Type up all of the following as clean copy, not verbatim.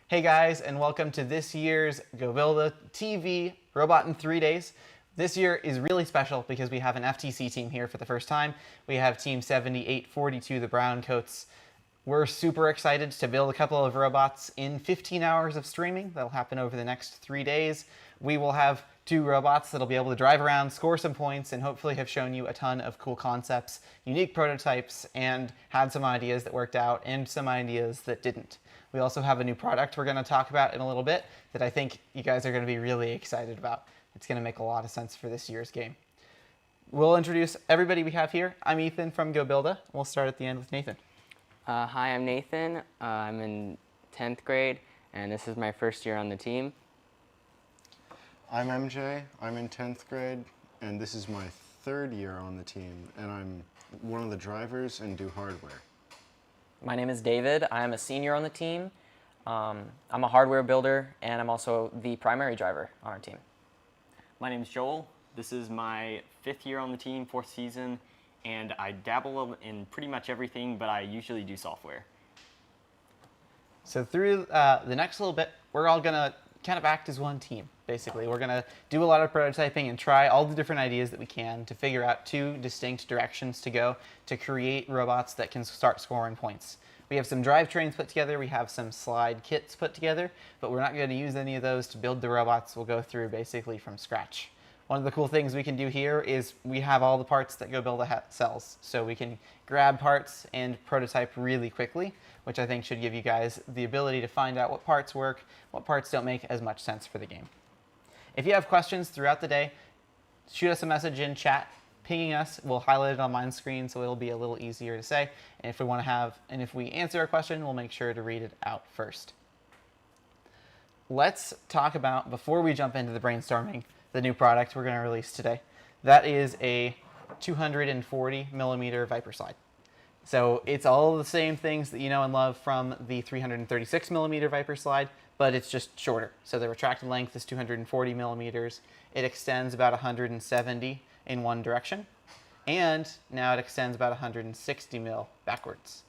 Hey guys, and welcome to this year's Go Build a TV Robot in 3 Days. This year is really special because we have an FTC team here for the first time. We have Team 7842, the Brown Coats. We're super excited to build a couple of robots in 15 hours of streaming. That'll happen over the next 3 days. We will have 2 robots that'll be able to drive around, score some points, and hopefully have shown you a ton of cool concepts, unique prototypes, and had some ideas that worked out and some ideas that didn't. We also have a new product we're going to talk about in a little bit that I think you guys are going to be really excited about. It's going to make a lot of sense for this year's game. We'll introduce everybody we have here. I'm Ethan from Go Builda. We'll start at the end with Nathan. Hi, I'm Nathan. I'm in 10th grade, and this is my first year on the team. I'm MJ. I'm in 10th grade, and this is my 3rd year on the team, and I'm one of the drivers and do hardware. My name is David. I'm a senior on the team. I'm a hardware builder, and I'm also the primary driver on our team. My name is Joel. This is my 5th year on the team, 4th season, and I dabble in pretty much everything, but I usually do software. So through the next little bit, we're all going to kind of act as one team, basically. We're going to do a lot of prototyping and try all the different ideas that we can to figure out 2 distinct directions to go to create robots that can start scoring points. We have some drivetrains put together, we have some slide kits put together, but we're not going to use any of those to build the robots. We'll go through basically from scratch. One of the cool things we can do here is we have all the parts that Go Builda sells, so we can grab parts and prototype really quickly, which I think should give you guys the ability to find out what parts work, what parts don't make as much sense for the game. If you have questions throughout the day, shoot us a message in chat, pinging us. We'll highlight it on my screen so it'll be a little easier to say. And if we answer a question, we'll make sure to read it out first. Let's talk about, before we jump into the brainstorming, the new product we're going to release today. That is a 240 millimeter Viper slide. So it's all the same things that you know and love from the 336 millimeter Viper slide, but it's just shorter. So the retracted length is 240 millimeters. It extends about 170 in one direction, and now it extends about 160 mil backwards.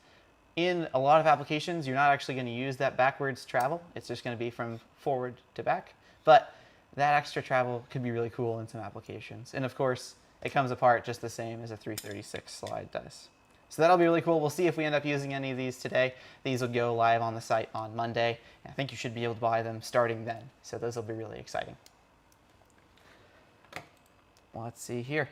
In a lot of applications, you're not actually going to use that backwards travel. It's just going to be from forward to back, but that extra travel could be really cool in some applications. And of course, it comes apart just the same as a 336 slide does. So that'll be really cool. We'll see if we end up using any of these today. These will go live on the site on Monday. I think you should be able to buy them starting then. So those will be really exciting. Let's see here.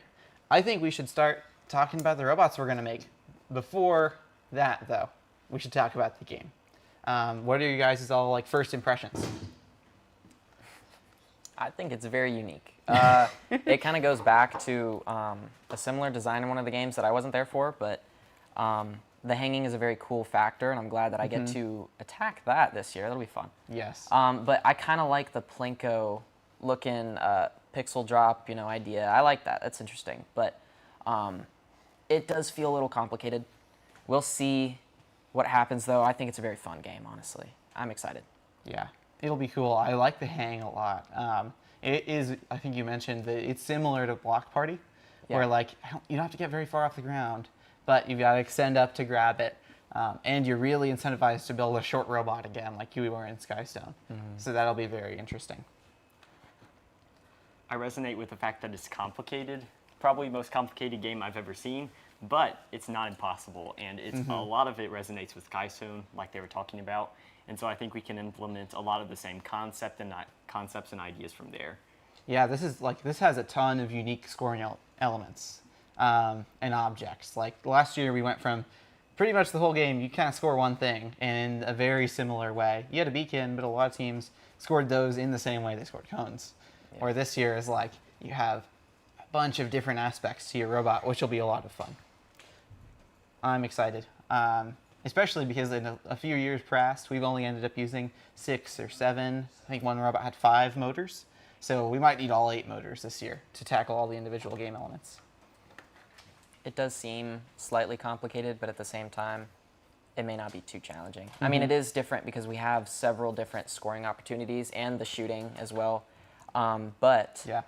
I think we should start talking about the robots we're going to make. Before that, though, we should talk about the game. What are you guys' all first impressions? I think it's very unique. It kind of goes back to a similar design in one of the games that I wasn't there for, but the hanging is a very cool factor, and I'm glad that I get to attack that this year. That'll be fun. Yes. But I kind of like the Plinko looking pixel drop, idea. I like that. That's interesting. But it does feel a little complicated. We'll see what happens, though. I think it's a very fun game, honestly. I'm excited. Yeah, it'll be cool. I like the hang a lot. It is, I think you mentioned that it's similar to Block Party, where you don't have to get very far off the ground, but you've got to extend up to grab it. And you're really incentivized to build a short robot again, like you were in Skystone. So that'll be very interesting. I resonate with the fact that it's complicated, probably the most complicated game I've ever seen, but it's not impossible, and it's a lot of it resonates with Skystone, like they were talking about, and so I think we can implement a lot of the same concepts and ideas from there. Yeah, this has a ton of unique scoring elements and objects. Like last year, we went from pretty much the whole game, you kind of score one thing in a very similar way. You had a beacon, but a lot of teams scored those in the same way they scored cones. Yeah. Or this year is you have a bunch of different aspects to your robot, which will be a lot of fun. I'm excited, especially because in a few years past, we've only ended up using 6 or 7. I think one robot had 5 motors. So we might need all 8 motors this year to tackle all the individual game elements. It does seem slightly complicated, but at the same time, it may not be too challenging. I mean, it is different because we have several different scoring opportunities and the shooting as well. But yeah,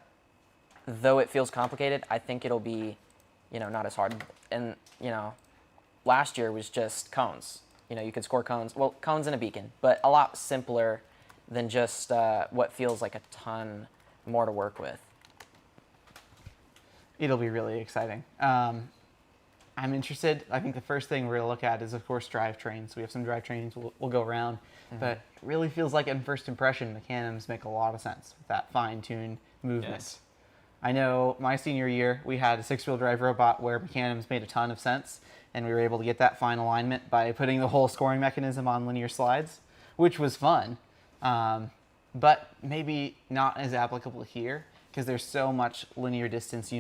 though it feels complicated, I think it'll be, not as hard. And, last year was just cones. You could score cones. Well, cones and a beacon, but a lot simpler than just what feels like a ton more to work with. It'll be really exciting. I'm interested. I think the first thing we're going to look at is, of course, drivetrains. We have some drivetrains we'll go around, but it really feels like in first impression, mechanisms make a lot of sense with that fine-tuned movement. Yes. I know my senior year, we had a 6-wheel drive robot where mechanisms made a ton of sense, and we were able to get that fine alignment by putting the whole scoring mechanism on linear slides, which was fun, but maybe not as applicable here because there's so much linear distance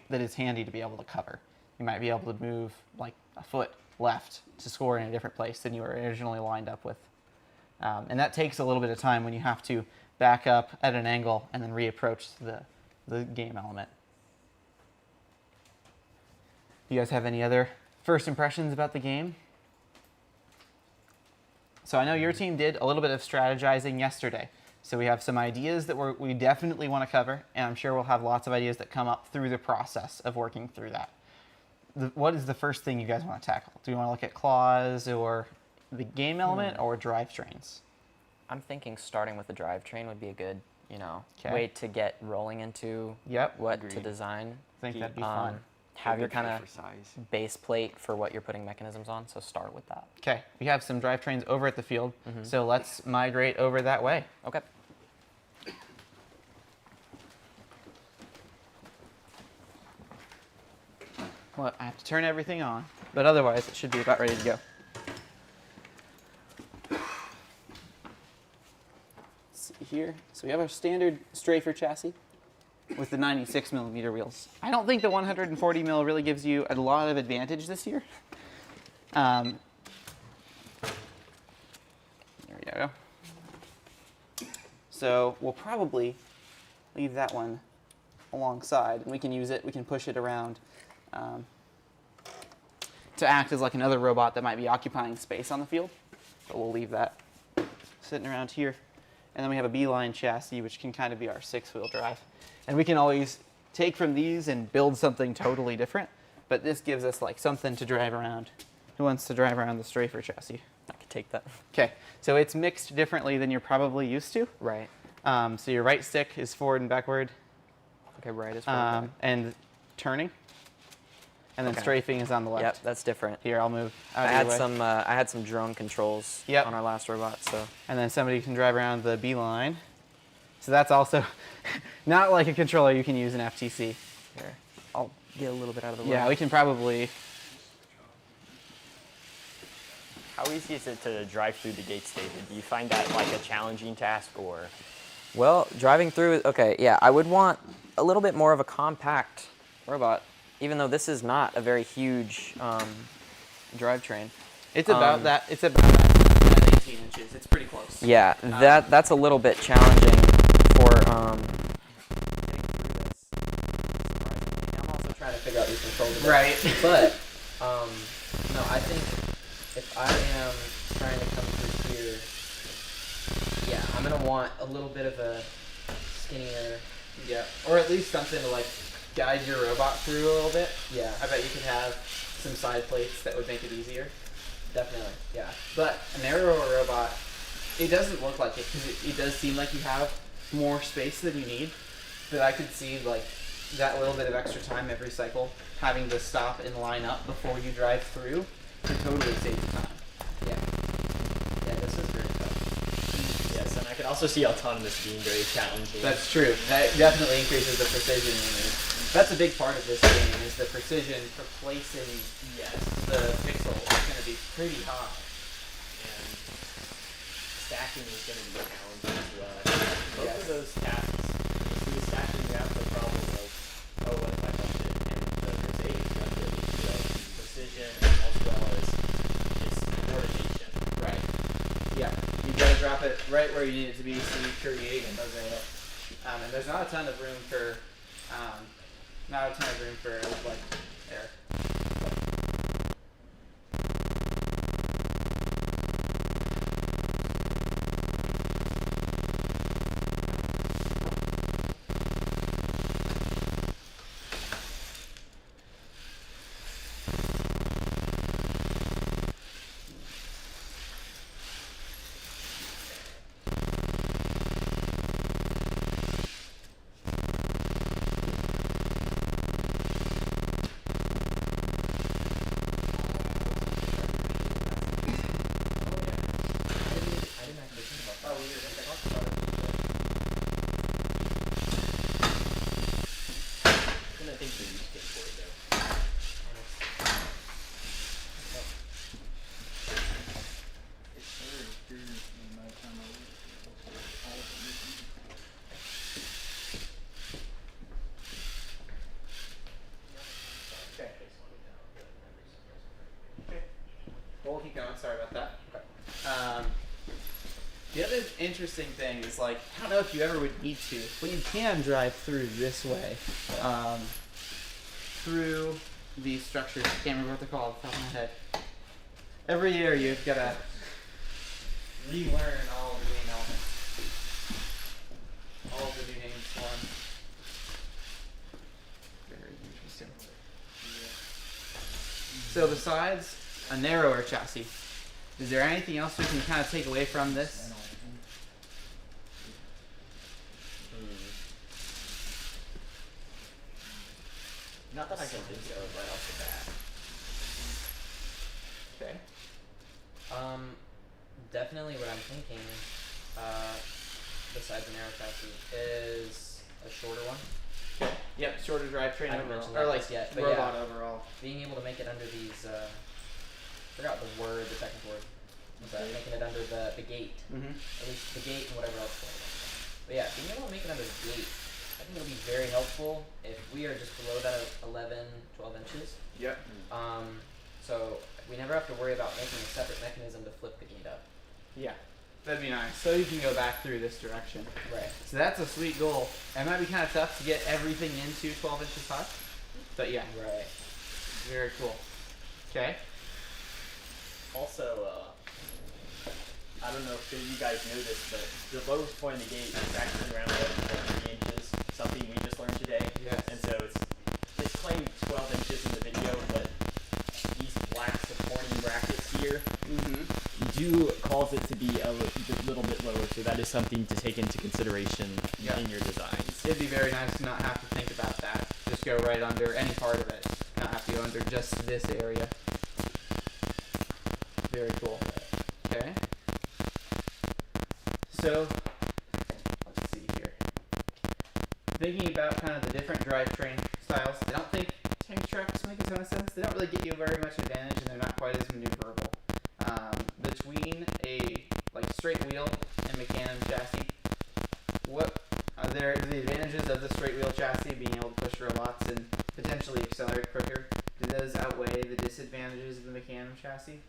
that is handy to be able to cover. You might be able to move like a foot left to score in a different place than you were originally lined up with. And that takes a little bit of time when you have to back up at an angle and then reapproach the game element. Do you guys have any other first impressions about the game? So I know your team did a little bit of strategizing yesterday. So we have some ideas that we definitely want to cover, and I'm sure we'll have lots of ideas that come up through the process of working through that. What is the first thing you guys want to tackle? Do you want to look at claws or the game element or drivetrains? I'm thinking starting with the drivetrain would be a good, Okay. way to get rolling into Yep. what to Agreed. design. I think that'd be Um, fun. Have your Good kind fit of for size. base plate for what you're putting mechanisms on, so start with that. Okay, we have some drivetrains over at the field, so let's migrate over that way. Okay. Well, I have to turn everything on, but otherwise it should be about ready to go. Let's see here. So we have our standard strafer chassis with the 96 millimeter wheels. I don't think the 140 mil really gives you a lot of advantage this year. There we go. So we'll probably leave that one alongside, and we can use it. We can push it around to act as like another robot that might be occupying space on the field. But we'll leave that sitting around here. And then we have a beeline chassis, which can kind of be our 6-wheel drive. And we can always take from these and build something totally different. But this gives us like something to drive around. Who wants to drive around the strafer chassis? I could take that. Okay, so it's mixed differently than you're probably used to. Right. So your right stick is forward and backward, Okay, right is forward. and turning. And then Okay. strafing is on the left. Yep, that's different. Here, I'll move out I of your had way. I had some drone controls Yep. on our last robot, so And then somebody can drive around the beeline. So that's also not like a controller you can use in FTC. here. I'll get a little bit out of the way. Yeah, we can probably. How easy is it to drive through the gates, David? Do you find that like a challenging task, or? Well, driving through, okay, yeah, I would want a little bit more of a compact robot, even though this is not a very huge drivetrain. It's about that. It's about that 18 inches. It's pretty close. Yeah, that's a little bit challenging for getting through this. Surprisingly. I'm also trying to figure out these controls. Right. But no, I think if I am trying to come through here, yeah, I'm gonna want a little bit of a skinnier. Yeah. Or at least something to like guide your robot through a little bit. Yeah, I bet you could have some side plates that would make it easier. definitely. Yeah. But a narrower robot, it doesn't look like it because it does seem like you have more space than you need. But I could see like that little bit of extra time every cycle, having to stop and line up before you drive through, could totally save you time. Yeah. Yeah, this is very tough. Yes, and I can also see autonomous being very challenging. That's true. That definitely increases the precision you need. That's a big part of this game is the precision for placing yes. the pixel is going to be pretty high. And stacking is going to be challenging as well. Both Yes. of those tasks, with stacking, you have the problem of, oh, what if I bump it? And the Mercedes got the issue of precision as well as just coordination. Right. Yeah. You got to drop it right where you need it to be so you create and it. And there's not a ton of room for, like air. other interesting thing is, like, I don't know if you ever would need to, but you can drive through this way, through these structures. I can't remember what they're called off the top of my head. Every year you've got to relearn all of the game elements. All of the new names for them. Very interesting. So besides a narrower chassis, is there anything else we can kind of take away from this? Not that I can think of right off the bat. Okay. Definitely what I'm thinking, besides the narrow chassis, is a shorter one. Okay. Yep, shorter drivetrain I haven't overall. mentioned Or that like just yet, but robot yeah. overall. Being able to make it under these, forgot the word, the technical word. What's that? Making it under the gate. Mm-hmm. At least the gate and whatever else. But yeah, being able to make it under the gate, I think it'll be very helpful if we are just below that 11, 12 inches. Yep. So we never have to worry about making a separate mechanism to flip the gate up. Yeah. That'd be nice. So you can go back through this direction. Right. So that's a sweet goal. It might be kind of tough to get everything into 12 inches high. But yeah, Right. very cool. Okay. Also, I don't know if you guys know this, but the lowest point of the gate is actually around 11.3 inches, something we just learned today. Yes. And so it's claimed 12 inches in the video, but these black supporting brackets here do cause it to be a little bit lower, so that is something to take into consideration in your designs. It'd be very nice to not have to think about that. Just go right under any part of it. Not have to go under just this area. Very cool. Okay. So, let's see here. Thinking about kind of the different drivetrain styles, I don't think tank trucks make a ton of sense. They don't really get you very much advantage, and they're not quite as maneuverable. Between a straight wheel and Mecanum chassis, what are the advantages of the straight wheel chassis being able to push robots and potentially accelerate quicker? Do those outweigh the disadvantages of the Mecanum chassis?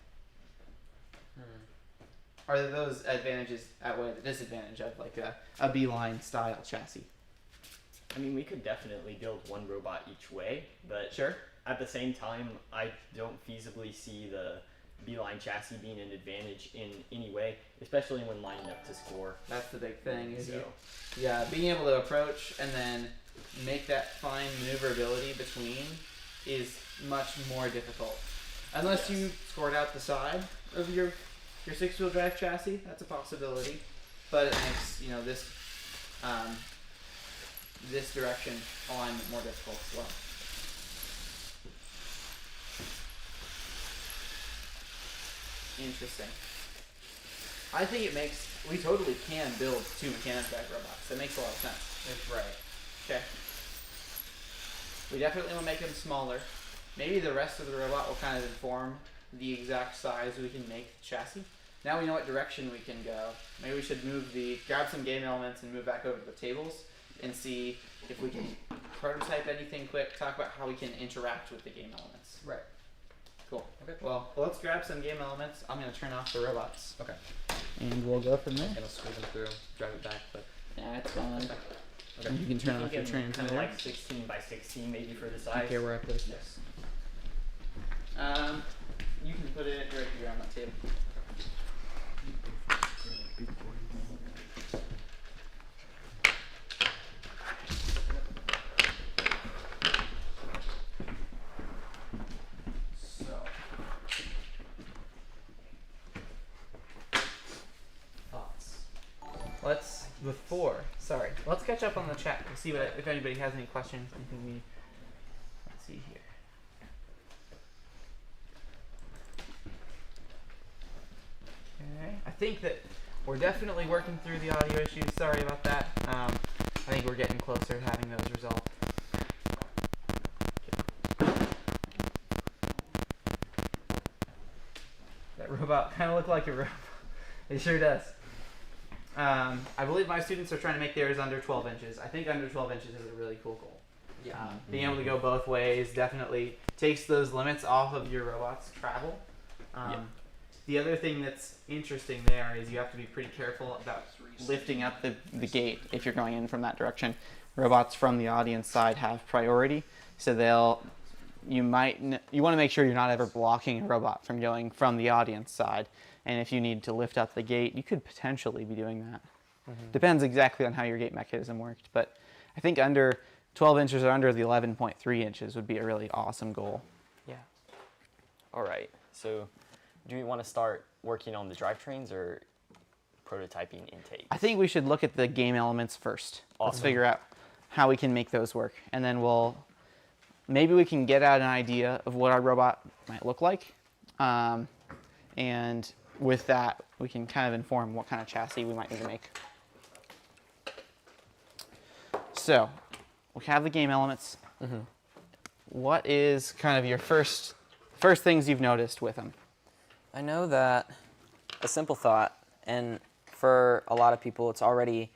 Or do those advantages outweigh the disadvantage of a beeline style chassis? I mean, we could definitely build one robot each way, but Sure. at the same time, I don't feasibly see the beeline chassis being an advantage in any way, especially when lining up to score. That's the big thing. Is So, yeah, being able to approach and then make that fine maneuverability between is much more difficult. Unless you scored out the side of your six-wheel drive chassis, that's a possibility. But it makes this direction alignment more difficult as well. Interesting. I think we totally can build two mechanic drive robots. That makes a lot of sense. That's right. Okay. We definitely want to make them smaller. Maybe the rest of the robot will kind of inform the exact size we can make the chassis. Now we know what direction we can go. Maybe we should grab some game elements and move back over to the tables and see if we can prototype anything quick, talk about how we can interact with the game elements. Right. Cool. Okay. Well, let's grab some game elements. I'm going to turn off the robots. Okay. And we'll go from there. It'll squeeze them through, drive it back, but Yeah, it's fine. Okay. You can turn off your kind of transmitter. like 16 by 16 maybe for the I size. don't care where I put it. Yes. You can put it right here on that table. thoughts. Let's catch up on the chat. We'll see if anybody has any questions. Let's see here. Okay, I think that we're definitely working through the audio issues. Sorry about that. I think we're getting closer to having those resolved. That robot kind of looked like a robot. It sure does. I believe my students are trying to make theirs under 12 inches. I think under 12 inches is a really cool goal. Yeah. Being able to go both ways definitely takes those limits off of your robot's travel. The other thing that's interesting there is you have to be pretty careful about lifting up the gate if you're going in from that direction. Robots from the audience side have priority, so you want to make sure you're not ever blocking a robot from going from the audience side. And if you need to lift up the gate, you could potentially be doing that. Depends exactly on how your gate mechanism worked, but I think under 12 inches or under the 11.3 inches would be a really awesome goal. Yeah. All right. So, do we want to start working on the drivetrains or prototyping intake? I think we should look at the game elements first. Let's Awesome. figure out how we can make those work, and then maybe we can get out an idea of what our robot might look like, and with that, we can kind of inform what kind of chassis we might need to make. So, we have the game elements. What is kind of your first things you've noticed with them? I know that a simple thought, and for a lot of people, it's already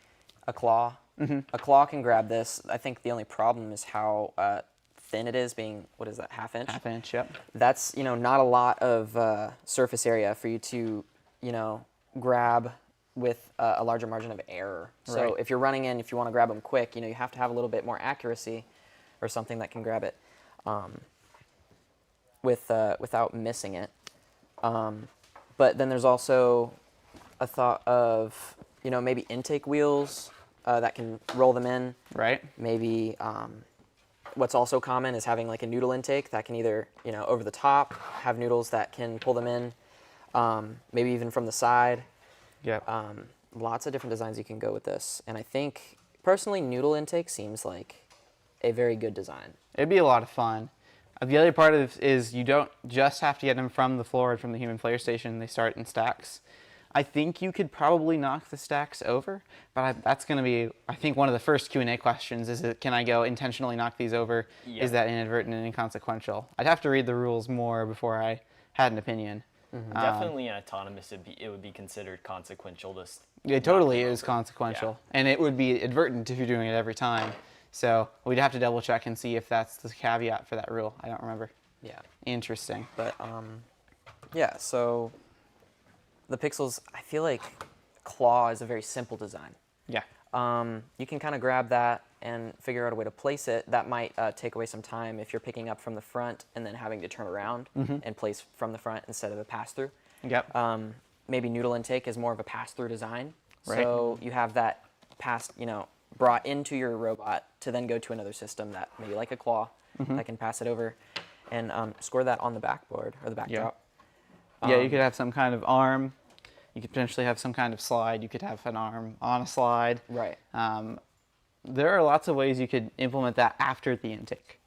a claw. A claw can grab this. I think the only problem is how thin it is, being, what is that, half-inch? Half-inch, yep. That's, not a lot of surface area for you to, grab with a larger margin of error. So Right. if you're running in, if you want to grab them quick, you have to have a little bit more accuracy or something that can grab it without missing it. But then there's also a thought of, maybe intake wheels that can roll them in. Right. Maybe what's also common is having like a noodle intake that can either, over the top, have noodles that can pull them in, maybe even from the side. Yep. Lots of different designs you can go with this. And I think, personally, noodle intake seems like a very good design. It'd be a lot of fun. The other part of it is you don't just have to get them from the floor and from the human player station. They start in stacks. I think you could probably knock the stacks over, but that's going to be, I think, one of the first Q&A questions is, can I go intentionally knock these over? Yeah. Is that inadvertent and inconsequential? I'd have to read the rules more before I had an opinion. Definitely in autonomous, it would be considered consequential. It totally knock is them over. consequential, and it would be advertent if you're doing it every time. So we'd have to double check and see if that's the caveat for that rule. I don't remember. Yeah. Interesting. But, yeah, so the pixels, I feel like claw is a very simple design. Yeah. You can kind of grab that and figure out a way to place it. That might take away some time if you're picking up from the front and then having to turn around and place from the front instead of a pass-through. Yep. Maybe noodle intake is more of a pass-through design. Right. So you have that brought into your robot to then go to another system that maybe like a claw that can pass it over and score that on the backboard or the backdrop. Yeah, you could have some kind of arm. You could potentially have some kind of slide. You could have an arm on a slide. Right. There are lots of ways you could implement that after the intake.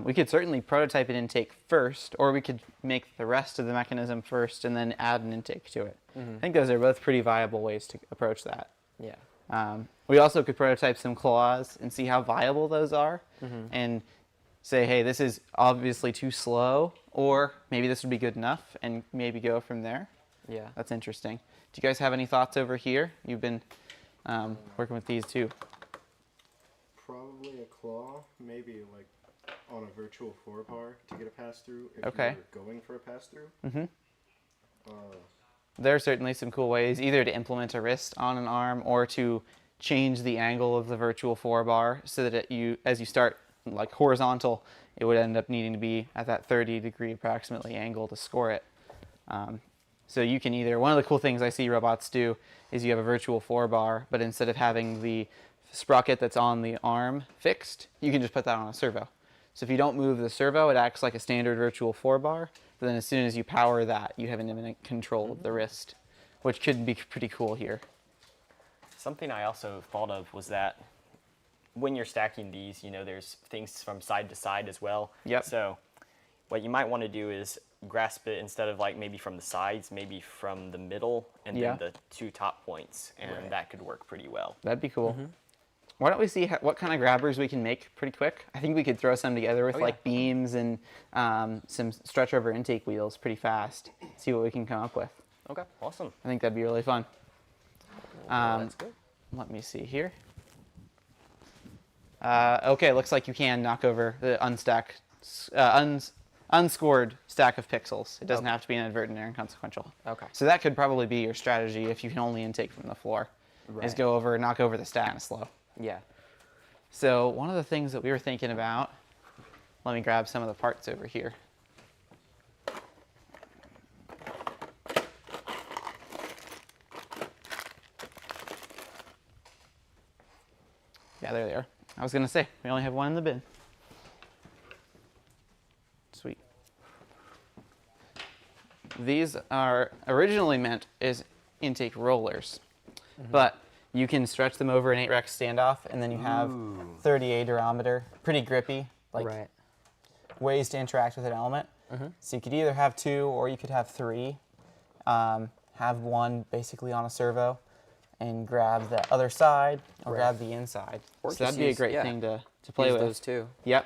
We could certainly prototype an intake first, or we could make the rest of the mechanism first and then add an intake to it. I think those are both pretty viable ways to approach that. Yeah. We also could prototype some claws and see how viable those are and say, hey, this is obviously too slow, or maybe this would be good enough, and maybe go from there. Yeah. That's interesting. Do you guys have any thoughts over here? You've been working with these too. Probably a claw, maybe like on a virtual 4-bar to get a pass-through if Okay. you're going for a pass-through. There are certainly some cool ways either to implement a wrist on an arm or to change the angle of the virtual 4-bar so that as you start like horizontal, it would end up needing to be at that 30-degree approximately angle to score it. So you can one of the cool things I see robots do is you have a virtual 4-bar, but instead of having the sprocket that's on the arm fixed, you can just put that on a servo. So if you don't move the servo, it acts like a standard virtual 4-bar, but then as soon as you power that, you have an imminent control of the wrist, which could be pretty cool here. Something I also thought of was that when you're stacking these, there's things from side to side as well. Yep. So what you might want to do is grasp it instead of like maybe from the sides, maybe from the middle and Yeah. then the two top points, and that could work pretty well. That'd be cool. Why don't we see what kind of grabbers we can make pretty quick? I think we could throw some together with like beams and some stretch over intake wheels pretty fast. See what we can come up with. Okay, awesome. I think that'd be really fun. That's good. Let me see here. Okay, looks like you can knock over the unscored stack of pixels. It doesn't have to be inadvertent or inconsequential. Okay. So that could probably be your strategy if you can only intake from the floor, is Right. knock over the stack slow. Yeah. So one of the things that we were thinking about, let me grab some of the parts over here. Yeah, there they are. I was gonna say, we only have one in the bin. Sweet. These are originally meant as intake rollers, but you can stretch them over an 8-rec standoff, and then you have 30 durometer, pretty grippy, like Right. ways to interact with an element. So you could either have 2 or you could have 3. Have one basically on a servo and grab the other side or grab the inside. Or So just that'd be a use- great yeah. thing to play Use with. those too. Yep.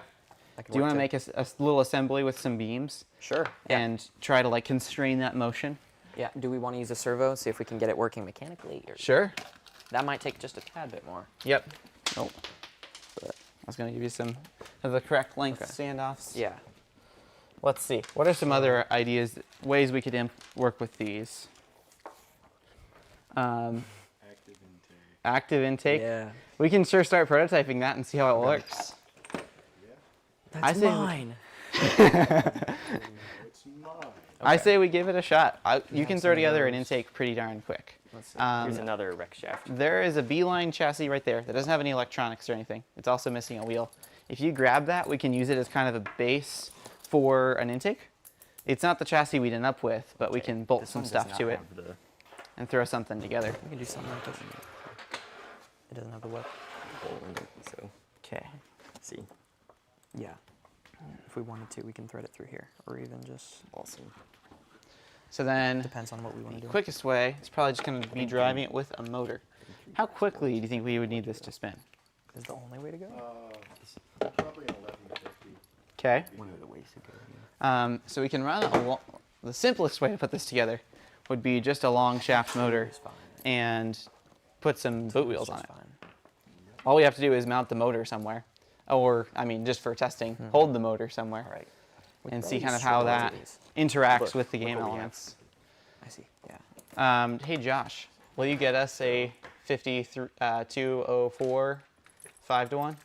That could Do you work want to too. make a little assembly with some beams Sure. Yeah. and try to like constrain that motion? Yeah. Do we want to use a servo? See if we can get it working mechanically. Or Sure. that might take just a tad bit more. Yep. Oh. But I was going to give you some of the correct length standoffs. Yeah. Let's see. What are some other ideas, ways we could work with these? Active intake. Yeah. We can sure start prototyping that and see how it works. That's I say- mine. It's mine. I say we give it a shot. You can throw together an intake pretty darn quick. Let's see. Here's another rec shaft. There is a beeline chassis right there that doesn't have any electronics or anything. It's also missing a wheel. If you grab that, we can use it as kind of a base for an intake. It's not the chassis we'd end up with, but we can bolt This some one does stuff not to it have the and throw something together. We can do something like this. It doesn't have the whip. hole in it, so Okay. see. Yeah. If we wanted to, we can thread it through here, or even just Awesome. So then depends on what we want to the do. quickest way is probably just going to be driving it with a motor. How quickly do you think we would need this to spin? Is the only way to go? Probably an 1150. Okay. One of the ways to go. So we can run the simplest way to put this together would be just a long shaft motor It's fine. and put some boot wheels on It's it. fine. All we have to do is mount the motor somewhere, or I mean, just for testing, hold the motor somewhere, All right. and see probably kind of should how do that these. interacts Look, with the look game what we have. elements. I see. Yeah. Hey Josh, will you get us a 5204 5-to-1?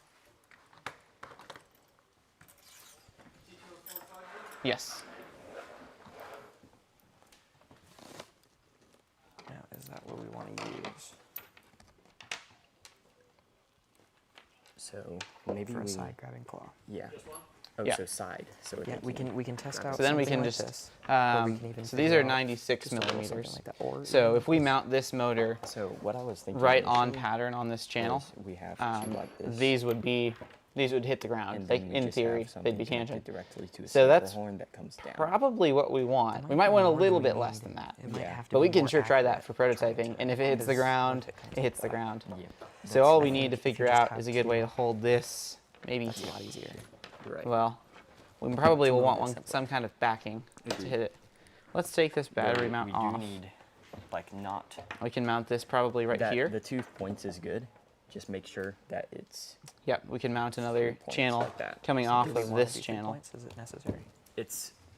Yes. Now, is that what we want to use So maybe for a we, side grabbing claw? yeah. Oh, Yeah. so side. So it Yeah, makes we can test out. So then we something can like just, this, or we can even so these figure are out 96 just a little something millimeters. like that, or So even if we mount this motor So what I was thinking. right on initially pattern on this channel, was we have two like this. these would hit the ground. and Like then we in just theory, have something they'd be connected tangent. directly to a So silver that's horn that comes down. Probably what we want. We might want a little bit less than that. It might Yeah. have to But be we can more sure try that accurate for trying prototyping. to And if it hits the find ground, if comes it hits the back. ground. Yeah. So all we I need think to if you figure just out have is a good way two- to hold this. Maybe. That's a lot easier. Right. Well, we probably will little want bit one, simpler. some kind of backing to Agreed. hit it. Let's take this battery we mount do off. need like not We can mount this probably right that, here. The 2 points is good. Just make sure that it's Yep, we can mount another points channel like that. coming So off Do we of want to this do 3 channel. points? Is it necessary?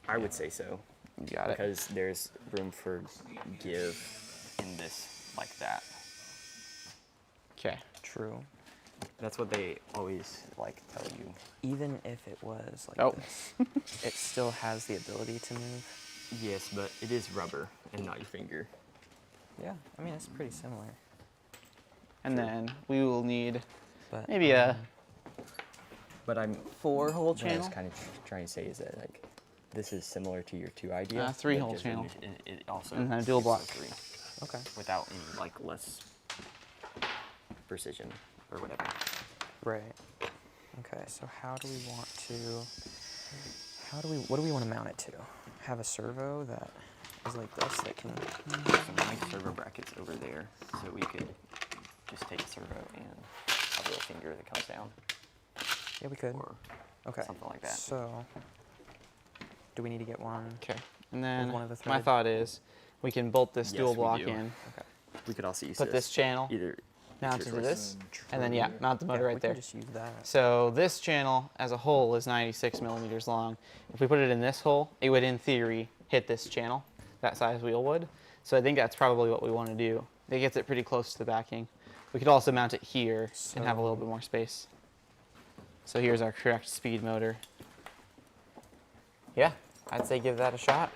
I would say so You got it. because there's room for give in this like that. Okay. True. That's what they always like tell you. Even if it was like Oh. this, it still has the ability to move. Yes, but it is rubber and not your finger. Yeah, I mean it's pretty similar. And then we will need But maybe a But I'm 4-hole what I was channel. kind of trying to say is that like this is similar to your 2 idea. but 3-hole just channel. It also And then a dual gives block. us 3 okay. without any like less precision or whatever. Right. Okay, so what do we want to mount it to? Have a servo that is like this that can, Some nice servo brackets over there, so we could just take a servo and a little finger that comes down, yeah, we could. or Okay. something like that. So, do we need to get one? Okay. And then one of the my threaded- thought is we can bolt this Yes, dual we block do. in, Okay. we could also use put this channel, either mount it to this, and then True. mount the motor we right can there. just use that. So this channel as a whole is 96 millimeters long. If we put it in this hole, it would in theory hit this channel, that size wheel would. So I think that's probably what we want to do. It gets it pretty close to the backing. We could also mount it here and have a little bit more space. So here's our correct speed motor. Yeah, I'd say give that a shot.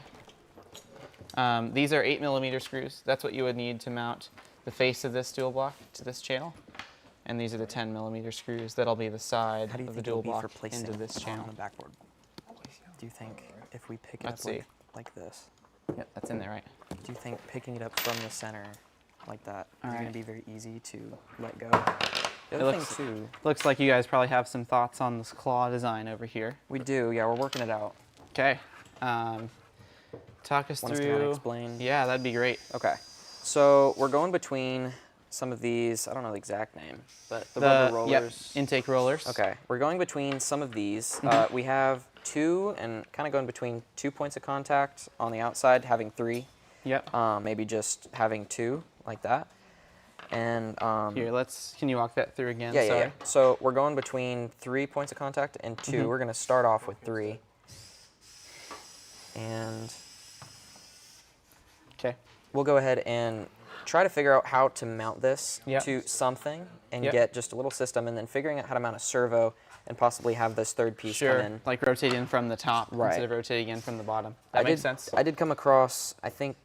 These are 8 millimeter screws. That's what you would need to mount the face of this dual block to this channel. And these are the 10 millimeter screws. That'll be the side How do you of the think it'll dual be for block placing into this on channel. the backboard? Do you think if we pick it Let's up see. like this, Yep, that's in there, right? do you think picking it up from the center like that is All going right. to be very easy to let go? The It other looks- thing too, Looks like you guys probably have some thoughts on this claw design over here. we do, yeah, we're working it out. Okay. Talk us Want us to kinda through. explain? Yeah, that'd be great. Okay, so we're going between some of these, I don't know the exact name, but the rubber rollers. Intake rollers. Okay, we're going between some of these. We have 2 and kind of going between 2 points of contact on the outside, having 3. Yep. Maybe just having 2 like that. And Here, can you walk that through again? yeah, yeah, Sorry. yeah. So we're going between 3 points of contact and 2. We're going to start off with 3. And Okay. we'll go ahead and try to figure out how to mount this Yep. to something and Yep. get just a little system, and then figuring out how to mount a servo and possibly have this third piece Sure. come in. Like rotating from the top Right. instead of rotating in from the bottom. That makes sense. I did come across, I think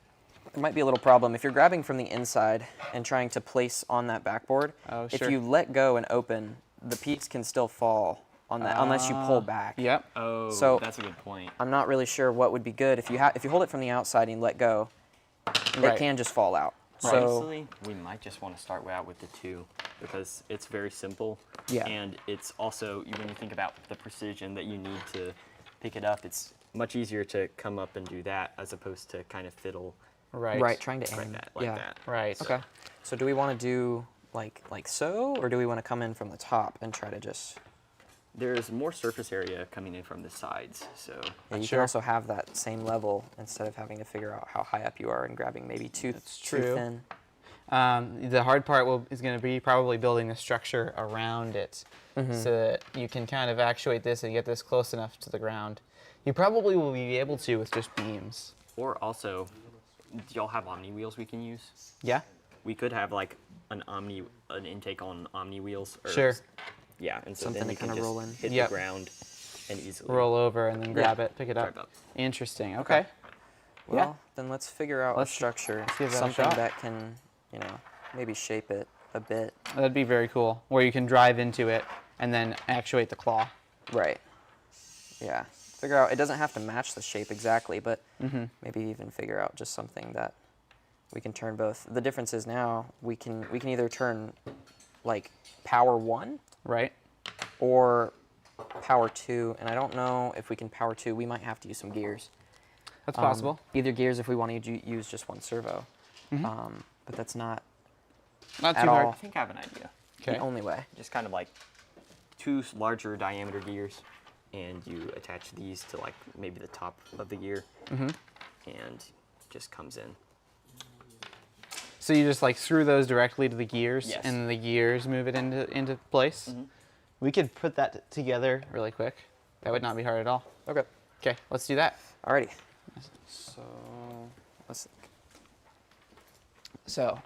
there might be a little problem. If you're grabbing from the inside and trying to place on that backboard, Oh, if sure. you let go and open, the piece can still fall on that unless you pull back. Yep. Oh, So- that's a good point. I'm not really sure what would be good. If you hold it from the outside and you let go, Right. it can just fall out. So Honestly, we might just want to start out with the 2 because it's very simple. Yeah. And it's also, when you think about the precision that you need to pick it up, it's much easier to come up and do that as opposed to kind of fiddle Right. right, trying to like aim. that, like yeah. that. Right. Okay. So do we want to do like so, or do we want to come in from the top and try to just? There's more surface area coming in from the sides, so Yeah, you Sure. can also have that same level instead of having to figure out how high up you are and grabbing maybe too true. thin. The hard part is going to be probably building the structure around it so that you can kind of actuate this and get this close enough to the ground. You probably will be able to with just beams. or also, do y'all have Omni wheels we can use? Yeah? We could have like an intake on Omni wheels. Or, Sure. Yeah, and so Something then to you can kinda just roll in. hit Yep. the ground and easily Roll over and then grab it, pick it up. Drive up. Interesting. Okay. Well, then let's figure out Let's a structure, give that a something shot. that can, maybe shape it a bit. That'd be very cool, where you can drive into it and then actuate the claw. Right. Yeah. Figure out. It doesn't have to match the shape exactly, but Mm-hmm. maybe even figure out just something that we can turn both. The difference is now we can either turn like power 1 Right? or power 2, and I don't know if we can power 2. We might have to use some gears. That's possible. Either gears if we want to use just one servo, Mm-hmm. but that's not Not at too all. I hard. think I have an idea. Okay. the only way. Just kind of like 2 larger diameter gears, and you attach these to like maybe the top of the gear, Mm-hmm. and just comes in. So you just like screw those directly to the gears, Yes. and the gears move it into place. We could put that together really quick. That would not be hard at all. Okay. Okay, let's do that. Alrighty. So let's. So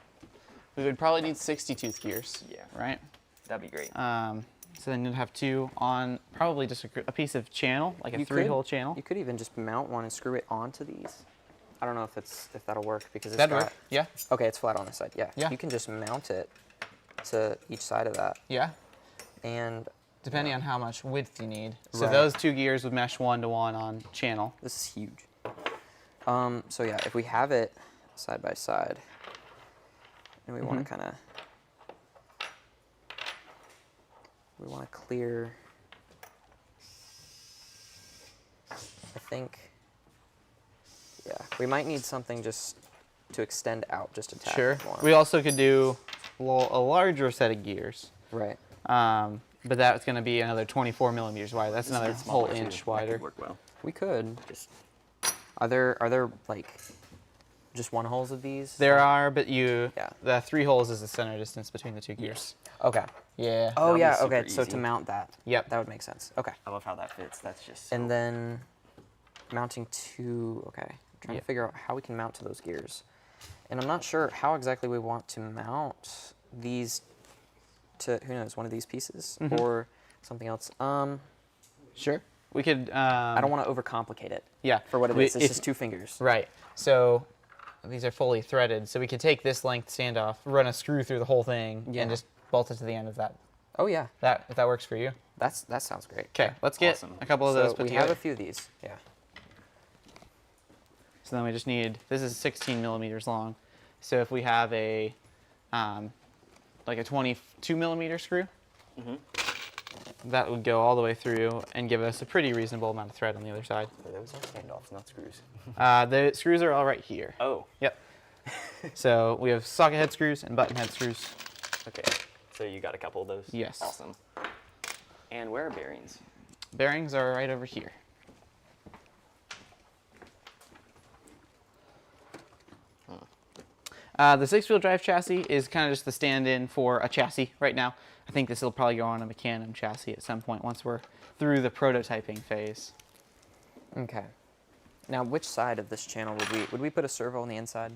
we would probably need 60 tooth gears. Yeah. Right. That'd be great. So then you'd have 2 on probably just a piece of channel, like a You 3-hole could- channel. You could even just mount one and screw it onto these. I don't know if that'll work because it's That'd got. work. Yeah. Okay, it's flat on this side. Yeah. Yeah. You can just mount it to each side of that, Yeah. and Depending on how much width you need. So Right. those 2 gears would mesh 1-to-1 on channel. this is huge. So yeah, if we have it side by side, and we want to kind of, we want to clear. I think. Yeah, we might need something just to extend out just a tad Sure. more. We also could do a larger set of gears. Right. But that's going to be another 24 millimeters wide. That's another It's whole smaller, too. inch That wider. could work well. We could. Just Are there like just one holes of these? There are, but you Yeah. the 3 holes is the center distance between the 2 gears. Okay. Yeah. Oh That'll be yeah. super Okay. So easy. to mount that. Yep. That would make sense. Okay. I love how that fits. That's just so And then mounting to. Okay. Trying Yeah. to figure out how we can mount to those gears, and I'm not sure how exactly we want to mount these to who knows one of these pieces or something else. Sure. We could. I don't want to overcomplicate it. Yeah. For what it we- is, it's if- just 2 fingers. Right. So these are fully threaded. So we could take this length standoff, run a screw through the whole thing, Yeah. and just bolt it to the end of that. Oh yeah. If that works for you. That sounds great. Okay. Let's get Awesome. a couple of So those put we together. have a few of these. Yeah. So then we just need. This is 16 millimeters long. So if we have a like a 22 millimeter screw, that would go all the way through and give us a pretty reasonable amount of thread on the other side. those are standoffs, not screws. The screws are all right here. Oh, Yep. So we have socket head screws and button head screws. okay. So you got a couple of those? Yes. Awesome. And where are bearings? Bearings are right over here. The 6-wheel drive chassis is kind of just the stand-in for a chassis right now. I think this will probably go on a Mecanum chassis at some point once we're through the prototyping phase. Okay. Now, which side of this channel would we put a servo on the inside?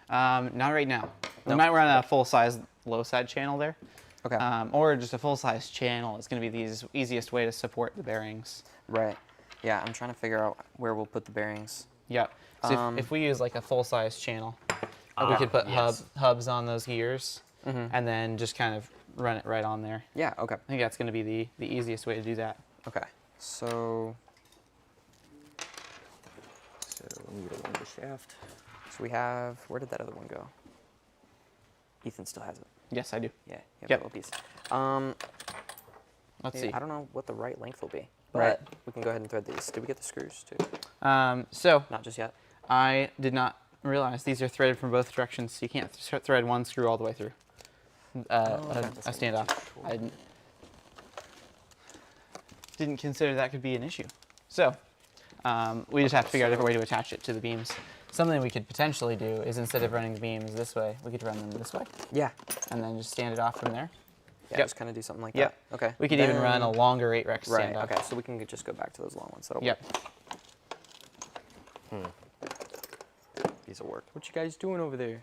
Not right now. We Nope. might run a full-size low-side channel there. Okay. Or just a full-size channel. It's going to be the easiest way to support the bearings. Right. Yeah, I'm trying to figure out where we'll put the bearings. Yep. So Um, if we use like a full-size channel, we could put yes. hubs on those gears and then just kind of run it right on there. Yeah. Okay. I think that's going to be the easiest way to do that. Okay. So So we need to run the shaft. we have. Where did that other one go? Ethan still has it. Yes, I do. Yeah. You have Yep. that little piece. Let's Yeah, see. I don't know what the right length will be, but Right. we can go ahead and thread these. Did we get the screws too? So Not just yet. I did not realize these are threaded from both directions. So you can't thread one screw all the way through. A standoff. I didn't consider that could be an issue. So we just have to figure out a different way to attach it to the beams. Something we could potentially do is instead of running the beams this way, we could run them this way Yeah. and then just stand it off from there. Yeah. Yep. Just kind of do something like Yep. that. Okay. We could even run a Then- longer 8-rex Right. standoff. Okay. So we can just go back to those long ones. That'll Yep. work. These will work. What you guys doing over there?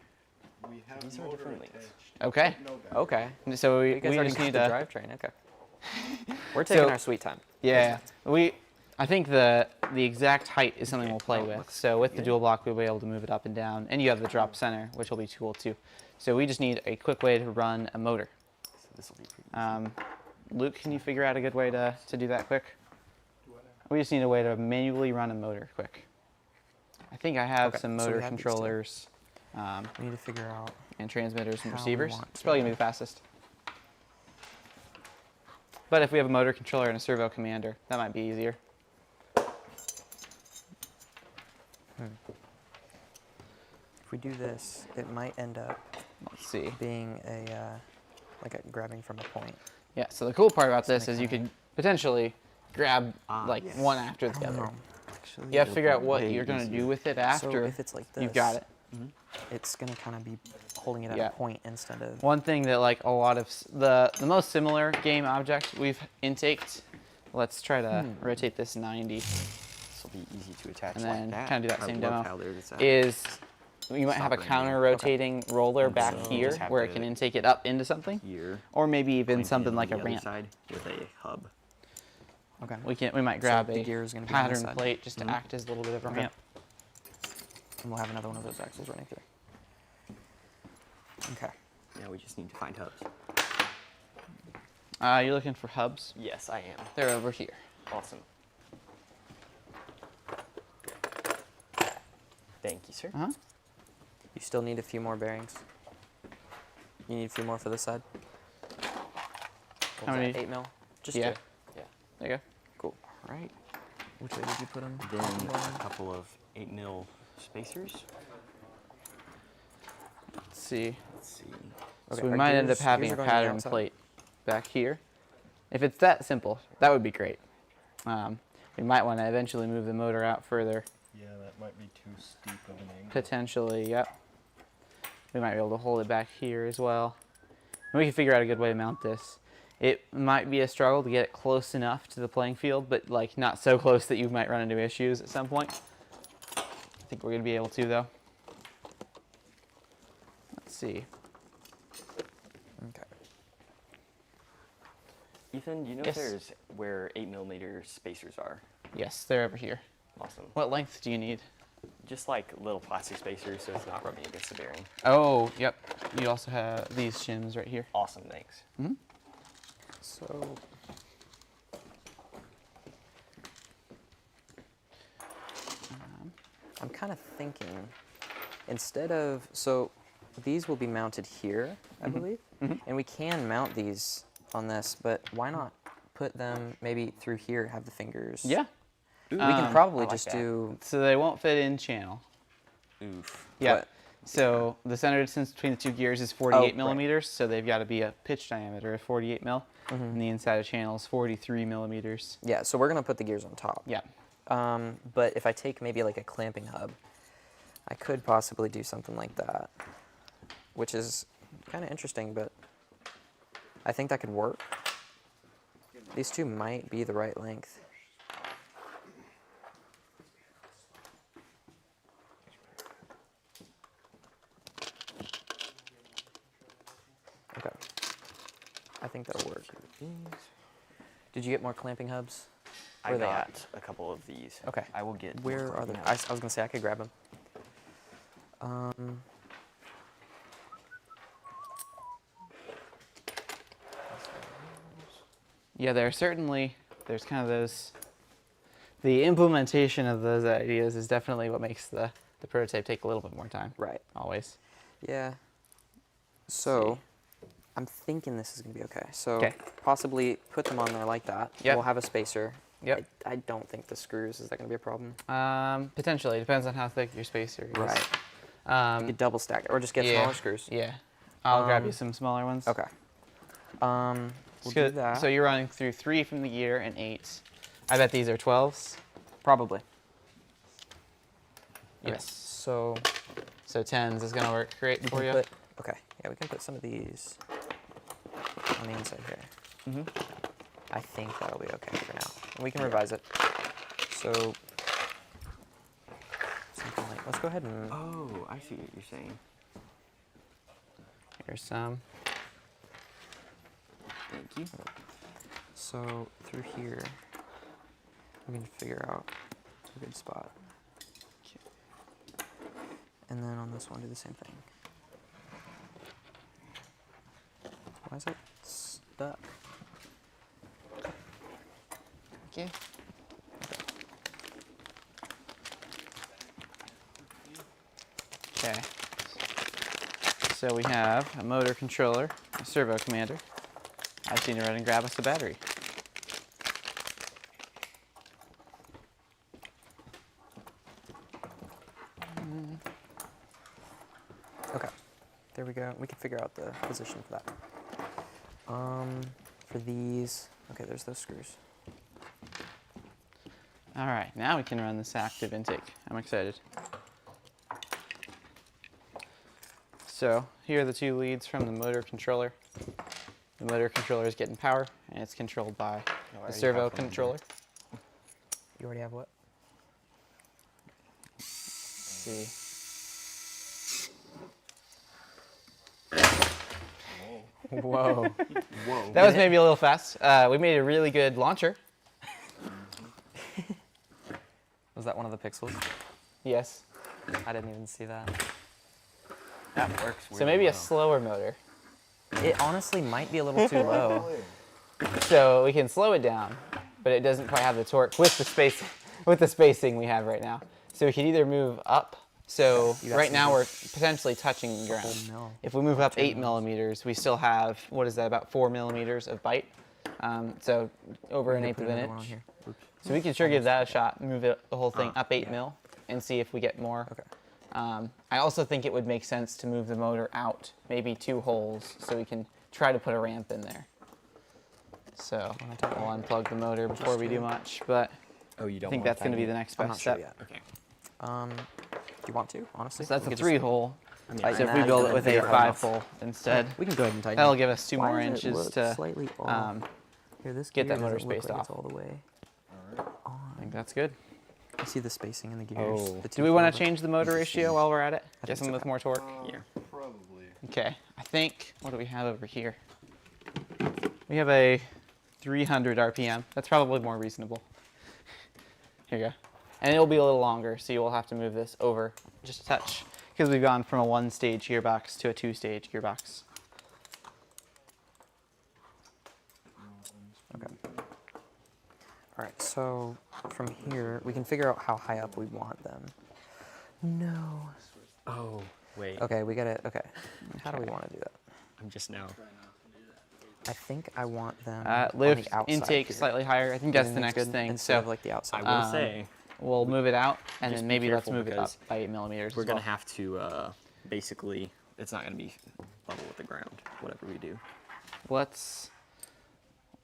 We have These are motor different links. attached. Okay. No bad. Okay. So You guys we already just got need the to. drivetrain. Okay. We're taking So- our sweet time. Yeah, I think the exact height is something we'll play with. So with the dual block, we'll be able to move it up and down, and you have the drop center, which will be cool too. So we just need a quick way to run a motor. So this will be pretty Luke, can you figure out a good way to do that quick? We just need a way to manually run a motor quick. I think I have Okay, some so we motor have these two. controllers We need to figure out. and transmitters and how we receivers. want It's probably to- gonna be the fastest. But if we have a motor controller and a servo commander, that might be easier. If we do this, it might end up Let's see. being like a grabbing from a point. Yeah, so the cool part about this make is you kinda- could potentially grab like yes. one after the I don't other. know. Actually, You have to figure out what way you're going to easier. do with it so after if it's like this, you've got it. it's gonna kind of be holding it at Yeah. a point instead of. One thing that like a lot of the most similar game object we've intaked, let's try to rotate this 90, This will be easy to attach and like then that. kind of do that I same love demo, how they're just is you might have a Stop right counter rotating roller back so here just have where it to- can intake it up into something, here. or maybe even clamp it something on like the a other ramp. side with a hub. Okay. We might grab the a gear is gonna be on this pattern side. plate just to act as a little bit of a Okay. ramp. And we'll have another one of those axles running through. Okay. Now we just need to find hubs. You're looking for hubs? Yes, I am. They're over here. Awesome. Thank you, sir. Uh-huh. You still need a few more bearings. You need a few more for this side. How many? 8 mil. Just Yeah. two. Yeah. There you go. Cool. All right. Which way did you put them? Then a couple of 8 mil spacers. Let's see. Let's see. So Okay, we our might end up gears- having gears a are going on the pattern outside. plate back here. If it's that simple, that would be great. We might want to eventually move the motor out further Yeah, that might be too steep of an angle. Potentially, yep. We might be able to hold it back here as well. And we can figure out a good way to mount this. It might be a struggle to get it close enough to the playing field, but like not so close that you might run into issues at some point. I think we're gonna be able to though. Let's see. Okay. Ethan, do you know Yes. if there's where 8mm spacers are? Yes, they're over here. Awesome. What length do you need? Just like little plastic spacers so it's not rubbing against the bearing. Oh, yep. You also have these shims right here. Awesome, thanks. So I'm kind of thinking instead of, so these will be mounted here, I believe, and we can mount these on this, but why not put them maybe through here, have the fingers? Yeah. We can probably I like just that. do, So they won't fit in channel. Oof. Yeah. What? So the center distance between the two gears is 48 right. millimeters, so they've got to be a pitch diameter of 48 mil, and the inside of channel is 43 millimeters. yeah, so we're going to put the gears on top. Yeah. But if I take maybe like a clamping hub, I could possibly do something like that, which is kind of interesting, but I think that could work. These two might be the right length. Okay. I think that'll work. Did you get more clamping hubs? I Where are they got at? a couple of these. Okay. I will get. Where are they? I was gonna say I could grab them. Yeah, there's kind of those, the implementation of those ideas is definitely what makes the prototype take a little bit more time. Right. Always. Yeah. So, I'm thinking this is gonna be okay. So, 'Kay. possibly put them on there like that. Yep. We'll have a spacer. Yep. I don't think the screws, is that gonna be a problem? Potentially. Depends on how thick your spacer is. Right. You could double stack it, or just get yeah, smaller screws. Yeah. I'll grab you Um, some smaller ones. Okay. We'll do So- that. So you're running through 3 from the gear and 8. I bet these are 12s. Probably. Yes. So, So 10s is going to work great we for can you. put, okay, yeah, we can put some of these on the inside here. I think that'll be okay for now. And we can revise it. So, something like, let's go ahead and, Oh, I see what you're saying. Here's some. Thank you. so through here, we can figure out a good spot. And then on this one, do the same thing. Why is it stuck? Okay. Okay. So we have a motor controller, a servo commander. I just need to run and grab us a battery. Okay, there we go. We can figure out the position for that. For these, okay, there's those screws. All right, now we can run this active intake. I'm excited. So here are the 2 leads from the motor controller. The motor controller is getting power, and it's controlled by the already servo have one controller. You already have what? Let's see. Whoa. Whoa. That was maybe a little fast. We made a really good launcher. Was that one of the pixels? Yes. I didn't even see that. That works. So maybe a slower motor. It honestly might be a little too low. So we can slow it down, but it doesn't quite have the torque with the spacing we have right now. So we can either move up. So You got right some now good- we're potentially touching the ground. mil. If we move up 8 millimeters, we still have, what is that, about 4 millimeters of bite. So over an eighth of an Another one on inch. here. Oops. So we can sure give that a shot, move the whole thing up 8 yeah. mil, and see if we get more. Okay. I also think it would make sense to move the motor out, maybe 2 holes, so we can try to put a ramp in there. So we'll unplug the motor before we do much, but Oh, you I don't think want that's that going to be in? the next I'm best not sure step. yet. Okay. Do you want to, honestly? So that's We a could just 3-hole. I mean, tighten So if that. we You build can it with make a it hard enough. 5-hole instead, We can go ahead and tighten that'll it. give us 2 Why more does it inches look to. slightly off? Here, this get gear that motor doesn't look spaced like off. It's all the way. I think that's good. You see the spacing in the gears. Oh. the Do we want to 212. change the motor ratio while we're at it? Get think something so. with more torque? Yeah. Probably. Okay, I think, what do we have over here? We have a 300 RPM. That's probably more reasonable. Here you go. And it'll be a little longer, so you'll have to move this over just a touch, because we've gone from a 1-stage gearbox to a 2-stage gearbox. Okay. All right, so from here, we can figure out how high up we want them. No. Oh, wait. Okay, we gotta, okay. How do we want to do that? I'm just now. I think I want them on Lift the outside intake here. slightly higher. I think Do you that's the think next that's good? thing. Instead So of like the outside. I will Um, say we'll move it out, and Just then be maybe let's careful move it up because by 8 millimeters. we're as gonna well. have to basically. It's not gonna be level with the ground. Whatever we do.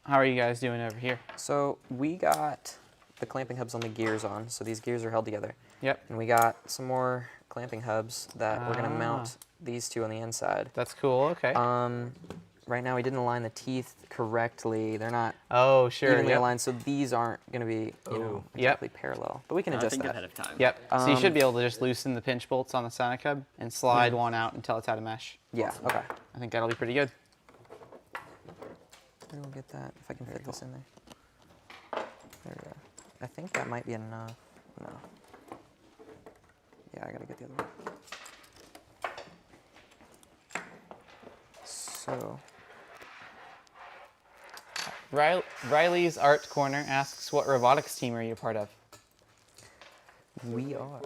How are you guys doing over here? So we got the clamping hubs on the gears on, so these gears are held together. Yep, And we got some more clamping hubs that we're gonna Ah. mount these two on the inside. that's cool. Okay. Right now we didn't align the teeth correctly. They're not Oh, sure. evenly Yep. aligned, so these aren't gonna be, Oh. Yep. exactly parallel. But we can I adjust think that. ahead of time. Yep. So you should Um, be able to just loosen the pinch bolts on the Sonic Hub and slide one out until it's out of mesh. Yeah, okay. I think that'll be pretty good. We'll get that, if I can fit this in there. There we go. I think that might be enough. No. Yeah, I gotta get the other one. So, Riley's Art Corner asks, what robotics team are you a part of? we are,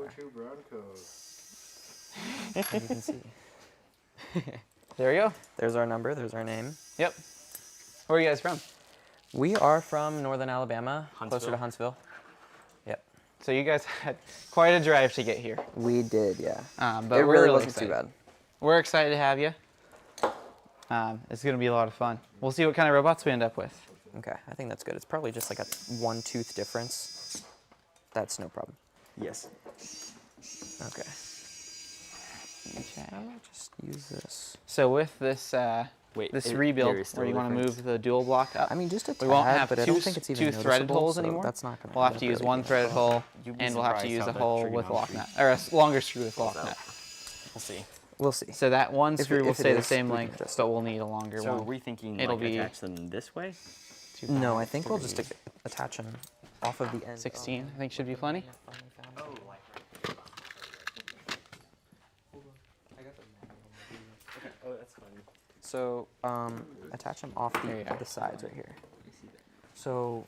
as you can see. There we go. There's our number, there's our name. Yep. Where are you guys from? We are from northern Alabama, closer Huntsville. to Huntsville. Yep. So you guys had quite a drive to get here. We did, yeah. But It we're really really wasn't excited. too bad. We're excited to have you. It's going to be a lot of fun. We'll see what kind of robots we end up with. Okay, I think that's good. It's probably just like a 1 tooth difference. That's no problem. Yes. Okay. Okay. I'll just use this. So with this Wait. this there rebuild, is still where a you want to difference. move the dual block up, I mean, just a tad, we won't have but I two, don't think it's even two threaded noticeable, holes so anymore. That's not gonna. We'll have to use one threaded hole, You'd be and we'll have to surprised use how a the hole with lock trigonometry- nut, or a longer screw with lock Pulls nut. out. We'll see. We'll see. So that one If it- screw will if it stay the is, same we can length, adjust but it. we'll need a longer So are one. we thinking It'll like be attach them this way? No, I think we'll just attach them off of the end. 16, I think should be plenty. Oh, that's fine. So attach them off There you go. the sides right here. So,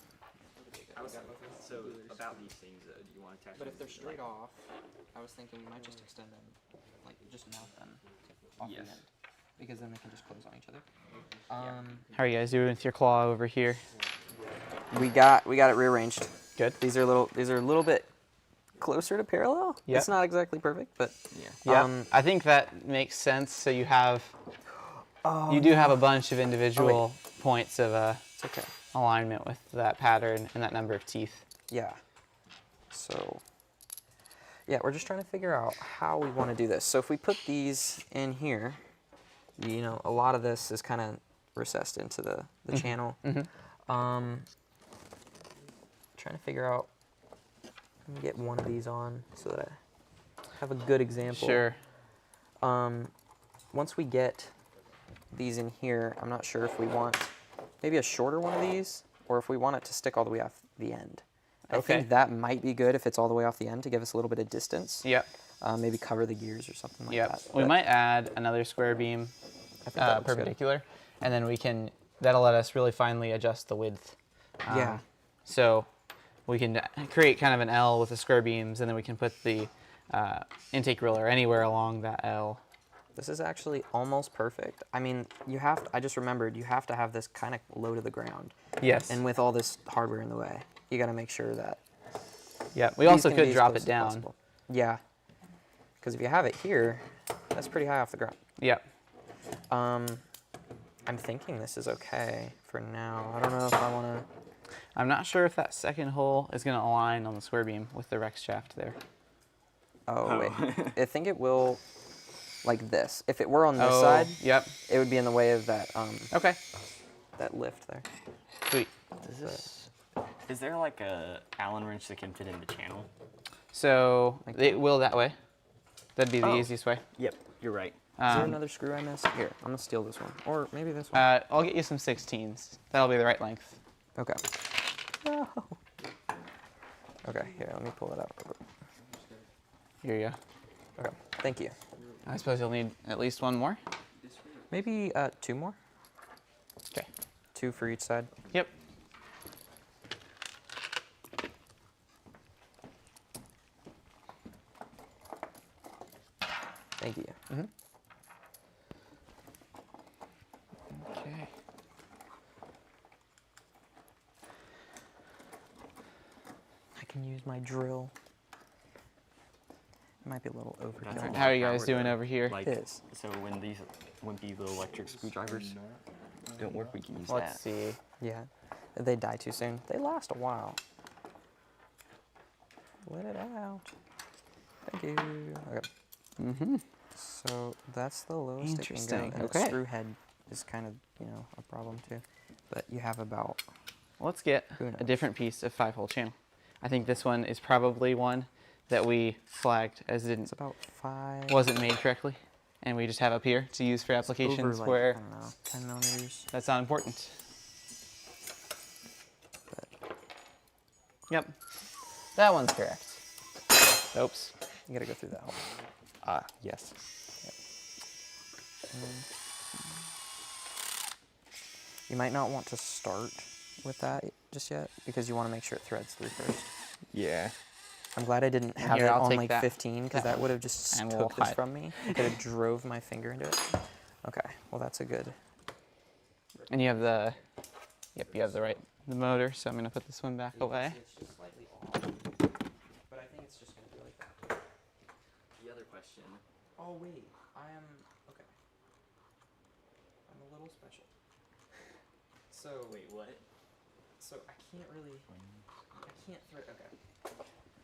So about these things, do you want to attach? but if they're straight off, I was thinking we might just extend them, like just mount them off Yes. the end, because then they can just close on each other. How are you guys doing with your claw over here? We got it rearranged. Good. These are a little bit closer to parallel. Yep. It's not exactly perfect, but Yeah. Yeah, I think that makes sense. So you have, you do have a bunch of individual points of it's okay. alignment with that pattern and that number of teeth. Yeah. So, yeah, we're just trying to figure out how we want to do this. So if we put these in here, you know, a lot of this is kind of recessed into the channel. Trying to figure out, let me get one of these on so that I have a good example. Sure. Once we get these in here, I'm not sure if we want maybe a shorter one of these or if we want it to stick all the way off the end. I Okay. think that might be good if it's all the way off the end to give us a little bit of distance. Yep. Maybe cover the gears or something like Yep. that. We But might add another square beam I think that looks good. perpendicular, and then that'll let us really finely adjust the width. Yeah. So we can create kind of an L with the square beams, and then we can put the intake roller anywhere along that L. This is actually almost perfect. I mean, I just remembered, you have to have this kind of low to the ground. Yes. And with all this hardware in the way, you got to make sure that Yeah. We these also can be could as drop close it as down. possible. Yeah. Because if you have it here, that's pretty high off the ground. Yep. I'm thinking this is okay for now. I don't know if I want to. I'm not sure if that second hole is going to align on the square beam with the Rex shaft there. Oh, wait. I think it will like this. If it were on this Oh, side, yep. it would be in the way of that Okay. that lift there. Sweet. Is there like a Allen wrench that can fit in the channel? So it will that way. That'd be the Oh. easiest way. Yep, you're right. Is there another screw I missed? Here, I'm gonna steal this one, or maybe this one. I'll get you some 16s. That'll be the right length. Okay. No. Okay, here, let me pull it out. Here you go. Okay, thank you. I suppose you'll need at least one more. Maybe 2 more? Okay. 2 for each side. Yep. Thank you. Okay. I can use my drill. It might be a little overkill. That's How are you power, guys doing though. over here? Like, It is. so when these wimpy little electric screwdrivers don't work, we can use Let's that. see. Yeah. If they die too soon, they last a while. Let it out. Thank you. Okay. Mm-hmm. So that's the lowest it can go. Interesting. And Okay. the screw head is kind of, a problem too. But you have about, Let's get Who a knows? different piece of 5-hole channel. I think this one is probably one that we flagged as it's about 5. wasn't made correctly, and we just have up here to use for applications over, like, where I don't know, 10 millimeters. that's not important. Yep, that one's correct. Oops. You gotta go through that hole. Yes. You might not want to start with that just yet because you want to make sure it threads through first. Yeah. I'm glad I didn't have Here, it I'll on take like that. 15 because that would have just And took we'll this hide. from me. I could have drove my finger into it. Okay, well that's a good. And you have the motor, so I'm gonna put this one back away. It's just slightly off, but I think it's just gonna be like that. The other question. Oh wait, I am okay. I'm a little special. So Wait, what? so I can't really. I can't thread. Okay.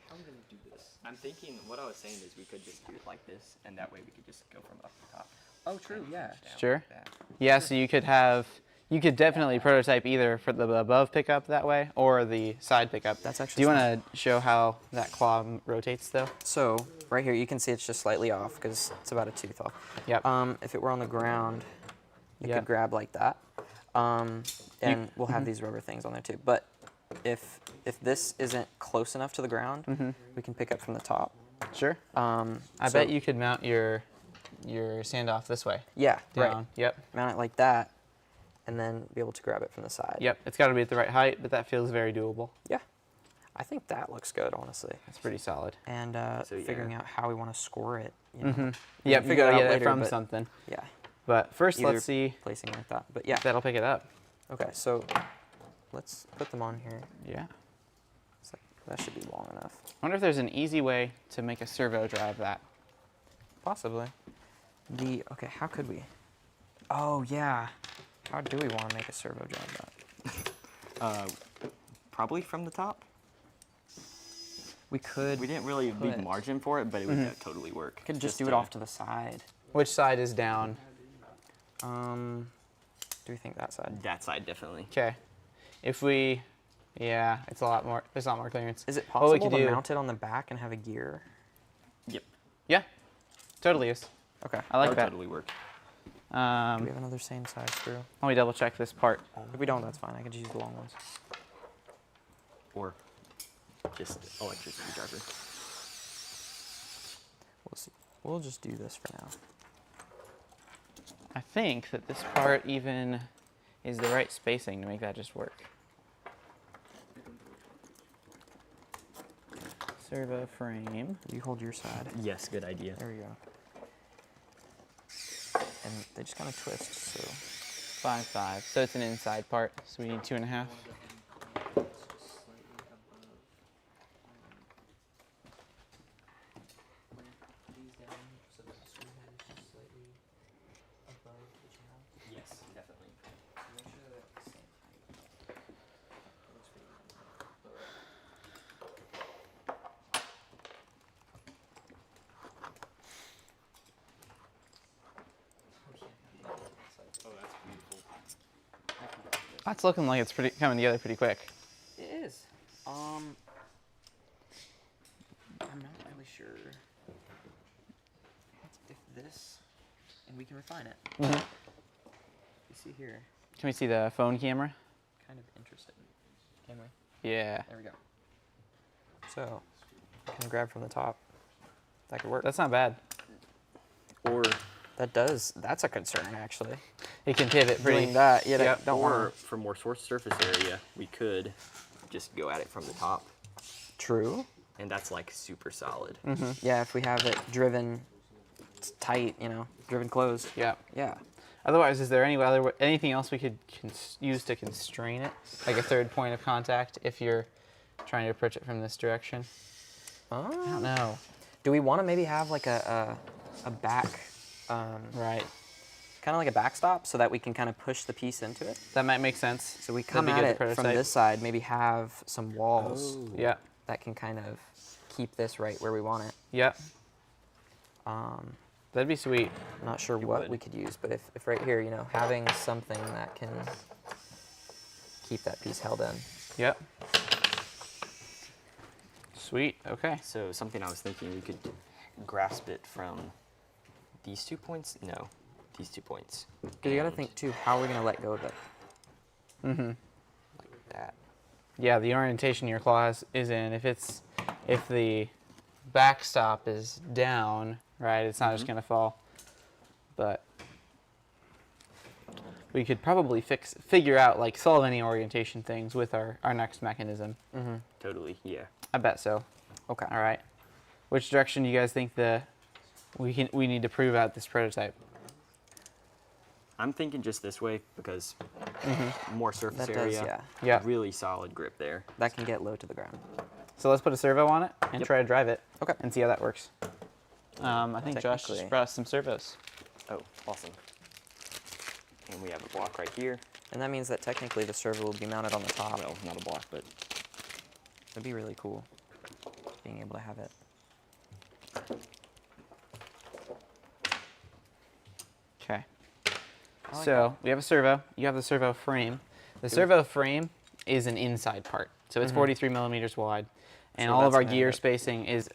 How are we gonna do this? I'm thinking. What I was saying is we could just do it like this, and that way we could just go from up to top. Oh, true. Yeah. Down Sure. like that. Yeah, so you could definitely prototype either for the above pickup that way or the side pickup. That's Do actually you want to show how that claw rotates though? So right here, you can see it's just slightly off because it's about a tooth off. Yep. If it were on the ground, you Yep. could grab like that, and we'll have these rubber things on there too. But if this isn't close enough to the ground, we can pick up from the top. Sure. I So- bet you could mount your standoff this way. Yeah, Down. right. Yep. Mount it like that, and then be able to grab it from the side. Yep. It's got to be at the right height, but that feels very doable. Yeah. I think that looks good, honestly. That's pretty solid. And So, yeah. figuring out how we want to score it. You know. Yeah, you figure got out it get it later, from but- something. Yeah. But first, Either let's see placing like that. But yeah. if that'll pick it up. Okay, so let's put them on here. Yeah. It's like, that should be long enough. I wonder if there's an easy way to make a servo drive that. Possibly. Okay, how could we? Oh yeah. How do we want to make a servo drive that? Probably from the top. We could. We didn't really leave Put- margin for it, but it would totally work. Could just do it to- off to the side. Which side is down? Do we think that side? that side, definitely. Okay. If we, yeah, it's a lot more. There's a lot more clearance. Is it What we possible could to do- mount it on the back and have a gear? Yep. Yeah, totally is. Okay. I like would that. totally work. Do we have another same size screw? Let me double check this part. If we don't, that's fine. I can just use the long ones. Or just electric screwdriver. We'll see. We'll just do this for now. I think that this part even is the right spacing to make that just work. Servo frame. You hold your side. Yes, good idea. There we go. And they just kind of twist, so. 5.5. So it's an inside part. So we need 2.5. Yes, definitely. That's looking like it's coming together pretty quick. It is. I'm not really sure if this, and we can refine it. Mm-hmm. You see here, Can we see the phone camera? kind of interesting. Can we? Yeah. There we go. So, can grab from the top. That could work. That's not bad. Or That's a concern, actually. It can pivot pretty. Doing that, yeah, Yep. don't or want for more surface area, we could just go at it from the top, True. and that's like super solid. Yeah, if we have it driven tight, driven closed. Yeah. Yeah. Otherwise, is there anything else we could use to constrain it? Like a third point of contact if you're trying to approach it from this direction? I don't know. Do we want to maybe have like a back, Right. kind of like a backstop, so that we can kind of push the piece into it? That might make sense. So we That'd come be at good to it from prototype. this side, maybe have some walls Yeah. that can kind of keep this right where we want it. Yeah. Um, That'd be sweet. I'm not sure You what would. we could use, but if right here, having something that can keep that piece held in. Yep. Sweet. Okay. So something I was thinking, we could grasp it from these 2 points. No, these 2 points. Because you got to And think too, how are we going to let go of it? like that. Yeah, the orientation your claw is in. If the backstop is down, right, it's not just gonna fall. But we could probably figure out, like, solve any orientation things with our next mechanism. Totally, yeah. I bet so. Okay. All right. Which direction do you guys think we need to prove out this prototype? I'm thinking just this way because more surface That area. does, yeah. Yeah. Really solid grip there. That can get low to the ground. So let's put a servo on it and Yep. try to drive it. Okay. And see how that works. I think Josh Technically. just brought us some servos. Oh, awesome. And we have a block right here. And that means that technically the servo will be mounted on the top. Well, not a block, but It'd be really cool being able to have it. Okay. like So we have a servo. You have the servo frame. The servo frame is an inside part. So it's 43 millimeters wide. And So all of that's our gonna gear have- spacing is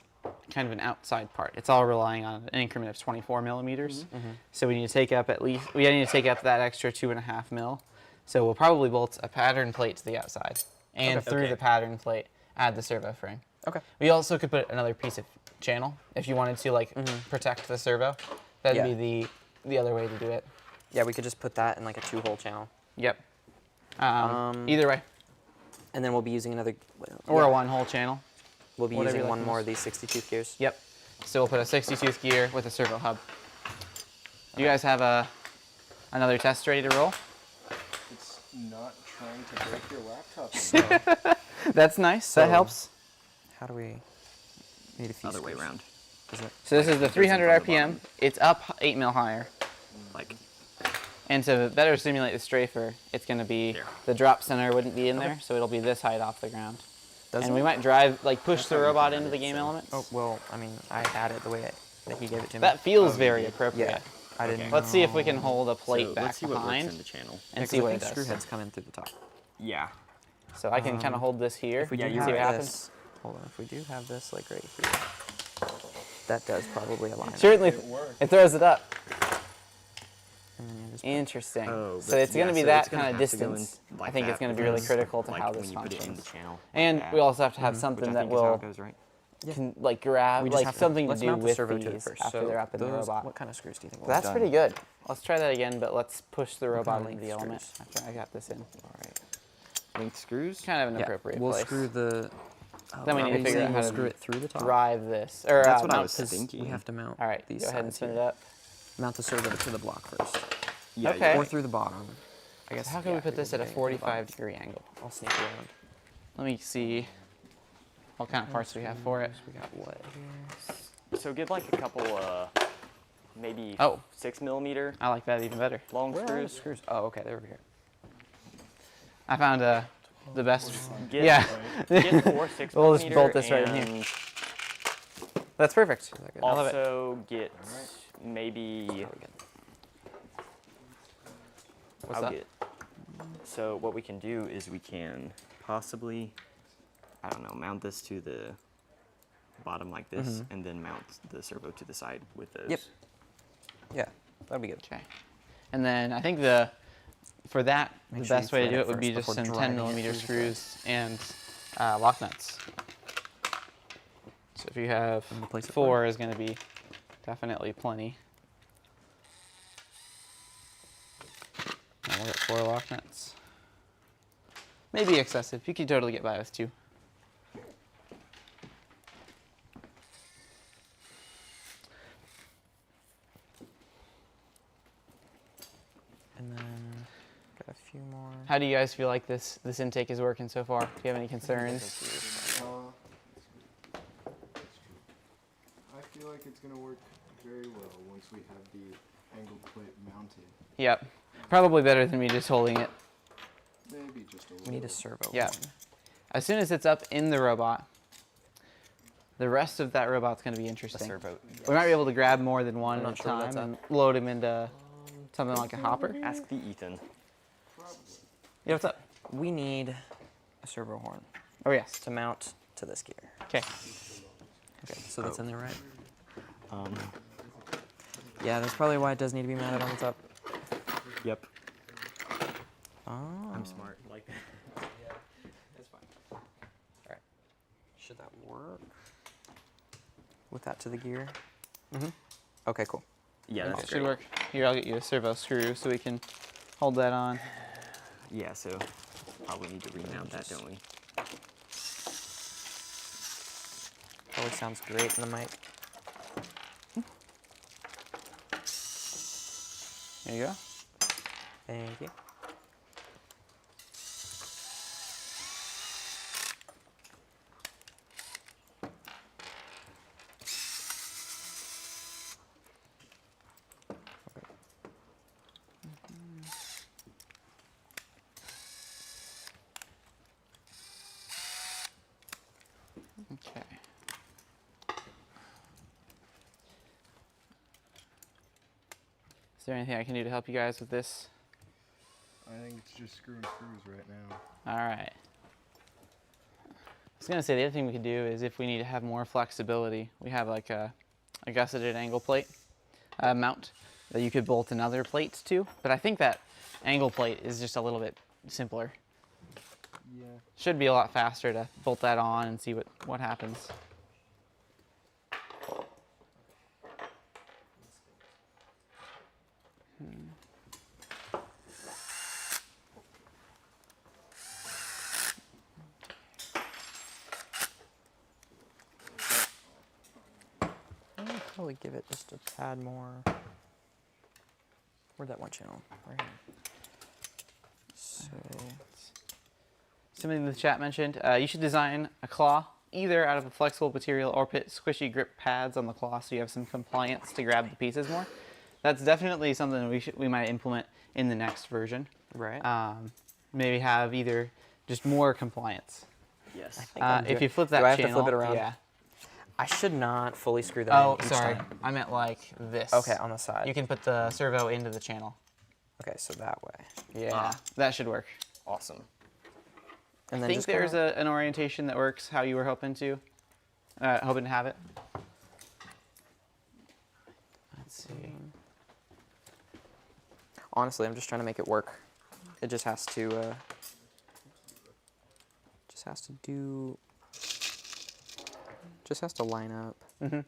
kind of an outside part. It's all relying on an increment of 24 millimeters. So we need to take up that extra 2.5 mil. So we'll probably bolt a pattern plate to the outside. And Okay. through Okay. the pattern plate, add the servo frame. Okay. We also could put another piece of channel if you wanted to, like, protect the servo. That'd Yeah. be the other way to do it. Yeah, we could just put that in like a 2-hole channel. Yep. Either way, And then we'll be using another, or yeah, a one-hole channel. we'll be whatever you using like one more most. of these 60-tooth gears. Yep. So we'll put a 60-tooth gear with a servo hub. Do you guys have another test ready to roll? It's not trying to break your laptop. That's nice. That So- helps. How do we need a few other way screws? around. Is it? So this is the Like, 300 from the RPM. It's up 8 mil higher. Like, And to better simulate the strafer, it's going to be, There. the drop center wouldn't be in there, so it'll be this height off the ground. Does And it? we might push the robot into the game elements. Oh, well, I mean, I had it the way that he gave it to me. That feels very appropriate. Yeah. I didn't Okay. Let's see if we can hold a plate so back let's see what works behind in the channel. and see what it the does. screw heads come in through the top. Yeah. So I can kind of hold this here. If we Yeah, do you're see have what right. happens. this, hold on, if we do have this like right here, that does probably align. Certainly, it throws it up. And then you just Interesting. Oh, so but- it's going yeah, to be so that it's gonna kind of have to go in distance. I like think it's that going to be really because, critical to like, how when this you put it in functions. the channel. And Yeah. we also have to have Which I something that think is how will it goes, right? like grab, we just like have to- something to let's do mount the with servo to it these first. after So they're up in the those- robot. What kind of screws do you think? we've That's done? pretty good. Let's try that again, but let's push the robot kind of into the length element screws? after I got this in. All right. Length screws. Kind of an Yeah, appropriate we'll place. screw the. Then we need to obviously figure out how we'll to screw it through the top. Drive this, or That's what I mount was this- thinking. We have to mount. All right, these go ahead and sides spin here. it up. Mount the servo to the block first, Yeah. Okay. or through the bottom. I guess. How can we yeah, put this at a can put it in the bottom. 45-degree angle? I'll sneak around. Let me see what kind of parts we have for it. We got what here? So get like a couple, maybe Oh. 6 millimeter I like that even better. long Where are the screws. screws? Oh, okay, they're over here. I found the best. Get, Yeah, Get 4 6 We'll just millimeter bolt this right in here. and that's perfect. that good? I love it. Also get maybe Probably good. What's I'll that? get So what we can do is we can possibly, I don't know, mount this to the bottom like this, and then mount the servo to the side with those. Yep. Yeah, that'd be good. Okay. And then I think for that, Make the sure best you way to thread do it it would be first just before some driving 10 it millimeter through the screws and lock nuts. So if you have place it 4 is going to be definitely plenty. And we'll get 4 lock nuts. Maybe excessive. You can totally get by with 2. And then got a few more. How do you guys feel like this intake is working so far? Do you have any concerns? I feel like it's going to work very well once we have the angle plate mounted. Yep. Probably better than me just holding it. Maybe just a little. We need a servo. Yeah. one. As soon as it's up in the robot, the rest of that robot's going to be The interesting. servo. We might be able to grab more than one I'm at not a sure where time that's and load him into something like a hopper. Ask the Ethan. Yeah, what's up? We need a servo horn Oh, yes. to mount to this gear. Okay. Okay, so that's in there, right? Um, Yeah, that's probably why it does need to be mounted on the top. yep. Oh. I'm smart like that. That's fine. Should that work? With that to the gear? Mm-hmm. Okay, cool. Yeah, that's Should great. work. Here, I'll get you a servo screw so we can hold that on. Yeah, so probably need to remount that, don't we? Probably sounds great in the mic. There you go. Thank you. Okay. Is there anything I can do to help you guys with this? I think it's just screw and screws right now. All right. I was going to say the other thing we could do is if we need to have more flexibility, we have like a gusseted angle plate mount that you could bolt another plate to. But I think that angle plate is just a little bit simpler. Yeah. Should be a lot faster to bolt that on and see what happens. I'll probably give it just a tad more. Where'd that one channel? Right here. So, Something the chat mentioned, you should design a claw either out of a flexible material or put squishy grip pads on the claw so you have some compliance to grab the pieces more. That's definitely something we might implement in the next version. right. Maybe have either just more compliance. Yes. think I'm If doing- you flip that Do I have to channel, flip it around? yeah. I should not fully screw that Oh, in each sorry. time. I meant like this. Okay, on the side. You can put the servo into the channel. Okay, so that way. Yeah, that should work. Awesome. And I then think just there's kinda- an orientation that works how you were hoping to have it. Let's see. Honestly, I'm just trying to make it work. It just has to line up. Mhm.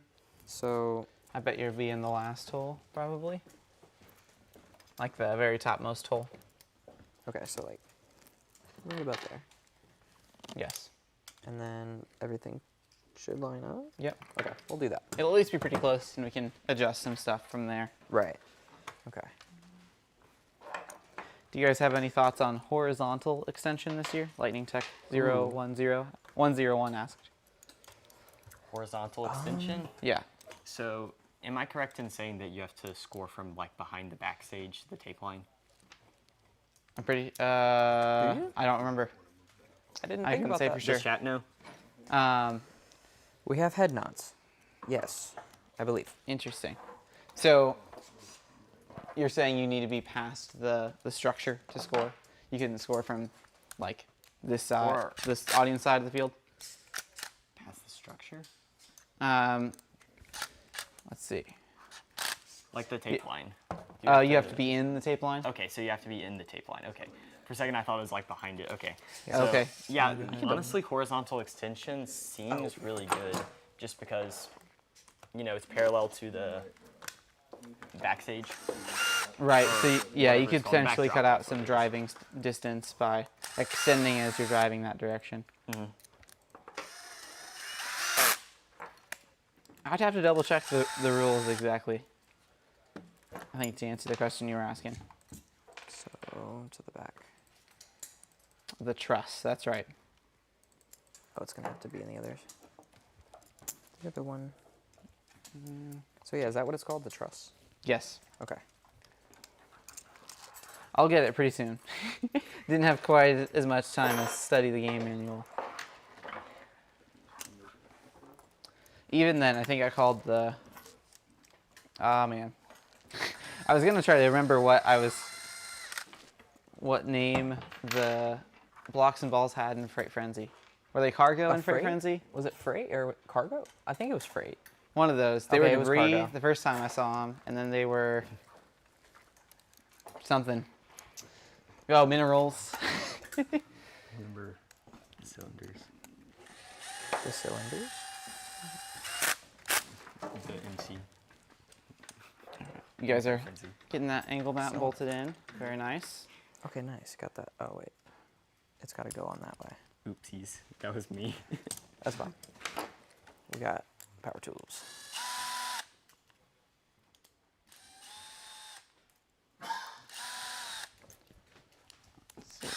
So I bet you'll be in the last hole, probably. Like the very topmost hole. okay, so like right about there, Yes. and then everything should line up. Yep. Okay, we'll do that. It'll at least be pretty close, and we can adjust some stuff from there. Right. Okay. Do you guys have any thoughts on horizontal extension this year? Lightning Tech 010101 asked. Horizontal extension. Yeah. So, am I correct in saying that you have to score from like behind the backstage, the tape line? I'm pretty. you? I don't remember. I didn't I think couldn't about say that. for sure. Does chat know? We have head knots. Yes, I believe. Interesting. So you're saying you need to be past the structure to score. You couldn't score from like this side, Or- this audience side of the field. Past the structure? Let's see. Like the tape line. You have to be in the tape line. Okay, so you have to be in the tape line. Okay. For a second, I thought it was like behind it. Okay. Okay. Yeah, honestly, horizontal extension seems really good just because, you know, it's parallel to the backstage. Right. So yeah, whatever you it's could called, potentially cut backdrop, out some driving distance by extending as you're driving that direction. I'd have to double check the rules exactly. I think to answer the question you were asking. So to the back. The truss, that's right. Oh, it's gonna have to be in the others. The other one. So yeah, is that what it's called? The truss. Yes. Okay. I'll get it pretty soon. Didn't have quite as much time to study the game manual. Even then, I think I called the... Oh, man. I was going to try to remember what name the blocks and balls had in Freight Frenzy. Were they cargo in Freight Frenzy? Was it freight or cargo? I think it was freight. One of those. They Okay, it were was debris cargo. the first time I saw them, and then they were something. Oh, minerals. Remember cylinders. The cylinders. The MC. You guys are Frenzy. getting that angle mount bolted in. Very nice. Okay, nice. Got that. Oh wait, it's got to go on that way. Oopsies. That was me. That's fine. We got power tools. Let's see.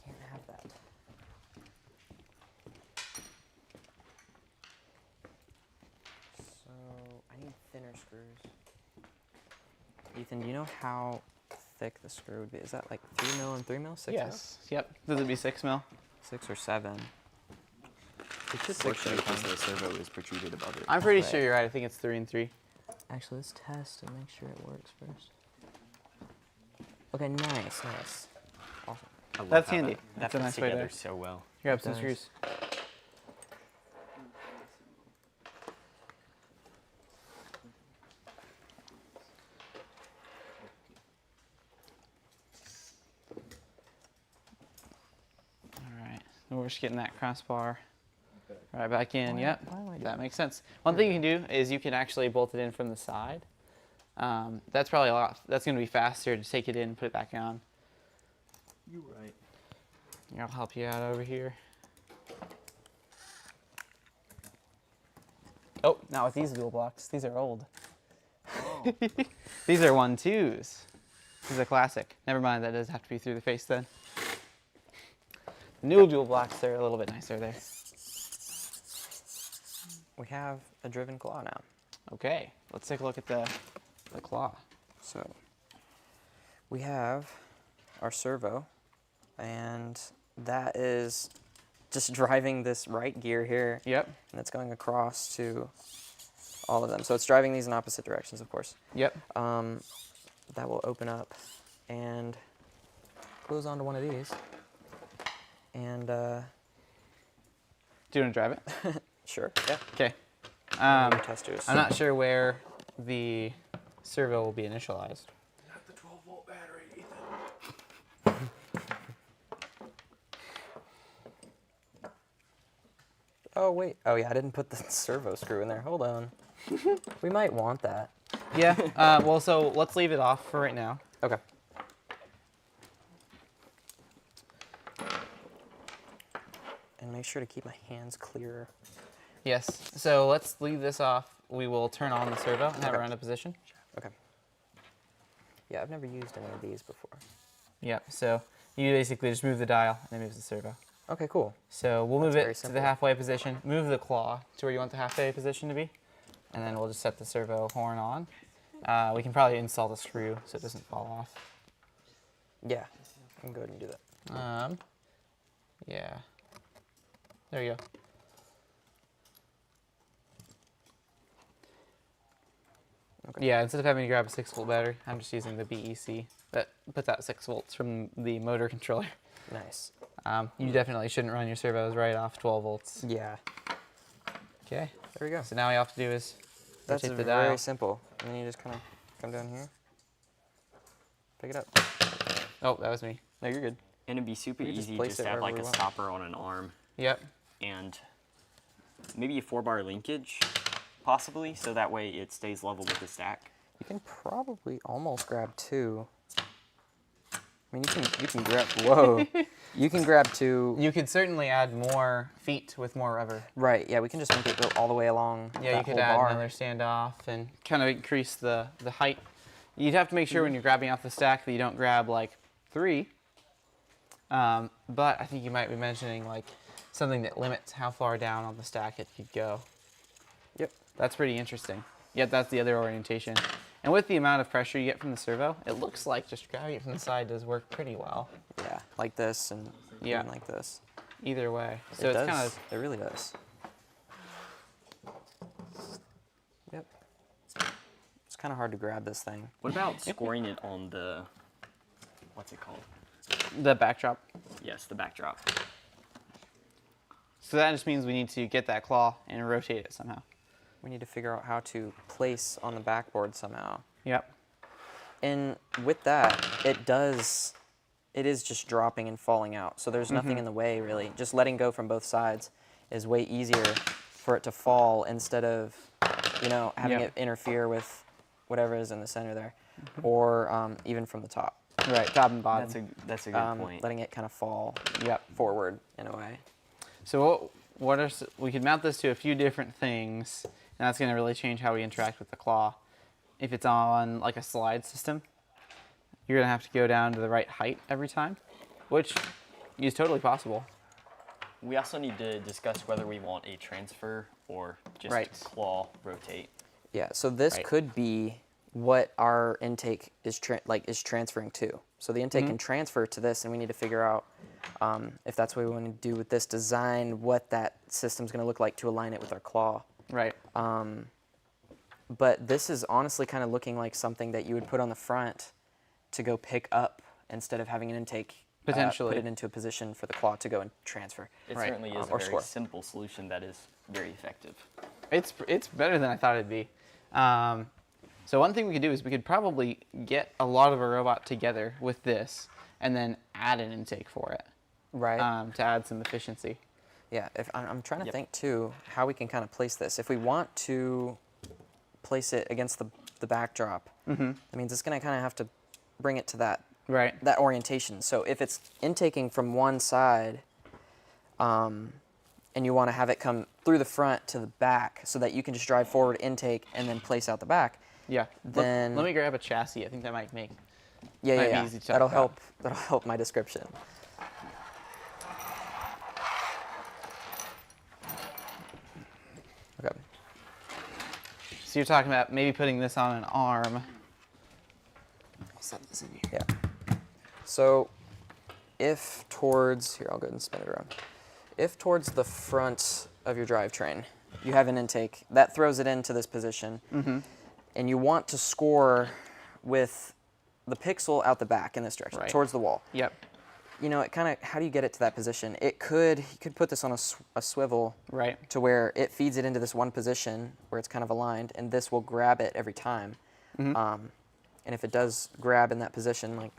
Can't have that. So I need thinner screws. Ethan, do you know how thick the screw would be? Is that like 3 mil and 3 mil? 6 mil? Yes. Yep. This would be 6 mil. 6 or 7. It should work Fortunately, pretty because fine. the servo is protruded above it. I'm pretty Right. sure you're right. I think it's 3 and 3. Actually, let's test and make sure it works first. Okay, nice, nice. Awesome. I love That's how handy. That That's a fits nice way together to so well. grab some does. screws. All right. And we're just getting that crossbar right back in. Why- Yep. why am I doing That makes sense. One thing you can do is you can actually bolt it in from the side. That's probably that's going to be faster to take it in and put it back on. You're right. Here, I'll help you out over here. Oh, not with these dual blocks. These are old. These are 1-2s. This is a classic. Never mind, that does have to be through the face then. The new dual blocks are a little bit nicer there. We have a driven claw now. Okay, let's take a look at the claw. So we have our servo, and that is just driving this right gear here, Yep, and it's going across to all of them. So it's driving these in opposite directions, of course. yep. That will open up and goes onto one of these. And Do you want to drive it? sure, yeah. Okay. Testers. I'm not sure where the servo will be initialized. Not the 12-volt battery, Ethan. Oh wait. Oh yeah, I didn't put the servo screw in there. Hold on. We might want that. Yeah, well, so let's leave it off for right now. Okay. And make sure to keep my hands clear. Yes, so let's leave this off. We will turn on the servo and have it Okay. run into position. Okay. Yeah, I've never used any of these before. Yep, so you basically just move the dial and it moves the servo. Okay, cool. So we'll move very it to the simple. halfway position, move the claw to where you want the halfway position to be, and then we'll just set the servo horn on. We can probably install the screw so it doesn't fall off. Yeah, I can go ahead and do that. Yeah. There you go. Okay. Yeah, instead of having to grab a 6-volt battery, I'm just using the BEC that puts out 6 volts from the motor controller. Nice. You definitely shouldn't run your servos right off 12 volts. Yeah. Okay. There we go. So now all you have to do is That's rotate the very dial. simple. And then you just kind of come down here, pick it up. Oh, that was me. No, you're good. And it'd be super We can just easy place just it to have wherever like we a want. stopper on an arm Yep. and maybe a 4-bar linkage, possibly, so that way it stays level with the stack. You can probably almost grab 2. I mean, you can grab. Whoa. You can grab 2. You could certainly add more feet with more rubber. Right. Yeah, we can just make it go all the way along. Yeah, that you could whole add bar. another standoff and kind of increase the height. You'd have to make sure when you're grabbing off the stack that you don't grab like 3. But I think you might be mentioning like something that limits how far down on the stack it could go. Yep. That's pretty interesting. Yep, that's the other orientation. And with the amount of pressure you get from the servo, it looks like just grabbing it from the side does work pretty well. Yeah, like this and Yeah. even like this. Either way. So it it's does. kind of It really does. Yep. It's kind of hard to grab this thing. What about scoring it on the, what's it called? the backdrop. Yes, the backdrop. So that just means we need to get that claw and rotate it somehow. We need to figure out how to place on the backboard somehow. Yep. And with that, it is just dropping and falling out. So there's nothing in the way, really. Just letting go from both sides is way easier for it to fall instead of, having Yep. it interfere with whatever is in the center there, or even from the top. Right, top and bottom. That's a good point. Letting it kind of fall Yep. forward in a way. So we could mount this to a few different things, and that's going to really change how we interact with the claw. If it's on like a slide system, you're going to have to go down to the right height every time, which is totally possible. We also need to discuss whether we want a transfer or just Right. claw rotate. Yeah, so this Right. could be what our intake is transferring to. So the intake can transfer to this, and we need to figure out if that's what we want to do with this design, what that system's going to look like to align it with our claw. Right. But this is honestly kind of looking like something that you would put on the front to go pick up instead of having an intake Potentially. put it into a position for the claw to go and transfer. It Right. certainly is a Or very score. simple solution that is very effective. It's better than I thought it'd be. So one thing we could do is we could probably get a lot of a robot together with this and then add an intake for it Right. to add some efficiency. Yeah, if I'm trying to Yep. think too how we can kind of place this. If we want to place it against the backdrop, that means it's going to kind of have to bring it to that Right. orientation. So if it's intaking from one side, and you want to have it come through the front to the back, so that you can just drive forward, intake, and then place out the back. Yeah. Then- let me grab a chassis. I think that might make. Yeah, Might yeah, be yeah. easy to talk That'll about. help. That'll help my description. Okay. So you're talking about maybe putting this on an arm. I'll set this in here. Yeah. So if towards, here, I'll go ahead and spin it around. If towards the front of your drivetrain, you have an intake, that throws it into this position, and you want to score with the pixel out the back in this direction, Right. towards the wall. Yep. It kind of, how do you get it to that position? You could put this on a swivel Right. to where it feeds it into this one position where it's kind of aligned, and this will grab it every time. And if it does grab in that position, like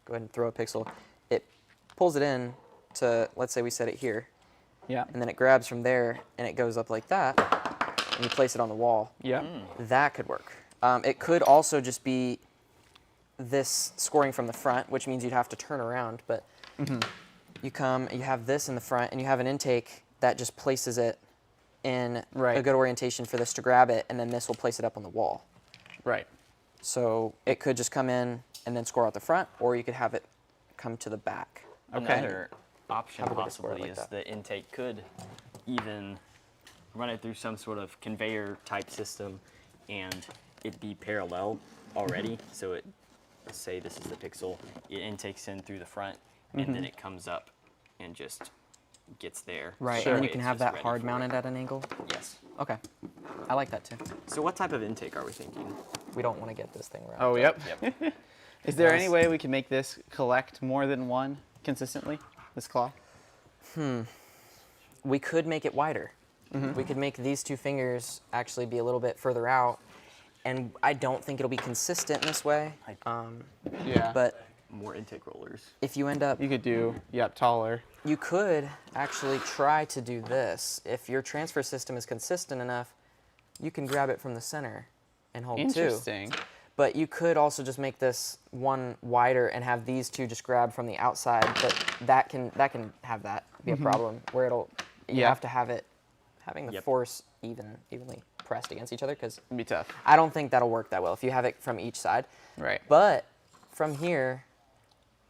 go ahead and throw a pixel, it pulls it in to, let's say we set it here, Yeah. and then it grabs from there and it goes up like that, and you place it on the wall. Yeah. That could work. It could also just be this scoring from the front, which means you'd have to turn around, but you come, you have this in the front, and you have an intake that just places it in Right. a good orientation for this to grab it, and then this will place it up on the wall. Right. So it could just come in and then score out the front, or you could have it come to the back. Okay. option have a bigger square possibly like is that. the intake could even run it through some sort of conveyor type system and it be parallel already. So it, let's say this is the pixel, it intakes in through the front and then it comes up and just gets there. Right, So and that you way can it's have just that ready hard for- mounted at an angle. Yes. Okay, I like that too. So what type of intake are we thinking? We don't want to get this thing wrapped Oh, up. yep. Is there any Yes. way we can make this collect more than one consistently, this claw? We could make it wider. Mm-hmm. We could make these two fingers actually be a little bit further out, and I don't think it'll be consistent in this way. Yeah. But More intake rollers. if you end up, you could do, taller. you could actually try to do this. If your transfer system is consistent enough, you can grab it from the center and hold two. Interesting. But you could also just make this one wider and have these two just grab from the outside. But that can have that be a problem where you Yeah. have to have it having the Yep. force evenly pressed against each other, because It'd be tough. I don't think that'll work that well if you have it from each side. Right. But from here,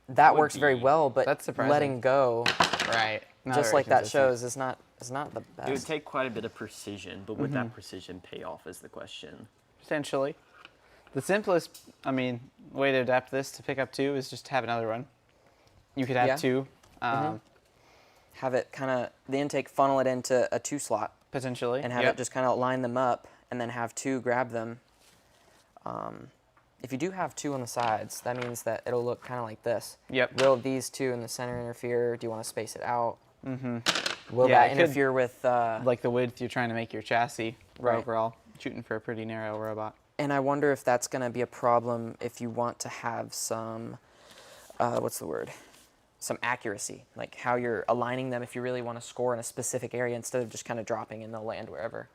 that would works very be- well. But That's surprising. letting go, Right. Not just very like that consistent. shows, is not the best. It would take quite a bit of precision, but would that precision pay off is the question. Potentially. The simplest, way to adapt this to pick up two is just have another one. You could have Yeah. two, Have it kind of the intake funnel it into a 2 slot. potentially. And have Yep. it just kind of line them up, and then have two grab them. If you do have two on the sides, that means that it'll look kind of like this. Yep. Will these two in the center interfere? Do you want to space it out? Will Yeah, that it could- interfere with? Like the width you're trying to make your chassis Right. overall. Shooting for a pretty narrow robot. And I wonder if that's going to be a problem if you want to have some, what's the word? Some accuracy, like how you're aligning them if you really want to score in a specific area instead of just kind of dropping and they'll land wherever.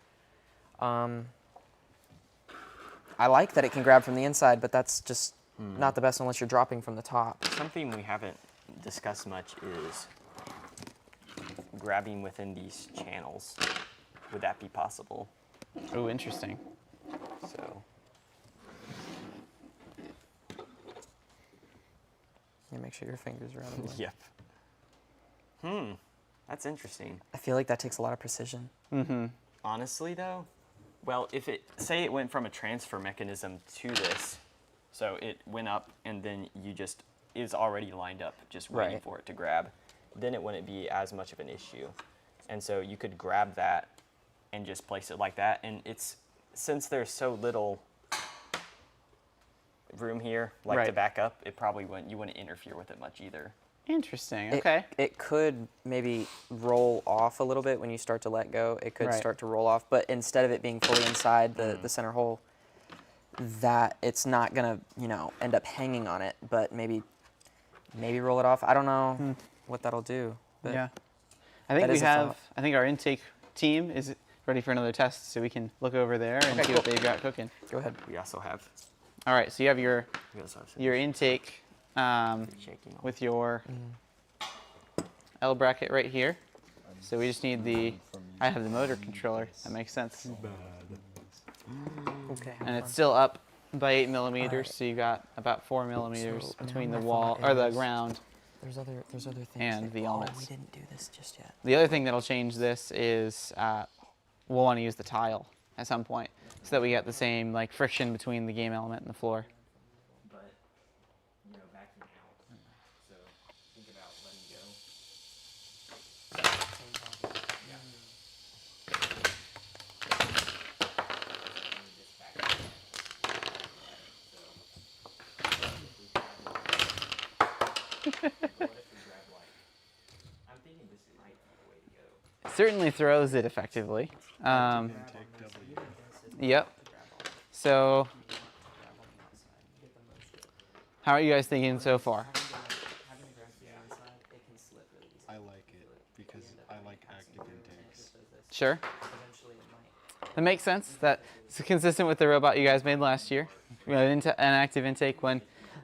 I like that it can grab from the inside, but that's just not the best unless you're dropping from the top. Something we haven't discussed much is grabbing within these channels. Would that be possible? Oh, interesting. So Yeah, make sure your fingers are out of the way. Yep. That's interesting. I feel like that takes a lot of precision. Honestly, though, well, if it say it went from a transfer mechanism to this, so it went up and then you just is already lined up, just waiting Right. for it to grab, then it wouldn't be as much of an issue. And so you could grab that and just place it like that. And it's since there's so little room here, like to Right. back up, it probably wouldn't you wouldn't interfere with it much either. Interesting. It- Okay. It could maybe roll off a little bit when you start to let go. It could Right. start to roll off, but instead of it being fully inside the center hole, that it's not gonna end up hanging on it, but maybe roll it off. I don't know what that'll do. But Yeah. I think that we is a have. thought. I think our intake team is ready for another test, so we can look over there and Okay, see what cool. they've got cooking. Go ahead. We also have All right. So you have your your intake shaking. with your L bracket right here. So we just need I have the motor controller. That makes sense. Okay. And it's still up by 8 millimeters, Alright. so you got about 4 millimeters So between now the my wall thought or the is- ground. There's other things. And the we elements. didn't do this just yet. The other thing that'll change this is we'll want to use the tile at some point, so that we get the same friction between the game element and the floor. But backing out. So think about letting go. I'm thinking this might be the way to go. Certainly throws it effectively. Yep. So, how are you guys thinking so far? I like it because I like active intakes. Sure. That makes sense. That's consistent with the robot you guys made last year. We had an active intake when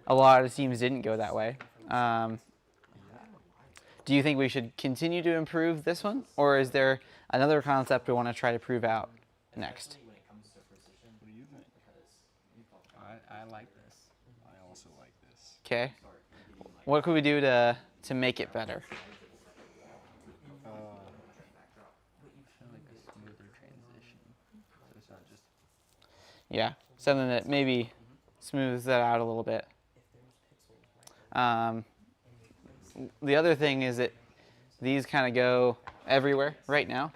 a lot of teams didn't go that way. Do you think we should continue to improve this one, or is there another concept we want to try to prove out next? What do you think? I like this. I also like this. Okay. What could we do to make it better? Yeah, something that maybe smooths that out a little bit. The other thing is that these kind of go everywhere right now.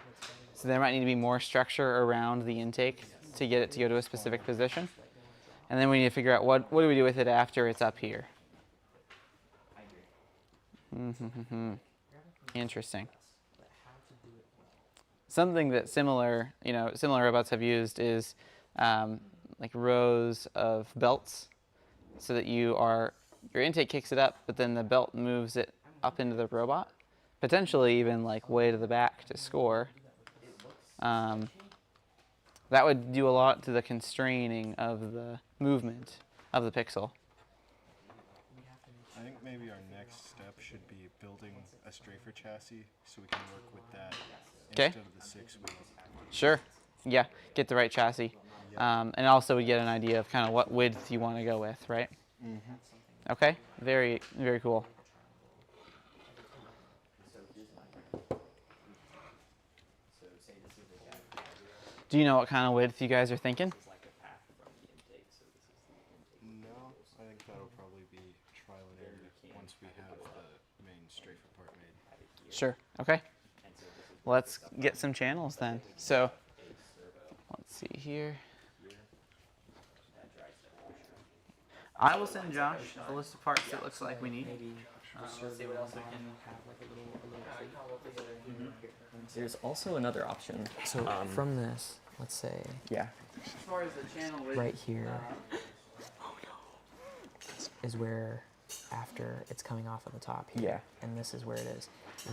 So there might need to be more structure around the intake to get it to go to a specific position. And then we need to figure out what do we do with it after it's up here. Interesting. Something that similar robots have used is like rows of belts, so that your intake kicks it up, but then the belt moves it up into the robot, potentially even like way to the back to score. That would do a lot to the constraining of the movement of the pixel. I think maybe our next step should be building a strafer chassis so we can work with that 'Kay. instead of the 6-wheel. Sure. Yeah, get the right chassis. And also we get an idea of kind of what width you want to go with, right? Okay, very, very cool. Do you know what kind of width you guys are thinking? No, I think that'll probably be trial and error once we have the main strafer part made. Sure. Okay. Let's get some channels then. So, let's see here. I will send Josh a list of parts that looks like we need. Let's see what else we can. There's also another option. So from this, let's say Yeah. As far as the channel width, right here is where after it's coming off of the top here. Yeah. And this is where it is.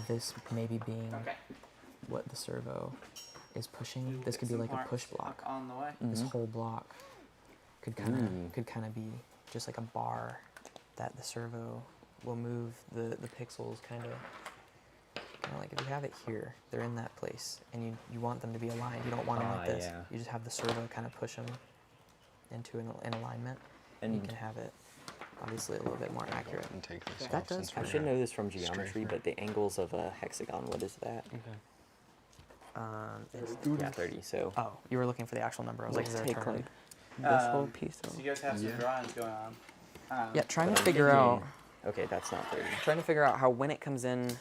This maybe being okay. what the servo is pushing. This could be Some like a parts push block. on the way. This whole block could kind of be just like a bar that the servo will move the pixels kind of like if you have it here, they're in that place, and you want them to be aligned. You don't want them like this. Yeah. You just have the servo kind of push them into an alignment, and you can have it obviously a little bit more accurate. And take this That off does since I we're should gonna- know this from geometry, Strafer. but the angles of a hexagon, what is that? Yeah, 30. So Oh, you were looking for the actual number. I was like, is there a take term? like this whole piece. So you guys have some Yeah. drawings going on. Yeah, trying But to I'm figure out. thinking- Okay, that's not 30. Trying to figure out how when it comes in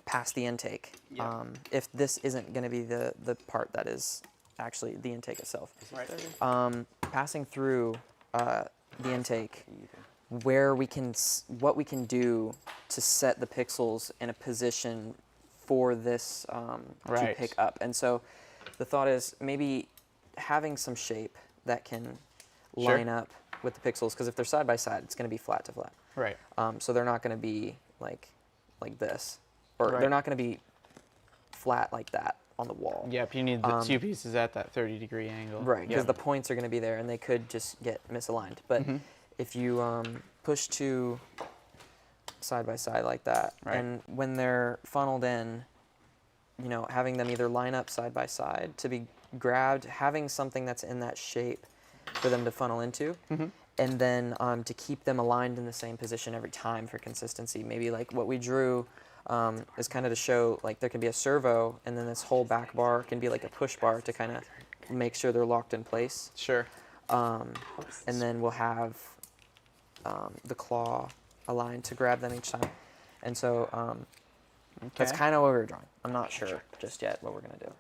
past the intake, Yeah. if this isn't going to be the part that is actually the intake itself. Right. Passing through the intake, where we can what we can do to set the pixels in a position for this to Right. pick up. And so the thought is maybe having some shape that can Sure. line up with the pixels, because if they're side by side, it's going to be flat to flat. Right. So they're not going to be like this, or Right. they're not going to be flat like that on the wall. Yep, you need the two pieces at that 30-degree angle. Right, because Yep. the points are going to be there, and they could just get misaligned. But if you push two side by side like that, Right. and when they're funneled in, having them either line up side by side to be grabbed, having something that's in that shape for them to funnel into, and then to keep them aligned in the same position every time for consistency. Maybe like what we drew is kind of to show like there can be a servo, and then this whole back bar can be like a push bar to kind of make sure they're locked in place. Sure. And then we'll have the claw aligned to grab them each time. And so that's Okay. kind of what we were drawing. I'm not sure just yet what we're going to do.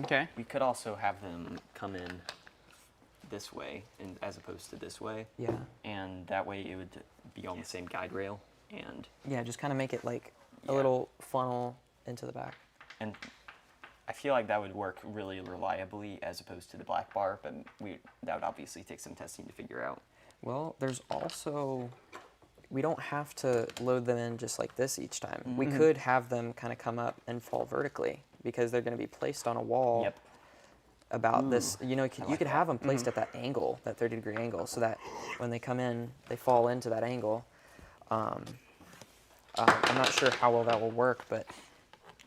Okay. We could also have them come in this way as opposed to this way. Yeah. And that way it would be on the same guide rail. And Yeah, just kind of make it like a Yeah. little funnel into the back. and I feel like that would work really reliably as opposed to the black bar, but that would obviously take some testing to figure out. Well, there's also, we don't have to load them in just like this each time. We could have them kind of come up and fall vertically because they're going to be placed on a wall Yep. about this. You like could have them placed at that angle, that 30-degree angle, so that when they come in, they fall into that angle. I'm not sure how well that will work, but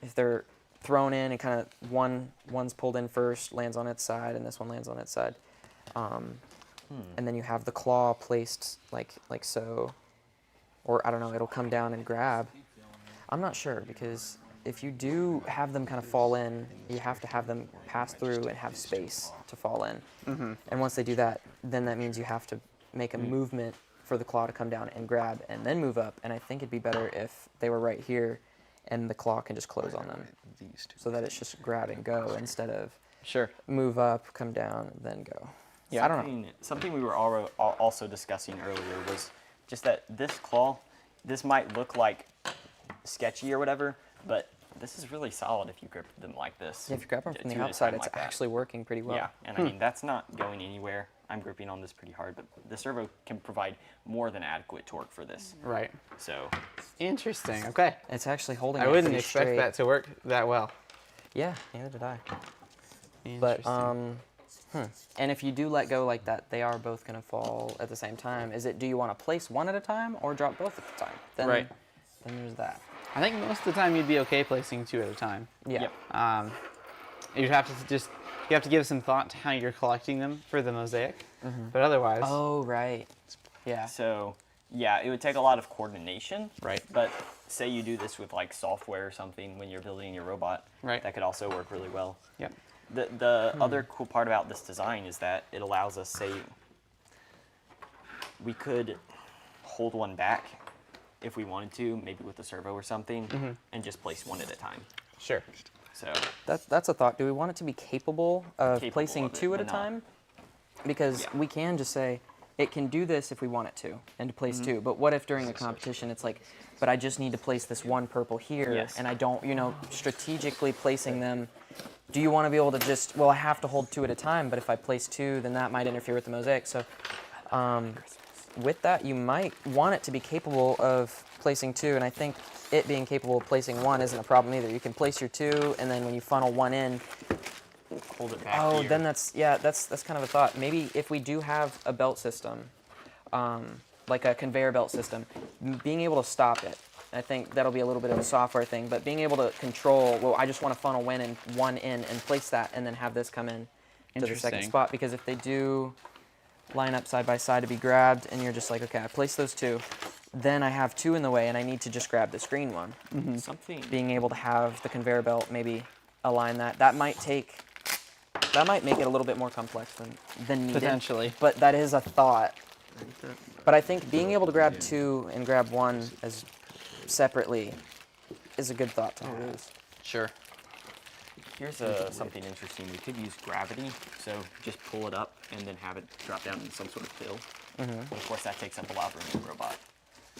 if they're thrown in and kind of one's pulled in first, lands on its side, and this one lands on its side, and then you have the claw placed like so, or I don't know, it'll come down and grab. I'm not sure because if you do have them kind of fall in, you have to have them pass through and have space to fall in. And once they do that, then that means you have to make a movement for the claw to come down and grab and then move up. And I think it'd be better if they were right here and the claw can just close on them. These two. So that it's just grab and go instead of Sure. move up, come down, then go. Yeah, I don't know. Something we were also discussing earlier was just that this claw, this might look like sketchy or whatever, but this is really solid if you grip them like this. Yeah, if you grab them from two the at a outside, time it's like that. actually working pretty well. Yeah, and I mean, that's not going anywhere. I'm gripping on this pretty hard, but the servo can provide more than adequate torque for this. Right. So, Interesting. Okay. It's actually holding I it wouldn't pretty expect straight. that to work that well. Yeah, neither did I. Interesting. But and if you do let go like that, they are both going to fall at the same time. Do you want to place one at a time or drop both at a time? Then, Right. Then there's that. I think most of the time you'd be okay placing 2 at a time. Yeah. Yep. You'd have to you have to give some thought to how you're collecting them for the mosaic. But otherwise, Oh, right. Yeah. So, yeah, it would take a lot of coordination. Right. But say you do this with like software or something when you're building your robot. Right. That could also work really well. yep. The other cool part about this design is that it allows us, say, we could hold one back if we wanted to, maybe with a servo or something, and just place one at a time. Sure. So, That's a thought. Do we want it to be capable of Capable placing of it, 2 at a but not- time? Because Yeah. we can just say, it can do this if we want it to, and to place 2. But what if during a competition it's like, but I just need to place this one purple here, Yes. and I don't, strategically placing them. Do you want to be able to just, well, I have to hold 2 at a time, but if I place 2, then that might interfere with the mosaic. So with that, you might want it to be capable of placing 2, and I think it being capable of placing 1 isn't a problem either. You can place your 2, and then when you funnel 1 in, hold it back oh, here. then that's kind of a thought. Maybe if we do have a belt system, like a conveyor belt system, being able to stop it. I think that'll be a little bit of a software thing, but being able to control, well, I just want to funnel 1 in and place that, and then have this come in to the second Interesting. spot. Because if they do line up side by side to be grabbed, and you're just like, okay, I placed those 2, then I have 2 in the way, and I need to just grab this green one. Something. Being able to have the conveyor belt maybe align that might make it a little bit more complex than needed. Potentially. But that is a thought. But I think being able to grab 2 and grab 1 as separately is a good thought to use. Sure. Here's something interesting. We could use gravity, so just pull it up and then have it drop down in some sort of fill. Of course, that takes up a lot of room in the robot.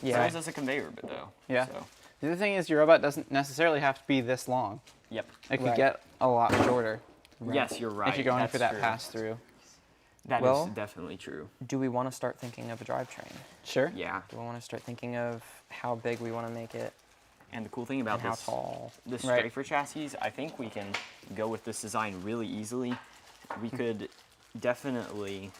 Yeah. So as a conveyor bit, though. Yeah. So, The other thing is your robot doesn't necessarily have to be this long. yep. It could Right. get a lot shorter Yes, you're right. if you're going That's for that true. pass through. That is Well- definitely true. Do we want to start thinking of a drivetrain? Sure. Yeah. Do we want to start thinking of how big we want to make it And the cool thing about and how this tall? the Right. strafer chassis, I think we can go with this design really easily. We could definitely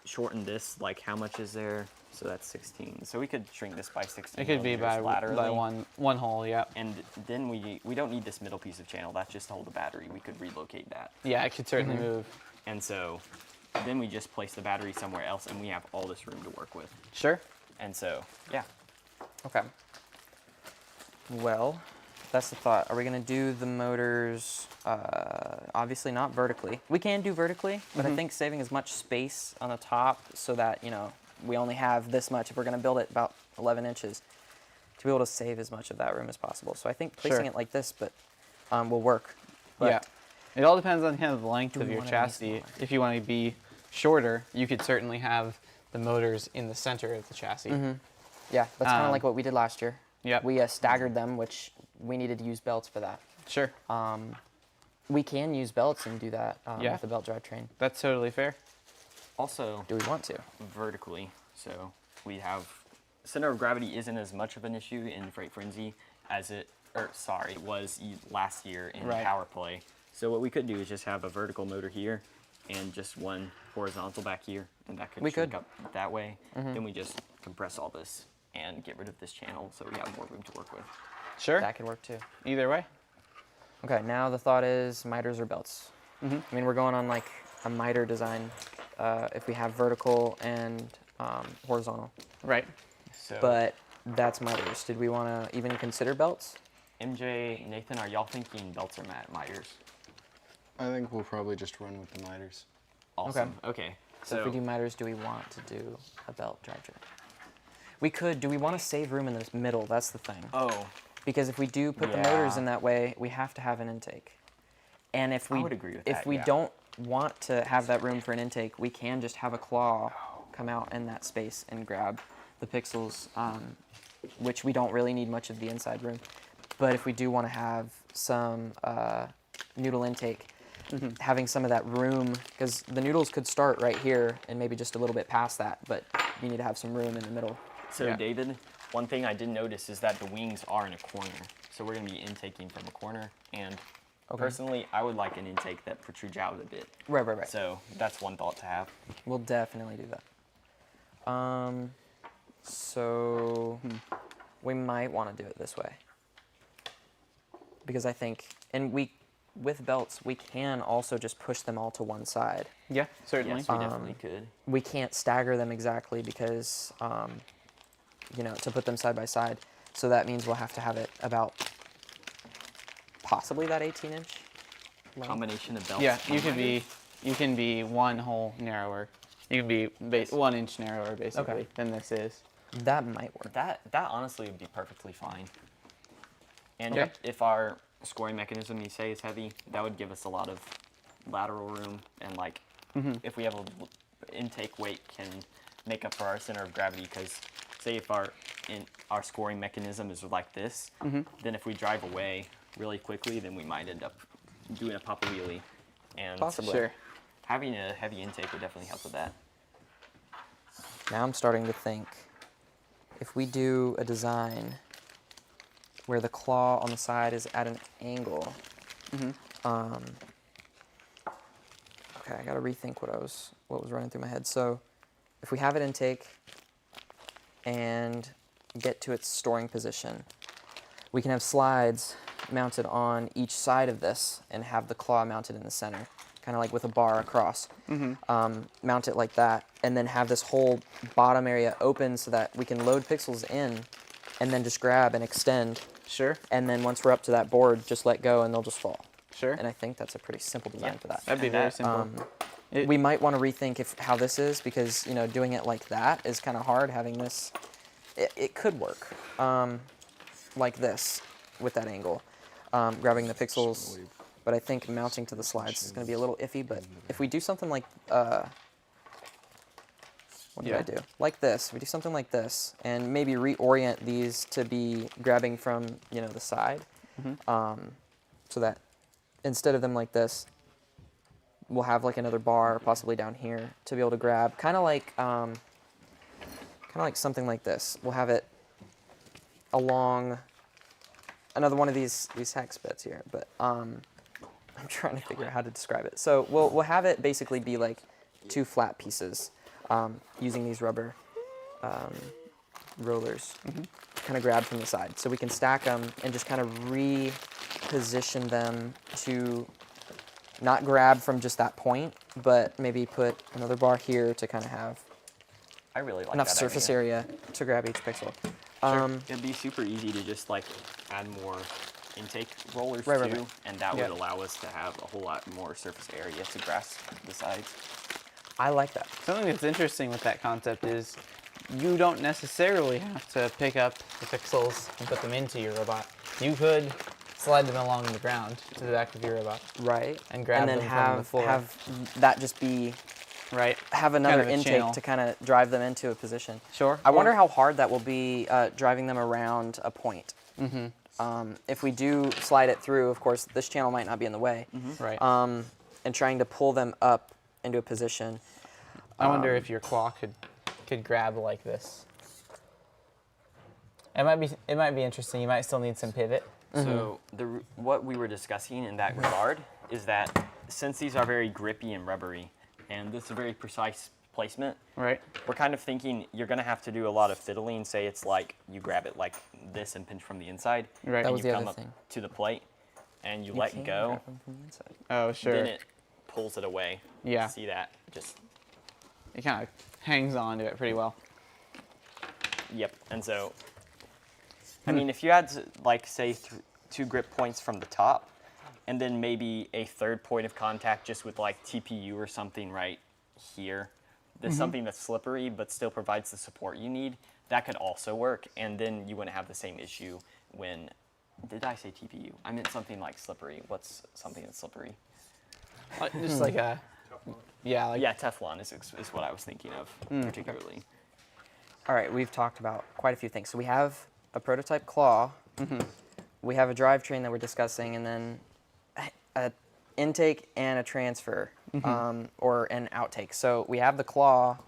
shorten this. Like, how much is there? So that's 16. So we could shrink this by 16. It could be by laterally. one hole. Yeah. And then we don't need this middle piece of channel. That's just to hold the battery. We could relocate that. Yeah, it could certainly move. And so then we just place the battery somewhere else, and we have all this room to work with. Sure. And so, yeah. Okay. Well, that's the thought. Are we going to do the motors, obviously not vertically. We can do vertically, but I think saving as much space on the top so that, we only have this much, if we're going to build it about 11 inches, to be able to save as much of that room as possible. So I think placing Sure. it like this will work. But Yeah. It all depends on kind of the length Do of we your want it to be chassis. smaller? If you want to be shorter, you could certainly have the motors in the center of the chassis. yeah, that's kind of Um, like what we did last year. Yep. We staggered them, which we needed to use belts for that. Sure. We can use belts and do that Yeah. with the belt drivetrain. That's totally fair. Also, Do we want to? vertically. So we have center of gravity isn't as much of an issue in Freight Frenzy as it was last year in Right. Power Play. So what we could do is just have a vertical motor here and just one horizontal back here, and that could We shrink could. up that way. Then we just compress all this and get rid of this channel, so we have more room to work with. Sure. That could work too. Either way. Okay, now the thought is miters or belts. I mean, we're going on like a miter design if we have vertical and horizontal. Right. So But that's miters. Did we want to even consider belts? MJ, Nathan, are y'all thinking belts or miters? I think we'll probably just run with the miters. Awesome. Okay. So if we do miters, do we want to do a belt drivetrain? We could. Do we want to save room in the middle? That's the thing. Oh, Because if we do put the motors Yeah. in that way, we have to have an intake. And if we would agree with if that, we yeah. don't want to have that room for an intake, we can just have a claw come out in that space and grab the pixels, which we don't really need much of the inside room. But if we do want to have some noodle intake, having some of that room, because the noodles could start right here and maybe just a little bit past that, but you need to have some room in the middle. so Yeah. David, one thing I did notice is that the wings are in a corner. So we're going to be intaking from a corner. And personally, I would like an intake that protrudes out a bit. Right. So that's one thought to have. We'll definitely do that. So we might want to do it this way. Because I think, and with belts, we can also just push them all to one side. Yeah, certainly. Yes, we definitely could. We can't stagger them exactly because, to put them side by side. So that means we'll have to have it about possibly that 18-inch. Combination of belts. Yeah, and miters. you can be one hole narrower. You can be 1 inch narrower basically Okay. than this is. That might work. That honestly would be perfectly fine. And Okay. if our scoring mechanism you say is heavy, that would give us a lot of lateral room, and like if we have a intake weight can make up for our center of gravity, because say if our scoring mechanism is like this, then if we drive away really quickly, then we might end up doing a pop wheelie, and Possibly. Sure. having a heavy intake would definitely help with that. Now I'm starting to think, if we do a design where the claw on the side is at an angle, okay, I gotta rethink what was running through my head. So if we have it intake and get to its storing position, we can have slides mounted on each side of this and have the claw mounted in the center, kind of like with a bar across. Mount it like that, and then have this whole bottom area open so that we can load pixels in and then just grab and extend. Sure. And then once we're up to that board, just let go and they'll just fall. Sure. And I think that's a pretty simple design for that. That'd be And very that, simple. We might want to rethink how this is, because doing it like that is kind of hard. Having this, it could work like this with that angle, grabbing the pixels. But I think mounting to the slides is going to be a little iffy. But if we do something like what did I do? Like this. We do something like this, and maybe reorient these to be grabbing from the side, so that instead of them like this, we'll have like another bar possibly down here to be able to grab, kind of like something like this. We'll have it along another one of these hex bits here, but I'm trying to figure out how to describe it. So we'll have it basically be like two flat pieces, using these rubber rollers, kind of grab from the side, so we can stack them and just kind of reposition them to not grab from just that point, but maybe put another bar here to kind of have I really like enough that surface idea. area to grab each pixel. It'd be super easy to just like add more intake rollers Right, too, right, right. and that Yeah. would allow us to have a whole lot more surface area to grasp the sides. I like that. Something that's interesting with that concept is you don't necessarily have to pick up the pixels and put them into your robot. You could slide them along the ground to the back of your robot, Right. And grab then them from the floor. have that just be right? have another Kind of a intake channel. to kind of drive them into a position. Sure. I wonder how hard that will be driving them around a point. If we do slide it through, of course, this channel might not be in the way. Right. And trying to pull them up into a position. I wonder if your claw could grab like this. It might be interesting. You might still need some pivot. So what we were discussing in that regard is that since these are very grippy and rubbery, and this is a very precise placement, Right. we're kind of thinking you're going to have to do a lot of fiddling. Say it's like you grab it like this and pinch from the inside, Right. That and was you the come other up thing. to the plate, and you You let can go, grab them from the inside. Oh, sure. then it pulls it away. Yeah. See that? Just, It kind of hangs on to it pretty well. yep. And so, I mean, if you had, like, say, 2 grip points from the top, and then maybe a third point of contact just with like TPU or something right here. There's something that's slippery but still provides the support you need. That could also work, and then you wouldn't have the same issue when, did I say TPU? I meant something like slippery. What's something that's slippery? Just like a, yeah, like Yeah, Teflon is what I was thinking of particularly. All right, we've talked about quite a few things. So we have a prototype claw, we have a drivetrain that we're discussing, and then an intake and a transfer, or an outtake. So we have the claw.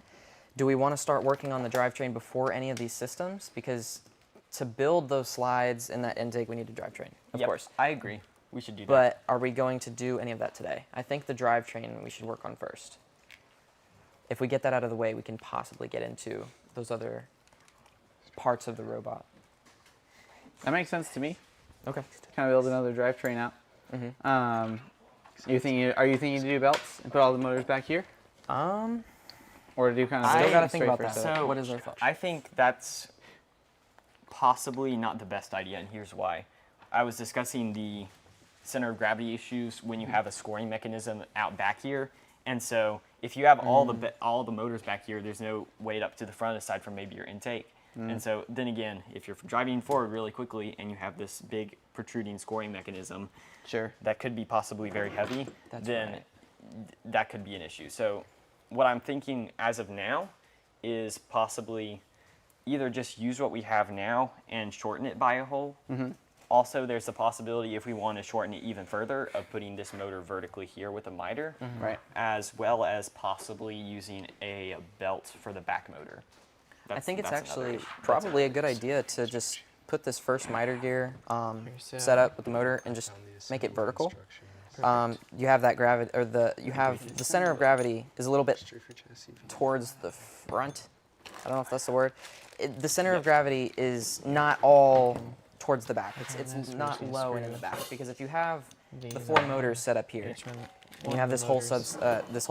Do we want to start working on the drivetrain before any of these systems? Because to build those slides in that intake, we need a drivetrain, of Yep, course. I agree. We should do that. But are we going to do any of that today? I think the drivetrain we should work on first. If we get that out of the way, we can possibly get into those other parts of the robot. that makes sense to me. Okay. Kind of build another drivetrain out. Are you thinking to do belts and put all the motors back here, or do kind of Still the got to think straight about first that. setup? So What is our thought? I think that's possibly not the best idea, and here's why. I was discussing the center of gravity issues when you have a scoring mechanism out back here, and so if you have all the motors back here, there's no weight up to the front aside from maybe your intake. And so then again, if you're driving forward really quickly and you have this big protruding scoring mechanism, Sure. that could be possibly very heavy, That's then right. that could be an issue. So what I'm thinking as of now is possibly either just use what we have now and shorten it by a hole. Also, there's the possibility, if we want to shorten it even further, of putting this motor vertically here with a miter, Right. as well as possibly using a belt for the back motor. I think it's that's another actually issue. probably a good idea to just put this first miter gear set up with the motor and just make it vertical. You have that gravity, or you have the center of gravity is a little bit towards the front. I don't know if that's the word. The center of gravity is not all towards the back. It's not low and in the back, because if you have the 4 motors set up here, and you have this whole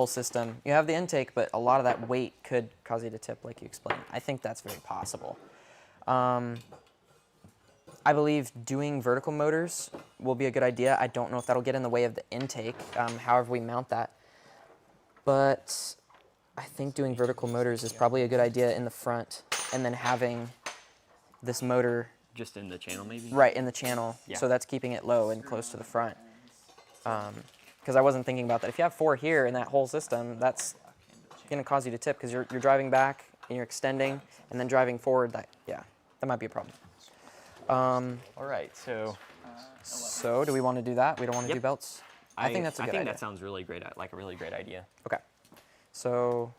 system, you have the intake, but a lot of that weight could cause you to tip, like you explained. I think that's very possible. I believe doing vertical motors will be a good idea. I don't know if that'll get in the way of the intake, however we mount that. But I think doing vertical motors is probably a good idea in the front, and then having this motor Just in the channel, maybe? right in the channel, Yeah. so that's keeping it low and close to the front. Because I wasn't thinking about that. If you have 4 here in that whole system, that's going to cause you to tip, because you're driving back and you're extending and then driving forward. That might be a problem. All right, so So do we want to do that? We don't want to do Yep. belts. I think that's a good idea. that sounds really great, like a really great idea. Okay. So,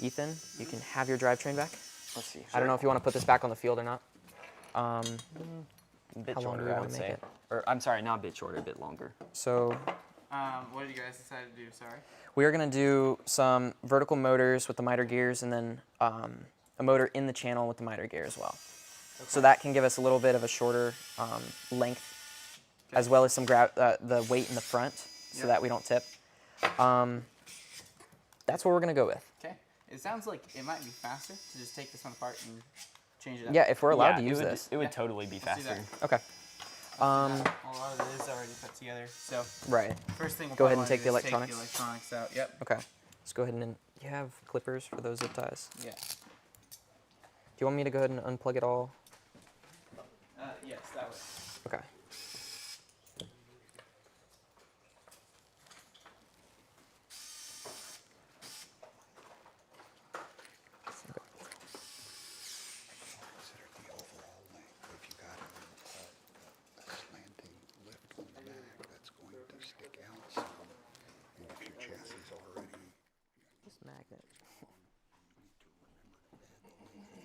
Ethan, you can have your drivetrain back. Let's see. I don't know if you want to put this back on the field or not. A bit How long do shorter, we I wanna would make say. it? Or I'm sorry, not a bit shorter, a bit longer. So What did you guys decide to do? Sorry. we are going to do some vertical motors with the miter gears, and then a motor in the channel with the miter gear as well. So that can give us a little bit of a shorter length, as well as some the weight in the front, so that we don't tip. That's what we're going to go with. Okay. It sounds like it might be faster to just take this one apart and change it up. Yeah, if we're allowed Yeah, to use it would, this. It would totally be Let's do faster. that. Okay. A lot of it is already put together. So Right. first thing we'll Go ahead probably and take the wanna do is electronics. Take the electronics out. Yep. Okay. Let's go ahead and you have clippers for those zip ties. Yeah. Do you want me to go ahead and unplug it all? Yes, that would. Okay. Consider the overall length. If you got a slanting lift on the back, that's going to stick out some. And if your chassis is already This magnet.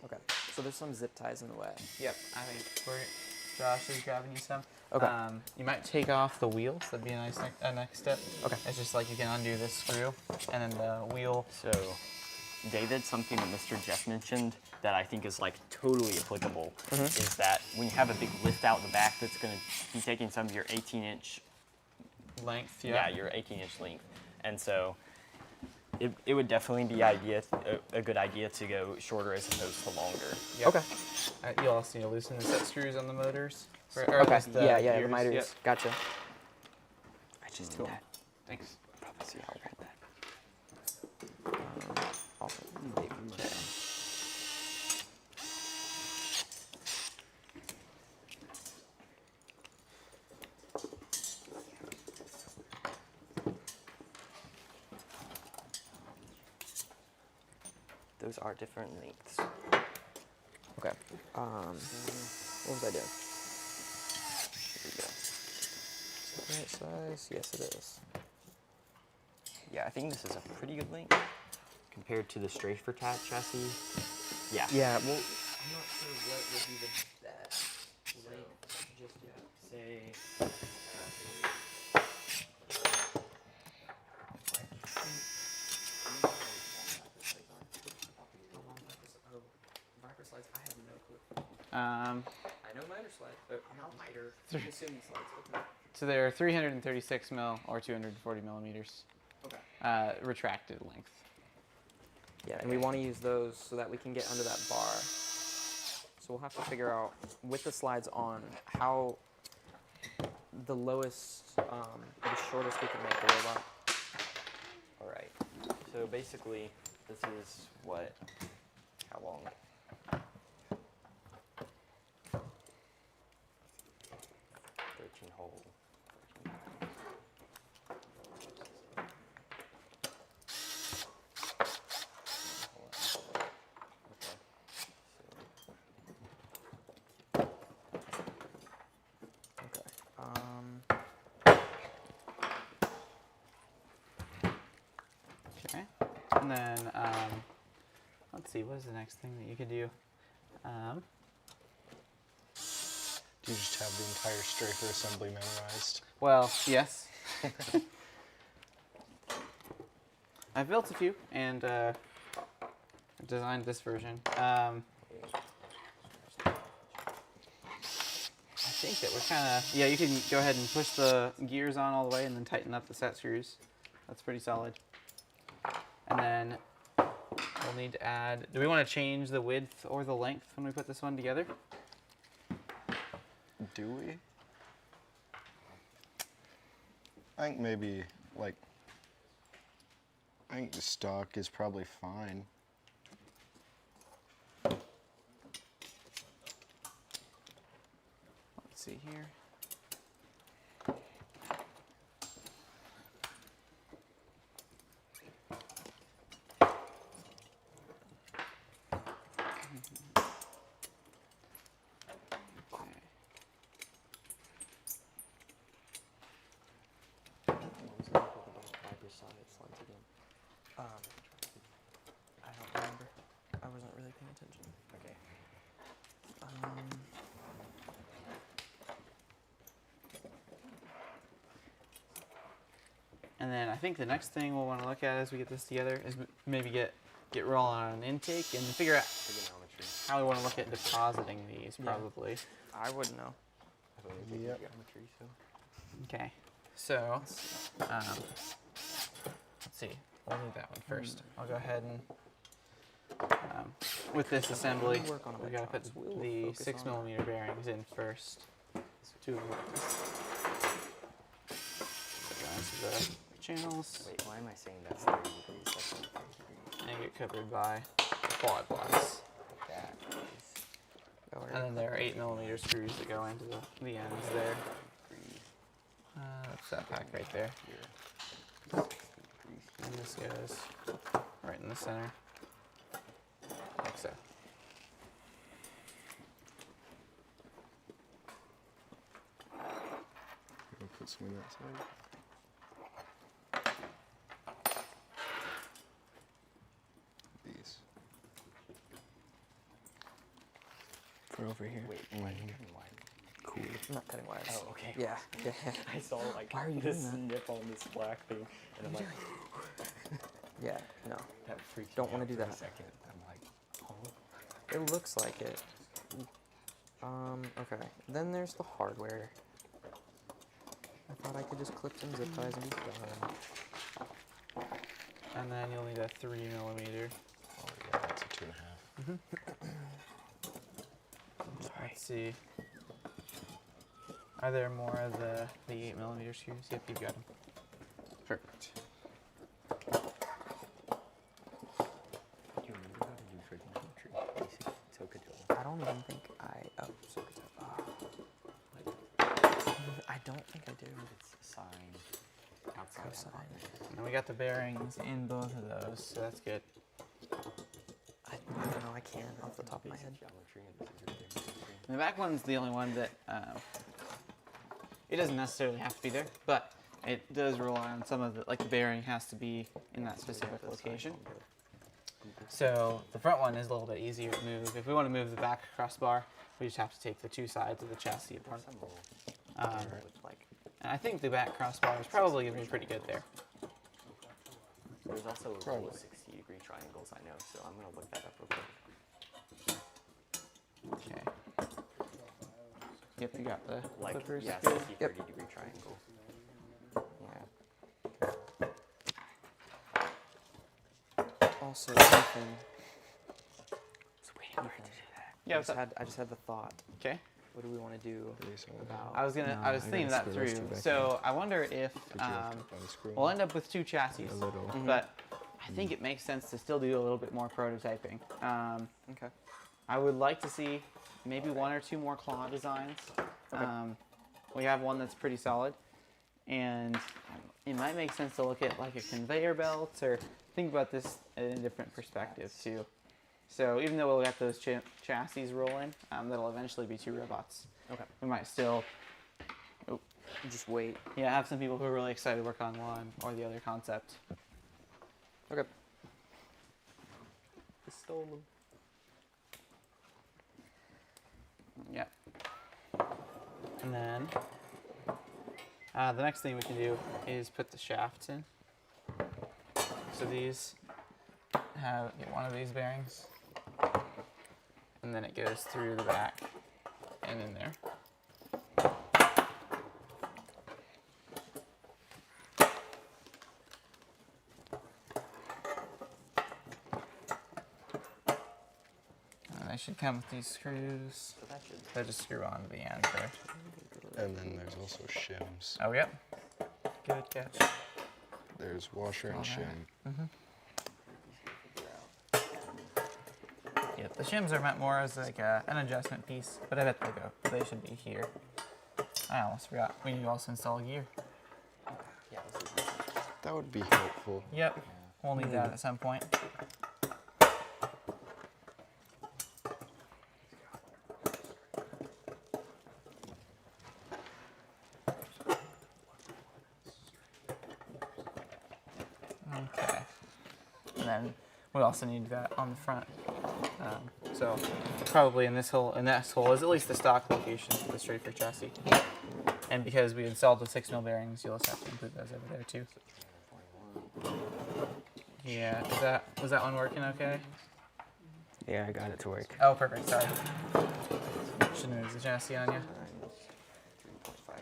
Okay. So there's some zip ties in the way. Yep. I think Josh is grabbing you some. Okay. You might take off the wheels. That'd be a nice next step. Okay. It's just like you can undo this screw, and then the wheel. So, David, something that Mr. Jeff mentioned that I think is like totally applicable is that when you have a big lift out the back, that's going to be taking some of your 18-inch, Length. your 18-inch length, and so it would definitely be a good idea to go shorter as opposed to longer. Yep. Okay. You'll also need to loosen the set screws on the motors. Or Okay. just Yeah, the gears. miters. Yep. Gotcha. I just did Cool. that. Thanks. Probably see how I read that. Awesome. Okay. Those are different lengths. Okay. What was I doing? Here we go. Is that the right size? Yes, it is. Yeah, I think this is a pretty good length compared to the Strafer chassis. Yeah. Yeah. Well, I'm not sure what would be the best length just yet. Say. Viper slides. I have no clue. Um, I know miter slides, but not miter. I'm assuming slides. Okay. so they're 336 mil or 240 millimeters Okay. retracted length. Yeah, and we want to use those so that we can get under that bar. So we'll have to figure out with the slides on how the lowest, the shortest we can make the robot. All right. So basically, this is how long? 13 hole. Okay. Okay. And then, let's see, what is the next thing that you could do? Do you just have the entire Strafer assembly memorized? Well, yes. I've built a few and designed this version. I think that we're kind of, yeah, you can go ahead and push the gears on all the way and then tighten up the set screws. That's pretty solid. And then we'll need to add, do we want to change the width or the length when we put this one together? Do we? I think maybe, like, I think the stock is probably fine. Let's see here. I don't remember. I wasn't really paying attention. Okay. And then I think the next thing we'll want to look at as we get this together is maybe get rolling on an intake and figure out Trigonometry. how we want to look at depositing these, probably. I wouldn't know. I've only taken Yep. geometry, so. Okay. So, let's see. We'll do that one first. I'll go ahead and, with this assembly, We'll work on we got to put electrons. We'll the focus 6 on millimeter bearings in first. So 2 of them. The channels Wait, why am I saying that's 30 degrees? That's only 30 degrees. and get covered by quad blocks. That is And then there are 8 millimeter screws that go into the ends there. degrees. That's that pack right there. Here. And this goes right in the center, like so. I'll put some in that side. These. For over here. Wait, why are you cutting wide? Cool. I'm not cutting wires. Oh, okay. Yeah. Yeah. I saw like Why are you this doing nip on this black thing, and I'm like, Yeah. No. that freaked Don't me wanna out do for a that. second. I'm like, oh. It looks like it. Okay. Then there's the hardware. I thought I could just clip some zip ties and be done. And then you'll need a 3 millimeter. Oh yeah, that's a 2.5. Let's see. Are there more of the 8mm screws? Yep, you've got them. Perfect. I don't even think I. Oh, sorry. I don't think I do. It's a sign outside. Cosine. And we got the bearings in both of those, so that's good. I don't know. I can't off the top of my head. And the back one's the only one that it doesn't necessarily have to be there, but it does rely on some of the, like the bearing has to be in that specific location. So the front one is a little bit easier to move. If we want to move the back crossbar, we just have to take the two sides of the chassis apart. And I think the back crossbar is probably going to be pretty good there. There's also rule of 60-degree triangles, I know, so I'm going to look that up real quick. Okay. Yep, you got the Like, clippers. yeah, good. 60, 30-degree triangle. Yeah. Also, something. Yeah, what's up? I just had the thought. Okay. What do we want to do about? I was thinking that through. So I wonder if we'll end up with two chassis, but I think it makes sense to still do a little bit more prototyping. Okay. I would like to see maybe one or two more claw designs. We have one that's pretty solid, and it might make sense to look at like a conveyor belt or think about this in a different perspective too. So even though we'll get those chassis rolling, that'll eventually be two robots. Okay. We might still, Just wait. have some people who are really excited to work on one or the other concept. Okay. Stole them. Yeah. And then the next thing we can do is put the shafts in. So these get one of these bearings, and then it goes through the back and in there. And they should come with these screws. So that should They just screw onto the end, correct? And then there's also shims. Oh, yep. Good catch. There's washer and shim. Yep, the shims are meant more as like an adjustment piece, but I bet they should be here. I almost forgot. We need to also install gear. yeah, this is That would be helpful. Yep, we'll need that at some point. Okay, and then we also need that on the front. So probably in that hole is at least the stock location for the straight for chassis. And because we installed the 6mm bearings, you'll also have to include those over there too. Yeah, was that one working okay? Yeah, I got it to work. Oh, perfect. Sorry. Shouldn't move the chassis on you.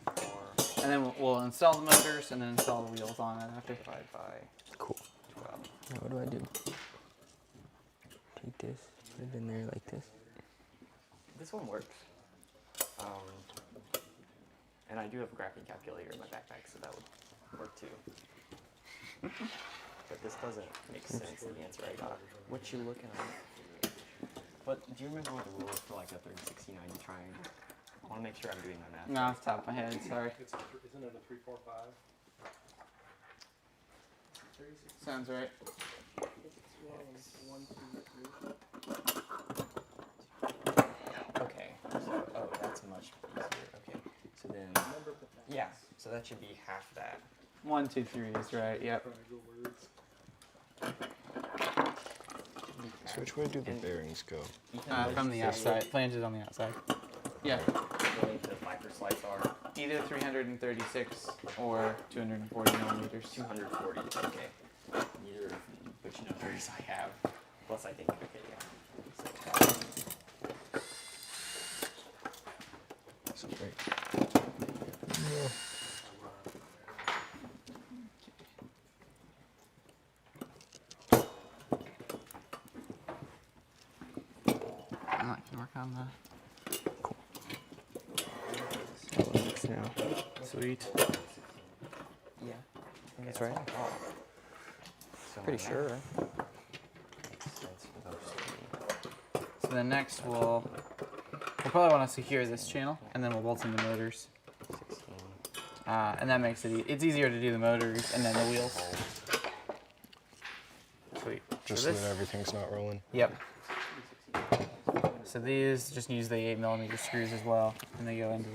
3.54 And then we'll install the motors and then install the wheels on it after. divided by Cool. 12. Now what do I do? Take this, put it in there like this. This one works. And I do have a graphing calculator in my backpack, so that would work too. But this doesn't make sense, the answer I got. What you looking at? But do you remember what the rule is for like a 30-60-90 triangle? I want to make sure I'm doing my math. No, off the top of my head, sorry. Isn't it a 3, 4, 5? Sounds right. Okay, so, oh, that's much easier. Okay, so then, yeah, so that should be half that. 1, 2, 3 is right. Yep. So which way do the bearings go? From the outside. Flanges on the outside. Yeah. Going to fiber slice are Either 336 or 240mm. 240. Okay. Neither of which numbers I have. Plus, I think, okay, yeah. So great. I can work on the. So it looks now. Sweet. Yeah, I think that's right. So Pretty my sure. math makes sense for those three. So then next we'll probably want to secure this channel, and then we'll bolt in the motors. 16. And that makes it it's easier to do the motors and then the wheels. Sweet. Just so that everything's not rolling. Yep. So these just use the 8mm screws as well, and they go into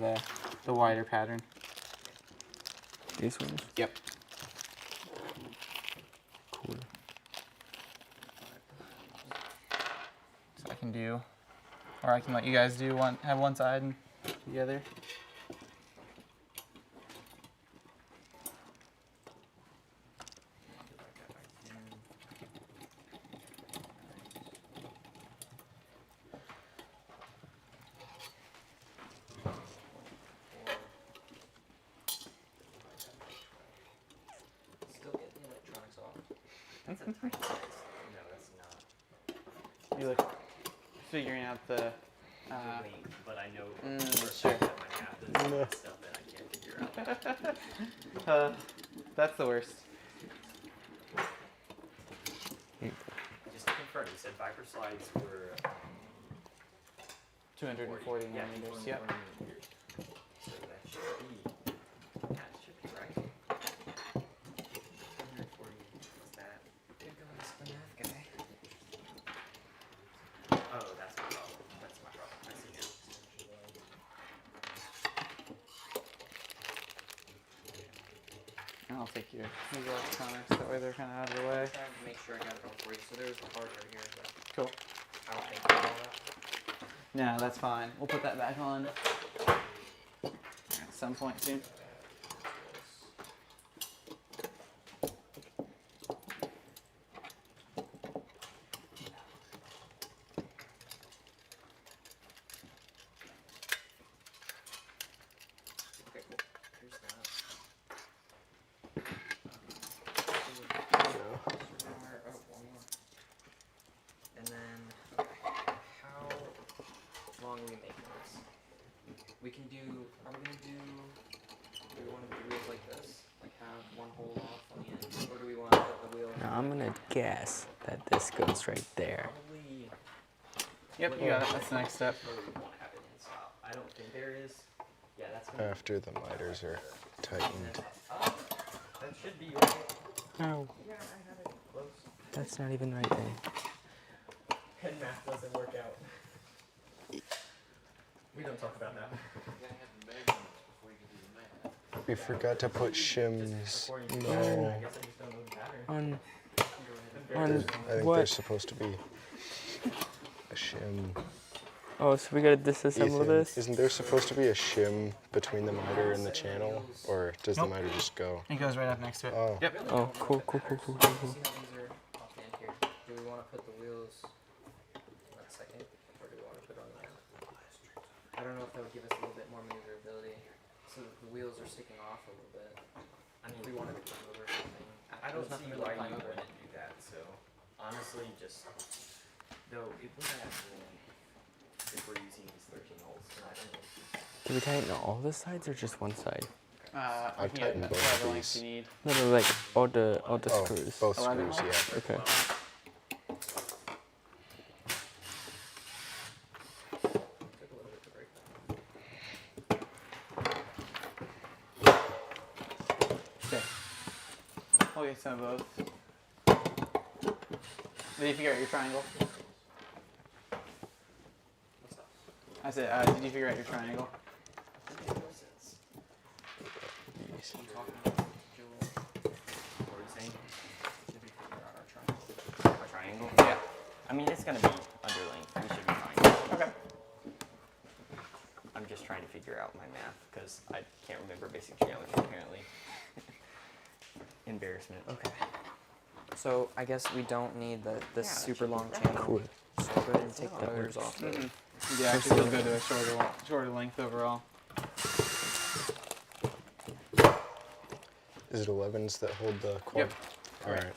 the wider pattern. These ones? Yep. Cool. So I can do, or I can let you guys do one, have one side and the other. Still get the electronics off. That's a tiny size. No, that's not. You look figuring out the. Length, but I know Sure. that my math is stuff that I can't figure out. That's the worst. Just to confirm, you said Viper slides were 240 yeah, millimeters. 240 Yep. millimeters. So that should be right. 240, what's that? Here goes the math guy. Oh, that's my problem. That's my problem. I see now. And I'll take your these electronics. That way they're kind of out of the way. I'm trying to make sure I got it all for you. So there's the hardware here, but Cool. I don't think I all that. No, that's fine. We'll put that back on at some point soon. Okay, cool. Here's that. One more. And then, how long are we making this? We can do, are we gonna do we want to do wheels like this? Like have one hole off on the end? Or do we want to put the wheel? Now I'm gonna guess that this goes right there. Probably Yep, you got it. That's the next step. won't have it in style. I don't think there is. Yeah, that's gonna After the miters are tightened. that should be right. No. That's not even right there. Pen math doesn't work out. We don't talk about that. We forgot to put shims. According to No. I guess I just don't know the pattern. On I think what? there's supposed to be a shim. Oh, so we gotta disassemble Ethan, this? isn't there supposed to be a shim between the miter and the channel? Or does Nope. the miter just go? It goes right up next to it. Oh. Yep. Oh, cool. See how these are offhand here. Do we want to put the wheels on that second? Or do we want to put on that? I don't know if that would give us a little bit more maneuverability. So that the wheels are sticking off a little bit. I mean, If we wanted to climb over or something. I don't There's see nothing why really you climb over. wouldn't do that. So honestly, just though it would actually if we're using these 13 holes. I don't know. Do we tighten all the sides or just one side? I've We can tightened get both whatever of length these. you need. No, like all the Oh, screws. both 11 screws, yeah. Okay. Took a little bit to break that. Okay. I'll get some of both. Did you figure out your triangle? What's up? I said, did you figure out your triangle? I'm talking about Joel. What are you saying? Should we figure out our triangle? A triangle? Yeah. I mean, it's gonna be under length. We should be fine. Okay. I'm just trying to figure out my math because I can't remember basic geometry apparently. Embarrassment. Okay. So I guess we don't need this that super should be long right. channel. Cool. So I'll go ahead and take the motors off. Yeah, actually, we'll go to a shorter length overall. Is it 11s that hold the quad? Yep. Alright. Yeah,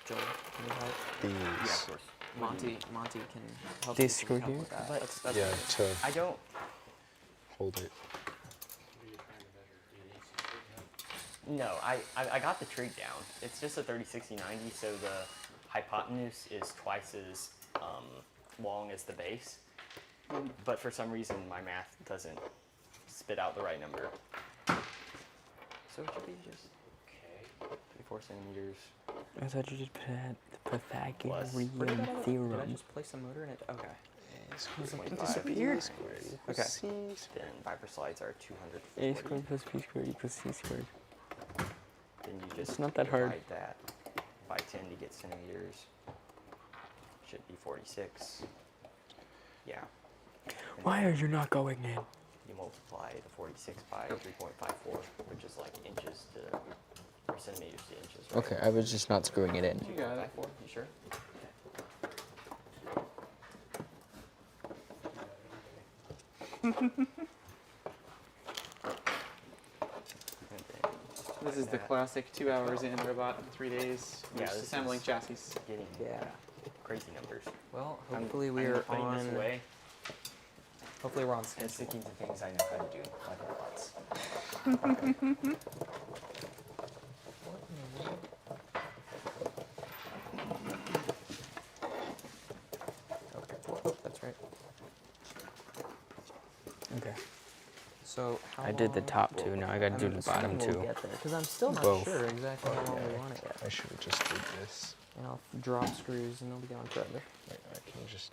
Joel, can you help? These. Yeah, of course. Monty can help. This you screw help here? with that. But That's Yeah, to I don't. hold it. No, I got the trig down. It's just a 30-60-90, so the hypotenuse is twice as long as the base. But for some reason, my math doesn't spit out the right number. So it should be just 34 centimeters. I thought you just put the Plus. Where did Pythagorean I Did I theorem. just place a motor in it? Okay. It disappeared. Okay. Then viper slides are A 240. squared plus B squared equals C squared. Then you just It's not that hard. divide that by 10 to get centimeters. Should be 46. Yeah. And Why then are you not going in? you multiply the 46 by 3.54, which is like inches to, or centimeters to inches, right? Okay, I was just not screwing it in. You got it. 3.54, you sure? And then This is the that. classic 2 hours in robot in 3 days. We're Yeah, just this assembling is- chassis. Getting Yeah. crazy numbers. Well, I'm- hopefully I'm we're putting on. this away Hopefully we're on and schedule. sticking to things I know how to do, like robots. Okay, that's right. Okay. So how I did the long- top two, now I gotta do I'm the bottom assuming we'll two. get there, because I'm still not Both. sure exactly how long we want it yet. I should have just did this. And I'll drop screws and they'll be going forever. Wait, I can just.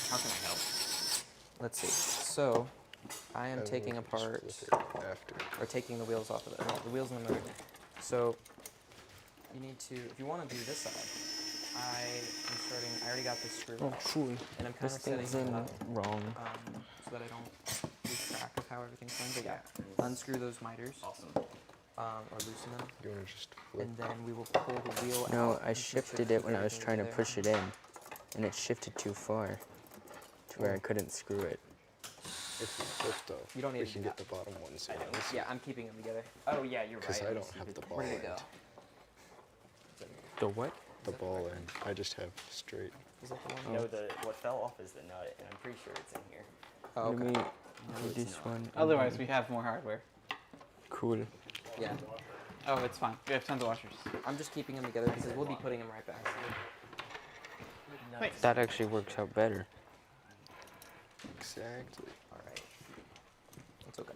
How can I help? Let's see. So, I am taking apart, After. or taking the wheels off of it. No, the wheels and the motor. So, you need to, if you want to do this side, I already got this screw. Oh, cool. And I'm kind This of setting thing's it in up wrong. so that I don't lose track of how everything's going. But yeah, Yeah. unscrew those miters, Awesome. or loosen them, You want to just flip? and then we will pull the wheel out. No, I and make sure shifted to it keep when I was everything trying to together. push it in, and it shifted too far to where I couldn't screw it. If you flip though, You don't need we to can do get the bottom ones. I don't. Yeah, I'm keeping them together. Oh yeah, you're right. Because I Let me don't see have the- the ball Where did it end. go? The what? The ball end. I just have straight. Is that the one? No, what fell off is the nut, and I'm pretty sure it's in here. Oh, Let okay. me No, do it's this not. one. and Otherwise, then- we have more hardware. Cool. Yeah. Oh, it's fine. We have tons of washers. I'm just keeping them together because we'll be putting them right back. Wait. That actually works out better. Exactly. All right. It's okay.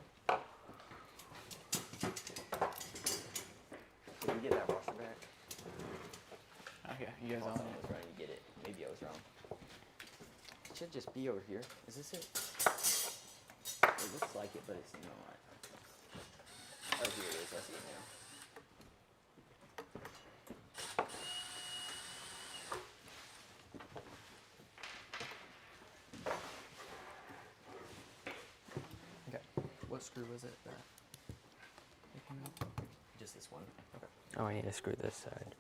Did we get that washer back? Okay, you guys I all thought I was running to get it. Maybe I was wrong. It should just be over here. Is this it? It looks like it, but it's not. Oh, here it is. I see it now. Okay. What screw was it? Just this one. Okay. Oh, I need to screw this side.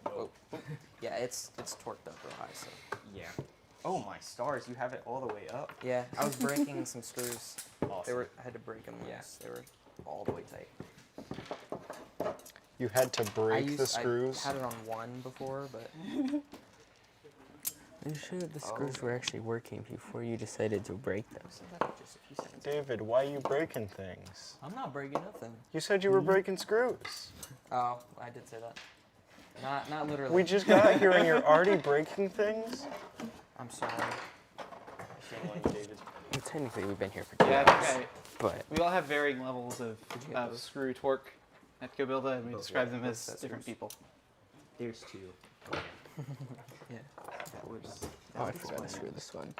Oh. Yeah, it's torqued up real high. So. Yeah. Oh my stars! You have it all the way up. Yeah, I was breaking some screws. Awesome. I had to break them Yeah. loose. They were all the way tight. You had to break the screws. I had it on one before, but Are you sure that the screws were actually working before you decided to break them? said that just a few seconds ago. David, why are you breaking things? I'm not breaking nothing. You said you were breaking screws. Oh, I did say that. Not literally. We just got here and you're already breaking things? I'm sorry. Shame on you, David. Well, technically, we've been here for 2 Yeah, hours. okay. But We all have varying levels of you get those? screw torque at GoBuilda, and we describe them as Accessories. different people. There's two. Yeah. That was. oh, I forgot to screw this one.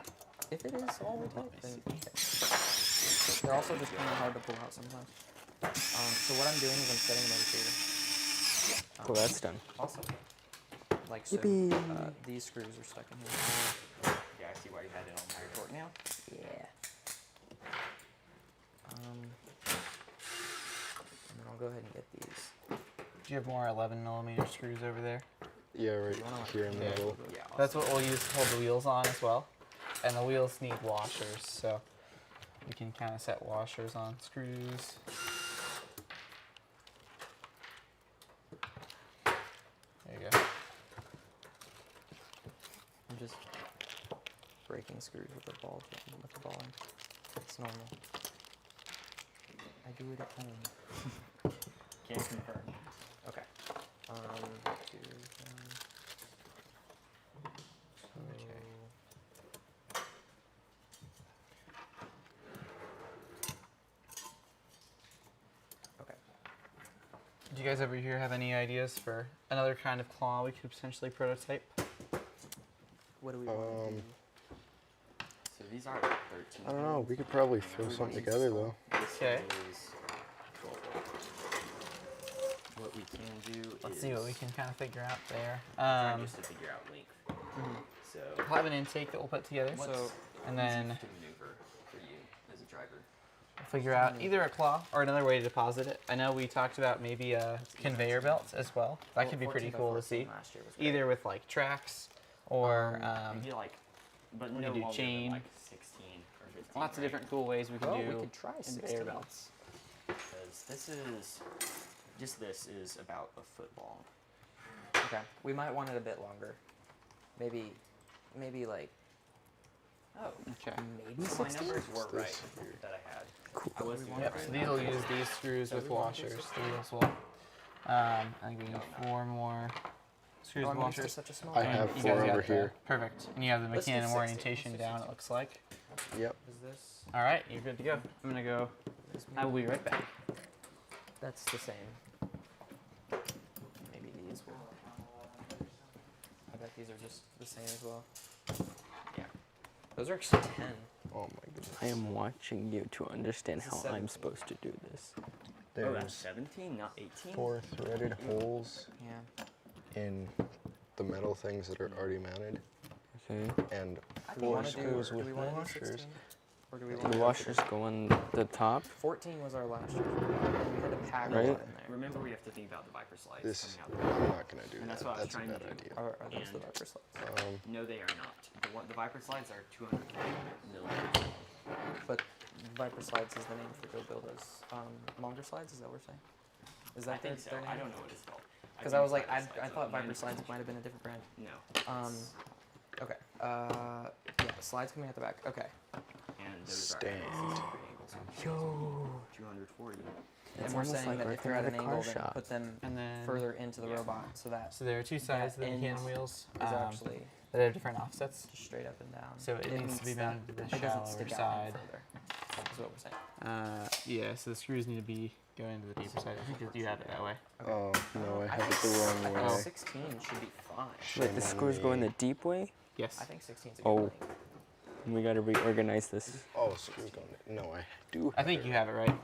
If it is all the time, then they're also just kind of hard to pull out sometimes. So what I'm doing is I'm setting them over here. Cool, that's done. Awesome. Like so, Yippee. these screws are stuck in here. Yeah, I see why you had it on higher torque now. Yeah. And then I'll go ahead and get these. Do you have more 11mm screws over there? Yeah, right You wanna, here in the Yeah. middle. Yeah. That's what we'll use to hold the wheels on as well. And the wheels need washers, so we can kind of set washers on screws. There you go. I'm just breaking screws with the ball with the ball end. It's normal. I do it at home. Can confirm. Okay. Here's okay. Do you guys over here have any ideas for another kind of claw we could potentially prototype? What do we want to do? So these are 13. I don't know. We could probably throw something together though. This Okay. is 12. What we can do Let's is see what we can kind of figure out there. try just to figure out length. So We'll have an intake that we'll put together, what's So- and then easy to maneuver for you as a driver? figure out either a claw or another way to deposit it. I know we talked about maybe a conveyor belt as well. That could be pretty 14 by cool to 14 see. last year was great. Either with like tracks or Maybe like, but we no could do longer chain. than like 16 or 15. lots of right? different cool ways we can Oh, do we could try conveyor 16. belts. Because this is about a foot long. Okay. We might want it a bit longer. Maybe like Oh, Okay. maybe so my 16. numbers were This right that I had. I was doing Yep. right. So these will use these screws with we want to do washers. The wheels will. I think we need 4 more screws Oh, with I'm used to washers. such a small I one. have You 4 guys got over the- here. Perfect. And you have the Let's do mechanical 16. orientation Let's do down, it looks like. Yep. Is this? All right, you're good to go. I'm going to go. I will be right back. That's the same. Maybe these will. I bet these are just the same as well. Yeah. Those are actually 10. Oh my goodness. I am watching you to understand This is how I'm 17. supposed to do this. Oh, that's There's 17, not 18? 4 threaded holes Yeah. in the metal things that are already mounted, Okay. and Do we 4 wanna do- screws do with we wanna do washers. 16? Or do we Do want the to washers go on the top? 14 was our last year. And we had to pack a Right. lot in there. Remember, we have to think about the Viper slides This, coming out. I'm not gonna do And that's that. what I was That's a trying to bad do. idea. Are those the And- Viper slides? No, they are not. The Viper slides are 240 millimeters. But Viper slides is the name for Go Builda's longer slides. Is that what we're saying? Is that I think so. their name? I don't know what it's called. Because think I it's was like, Viper I slides, thought but Viper mine- slides might have been a different brand. No. Um, Okay. Yeah, slides coming at the back. Okay. And those Stand. are 60-degree angles. Yo. 240. And It's we're almost saying like that if working they're at at an a car angle, then shop. put them And then further into the Yeah. robot so that So there are 2 sides of the that mechanical end wheels is actually that have different offsets. just straight up and down. So it needs to be meets that. mounted to the It doesn't shallower stick out side. any further. That's what we're saying. Yeah, so the screws need to be going to the deeper side. I think that you have it that way. Oh no, I have think it the wrong I way. think Oh. 16 should be fine. Wait, the Shame on screws go in me. the deep way? Yes. I think 16 is a good Oh. length. We gotta reorganize this. Oh, screws going. No, I do. I think you have it right.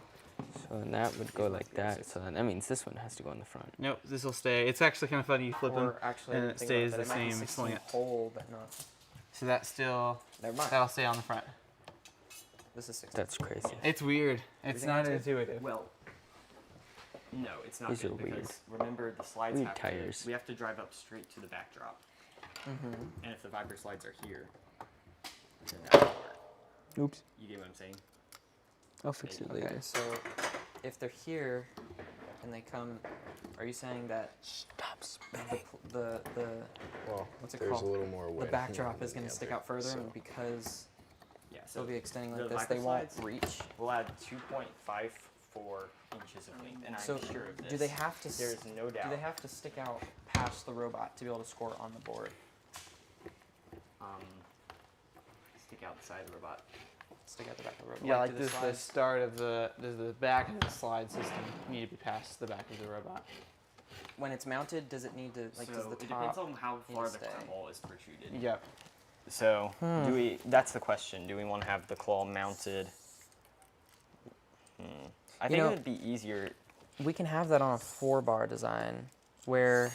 So then that would go like that. So then that means this one has to go in the front. Nope, this will stay. It's actually kind of funny. You flip them, Or actually, I and didn't it think about stays that. the It might be same 16 slant. whole, but not. So that still, Never mind. that'll stay on the front. This is 16. That's crazy. It's weird. It's think not that's good? intuitive. Well, no, it's not These are good weird. because remember the slides We need have tires. to. We have to drive up straight to the backdrop. Mm-hmm. And if the Viper slides are here, then that won't work. Oops. You get what I'm saying? I'll fix it Okay, later. so if they're here and they come, are you saying that Stop the spinning. the Well, What's it there's called? a little more the wind backdrop than is going the to stick other, out further, so- and because Yeah. they'll be extending like the this, Viper they won't slides reach. We'll add 2.54 inches of length, and So I'm sure of this. do they have to? There's no doubt. Do they have to stick out past the robot to be able to score on the board? Stick out the side of the robot. Stick out the back of the robot. Yeah, like do this, the slides- start of does the back of the slide system need to be past the back of the robot? When it's mounted, does it need to like? So does the it top? depends on how need far to the stay? claw is protruded. Yep. So do we? That's the question. Do we want to have the claw mounted? I think know- it would be easier. We can have that on a 4-bar design where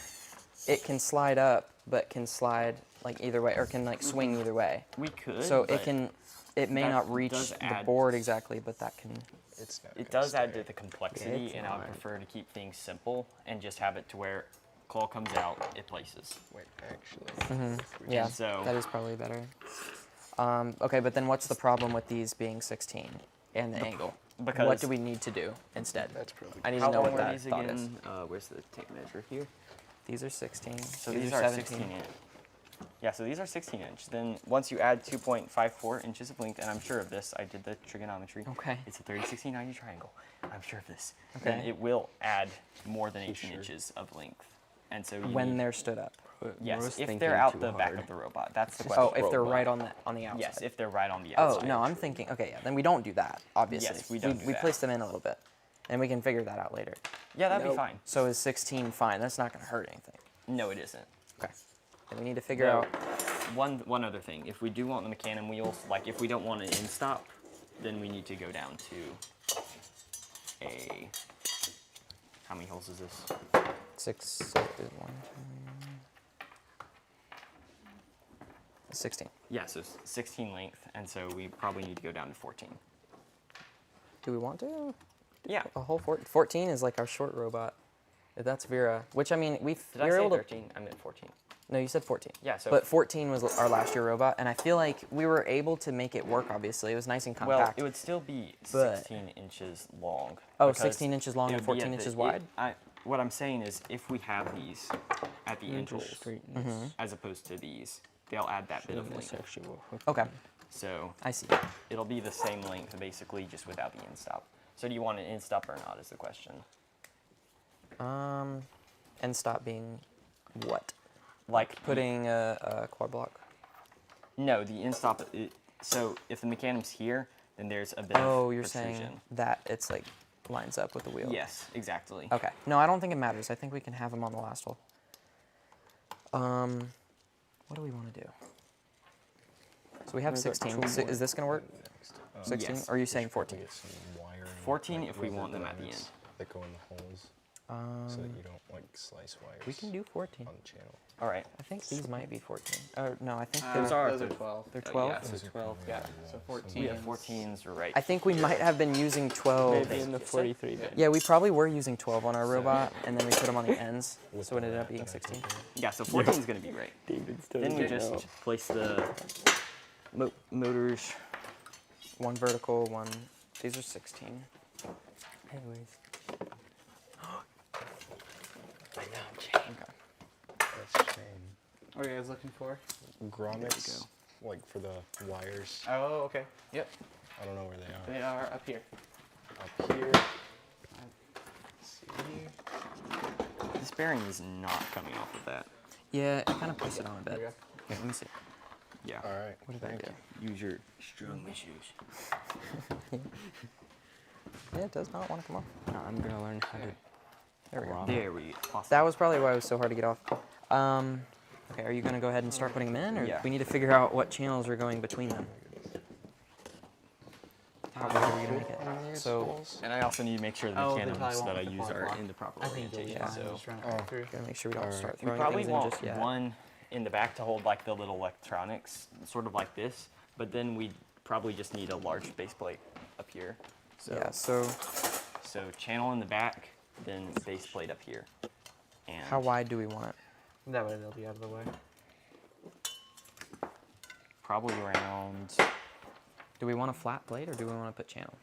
it can slide up, but can slide like either way, or can like swing either way. We could. So it but can. It may that not reach does the add- board exactly, but that can. It's not It gonna does add stay. to the complexity, It's and I would fine. prefer to keep things simple and just have it to where claw comes out, it places. Wait, actually. Mm-hmm. Yeah, So- that is probably better. Okay, but then what's the problem with these being 16 and the angle? because- What do we need to do instead? That's probably. I need How to know long what are that these thought is. again? Where's the tape measure here? These are 16. So these these are are 17. 16 in. Yeah, so these are 16 inch. Then once you add 2.54 inches of length, and I'm sure of this, I did the trigonometry. Okay. It's a 30, 60, 90 triangle. I'm sure of this. Then Okay. it will add more than 18 inches of length. And so you When need, they're stood up. yes, if they're out the back of the robot. That's the question. Oh, if they're right on the outside. Yes, if they're right on the Oh, outside. no, I'm thinking, okay, yeah, then we don't do that, obviously. Yes, we don't do We that. place them in a little bit, and we can figure that out later. Yeah, that'd be fine. So is 16 fine? That's not going to hurt anything. No, it isn't. Okay. Then we need to figure Now, out. one other thing. If we do want the Mecanum wheels, like if we don't want an in-stop, then we need to go down to a... How many holes is this? 6, 7, 1, 2, 16. Yeah, so 16 length, and so we probably need to go down to 14. Do we want to? Yeah. A whole 14 is like our short robot. If that's Vera, which I mean, we Did I were say able to. 13? I meant 14. No, you said 14. Yeah, so- But 14 was our last year robot, and I feel like we were able to make it work. Obviously, it was nice and Well, compact. it would still be But- 16 inches long. Oh, because 16 inches long it and would be 14 at the- inches wide? What I'm saying is, if we have these at the end holes, as opposed to these, they'll add that bit of length. Okay, So I see. it'll be the same length, basically, just without the in-stop. So do you want an in-stop or not, is the question. And stop being what? Like Putting a quad block. No, the in-stop, so if the Mecanum's here, then there's a bit Oh, of you're protrusion. saying that it's like lines up with the wheel. Yes, exactly. Okay. No, I don't think it matters. I think we can have them on the last hole. What do we want to do? So we have 16. Is this going to work? 16? Yes. Or are you saying 14? 14 if we want them at the end. That go in the holes, so that you don't like slice wires. We can do 14. on the channel. All right. I think these might be 14. Or no, I think Those are Those are 12. they're Oh, 12. yeah. Those are 12. Yeah. So 14. Yeah, 14s are right. I think we might have been using 12. Maybe in the 43 bin. Yeah, we probably were using 12 on our robot, and then we put them on the ends, so it ended up being 16. Yeah, so 14 is going to be right. Then we just place the motors. One vertical, one. These are 16. Anyways. That's shame. What are you guys looking for? Grommets, like for the wires. Oh, okay. Yep. I don't know where they are. They are up here. Up here. Let's see here. This bearing is not coming off of that. Yeah, I kind of pushed it on a bit. There we go. Here, let me see. Yeah. All right. What did I do? Use your strong issues. Yeah, it does not want to come off. No, I'm going to learn how to. There we go. There we go. Awesome. That was probably why it was so hard to get off. Okay, are you going to go ahead and start putting them in, or Yeah. we need to figure out what channels are going between them? How big are we going to make it? So, And I also need to make sure the Oh, they mechanisms probably that I won't use with the are block. in the proper I think you'll be orientation. fine. So Just run it right through. gotta make sure we don't Alright. start we throwing probably things in want just yet. one in the back to hold like the little electronics, sort of like this. But then we probably just need a large base plate up here. So, Yeah, so so channel in the back, then base plate up here. And how wide do we want it? That way they'll be out of the way. probably around. Do we want a flat plate, or do we want to put channel?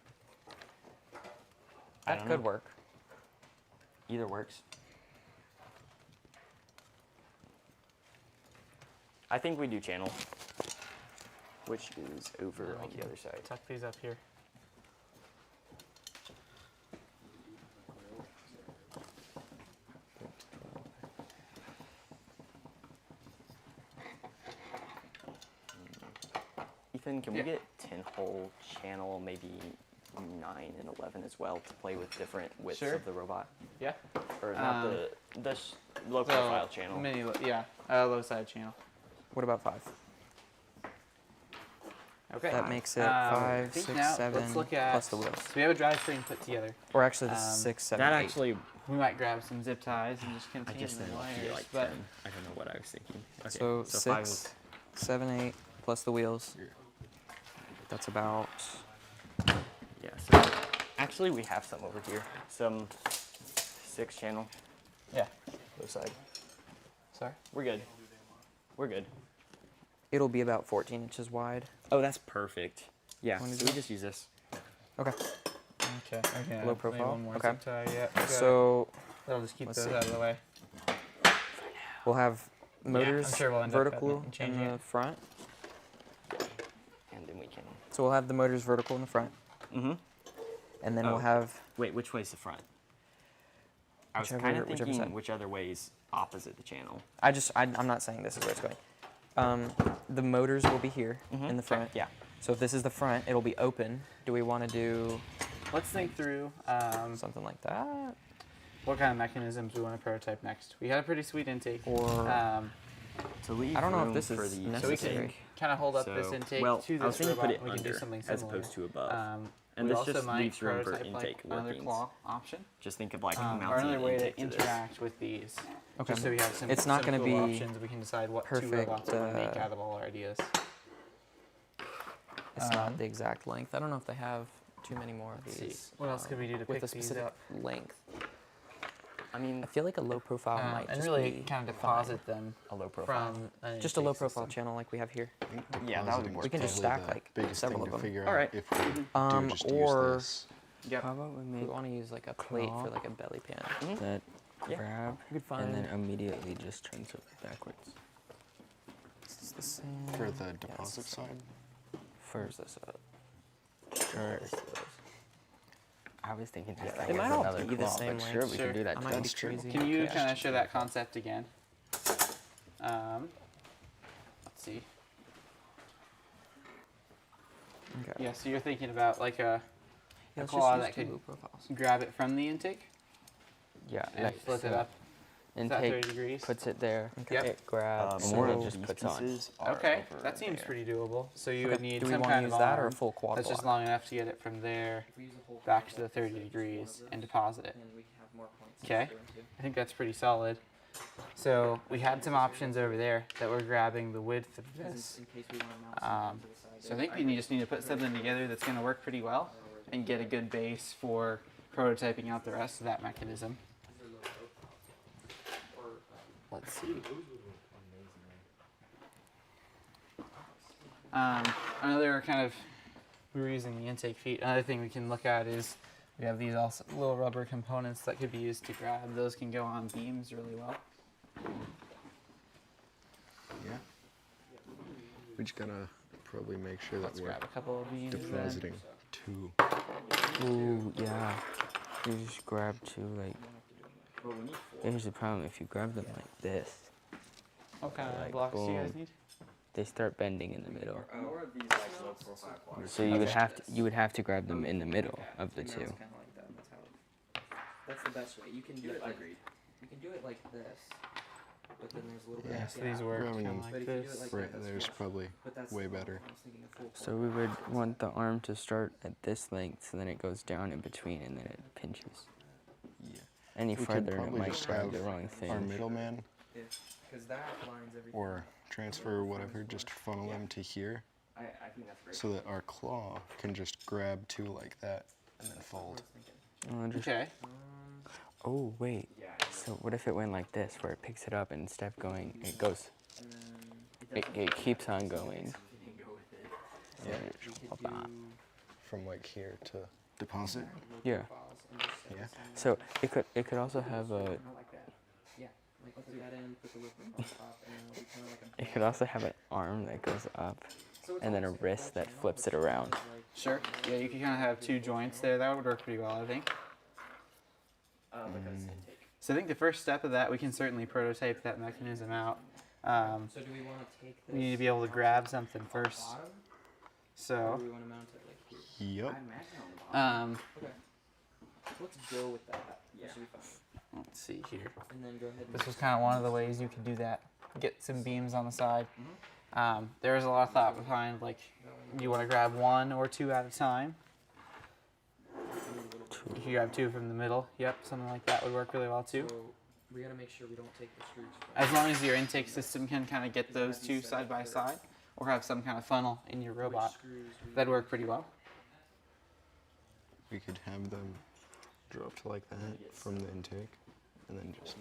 I That don't could know. work. Either works. I think we do channel, which is over on the other side. Tuck these up here. Ethan, can Yeah. we get 10-hole channel, maybe 9 and 11 as well, to play with different widths Sure. of the robot? Yeah. Or not the low profile channel. Low side channel. What about 5? Okay. That makes it I 5, think 6, now 7, let's look at, plus the wheels. So we have a drivetrain put together. Or actually, this is Um, 6, 7, That 8. actually, We might grab some zip ties and just I continue guess the then it'll be wires. like but 10. I don't know what I was thinking. Okay, So, 5 6, 7, 8, plus the wheels. That's about. Yeah, so actually we have some over here. Some 6 channel, yeah. low side. Sorry. We're good. We're good. It'll be about 14 inches wide. Oh, that's perfect. Yeah, Wanna so do we that? just use this. Okay. Okay. Okay. Low profile? One more Okay. zip tie. Yeah. got it. So that'll just keep let's those see. out of the way. we'll have motors sure we'll end up vertical having to change in the it. front. And then we can. So we'll have the motors vertical in the front. Mm-hmm. And then Oh. we'll have Wait, which way's the front? I was Whichever- kind of whichever thinking side. which other way's opposite the channel. I'm not saying this is where it's going. The motors will be here in the front. Yeah. So if this is the front, it'll be open. Do we want to do Let's think through something like that? what kind of mechanisms we want to prototype next. We had a pretty sweet intake. Or To leave I don't know if room this for is the So we necessary. can kind of hold up this So, intake well, to I was this thinking robot. put it and we can do under something as similar. opposed to above. And we this also just might leaves room for prototype, intake like, another workings. claw option. Just think of like Or mounting another an way intake to to this. interact with these. Okay. Just so we have some, It's not some gonna cool be options. We can decide what two perfect, robots we want to make out of all our ideas. It's not the exact length. I don't know if they have too many more of Let's see. these. What else could we do to with pick a these specific up? length? I mean, I feel like a low profile might And just really be kind of fine. deposit them a low profile. from an Just a intake low profile system. channel like we have here. I think Yeah, that would depositing work. is We can just probably stack, the like, biggest several thing of to them. figure Alright. out if we do just or- use this. Yep. How about we We make want to use like a plate for claw. like a belly pan. that Yeah. grab You could find and then immediately just turns it backwards? it's the same. For the deposit side, Where's this at? Or I was thinking just like They as might all another be the claw, same but sure length. we Sure. can do that I might be too. crazy. Can you Yeah. kind of show that concept again? Let's see. Okay. Yeah, so you're thinking about like a Yeah, let's just claw use that two could low profiles. grab it from the intake Yeah, and like flip it so up. Is that 30 Intake degrees? puts it there. Yep. It grabs. more and of it just these puts on. pieces are Okay, over that seems there. pretty doable. So you Okay, would need do we some wanna kind use of that or a arm full quad that's just block? long enough to get it from there back to the 30 degrees and deposit it. Okay, I think that's pretty solid. So we had some options over there that were grabbing the width of this. So I think we just need to put something together that's going to work pretty well and get a good base for prototyping out the rest of that mechanism. Let's see. Another kind of, we were using the intake feet. Another thing we can look at is we have these also little rubber components that could be used to grab. Those can go on beams really well. yeah. We just gotta probably make sure that Let's we're grab a couple of beams. then. depositing two. Ooh, yeah. You just grab two like. Here's the problem: if you grab them like this, What kind of Like, blocks do you guys boom. need? they start bending in the middle. So you would have to grab them in the middle of the two. That's the best way. You can do it like you can do it like this, but then there's a little Yeah. bit. So these work Grabbing kind of them like if you do it this. like Right that, there's probably way better. So we would want the arm to start at this length, so then it goes down in between, and then it pinches. Yeah. Any We could further, and it probably might just grab have the wrong our thing. middleman Because that lines everything. or transfer or whatever, just funnel them to here I think that's great. so that our claw can just grab two like that and then fold. Okay. Oh wait. So what if it went like this, where it picks it up and instead of going, it goes. It keeps on going. So hold on. From like here to deposit. Yeah. Yeah. So it could also have a. It could also have an arm that goes up, and then a wrist that flips it around. Sure. Yeah, you can kind of have two joints there. That would work pretty well, I think. So I think the first step of that, we can certainly prototype that mechanism out. So do we want to take this? We need to be able to grab something first. Or So, do we want to mount it like here? Yep. Okay. Let's go with that. That should be fine. let's see here. And then go ahead and This was kind of one of the ways you could do that. Get some beams on the side. There's a lot of thought behind, like, you want to grab one or two at a time. If you grab two from the middle, yep, something like that would work really well too. So we gotta make sure we don't take the screws. As long as your intake system can kind of get those two side by side, or have some kind of funnel in your robot, that'd work pretty well. We could have them dropped like that from the intake and then just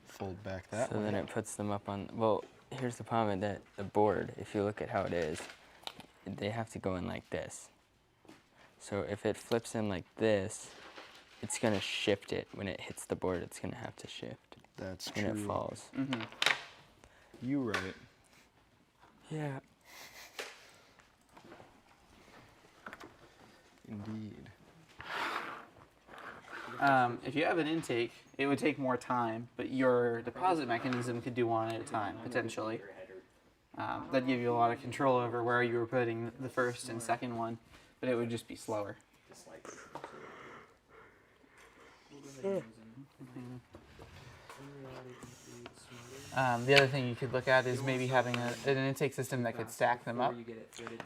fold back that So way. then it puts them up on. Well, here's the problem with that the board. If you look at how it is, they have to go in like this. So if it flips in like this, it's gonna shift it when it hits the board. It's gonna have to shift That's when true. it falls. You right. Yeah. Indeed. If you have an intake, it would take more time, but your deposit mechanism could do one at a time, potentially. That'd give you a lot of control over where you were putting the first and second one, but it would just be slower. The other thing you could look at is maybe having an intake system that could stack them up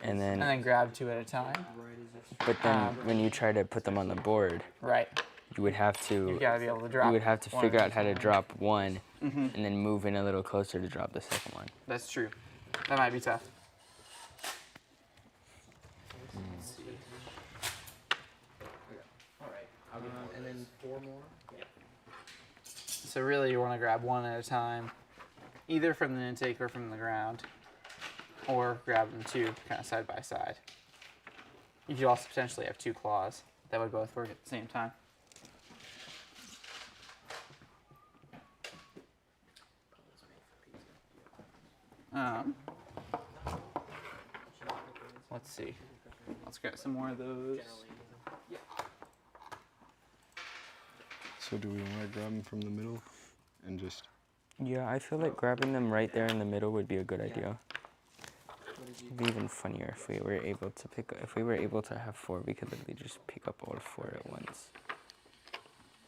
And and then grab two at a time. but then when you try to put them on the board, Right. you would have You to gotta be able to drop. you would have to one figure at a out how to time. drop one and then move in a little closer to drop the second one. That's true. That might be tough. And then 4 more. So really, you want to grab one at a time, either from the intake or from the ground, or grab them two kind of side by side. You could also potentially have two claws that would both work at the same time. Let's see. Let's grab some more of those. So do we want to grab them from the middle and just? Yeah, I feel like grabbing them right there in the middle would be a good idea. It'd be even funnier if we were able to have 4, we could literally just pick up all 4 at once.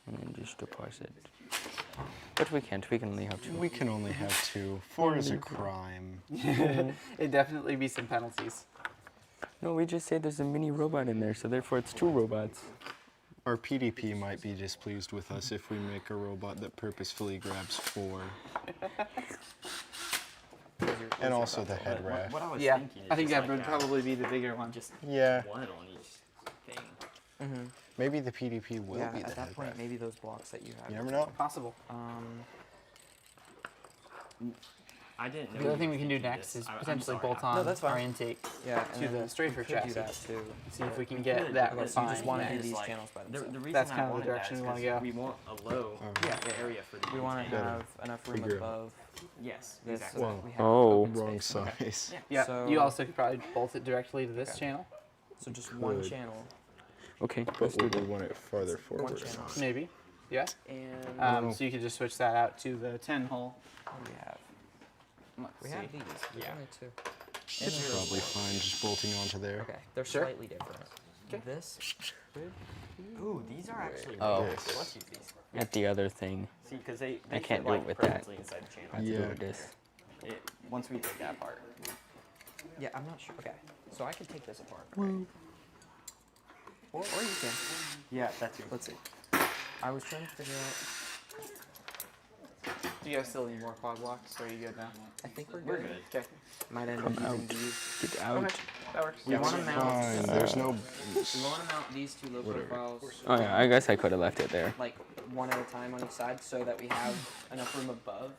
And then just deposit. But we can't, we can only have 2. We can only have 2. 4 is a crime. It'd definitely be some penalties. No, we just say there's a mini robot in there, so therefore it's 2 robots. Our PDP might be displeased with us if we make a robot that purposefully grabs 4. And also the head raft. What I was Yeah, thinking is I think just that like would probably be the bigger one. just Yeah, one on each thing. maybe the PDP will Yeah, be the at that head point, raft. maybe those blocks that you have. You never know. Possible. I didn't know. The other thing we can do next is potentially bolt on No, that's fine. our intake Yeah, to and the then strafer we could chassis. do that too. See if we can get that Okay, so you just refined wanna do next. these Like, channels by The themselves. reason That's I kind of the wanted that direction is we wanna 'cause go. We want a low area for the We want to intake. have enough room Figure out. above Yes, this exactly. so that we have Oh. open Wrong space. size. Yeah, So- you also could probably bolt it directly to this Okay. channel, So just one Could. channel Okay, But let's do would we that. want it farther forward or channel. not? maybe. Yeah. and So you could just switch that out to the 10 hole. what do we have? Let's We see. have these. There's Yeah. only 2. It's probably fine just bolting onto there. Okay, they're Sure. slightly different. Okay. This could Ooh, these are actually Oh. really This. good. Let's use these. At the other thing, See, because they I can't fit, do it like, with that. perfectly inside the channel. I have to Yeah. go with this. Once we take that apart. Yeah, I'm not sure. Okay, so I could take this apart. Right? Or you can. Yeah, that's your. Let's see. I was trying to figure out. Do you guys still need more quad blocks, or are you good now? I think we're We're good. good. Okay. Might end up using these. Get out. Okay. That works. We want to mount. Fine, there's no. We want to mount these 2 low profiles Oh yeah, I guess I could have left it there. like one at a time on each side, so that we have enough room above.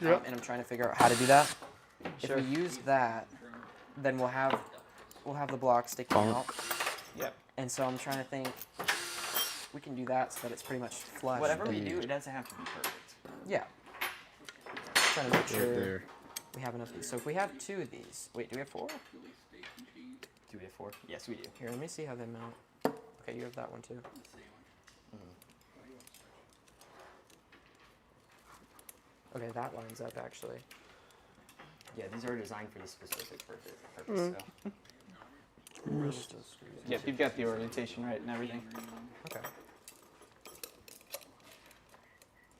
Yep. And I'm trying to figure out how to do that. Sure. If we use that, then we'll have the block sticking Bonk. out. Yep. And so I'm trying to think. We can do that so that it's pretty much flush. Whatever we do, it doesn't have to be perfect. Yeah. Trying to make Right sure there. we have enough of these. So if we have 2 of these, wait, do we have 4? Do we have 4? Yes, we do. Here, let me see how they mount. Okay, you have that one too. Okay, that lines up actually. Yeah, these are designed for the specific purpose. So. Yep, you've got the orientation right and everything. Okay.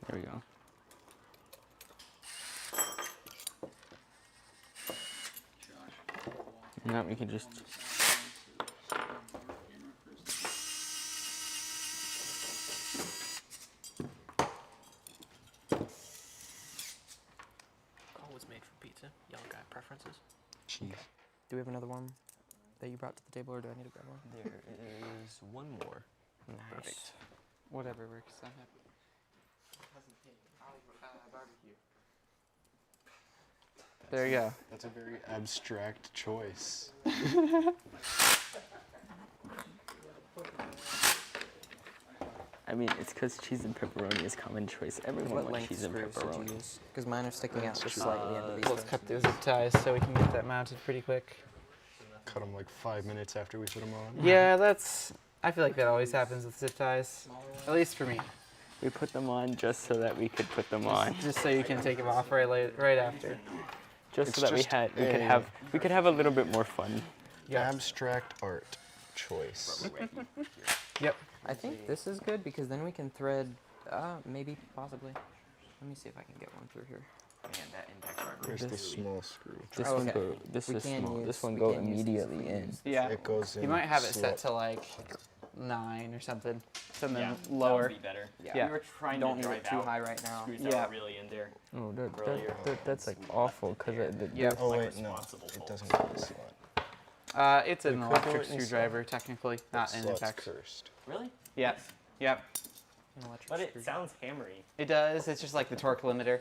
There we go. Now we can just. Call was made for pizza. Yellow guy preferences. Jeez. Do we have another one that you brought to the table, or do I need to grab one? There is one more. Nice. Whatever works. I'm happy. There you go. That's a very abstract choice. I mean, it's because cheese and pepperoni is common choice. Everyone What wants length cheese and screws did pepperoni. you use? Because mine are sticking out just slightly into these. Let's ones. cut the zip ties so we can get that mounted pretty quick. Cut them like 5 minutes after we put them on. Yeah, I feel like that always happens with zip ties. At least for me. We put them on just so that we could put them on. Just so you can take them off right after. Just It's so that just we could have a little bit more fun. Abstract art choice. Yep. I think this is good because then we can thread, maybe, possibly. Let me see if I can get one through here. Man, that impact driver. Where's the This- small screw? This Oh, one okay. go. This We is can small. use- This one we go can use these immediately if we in. use- Yeah. It goes in. You might have it set slot. to like 9 or something. Something Yeah, lower. That would be better. Yeah. We were trying Don't to need drive it too out high right now. screws Yeah. that were really in there. Oh, Earlier. that's like awful because Yep. Oh like wait, no, responsible it bolts. doesn't go in the slot. It's an could go electric in slot. screwdriver, technically, not The an slot's impact. cursed. Really? Yep. Yep. An electric But it screwdriver. sounds hammery. It does. It's just like the torque limiter.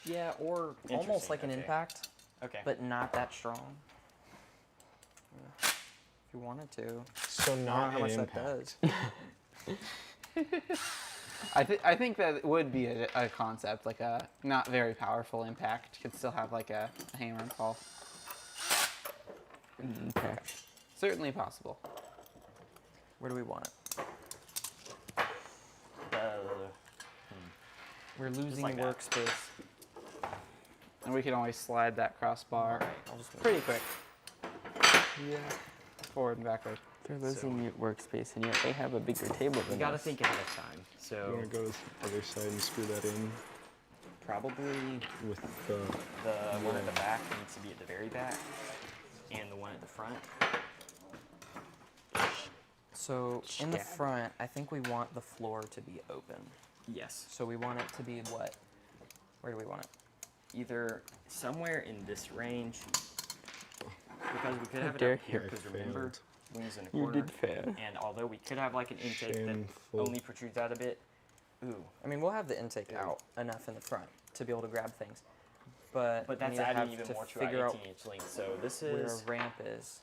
Yeah, or almost Interesting, like an okay. impact, Okay. but not that strong. Yeah. If you wanted to. So I don't know not how much an that impact. does. I think that would be a concept, like a not very powerful impact could still have like a hammer and fall. impact. Certainly possible. Where do we want it? We're losing like that. workspace. And we can always slide that crossbar I'll just pretty quick, Yeah. forward and backward. They're losing your workspace, and yet they have a bigger table You than gotta us. think ahead of time. You So want to go to the other side and screw that in probably with the. the one at the back needs to be at the very back, and the one at the front. So in the Stab. front, I think we want the floor to be open. Yes. So we want it to be what? Where do we want it? Either somewhere in this range, because we could have it dare up here. you. Because I remember, failed. wings in a You corner. did fail. And although we could have like an intake that Shameful. only protrudes out a bit, ooh. I mean, we'll have the intake out enough in the front to be able to grab things, but But we that's need to adding have even to more to our figure out 18-inch length. So this where is. a ramp is.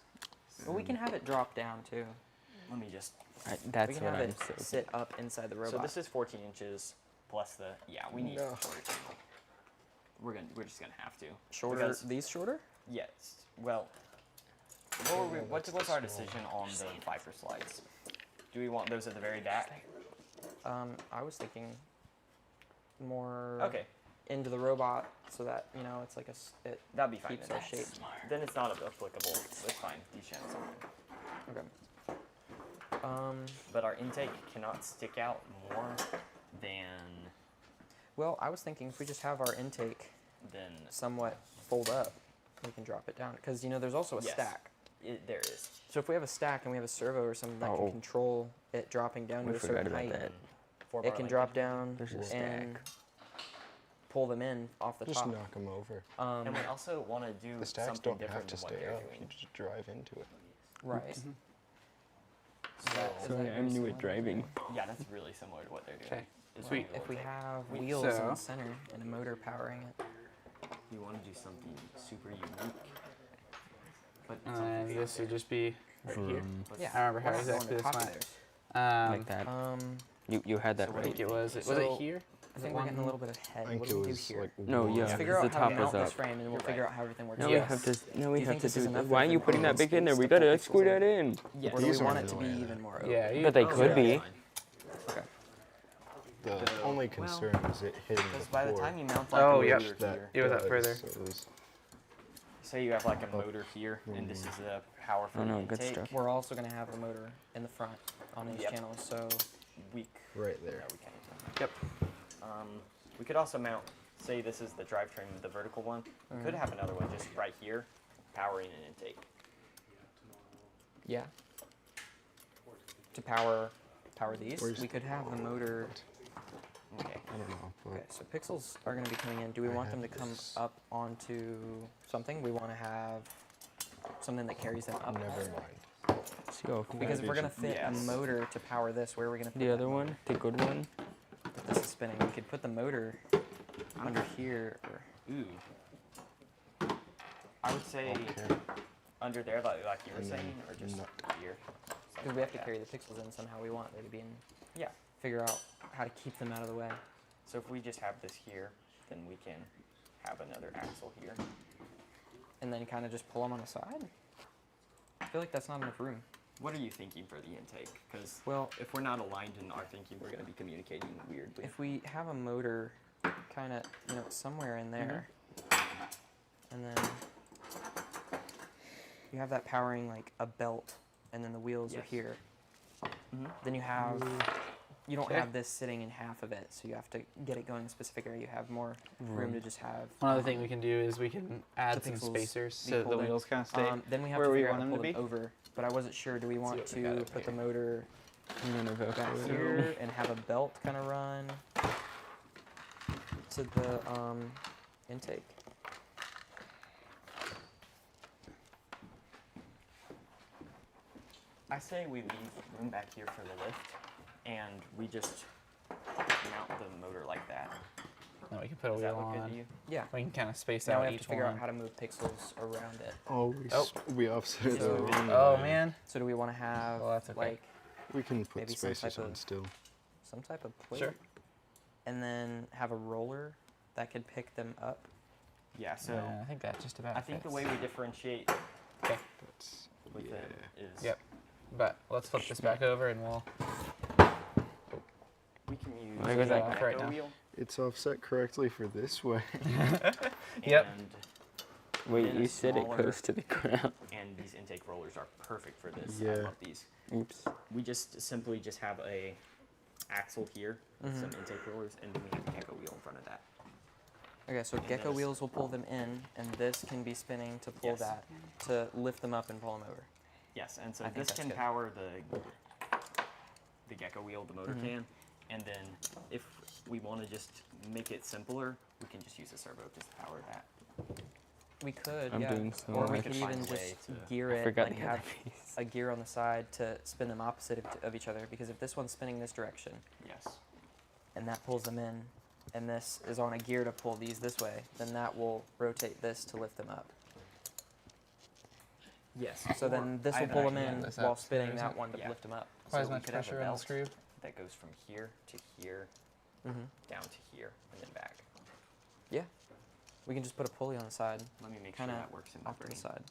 But we can have it drop down too. Let me just. We That's can what have I'm it so. sit up inside the robot. So this is 14 inches plus the. Yeah, we need. No. We're just gonna have to. shorter. Because- These shorter? Yes. Well. What was our decision on the Viper slides? Do we want those at the very back? I was thinking more Okay, into the robot so that it's like it that'd be fine. keeps Then. our shape. Then it's not applicable. It's fine. These channels are fine. Okay. But our intake cannot stick out more than Well, I was thinking if we just have our intake than somewhat fold up, we can drop it down because there's also a Yes. stack. there is. So if we have a stack and we have a servo or something that Oh. can control it dropping down We to a forgot certain about height, that. Four it bar can length. drop down There's a and stack. pull them in off the Just top. knock them over. And we also want to do The stacks something don't different have to than what stay they're up. You doing. just drive into it. Right. So, Sorry, I'm new at driving. yeah, that's really similar to what they're doing. Okay. It's Sweet. really If we low-tech. have We- wheels in So- the center and a motor powering it, You want to do something super unique. But And this would just be right here. yeah. I remember how we're not going exactly to this copy went. theirs. Like that. Um, You had that I right. think it was. Was So- it here? I think we're getting a little bit ahead. I think What it do we do was here? like. No, one. yeah. Let's figure because out the how to top mount was this up. frame, and we'll You're figure right. out how everything works. No, Yes. we have to. No, we Do you have think to this is do. enough Why are of you an putting that open big in there? space We to put gotta the screw pixels that in. yes. Or do we These want aren't it to in be the way even more open? Yeah. But they Oh, could yeah, be. fine. Okay. The only concern is it hitting Because the by the floor. time you mount like Oh, a yep. motor That here, It was up does, further. so it was- say you have like a motor here, and this is the power from no, the good intake. stuff. We're also going to have a motor in the front on these Yep. channels, so We right there. no, we can't. Yep. We could also mount. Say this is the drivetrain, the vertical one. We could have another one just right here, powering an intake. yeah. To power these, Where's- we could have the motor. Okay. I don't know, but Okay, so pixels are going to be coming in. Do we I want them to have come this. up onto something? We want to have something that carries them up. never mind. See, oh, Because if we're going to fit Yes. a motor to power this, where are we going to put the that other motor? one, the good one. If this is spinning, we could put the motor under here. Or, Ooh. I would say Okay. under there, like you were And then saying, or just nut. here. because we have to carry the pixels in somehow. We want there to be an Yeah. figure out how to keep them out of the way. So if we just have this here, then we can have another axle here. And then kind of just pull them on the side? I feel like that's not enough room. What are you thinking for the intake? Because Well, if we're not aligned in our thinking, we're going to be communicating weirdly. if we have a motor kind of, somewhere in there, and then you have that powering like a belt, and then the wheels are Yes. here, Mhm. then you don't Okay. have this sitting in half of it, so you have to get it going in a specific area. You have more room to just have. One other thing we can do is we can add The some pixels spacers be so the pulled in. wheels kind of stay Then we have where to we figure out want how to them pull to them be. over, but I wasn't sure. Do we want what we got to up put the here. motor I'm gonna back evacuate. here and have a belt kind of run to the intake? I say we leave room back here for the lift, and we just mount the motor like that. Then we can put a Does that wheel look good on. to you? Yeah. We can kind of space Now out we have each to figure one. out how to move pixels around it. Oh, we offset it the So- wrong Oh way. man. So do we want to have Well, that's okay. like We can put maybe some spacers type on of- still. some type of plate, Sure. and then have a roller that could pick them up? Yeah, so Yeah, I think that just about I think the fits. way we differentiate Okay. That's with yeah. it is Yep. But let's flip this back over and we'll. we can use Where goes a that off Gecko right now? wheel. It's offset correctly for this way. Yep. And Wait, then a you said it smaller- close to the ground. and these intake rollers are perfect for this. I Yeah. love these. Oops. We just simply just have a axle here with some intake rollers, and then we have a Gecko wheel in front of that. Okay, so And gecko those- wheels will pull them in, and this can be spinning to pull Yes. that, to lift them up and pull them over. Yes, and so I think this that's can good. power the Gecko wheel, the motor can, and then if we want to just make it simpler, we can just use a servo just to power that. We could, I'm yeah. doing so Or we much. could Find even a way just to- gear I it, forgot like the other have piece. a gear on the side to spin them opposite of each other. Because if this one's spinning this direction, Yes. and that pulls them in, and this is on a gear to pull these this way, then that will rotate this to lift them up. Yes. So or then this I will have pull an them idea. in this while up. spinning There's that a- one to yeah. lift them up. Apply as So we much could have a pressure on the belt screw. that goes from here to here, Mm-hmm. down to here, and then back. Yeah. We can just put a pulley on the side, Let me make sure kind that of works in my off to the brain. side.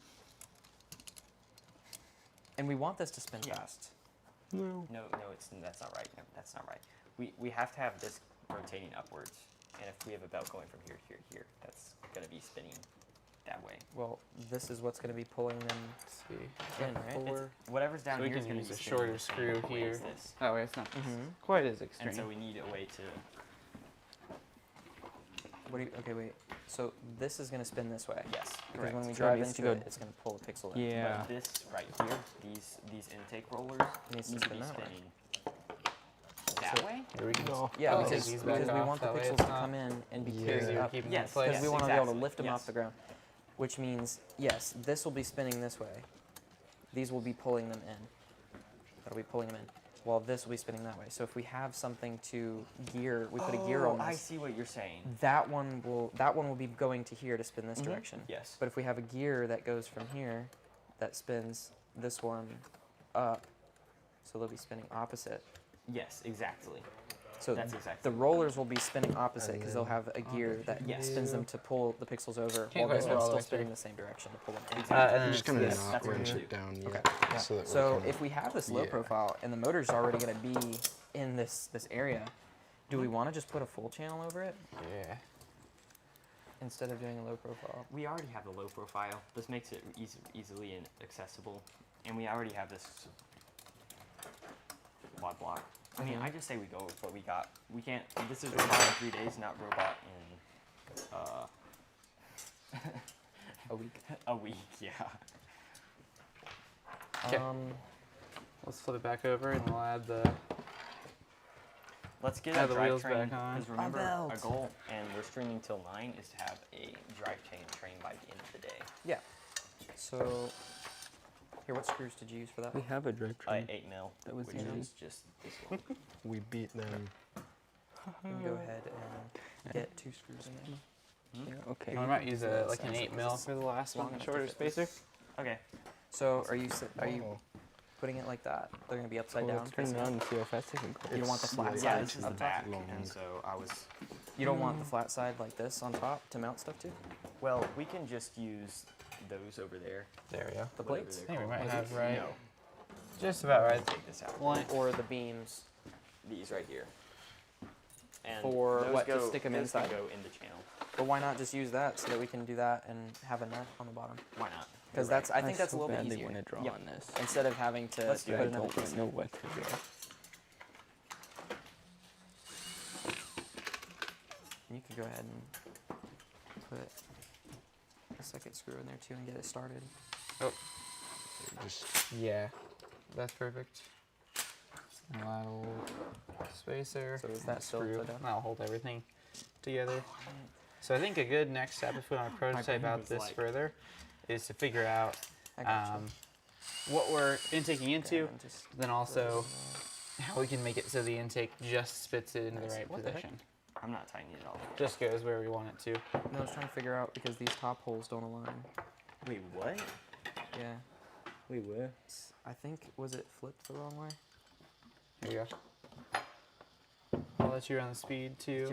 And we want this to spin Yeah. fast. No. No, that's not right. No, that's not right. We have to have this rotating upwards, and if we have a belt going from here to here to here, that's going to be spinning that way. Well, this is what's going to be pulling them Let's see. in, right? It's, whatever's down So we here is can going use to a be shorter spinning the screw same way as here. this. That way it's not Mhm. quite as extreme. And so we need a way to. What do you, okay, wait. So this is going to spin this way. Yes, Because correct. when we So it drive needs to into go- it, it's going to pull a pixel in. Yeah. But this right here, these intake rollers Needs to need to spin be that way. spinning that way. Here we go. Yeah, Oh, because, these back because we off, want the that way pixels it's to not come in and be Yeah. carried easier up. keeping Yes, in place. Because we want to be able to exactly. lift them Yes. off the ground, which means, yes, this will be spinning this way. These will be pulling them in. That'll be pulling them in. While this will be spinning that way. So if we have something to gear, we put a gear on I this. see what you're saying. That one will be going to here to spin this direction. Yes. But if we have a gear that goes from here, that spins this one up, so they'll be spinning opposite. Yes, exactly. So That's exactly the what rollers will be spinning opposite because they'll have a gear that Yes. spins them to pull the pixels over, Can't while this quite go one's all the still way spinning through. the same direction to pull them in. and I'm then just it's gonna this. not That's what wrench we it do. down Okay. yet, so that So we can. if we have this low Yeah. profile and the motor's already going to be in this area, do we want to just put a full channel over it Yeah. instead of doing a low profile? We already have the low profile. This makes it easily accessible, and we already have this quad block. I mean, I just say we go with what we got. We can't. This is robot in 3 days, not robot in A week. a week. Yeah. 'Kay. Let's flip it back over and we'll add the. Let's get Add a the wheels drivetrain. back on. Because remember, our belt. goal, and we're streaming till 9, is to have a drivetrain by the end of the day. Yeah. So here, what screws did you use for that? We have a drivetrain. 8 mil, That was which easy. is just this one. We beat them. You can go ahead and get 2 screws in there. Yeah, okay. I might use a like an 8 mil for the last one, a shorter spacer. Okay. So are you? Are you? Oh. putting it like that. They're gonna be upside Well, down. let's turn it facing on and see how fast it can go. You don't want the flat It's Yeah, side this is up the top. back, long. and so I was. You don't want the flat side like this on top to mount stuff to. Well, we can just use those over there. There we go. The whatever plates they're I think we called. might have right. No, Just about right. take this out. One. or the beams. These right here. And For those what, to go, stick 'em those can inside? go in the channel. But why not just use that so that we can do that and have a nut on the bottom? Why not? Because You're that's I think that's a so little bit badly easier. want to draw Yep. on this. Instead of having to Let's do put I it. another don't piece. know what to draw. You could go ahead and put a second screw in there too and get it started. Just Yeah, that's perfect. And that'll spacer. So is that still screw. upside down? That'll hold everything together. So I think a good next step, if we want to prototype brain out was this like- further, is to figure out I gotcha. what we're intaking into, and just then also how we can make it so the intake just spits it into the Nice. right What the heck? position. I'm not tightening it all. Just goes where we want it to. No, I was trying to figure out because these top holes don't align. Wait, what? Yeah. Wait, what? I think was it flipped the wrong way? There you go. I'll let you run the speed too.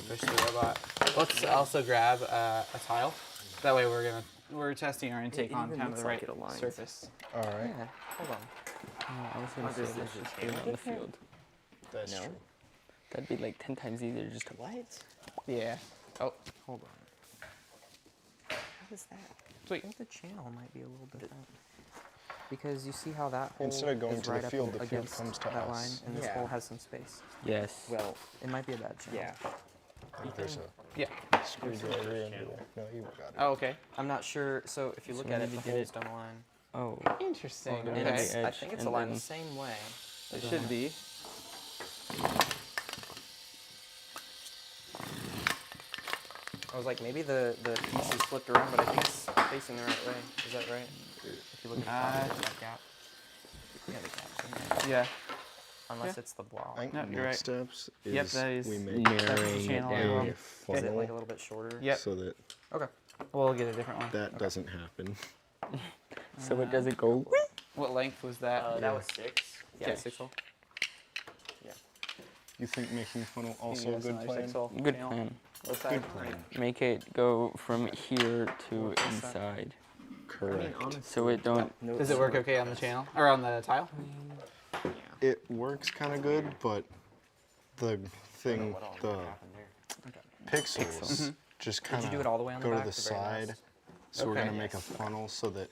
Push the robot. Let's also grab a tile. That way we're testing our intake it on even kind of looks the like right it aligns. surface. all right. Yeah. Hold on. I was gonna say this let's is just do it on the field. That's No. true. That'd be like 10 times easier just to. What? Yeah. Oh, Hold on. How is that? I think the channel might be a little different. Because you see how that hole Instead of going is to the right up field, the field against comes to that us. line, and this Yeah. hole has some space. Yes. Well, It might be a bad channel. yeah. There's yeah. a screwdriver in there. No, you got it. Oh, okay. I'm not sure. So if you look So at it, maybe the get holes it- don't align. Oh. Interesting. Well, And Okay. it's, I edge, think it's and aligned then- the same way. It should be. I was like, maybe the piece is flipped around, but I think it's facing the right way. Is that right? If you look at the top, there's that gap. Yeah, the gap's in there. Yeah. Unless Yeah. it's the block. I think No, you're next right. steps Yep, is that is we make Narrowing it channel as down. well. a Is it funnel like a little bit shorter? Yep. so that Okay. We'll get a different one. that doesn't happen. So it doesn't go. What length was that? That was 6. Yeah, Okay. 6 hole. You think making funnel also Give a us good another plan? 6 hole Good channel. plan. What's that? Good plan. Make it go from here to What is that? inside. Correct. So it don't. Does it work okay on the channel or on the tile? It works kind of good, but the thing, What all the happened there? pixels just kind you of do it all the way on the go to back the or very side. last? So we're Okay. gonna make a funnel so that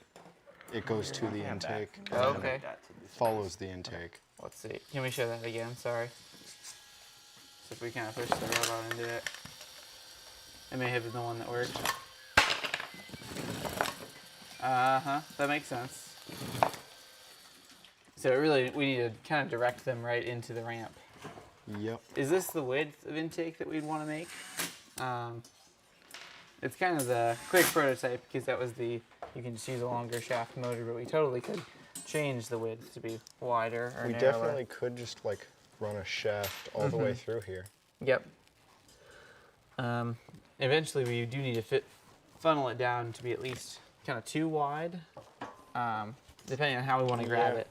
it goes to the Yeah, back. intake and Oh, then okay. That to this follows the intake. Let's see. Can we show that again? Sorry. So if we kind of push the robot into it, it may have been the one that worked. That makes sense. So really, we need to kind of direct them right into the ramp. Yep. Is this the width of intake that we'd want to make? It's kind of the quick prototype because that was the, you can just use a longer shaft motor, but we totally could change the width to be wider or We narrower. definitely could just like run a shaft all the way through here. Yep. Eventually, we do need to funnel it down to be at least kind of 2 wide, depending on how we want to grab Yeah. it.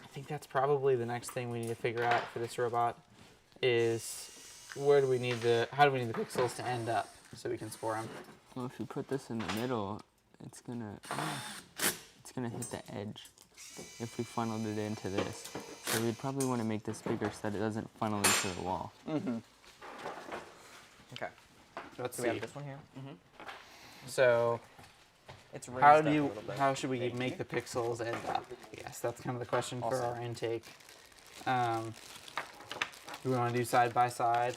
I think that's probably the next thing we need to figure out for this robot is how do we need the pixels to end up so we can score them. Well, if you put this in the middle, it's gonna hit the edge. If we funneled it into this, so we'd probably want to make this bigger so that it doesn't funnel into the wall. Okay. Let's Do we see. have this one here? So It's how raised do up a you little bit. how should we make the pixels end up? Yes, that's kind of the question for Also. our intake. Do we want to do side by side?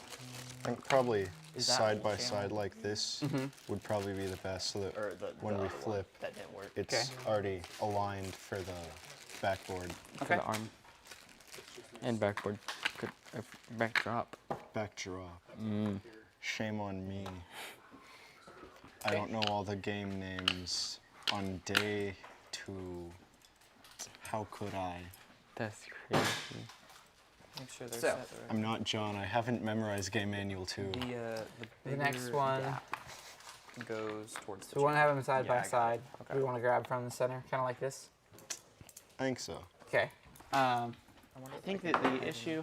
I think probably Is that side by channel? side like this would probably be the best so that Or when the we one flip, that didn't work. it's already aligned for the backboard. For Okay. the arm. And backboard. Good. Backdrop. Backdrop. Shame on me. I don't know all the game names on day 2. How could I? That's crazy. Make sure they're So, set right. I'm not John. I haven't memorized Game Manual 2. The next bigger one- gap goes towards the So we want to have them side Yeah, I by got side. Okay. We want to grab from the center, kind of like this. I think so. Okay. I think that the issue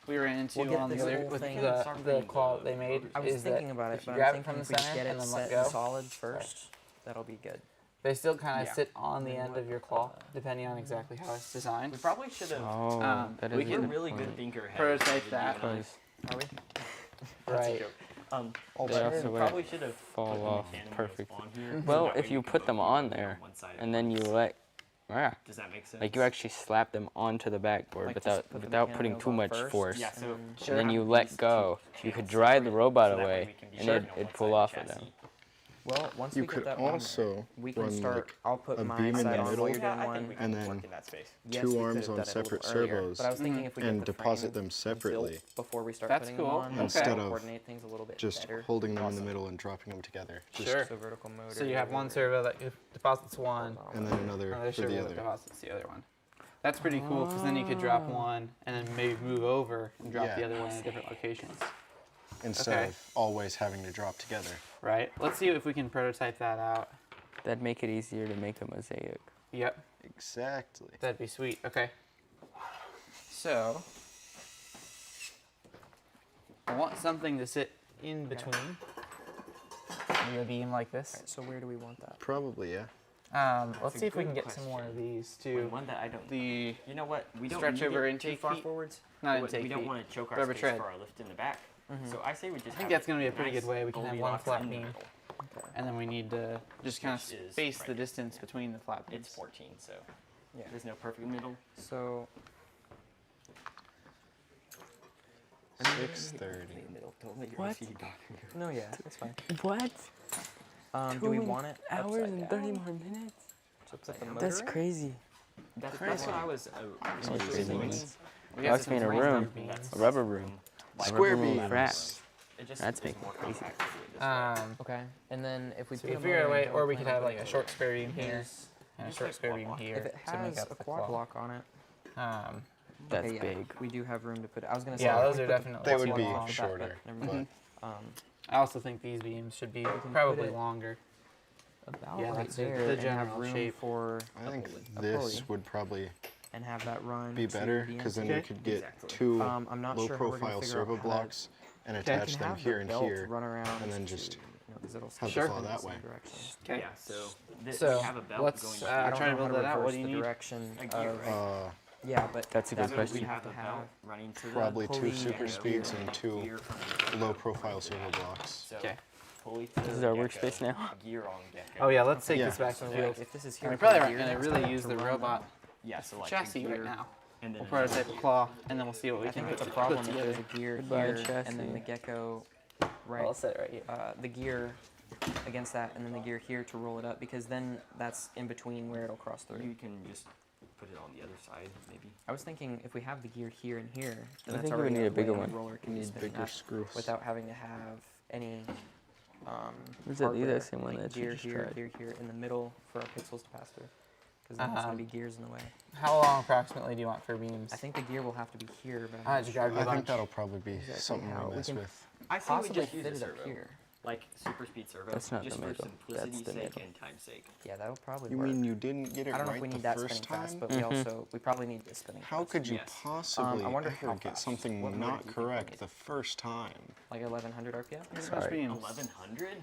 we ran into We'll get on the this other whole with thing- the claw that they made I was is thinking that about it, if you but grab I'm it from thinking the if we center get and it then let set go, and solid first, that'll be good. they still kind of Yeah. sit on the Then end what? of your claw, depending on exactly how it's designed. We probably should have. Oh, that is we a can You're a good really point. good thinker. Head, Prototype David, that. you and I. Because Are we? That's a Right. joke. they But also we would probably should have fall put the off mechanical perfect. on here. Well, that way if you can put both them be on moving there, one side at and then you once. let, yeah, Does that make sense? like you actually slap them onto the backboard Like, just without put the without putting mechanicals too on much first? force. Yeah. So And then you have let these go. two You could channels drive the separate, robot so that way away, we can be and shooting on it'd one pull side off the of them. chassis. Well, once You we could get that on also there, we can run, start. like, I'll put a my beam in side the on what middle, you're doing Yeah, I one. think we and can work then in that space. Yes, two we arms could've on done it a little separate earlier, servos But I was thinking if we and get the deposit frame them built separately before we start That's putting cool. them on, Instead that'll of coordinate things a little bit just better. holding them in the Awesome. middle and dropping them together. Just, Sure. So vertical motor. So you have one servo that deposits one, And then another another for servo the that other. deposits the other one. That's pretty cool because then you could drop one and then maybe move over and drop the Yeah. other one in different locations. Instead Okay. of always having to drop together. Right. Let's see if we can prototype that out. That'd make it easier to make a mosaic. Yep. Exactly. That'd be sweet. Okay. So I want something to sit in between. Maybe a beam like this. Alright, so where do we want that? Probably, yeah. Let's a see if we good can get some more of question. these too. One that I don't. The You know what? We don't stretch need over it intake too far feet? forwards. Not but intake we don't feet. want to choke our Rubber space tread. for our lift in the back. So I say we just. I think that's gonna be a pretty good way. We can have one Goldilocks flat in the beam. middle. And then we need to just kind of Which is space right the here. distance between the flat beams. It's 14, so Yeah. there's no perfect middle. So 6:30. Middle. Don't let your What? OCD dog go. no, yeah, that's fine. What? Do we want it hours upside and down? 30 more minutes? To put the motor That's in? crazy. That's what I was. Crazy thinking. beans. We I got was some made a rubber room, beams. a rubber room. Square rubber room beams. wrap. It just That's is making more it crazy. compact to do it this way. Okay, and then if we So put we a figure out a motor way, in, or we don't could plan have on like a putting short spare beam here is- and a Just short like spare quad beam block. here If it to make has up a the quad claw. block on it, That's okay, yeah, big. we do have room to put. I was gonna say Yeah, if those we are put the definitely They quad would too be block long. off the back, shorter, never but mind. I also think these beams should be can put probably it longer. About Yeah, right that's the there, and have general room shape. for I think a this pulley would probably and have that run be to better the because then inside. you could get Exactly. two I'm not sure how we're gonna low-profile figure out servo how to- blocks and We attach can them have here the and belt here. run around and then to, just you know, 'cause it'll have Sure. the claw in the that same way. direction. Okay. Yeah. So So, we have a belt let's, going. I I'm don't trying know to how build that out. What reverse do you the need? direction A gear, of, right? yeah, but That's a good that's what question. we have to a have. belt running to the Probably two pulley super and speeds gear. and two gear from the low-profile servo blocks. So Okay. pulley to This is the our gecko, workspace now. Gear on gecko. Oh yeah, let's take Yeah. this back to So the like, field. if this is And here, we for probably the aren't gear going to next really time use to the run robot Yeah. So like chassis a gear, right now. and then We'll another prototype a gear. claw, and then we'll see what we I can think it's a put problem if together. there's a gear Goodbye, here and then chassis. the gecko, Well, right? I'll set it right here. The gear against that, and then the gear here to roll it up, because then that's in between where it'll cross through. You can just put it on the other side, maybe. I was thinking if we have the gear here and here, then I that's think we already would need out a of the way, bigger and the one. roller can We be need spinning bigger up screws. without having to have any Is that the hardware, exact same one like that you gear just here, tried? here in the middle for our pixels to pass through. Because then there's going to be gears in the way. How long approximately do you want for beams? I think the gear will have to be here, but I'm Ah, not did you sure grab your I think bunch? that'll probably be Exactly something how we we mess can- with. I say we possibly just use fit a it up servo, here. like super speed servo, That's not just the for middle. That's simplicity's the sake middle. and time's sake. Yeah, that'll probably You work. mean you didn't get it I don't know right if we the need that first spinning fast, time? but we probably need this spinning How fast. could you Yes. possibly I wonder how ever get fast. something What motor do not you think we correct need? the first time? Like 1100 RPM? Here's Sorry. beams. 1100?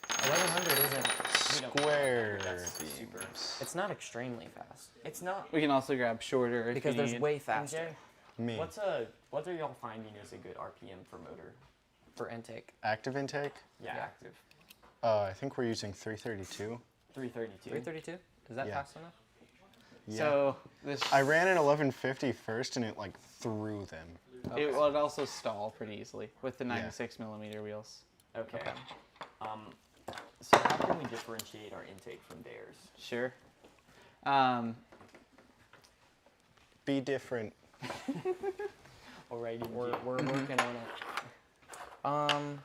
1100 isn't. Square That's super. beams. It's not extremely fast It's not. We can also grab shorter if because you there's need. way faster Me. What are y'all finding is a good RPM for motor? for intake. Active intake? Yeah, Yeah. active. I think we're using 332. 332. 332? Is that Yeah. fast enough? Yeah. So this I ran an 1150 first and it like threw them. it would also stall pretty easily with the 96 millimeter wheels. Okay. So how can we differentiate our intake from theirs? Sure. Be different. Alrighty. We're working on it.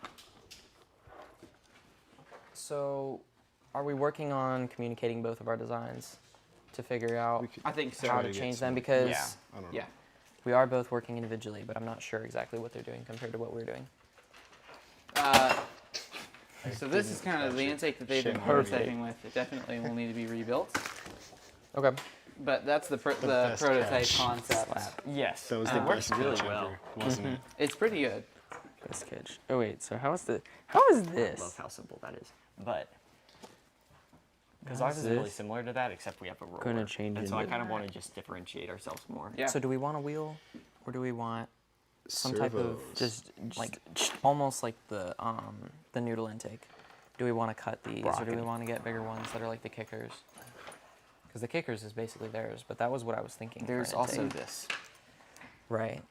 So, are we working on communicating both of our designs to figure out I think so. how try to to get change some- them? Because Yeah. I don't know. Yeah. we are both working individually, but I'm not sure exactly what they're doing compared to what we're doing. So this is kind of the intake that they've been Shit, perfect. prototyping with. It definitely will need to be rebuilt. Okay. but that's the best prototype catch. concept. Yes. That was it the works best really catch well. ever, wasn't it? It's pretty good. Best catch. Oh wait, so how is this? Love This how simple that is. But because How's ours is really this similar to that, except we have a roller. gonna change and so I into- kind of want to just differentiate ourselves more. Yeah. So do we want a wheel, or do we want some type of just like almost like the noodle intake? Do we want to cut these, or do we Broccoli. want to get bigger ones that are like the kickers? Because the kickers is basically theirs, but that was what I was thinking. for There's an also intake. this. right.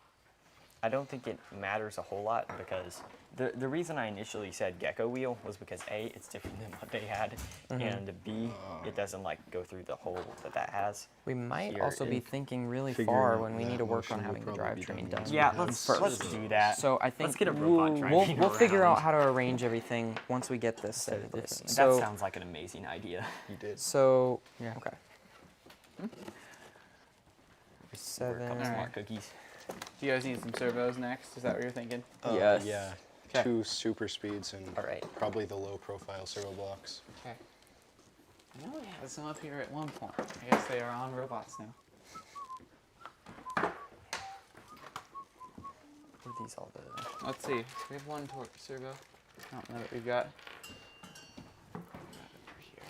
I don't think it matters a whole lot because the reason I initially said gecko wheel was because A, it's different than what they had, and B, it doesn't like go through the hole that has. We might Here also be in- thinking really Figuring far out when we that need to work on motion having the would probably be drivetrain done done. Yeah, have let's do that. So I think Let's get a robot we'll, driving we'll figure out around. how to arrange everything once we get this set of this. That So sounds like an amazing idea. You did. so Yeah. okay. We're a couple 7. smart cookies. Do you guys need some servos next? Is that what you're thinking? Yes. Yeah. 'Kay. 2 super speeds and All right. probably the low profile servo blocks. Okay. I know we had some up here at one point. I guess they are on robots now. What are these all the? Let's see. We have one torque servo. I don't know what we've got. Over here.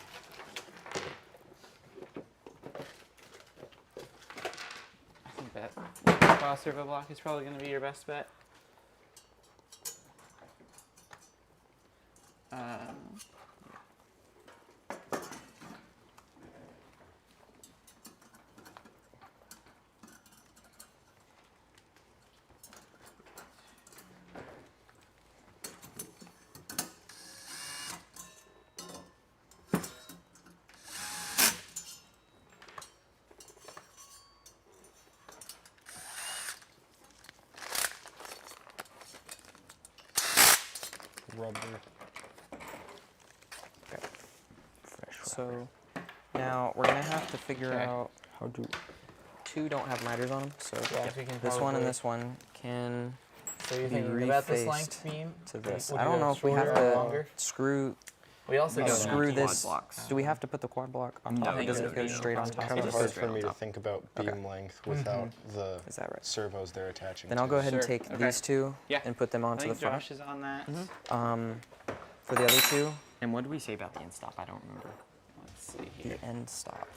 I think that profile servo block is probably going to be your best bet. Rubber. Fresh So now we're gonna have to figure Okay. out how do. 2 don't have miters on them, so Yeah, we can this one probably- and this one can So you're be thinking about this refaced length beam to this. Would I you don't go know if we have shorter or to longer? screw We also No, don't no, screw quad this. blocks. Do we have to put the quad block on top? No, Or you does don't it go need to. straight on top? Kind It of just hard goes straight for on me to top. think about Okay. beam length without the Is that right? servos they're attaching Then to. I'll go ahead and Sure, take okay. these 2 Yeah. and put them I onto the think front. Josh is on that. For the other 2, And what did we say about the end stop? I don't remember. Let's see here. the end stop.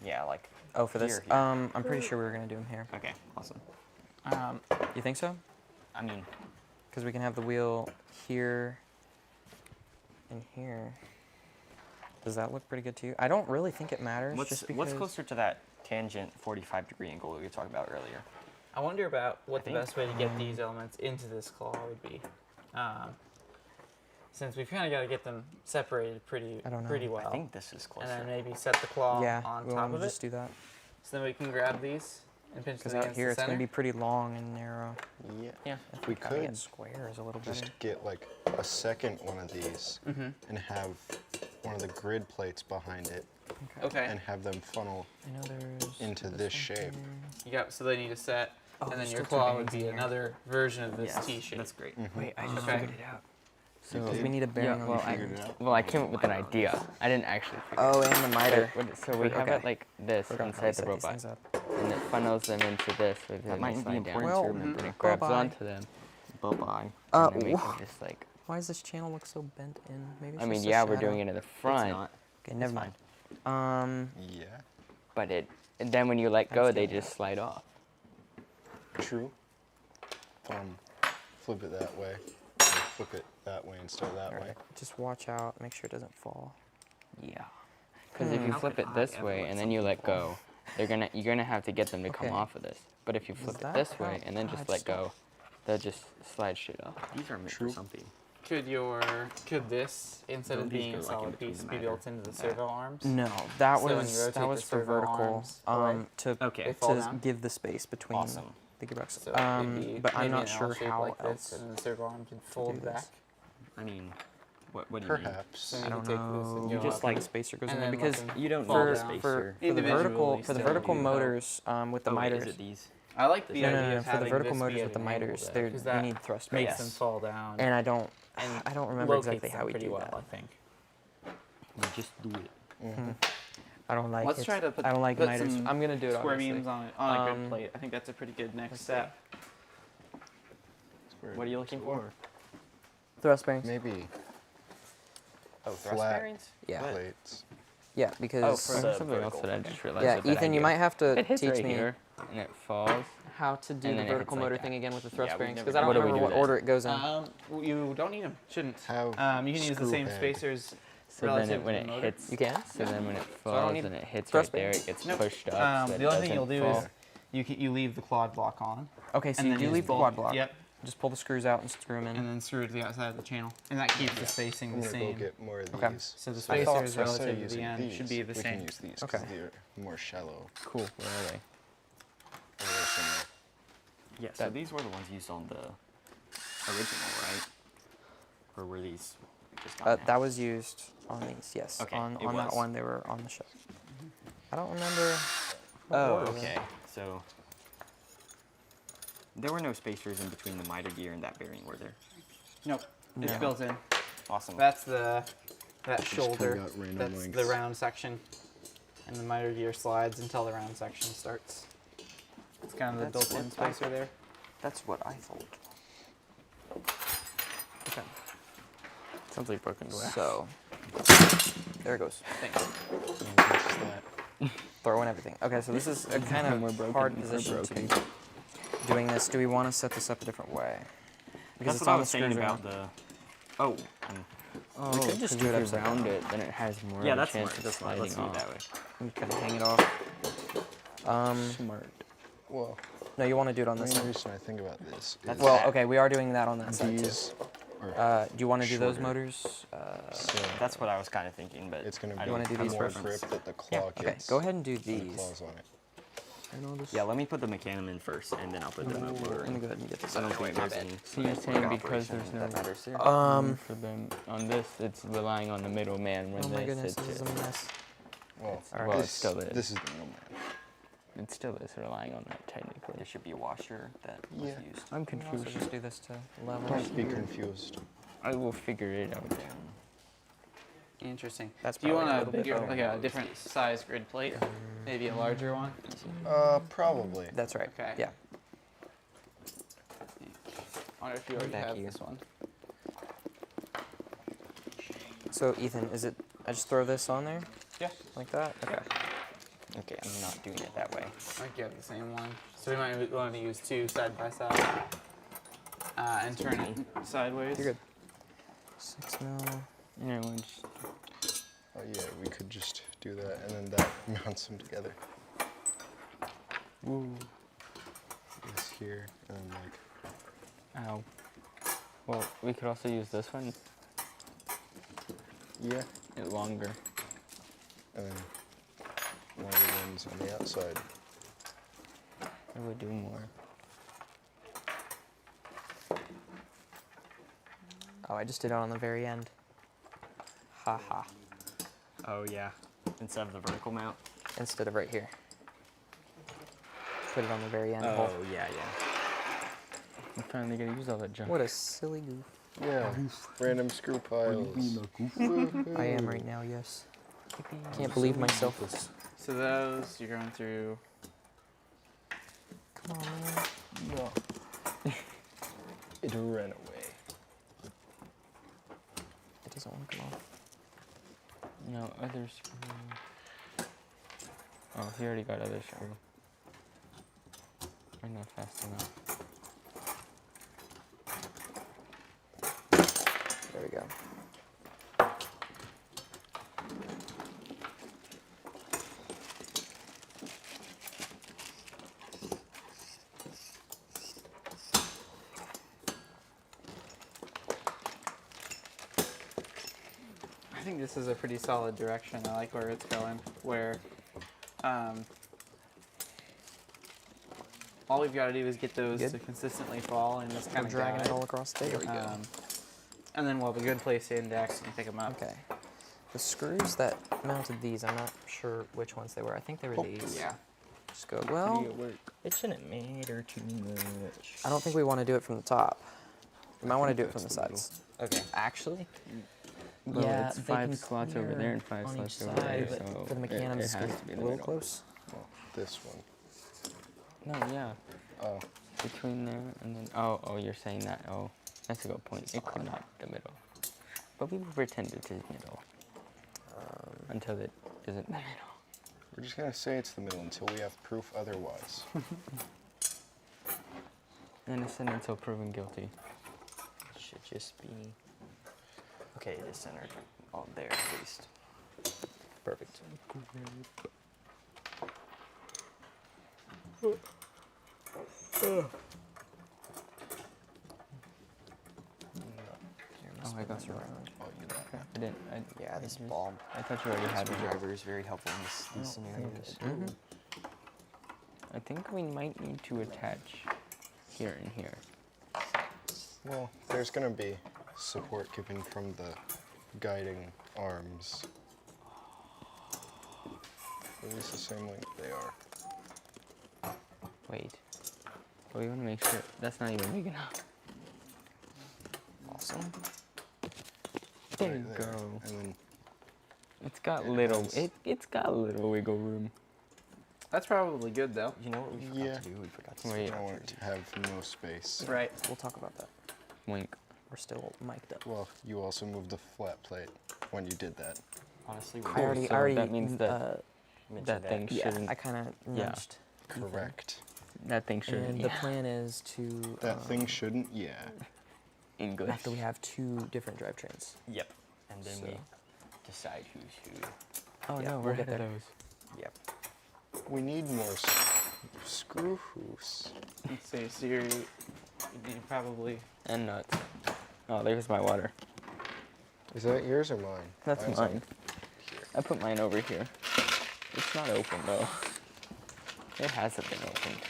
Yeah, like. Oh, for this? Here. I'm pretty sure we were gonna do them here. Okay, awesome. You think so? I mean, Because we can have the wheel here and here. Does that look pretty good to you? I don't really think it matters. Just because what's closer to that tangent 45-degree angle we were talking about earlier? I wonder about what the think- best way to get these elements into this claw would be. Since we've kind of got to get them separated pretty I don't know. pretty well. I think this is closer. and then maybe set the claw Yeah, on we'll top of just it. do that. So then we can grab these and pinch Because them out against here the it's gonna center. be pretty long and narrow. Yeah. Yeah. If we Cutting could it square is a little just better. get like a second one of these and have one of the grid plates behind it Okay. and have them funnel I know there's into this shape. You got, so they need a set, Oh, and then there's your still two claw would bangs in be here. another version of this Yes, T shape. that's great. Wait, I just Okay. figured it out. You Because did? we need a bearing on well, the I, figured it out? well, I came up with an idea. I didn't actually figure Oh, it out. and the miter. So we have Okay. it like this Forgot how inside we the set these robot, things up. and it funnels them into this with That it might be slide down. important Well, to remember. And it grabs bye-bye. onto them, Bye-bye. and then we can just like. Why does this channel look so bent in? Maybe it's I mean, just a yeah, we're shadow. doing it in the It's front, not. Okay, never mind. Yeah, but and then when you let I go, was they getting just slide off. true. Flip it that way. Or flip it that way instead of that way. Alright, just watch out. Make sure it doesn't fall. Yeah. Because if you How flip could it I this ever way let and then you let something fall? go, you're gonna have to get them to come Okay. off of this. But if you flip it that this how- way and then how just I let go, they'll just slide straight off. These are meant True. for something. Could this, instead of These being go, a like, solid in between piece, the be miter. built into the servo arms? No, that So when you was rotate that was the for servo vertical. arms away? To Okay. They fall to down? give the space between Awesome. the gearbox. So it'd be But I'm maybe not an sure L shape how like else. this, and then the servo arm can fold this. back. I mean, what do you mean? Perhaps. So I you don't can take this and know. go just up like the spacer goes in and there then because let them You don't fall need a down. spacer. for the vertical Individually for the still vertical do motors with the Oh, wait, miters. is it these? I like the No, idea no, no, of for the having vertical this motors be at with the an angle miters, there, they're 'cause they that need thrust makes brakes. them fall down. And I don't and remember exactly locates how them we pretty do well, that. I think. We just do it. I don't like Let's it. try to put. I don't like put miters. some I'm gonna do it square honestly. beams on a grid Um, plate. I think that's a pretty good next let's step. What are you looking for? Thrust bearings. Maybe Oh, thrust Flat. bearings? Yeah. plates. Yeah, because Oh, for the Something else vertical. that I just realized. yeah, with that Ethan, you idea. might have to It hits teach right me here and it falls. how to do and the then it hits vertical like motor that. thing again with the thrust Yeah, we've bearings never because I don't What do we remember do what then? order it goes in. You don't need them. Shouldn't. Have You can use the screw same head. spacers. So then relative it, when to the it motor. hits, You can? So then when it I don't falls need and it hits thrust right there, bearings? it gets Nope. pushed up. So The it only thing you'll doesn't do fall. is you leave the quad block on. Okay, so and you then do just leave the bolt- quad block. Yep. Just pull the screws out and screw them in. And then screw it to the outside of the channel, and that keeps the spacing I'm the gonna same. go get more of Okay. these. So the I thought spacers so. Instead of relative to the using end should be the we same. can use these because Okay. they're more shallow. Cool. Where are they? Or similar. Yeah, so these were the ones used on the original, right? Or were these just got That now? was used on these, yes. Okay, on it on that was. one, they were on the shelf. I don't remember. what Oh, order okay. So there were no spacers in between the miter gear and that bearing, were there? Nope, it's Yeah. built in. Awesome. That's that kinda shoulder. got random That's the lengths. round section, and the miter gear slides until the round section starts. It's kind of the That's built-in what I- spacer there. That's what I thought. Okay. Sounds like broken glass. So there it goes. Thanks. And that's that. Throw in everything. Okay, so this is a kind We're of broken. hard We're position to be broken. doing this. Do we want to set this up a different way? Because That's it's what I on the was saying screws about right the. Oh, Oh, We could just 'cause do it if you upside round down. it, then it has more yeah, of a that's chance smart. of That's smart. sliding Let's do it off. that way. now. We kind of hang it off. Smart. Well, No, you want to do it on the this main side. reason I think about this is Well, okay, we are doing that on that side too. these are Do you want to do those shorter. motors? so That's what I was kind of thinking, but it's gonna I be wanna do have these more first? grip that the claw Yeah. Okay, gets. go ahead and do and the these. claws on it. Yeah, let me put the mecanum in first, and then I'll put the motor Let me in. go ahead and get this I out don't of the way. think My there's bad. any So you're like, saying because operation there's no that matters there. room for them on this, it's relying on the middleman. When Oh my this, goodness, it's this is a mess. Well, Alright. Well, it this, still is. this is the middleman. It still is relying on that technically. There should be a washer that was Yeah. used. I'm Can we also confused. just do this to level? Don't be confused. I will figure it out. Interesting. That's Do you want probably a a little bit bigger, better. like a different size grid plate? Maybe a larger one? Probably. That's right. Okay. Yeah. I wonder if you already Back have here. this one. So Ethan, is it? I just throw this on there Yeah. like that. Okay. Okay, I'm not doing it that way. I think you have the same one. So we might want to use two side by side. And turn it sideways. You're good. 6 mil. Yeah, well, just Oh yeah, we could just do that, and then that mounts them together. Woo. This here, and then like, Ow. Well, we could also use this one. yeah, It's longer. and then one of the ones on the outside. It would do more. Oh, I just did it on the very end. Ha ha. Oh yeah, instead of the vertical mount. Instead of right here. Put it on the very end. Oh hole. yeah, yeah. I'm finally gonna use all that junk. What a silly goof. Yeah, random screw piles. I am right now, yes. Can't believe myself. So those, you're going through. Come on, man. No. It ran away. It doesn't want to come off. No, other screw. Oh, he already got other screw. I'm not fast enough. There we go. I think this is a pretty solid direction. I like where it's going. Where all we've got to do is get those Good. to consistently fall in this kind We're of dragging guide. it all across the There table. we go. And then we'll have a good place to index and pick them up. Okay. The screws that mounted these, I'm not sure which ones they were. I think they were these. Yeah. Just go, well, It shouldn't matter too much. I don't think we want to do it from the top. We might want to do it from the That's the middle. sides. Okay. Actually, Well, yeah, it's they 5 can slots over clear there and 5 on slots each over side, there, but so For the it mechanics, has get to be a the little middle. close. Well, this one. No, yeah. Oh, Between there and then. Oh, you're saying that. Oh, that's a good point. It could not be the middle. But we will pretend it is middle. Until it isn't the middle. we're just gonna say it's the middle until we have proof otherwise. Innocent until proven guilty. It should just be. Okay, it is centered. Oh, there at least. Perfect. Oh, I got you. around. Oh, you got it. I didn't. Yeah, this just- bulb. I thought you already had one. Screwdriver is very helpful in these scenarios. I think we might need to attach here and here. Well, there's gonna be support given from the guiding arms. At least the same length they are. Wait. But we want to make sure that's not even big enough. Awesome. There Right you there. go. And then It's got It little. has- It's got a little wiggle room. That's probably good though. You know what we forgot Yeah. to do? We forgot to Wait. switch I out want it to have no space. Right. We'll talk about that. Wink. We're still mic'd up. Well, you also moved the flat plate when you did that. Honestly, we I so already, that means that mentioned that thing yeah, shouldn't. I kind of Yeah. nudged. Ethan. Correct. That thing shouldn't. And the plan is to That thing shouldn't, yeah. English. after we have 2 different drivetrains. Yep. And then we So- decide who's who. Oh Yeah, no, we'll we're get ahead of there. those. Yep. We need more screw hoofs. Let's see. So you probably. And nuts. Oh, there's my water. Is that yours or mine? That's Mine's mine. Here. I put mine over here. It's not open though. It hasn't been opened.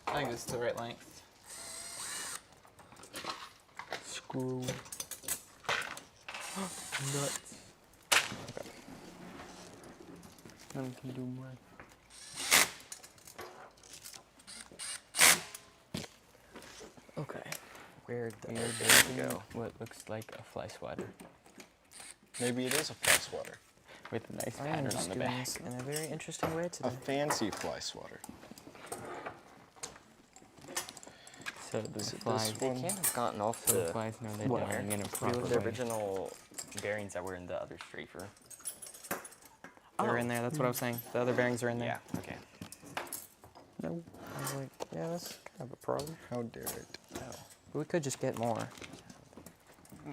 I think this is the right length. Screw. Nuts. Okay. Then we can do more. Okay. Where'd the We are other building go? what looks like a fly swatter Maybe it is a fly swatter. with a nice I am pattern on just the doing back. this in a very interesting way A today. fancy fly swatter. So the Is it flies, this They one? can't have gotten off so the the, flies know they're What? dying in a proper the way. original bearings that were in the other strafer. They're in there. That's what I was saying. The other bearings are in there. Yeah. Okay. No. I was like, yeah, that's kind of a problem. How dare it? But we could just get more.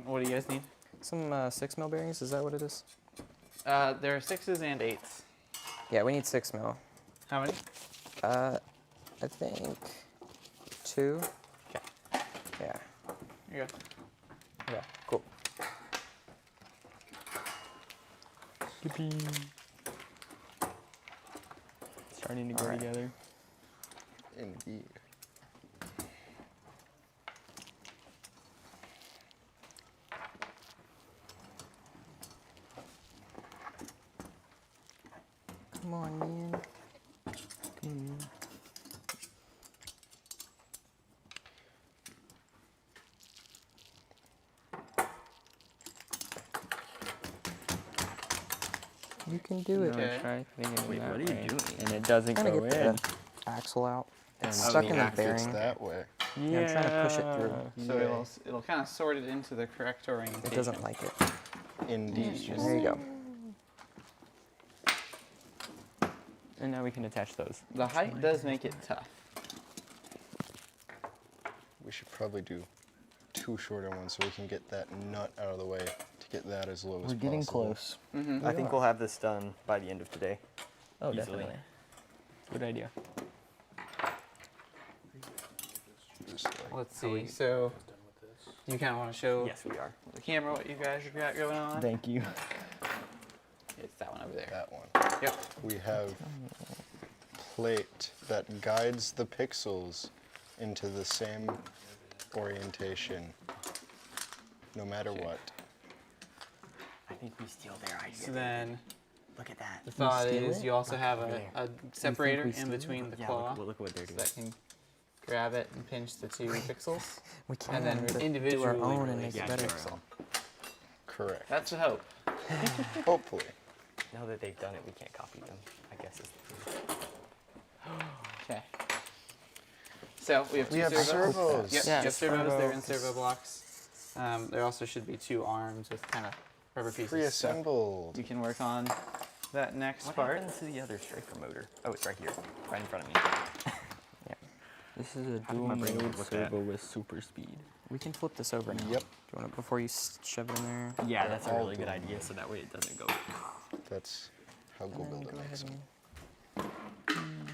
What do you guys need? Some 6 mil bearings. Is that what it is? There are 6s and 8s. Yeah, we need 6 mil. How many? I think 2. Okay. Yeah. Here you go. Yeah. Cool. Yippee. Starting to go Alright. together. Indeed. Come on, man. You can do it. No, Okay. try putting it in Wait, that what are you way, doing? And it doesn't Trying to go get in. the axle out. It's And stuck the in the back fits bearing. that way. Yeah, I'm trying to push it through. So Yay. it'll kind of sort it into the correct orientation. It doesn't like it. Indeed. There you go. And now we can attach those. The height does make it tough. We should probably do 2 shorter ones so we can get that nut out of the way to get that as low as possible. Mm-hmm. I think we'll have this done by the end of today. Oh, Easily. definitely. Good idea. Just like, Let's see. So you kind of want to show Yes, we are. the camera what you guys have got going on? Thank you. It's that one over there. that one. Yep. We have plate that guides the pixels into the same orientation, no matter what. I think we steal their idea. So then Look at that. the thought steal is it? you also have over a there. separator we in steal it? between the Yeah, claw look what they're so doing. that can grab it and pinch the 2 pixels, We can't and then individually do our own and release make it Yeah, better. do our own. Correct. That's the hope. Hopefully. Now that they've done it, we can't copy them, I guess is the truth. Okay. So we have 2 We have servos. Yep, Yeah, you have servos. They're in servo. servo blocks. There also should be 2 arms with kind of rubber pieces. So Pre-assembled. you can work on that next What part. happens to the other striker motor? Oh, it's right here, right in front of me. This is a How did my brain dual mode overlook that? servo with super speed. We can flip this over now. Yep. Do you want it before you shove it in there? Yeah, that's a all really good good. idea, so that way it doesn't go. That's how And Google then builder go makes ahead them.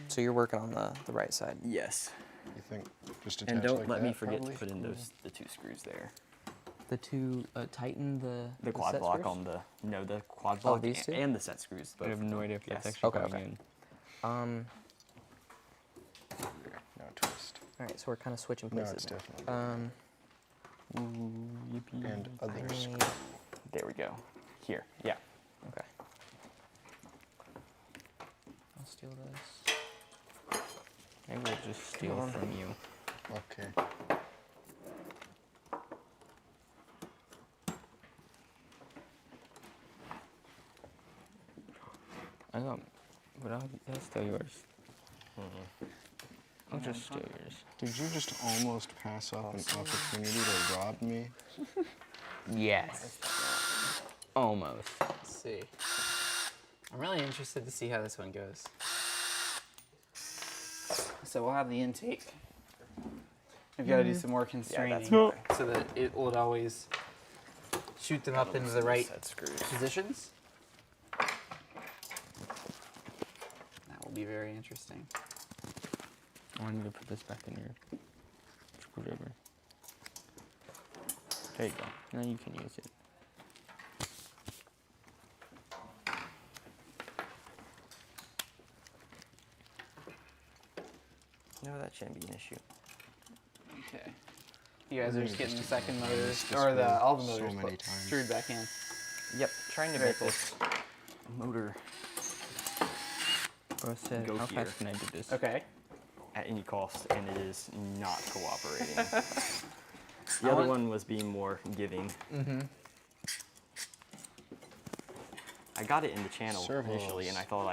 So you're working on the right side. Yes. You think just attach And don't like let that, me forget probably? to put in the 2 screws there. The 2 tighten The quad set block screws? on the quad Oh, block these 2? and the set screws. I have no idea if that's Yes. actually Okay, going okay. in. Now twist. All right, so we're kind of switching No, places. it's now. definitely. Yippee. And I other need- screw. There we go. Here. Yeah. Okay. I'll steal this. I will just steal on. from you. Okay. I got, but I'll steal yours. I'll just steal yours. Did you just almost pass up an opportunity to rob me? Yes. Almost. Let's see. I'm really interested to see how this one goes. So we'll have the intake. We've got to do some more constraining fine. so that it will always shoot them up into the right Set screws. positions. That will be very interesting. I need to put this back in your screwdriver. There you go. Now you can use it. No, that shouldn't be an issue. Okay. You guys are just getting the Just second motor, this or way all the so motors many put- times. screwed back in. Yep, trying to Very make cool. this motor Bro said, Go how here. fast can I do this? Okay. at any cost, and it is not cooperating. The I other want- one was being more giving. Mm-hmm. I got it in the channel Servos. initially, and I thought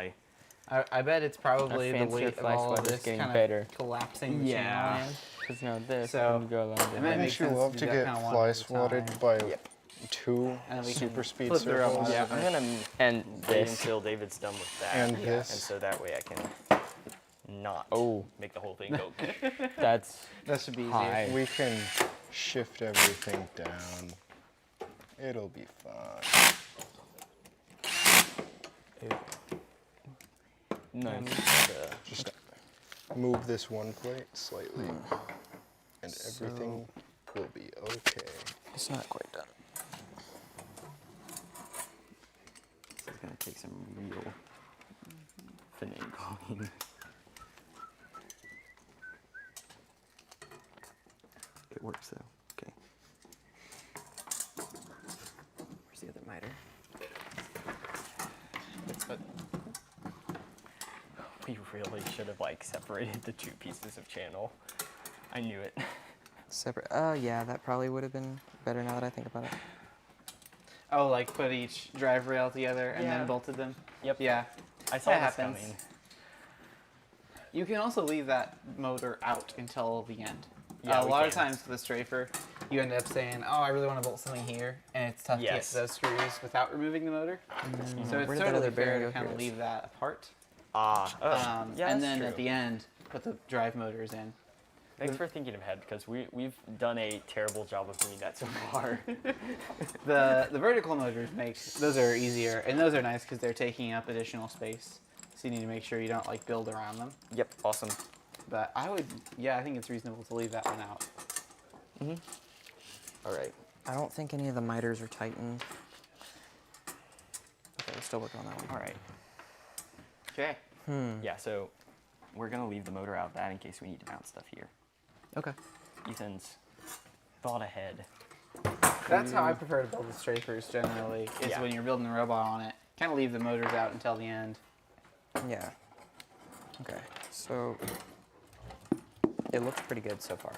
I bet it's probably the fancier weight of fly all of swatter is this getting kind of better. collapsing the Yeah. channel in. Because now this, So, and you go along it might the make Wouldn't you sense love to to do that get kinda one fly at a swatted time. by Yep. 2 And we can super speed flip the rubber servos? off. yeah, I'm gonna and wait this. until David's done with that, And and this. so that way I can not Oh, make the whole thing go. that's That should be easier. high. We can shift everything down. It'll be fun. nice. Just move this one plate slightly, and everything will be okay. It's not quite done. This is gonna take some real finagling. It works though. Okay. Where's the other miter? We really should have like separated the 2 pieces of channel. I knew it. Separate. Yeah, that probably would have been better now that I think about it. Oh, like put each drive rail together and Yeah. then bolted them? Yep. Yeah. I saw That this happens. coming. You can also leave that motor out until the end. Yeah, a we lot of can. times with a strafer, you end up saying, "Oh, I really want to bolt something here," and it's tough Yes. to get those screws without removing the motor. So it's Where did that totally other fair bearing to go? kind Here of it is. leave that apart. Yeah, and that's then true. at the end, put the drive motors in. Thanks for thinking ahead, because we've done a terrible job of doing that so far. The vertical motors those are easier, and those are nice because they're taking up additional space. So you need to make sure you don't like build around them. Yep, awesome. But I think it's reasonable to leave that one out. All right. I don't think any of the miters are tightened. Okay, we're still working on that one. All right. Okay. Yeah, so we're gonna leave the motor out of that in case we need to mount stuff here. Okay. Ethan's thought ahead. That's how I prefer to build the strafers generally, is Yeah. when you're building the robot on it. Kind of leave the motors out until the end. Yeah. Okay. So it looks pretty good so far.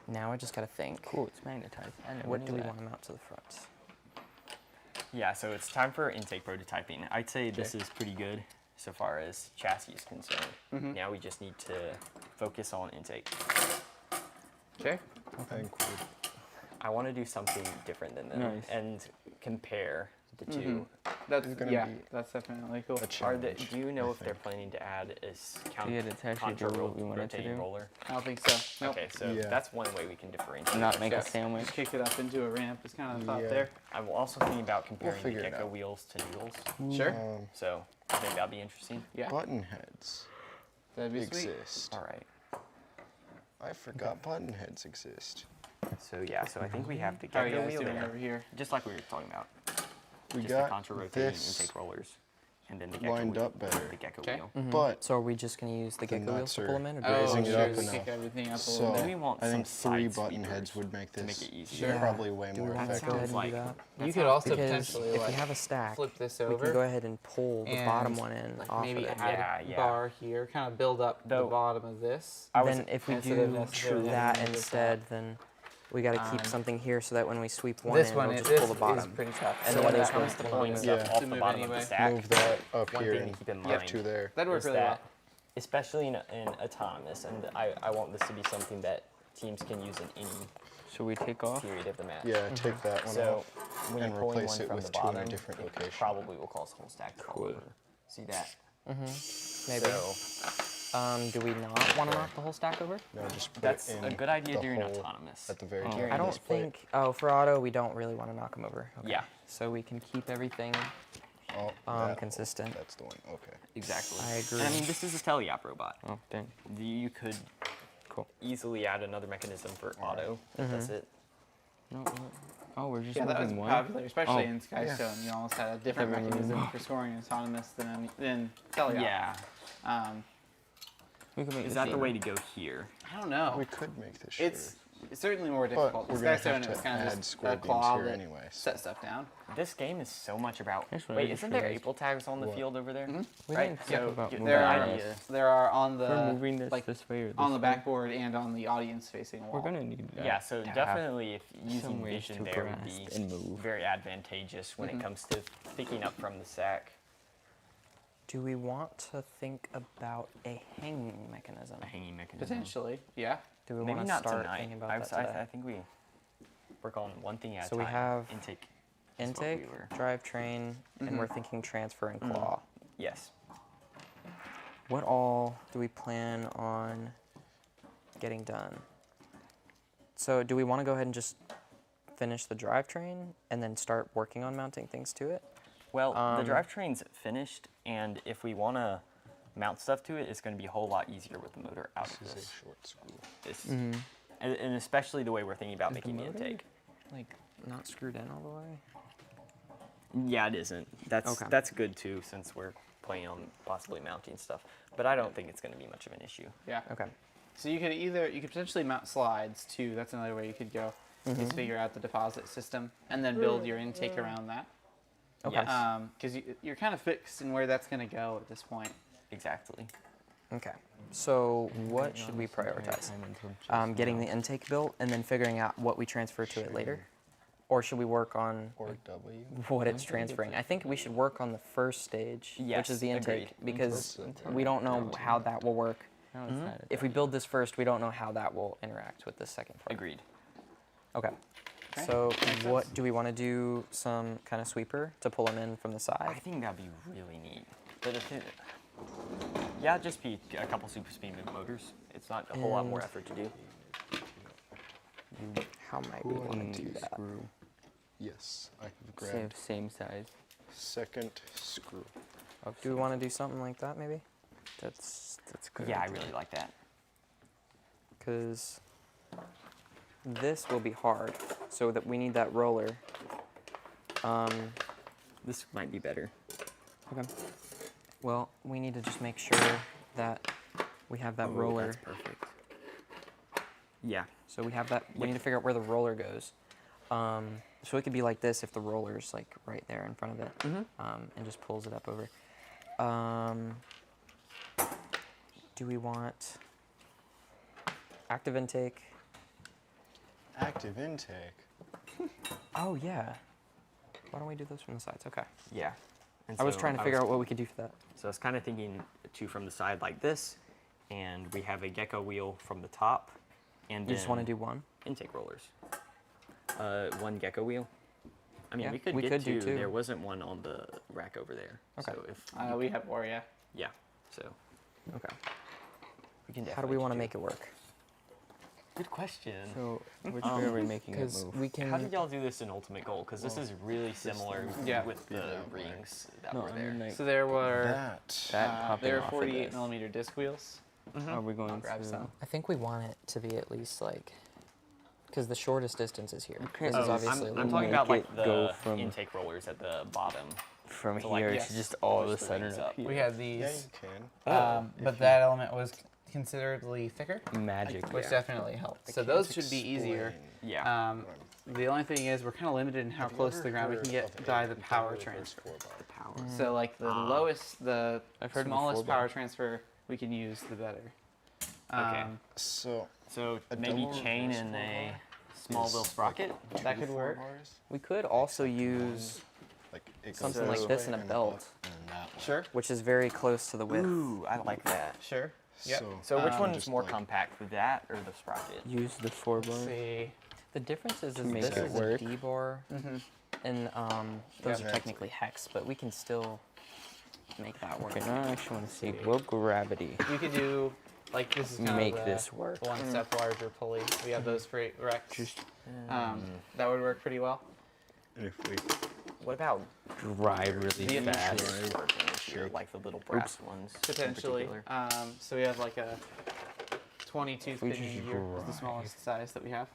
Now I just gotta think. Cool, it's magnetized. What do we want to mount to the front? Yeah, so it's time for intake prototyping. I'd say this is pretty good so far as chassis is concerned. Now we just need to focus on intake. Okay. I think we're I want to do something different than them Nice. and compare the two. That's gonna yeah. be That's definitely cool. a Are they, challenge. do you know I if they're think. planning to add a Yeah, that's actually contra what we wanted to rotating do. roller? I don't think so. Nope. Okay, so Yeah. that's one way we can differentiate. Not make Yeah. a sandwich. Just kick it up into a ramp is kind of the thought Yeah. there. I'm also thinking about comparing the figure it gecko out. wheels to noodles. Sure. So I think that'd be interesting. Yeah. Button heads That'd be sweet. exist. All right. I forgot button heads exist. So yeah, so I think we have the How are you gecko guys wheel doing there, over here? just like we were talking about. We Just the got contra rotating this intake rollers, and then the gecko lined wheel, up better. the gecko Okay. wheel. But So are we just gonna use the The gecko wheels nuts to are pull them in, or do raising we it sure, up just enough. kick everything up a So little Then bit. we want I think some 3 side button sweepers heads would make to this make it easier. Yeah. probably way Do we more want to effective. go ahead and Like, do that? You could also Because potentially if like we have a stack, flip this we over. can go ahead and pull the bottom and, one in like off maybe of it. add Yeah, a yeah. bar here, kind of build up the Though, bottom of this. Then if we instead of do necessarily that having to do instead, then we got to keep something here so that when we sweep one This in, one we'll is just pull the bottom. is pretty tough. And so then that this comes one's to the pulling one stuff Yeah. off to the move bottom of anyway. the stack. Move that up One here thing to and keep in up mind to there. That'd work is really well. that, especially in autonomous, and I want this to be something that teams can use in any Should we take off? period of the match. Yeah, take that one So off when and you're pulling replace one it from with the 2 in a bottom, different it location. probably will cause the whole stack to fall over. See that? Maybe. So Do we not want to knock the whole stack over? No, just put that's it in a good idea the during hole autonomous. at the very During top. I of don't this plate. think. Oh, for auto, we don't really want to knock them over. Okay. Yeah. So we can keep everything Oh, that hole. consistent. That's the one. Okay. Exactly. I agree. And I mean, this is a teleop robot. Oh, dang. You could Cool. easily add another mechanism for auto. That's it. No, what? Oh, we're just Yeah, that was moving one? popular, especially Oh. in Skystone. You almost had a different Everyone- mechanism for scoring autonomous than Teleop. Yeah. We can make Is this that the shorter. way to go here? I don't know. We could make this shorter. It's certainly more But difficult. we're In gonna Skystone, have it was to kind of add just square a beams claw here that anyway. set stuff down. This game is so much about. That's what I Wait, just isn't there realized. April tags on the What? field over there? We Right. didn't talk So about you- moving There the are this. idea. there are on the We're moving this like this way or this on the way. backboard and on the audience facing wall. We're gonna need that. Yeah, so to have definitely if using some ways vision to there would grasp be and move. very advantageous when it comes to picking up from the sack. Do we want to think about a hanging mechanism? A hanging mechanism. Potentially, yeah. Do we Maybe want to not start tonight. thinking about I, that I, today? I think we work on one thing at a So time. we have intake. is what we Intake, were- drivetrain, and we're thinking transfer and claw. Yes. What all do we plan on getting done? So do we want to go ahead and just finish the drivetrain and then start working on mounting things to it? Well, the drivetrain's finished, and if we want to mount stuff to it, it's going to be a whole lot easier with the motor out of This is a this. short screw. This and especially the way we're thinking about making the motor? intake. Like not screwed in all the way? Yeah, it isn't. That's Okay. that's good too, since we're planning on possibly mounting stuff. But I don't think it's going to be much of an issue. Yeah. Okay. So you could potentially mount slides too. That's another way you could go. Is figure out the deposit system and then build your intake around that. Okay. Yes. Because you're kind of fixed in where that's going to go at this point. Exactly. Okay. So what should we prioritize? Getting the intake built and then figuring out what we transfer to it later? Or should we work on Or W. what it's transferring? I think we should work on the first stage, which Yes, is the intake, agreed. because Intake. we don't know how that will work. Now it's added. If we build this first, we don't know how that will interact with the second part. Agreed. Okay. Okay, So what do we want to do? Some kind of sweeper to pull them in from the I side? think that'd be really neat. But if it, yeah, it'd just be a couple super speed motors. It's not a whole lot more And- effort to do. How might we want to do that? Screw. Yes, I have Same, grabbed same size. second screw. Do we want to do something like that maybe? That's good. Yeah, I really like that. Because this will be hard, so that we need that roller. This might be better. Okay. Well, we need to just make sure that we have that Ooh, roller. That's perfect. Yeah. So we have that. We need to figure out where the roller goes. So it could be like this if the roller's like right there in front of it, and just pulls it up over. Do we want active intake. Active intake. Oh yeah. Why don't we do those from the sides? Okay. Yeah. And I was so trying to figure out what we could do for that. So I was kind of thinking two from the side like this, and we have a gecko wheel from the top, and You just want to then do one? intake rollers. One gecko wheel. I mean, Yeah, we could we get could do two. two. There wasn't one on the rack over there. Okay. So if We have more, yeah. yeah, so Okay. we can. How do we want to make it work? Good question. So which way are we making it Because move? we can. How did y'all do this in Ultimate Goal? Because this is really similar Yeah. with the rings that No, were I there. mean like So there were that popping there were off of 48 this. millimeter disc wheels. Are we going grab to? some. I think we want it to be at least like, because the shortest distance is here. Okay. This Oh, is obviously. a I'm little talking Make about like it go the from- intake rollers at the bottom. From So, like, here yes, to just all of a push the sudden rings up up. here. We had Yeah, these, you can. but that element was considerably thicker, magic. which Yeah. definitely helped. So Can't those should be easier. explain. Yeah. The only thing is we're kind of limited in how Have you close to ever the ground we heard can get of by a the power double reverse transfer. four-bar? Power. So like the lowest, the I've heard of a smallest 4-bar. power transfer we can use, the better. Okay. So So a maybe double chain reverse in a four-bar small is little sprocket. That two could work. 4-bars, We could also use like it goes something like this in a way and belt. up and then that way. Sure, which is very close to the width. Ooh, I like that. sure. Yep. So which one is just more like- compact, with that or the sprocket? Use the 4-bar. Let's see. The difference is make this it is work. a D-bar, and those Yeah. are technically hex, but we can still make that work. Okay, now I actually want to see. Will gravity You could do like this is kind make of this work? one step larger pulley. We have those for Rex. That would work pretty well. If we What about Drive really The fast. sure, like the little brass ones? in Potentially. particular? So we have like a 22 We spinning just gear, is the drive. smallest size that we have.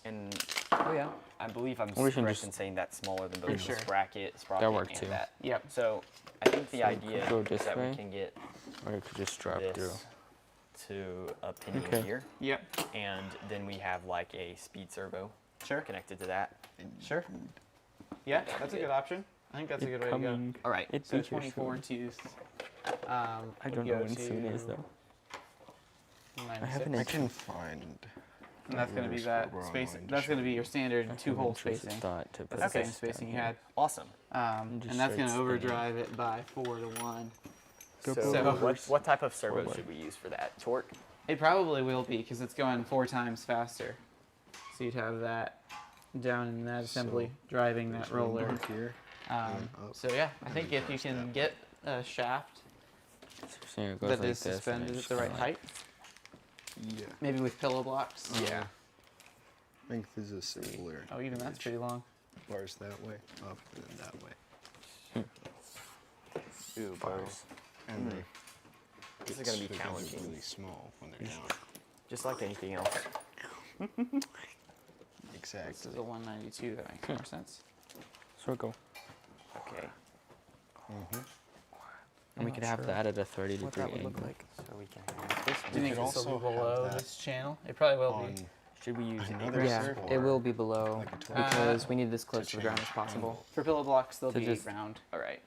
And Oh yeah. I believe I'm Or we can correct just- in saying that's smaller than For both sure. the sprocket work and too. that. Yep. So I think the idea go is this that way? we can get Or it could just drop through. this to a pinion Okay. here, Yep. and then we have like a speed servo Sure. connected to that. Sure. Yeah, that's a good option. I think that's a good way to go. Coming. All right. It So be here 24 soon. tooth. I don't know when soon is though. I have an I itch. can find. And that's going to be reverse that four-bar spacing. online That's to going to show be you. your standard I have two-hole intrusive spacing. thought to put That's the this same spacing you down had. Awesome. just And that's going to start spinning. overdrive it by 4 to 1. Go So, So- what type of servo Forward. should we use for that? Torque? It probably will be because it's going 4 times faster. So you'd have that down in that assembly, driving that There's one roller. bar here. Um, up, so yeah, I and think then if you reverse can that. get a shaft So it goes that like is this, and suspended I at just the right kinda like- height, Yeah. maybe with pillow blocks. Yeah. I think this is similar. Oh, even that's pretty long. Bars that way, up, and then that way. Ooh, Bars. And they This get is gonna be really challenging. really small when they're down. Just like anything else. This Exactly. is a 192. That makes more sense. Circle. Okay. And we not could have sure that at a 30 What degree that would look angle. like. So we can have this. Do you think could this will be also have below that this channel? It probably will On be. Should we use another a Yeah, circle it will be below like a torque. because we need this close to the ground as possible. For pillow blocks, they'll To be just- round. All right.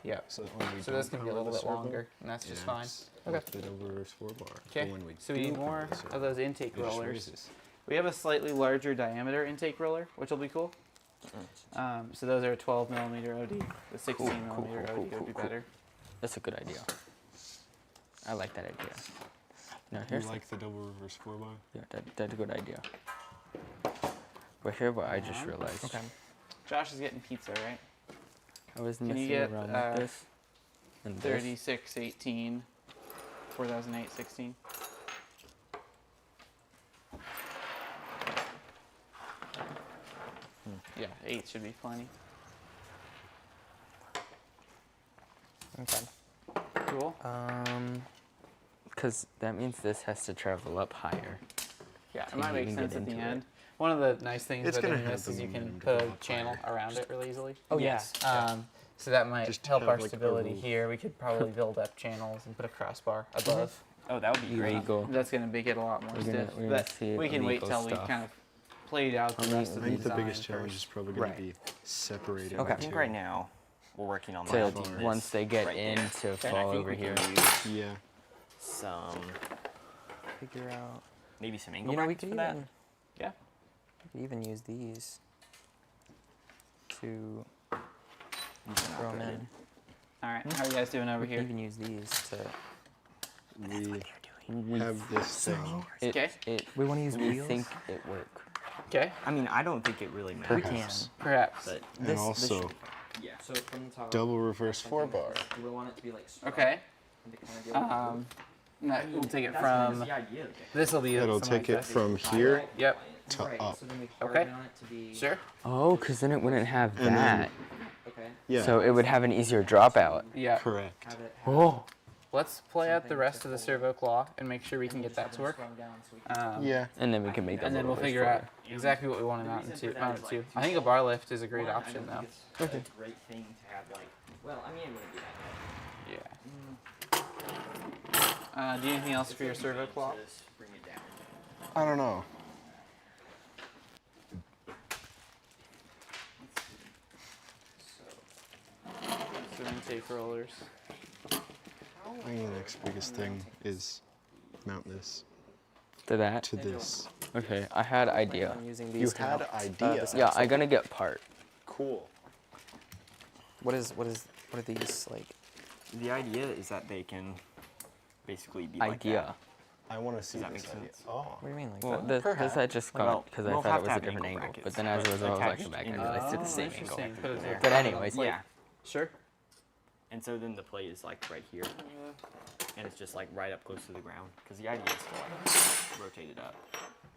Yeah. So when we So this don't can be a power little the bit servo, longer, and that's just it fine. acts Okay. like the double reverse 4-bar. But Okay. when we So we do need power more the servo, of those intake it just rollers. raises. We have a slightly larger diameter intake roller, which will be cool. So those are 12 millimeter OD. The 16 millimeter OD would be better. That's a good idea. I like that idea. Now You here's like the double reverse 4-bar? yeah, that's a good idea. But here what I just realized. Okay. Josh is getting pizza, right? I was Can you messing get, around with this. And this. 3618, 4008, 16. Yeah, 8 should be plenty. Okay. Cool. Because that means this has to travel up higher. Yeah, it to might make even sense get at the into end. One of the nice things It's about gonna doing have this is the you can momentum put to a go up channel higher. around it really easily. Oh Yes. So that might Just help have, our like, a stability roof. here. We could probably build up channels and put a crossbar above. Oh, that would be There you great. go. That's going to make it a lot more We're stiff. gonna But see we can wait illegal till we stuff. kind of played out the rest I of the think the design biggest challenge first. is probably going Right. to be separating. Okay. I think right now we're working on To mounting this once they get right in there. to And I fall think over we here. can use Yeah. some Figure out. maybe some angle You know, we brackets could for that. even Yeah. we could even use these to These are not throw them good. in. All right. How are you guys doing over We could here? even use these to. We have this thing. Okay. We want to use We wheels. think it work. Okay. I mean, I don't think it really we matters. can. Perhaps. Perhaps. But And This also, should- yeah. So from the top. double reverse 4-bar. Do we want it to be like? Okay. Um, No, we'll take it That's from. the idea of it. This will be. It'll something take like it this. from here Yep. to up. So then we Okay. harden on it to be. Sure. Oh, because then it wouldn't have And then- that. Okay. Yeah, So it would have an easier dropout. Yeah. correct. Have it. Have Oh. Let's play out the something rest to of the hold servo claw and make sure we and can we'll get just that have to them work. sprung down so we can- Yeah, And then we can make that And then we'll little figure for out it. exactly what we want to mount it to. I think a bar lift is a great option though. It's a great thing to have, like, well, I mean, it wouldn't be that Yeah. Do you need anything else for your servo bad. claw? Just bring it down. I don't know. So intake rollers. I think the next biggest thing is mount this To that? to this. Okay, I had idea. I'm using You these to had mount, idea. this Yeah, axle. I'm gonna get part. Cool. What are these like? The idea is that they can basically be like Idea. that. I want to see Does that this make idea. sense? Oh. What do you mean like Well, that? this I just got Well, because I we'll thought have it to was a have different angle angle. But brackets, then as a but result, I was like, attached come back in and the- realized it's the same interesting. angle. Put it there. But anyways, Yeah. Sure. And so then the plate is like right here, and it's just like right up close to the ground. Because the idea is to like rotate it up.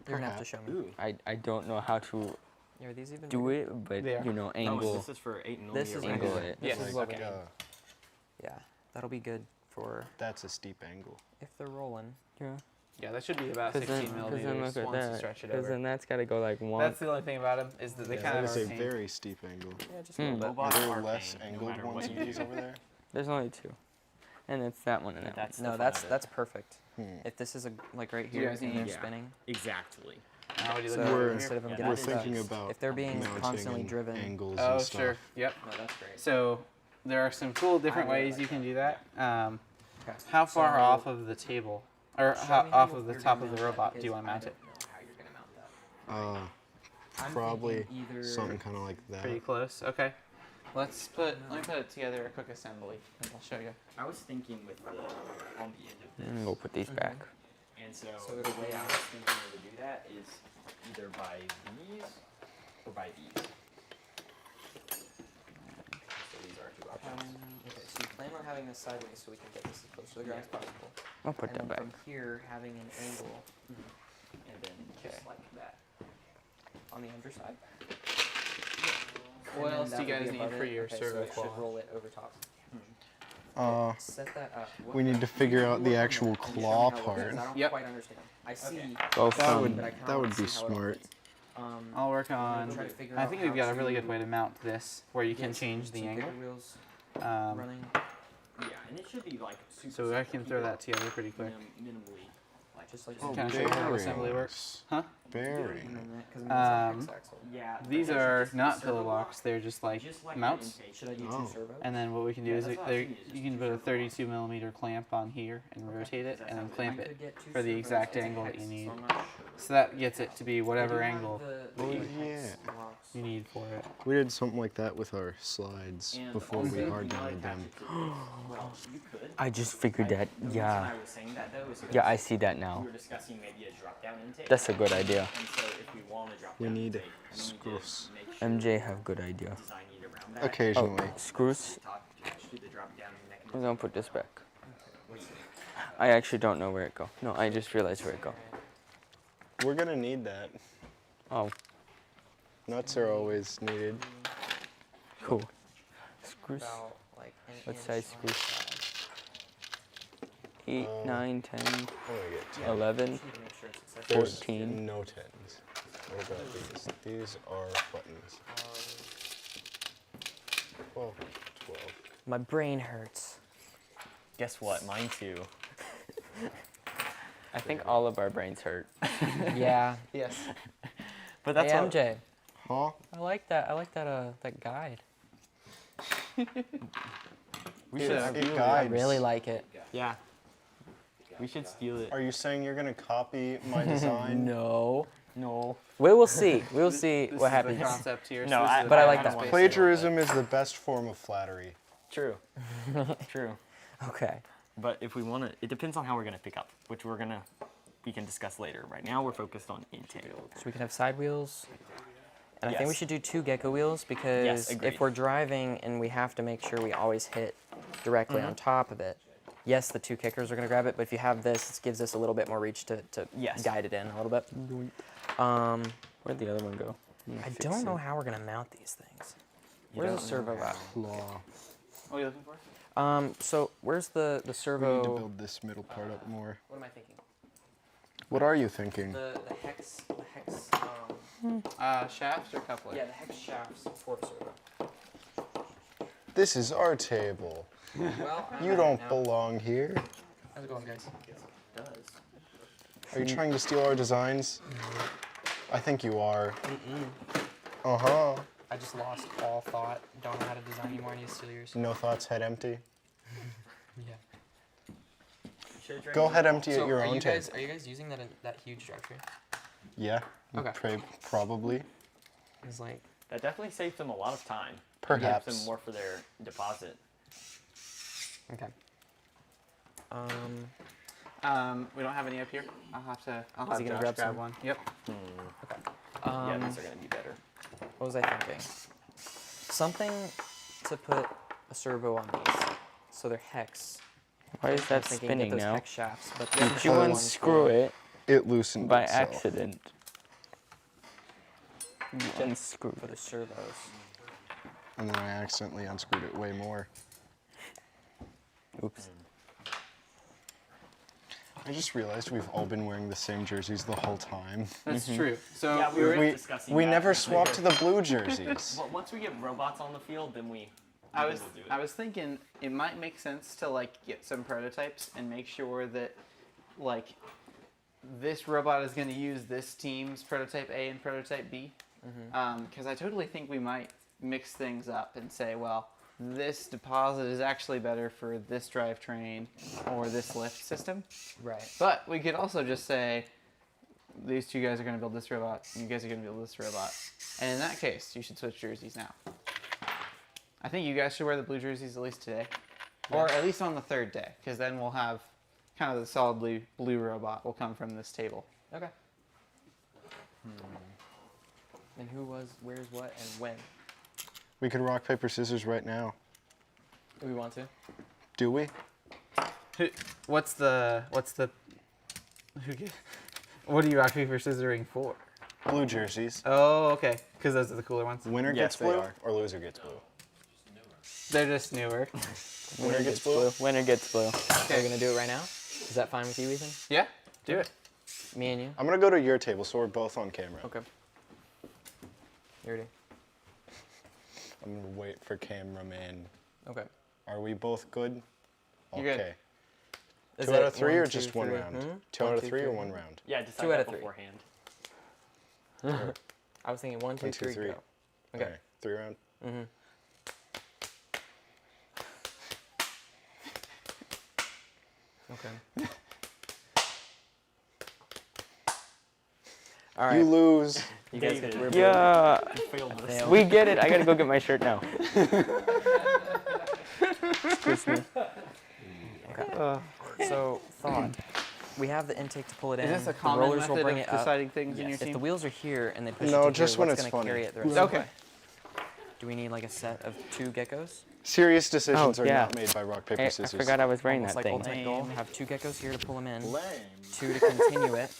You're gonna have to show me. Ooh. I don't know how to Yeah, are these even do bigger? it, but They are. you know, Oh, angle. this is for 8mm. This is Angle good. it. This Yes. is what Okay. we need. Yeah, that'll be good for That's a steep angle. if they're rolling. Yeah. Yeah, that should be about Because 16 then millimeters look at once you that. stretch it Because over. then that's got to go like one. That's the only thing about them is that they Yeah, kind that of is are a the same. very steep angle. Yeah, just a little bit. Robots Are there are less paying, no angled matter ones what of you these do. over there? There's only two, and it's that one and that. That's No, the fun that's of it. that's perfect. Hmm. If this is a like right Do you here guys and need- they're Yeah. spinning, Exactly. How would you so look at We're- it instead of them Yeah, getting We're that stuck, thinking about if they're being mounting constantly and driven. angles Oh, and stuff. sure. Yep. No, that's great. So there are some cool different I really ways like you can that. do that. Okay. How far So- off of the table, or Show how, me off how of the you're top gonna of the mount that, robot do you because want to mount I it? don't know how you're gonna mount that. I'm Probably thinking either something kind of like that. Pretty close. Okay. Let me put it together a quick assembly, and I'll show you. I was thinking with the on the end of this, And we'll put these back. and so, So it'll the way I was thinking to do that is either by these or by these. So these are two options. Okay, so you plan on having this sideways so we can get this as close to the ground as possible. I'll put And that then back. from here, having an angle And then just Okay. like that. on the underside. What And then else do you that would guys be need above for it. your Okay, servo so it claw? should roll it over top. Set that up. What- We need to figure out the work on actual that and show me claw how it part. works. I don't Yep. quite understand. I see. Go That from would but I kinda that wanna would be see how it all smart. fits. I'll work on. try to figure I out think we've how got a really good to way to mount this, where you can get change some the angle. bigger wheels Um, running. Yeah, and it should be like super. so I simple. can Keep throw it that together pretty quick. minimally, like Just like Oh, Kinda show you how assembly works. Huh? Bearing. And then that, because I mean, it's like X-axle. yeah. but These those are just not servo pillow blocks, locks. They're just like just like mounts. the intake. Should I do Oh. two servos? And then what we can do Yeah, is that's what I was thinking, is you just can two put a servo 32 millimeter clamp on here and rotate it, and then clamp I it could get two for the servos. exact It's a angle that hex, you need. so I'm not sure. So that gets it to be I whatever do have angle the Oh, hex yeah. blocks. you need for it. We did something like that with our slides And before also, we if you hard wanna mounted them. attach it to this, well, you could. I just figured that. The reason Yeah. I was saying that though is because Yeah, I see that we now. were discussing maybe a drop down intake. That's a good idea. And so if we want to drop We down need intake, we need screws. to make sure MJ have good idea. design it around that. Occasionally. Oh, screws. Attached to the drop down mechanism. We're gonna put this back. I actually don't know where it go. No, I just realized where it go. We're gonna need that. Oh, Nuts are always needed. cool. Screws. About like an What inch size on each screws? side. 8, 9, 10, I'm gonna get 10. 11. Just need to make sure it's accessible. There's 14. no 10s. What about these? These are buttons. 12. My brain hurts. Guess what? Mine too. I think all of our brains hurt. Yeah. Yes. But Hey that's all. MJ, Huh? I like that. I like that guide. We It- should have it you. I guides. really like it. Yeah. We should steal it. Are you saying you're gonna copy my design? No. No. We will see. We will see This what is happens. the concept here. No, this I- is the but I like final that one. space. Plagiarism is the best form of flattery. True. True. Okay. But if we want to, it depends on how we're gonna pick up, which we can discuss later. Right now, we're focused on intake. So we can have side wheels. And I think we Yes. should do 2 gecko wheels because agreed. if we're driving and we have to make sure we always hit directly on top of it, yes, the 2 kickers are going to grab it, but if you have this, it gives us a little bit more reach to Yes. guide it in a little bit. Where'd the other one go? I don't know how we're going to mount these things. Where's the servo at? Law. What are you looking for? So where's the We need to servo? build this middle part up more. What am I thinking? What are you thinking? The hex, Shafts or coupler? yeah, the hex shafts for the servo. This is our table. Well, You don't belong here. How's it going, guys? Are you trying to steal our designs? I think you are. Uh-huh. I just lost all thought. Don't know how to design anymore. I need to steal yours. No thoughts, head empty. Yeah. Go head empty So at your are own you table. guys, are you guys using that huge drivetrain? Yeah. Okay. Probably. It's like, That definitely saves them a lot of time. Perhaps. Gives them more for their deposit. okay. We don't have any up here. I'll have Is he gonna Josh grab grab some? one. Yep. Yeah, these are gonna be better. What was I thinking? Something to put a servo on these, so they're hex. Why is I that was thinking spinning get those now? hex shafts, but the Did you other unscrew ones it It loosened by itself. accident? You unscrewed for the it. servos. And then I accidentally unscrewed it way more. Oops. I just realized we've all been wearing the same jerseys the whole time. That's true. So Yeah, we were We, discussing we that. never swapped the blue jerseys. Well, once we get robots on the field, then we. I then was we'll do it. I was thinking it might make sense to like get some prototypes and make sure that like this robot is going to use this team's prototype A and prototype B. Because I totally think we might mix things up and say, well, this deposit is actually better for this drivetrain or this lift system. Right. But we could also just say, these two guys are going to build this robot, you guys are going to build this robot. And in that case, you should switch jerseys now. I think you guys should wear the blue jerseys at least today. Or at least on the third day, because then we'll have kind of the solid blue robot will come from this table. Okay. And where's what, and when? We could rock, paper, scissors right now. Do we want to? Do we? What are you rock, paper, scissoring for? Blue jerseys. Oh, okay. Because those are the cooler ones. Winner Yes, gets they blue are. or loser gets blue? They're just newer. Winner gets blue. Winner gets blue. Are we gonna do it right now? Is that fine with you, Ethan? Yeah, do it. Me and you? I'm gonna go to your table so we're both on camera. Okay. You ready? I'm gonna wait for cameraman. Okay. Are we both good? You're good. Okay. Is 2 out it of 3 1, or 2, just one 3? round? Hmm? 2 out 1, of 2, 3 or 3. 1 round? Yeah, decide 2 out that of 3. beforehand. I was thinking 1, 2, 1, 2, 3, 3. go. Okay. Okay. 3 round. Okay. All right. You lose. You guys David. we're Yeah, Failed this. failed. we get it. I gotta go get my shirt now. Excuse me. So thought. We have the intake to pull it in. Is this a the common rollers will method bring of it up. deciding things in your If team? the wheels are here and they push No, it to just here, when what's it's gonna funny. carry it the rest of the Okay. way? Do we need like a set of 2 geckos? Serious decisions Oh, are yeah. not made by rock, paper, Hey, I scissors. forgot I was wearing Almost that like thing. ultimate goal. Have 2 geckos here to pull them in. Lame. 2 to continue it.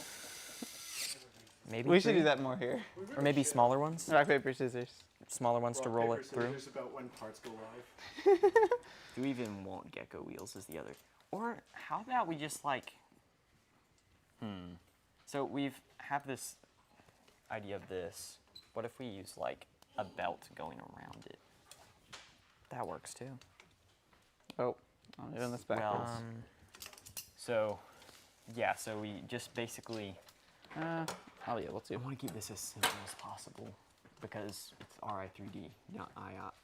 Maybe We should 3? do that more here. Or maybe smaller ones. Rock, paper, scissors. Smaller ones to roll it through. about when parts go live. Do we even want gecko wheels is the other. Or how about we just like, So we've have this idea of this. What if we use like a belt going around it? That works too. Oh, I'm doing this backwards. So, yeah, so we just basically, Oh yeah, let's I do. want to keep this as simple as possible because it's RI3D, not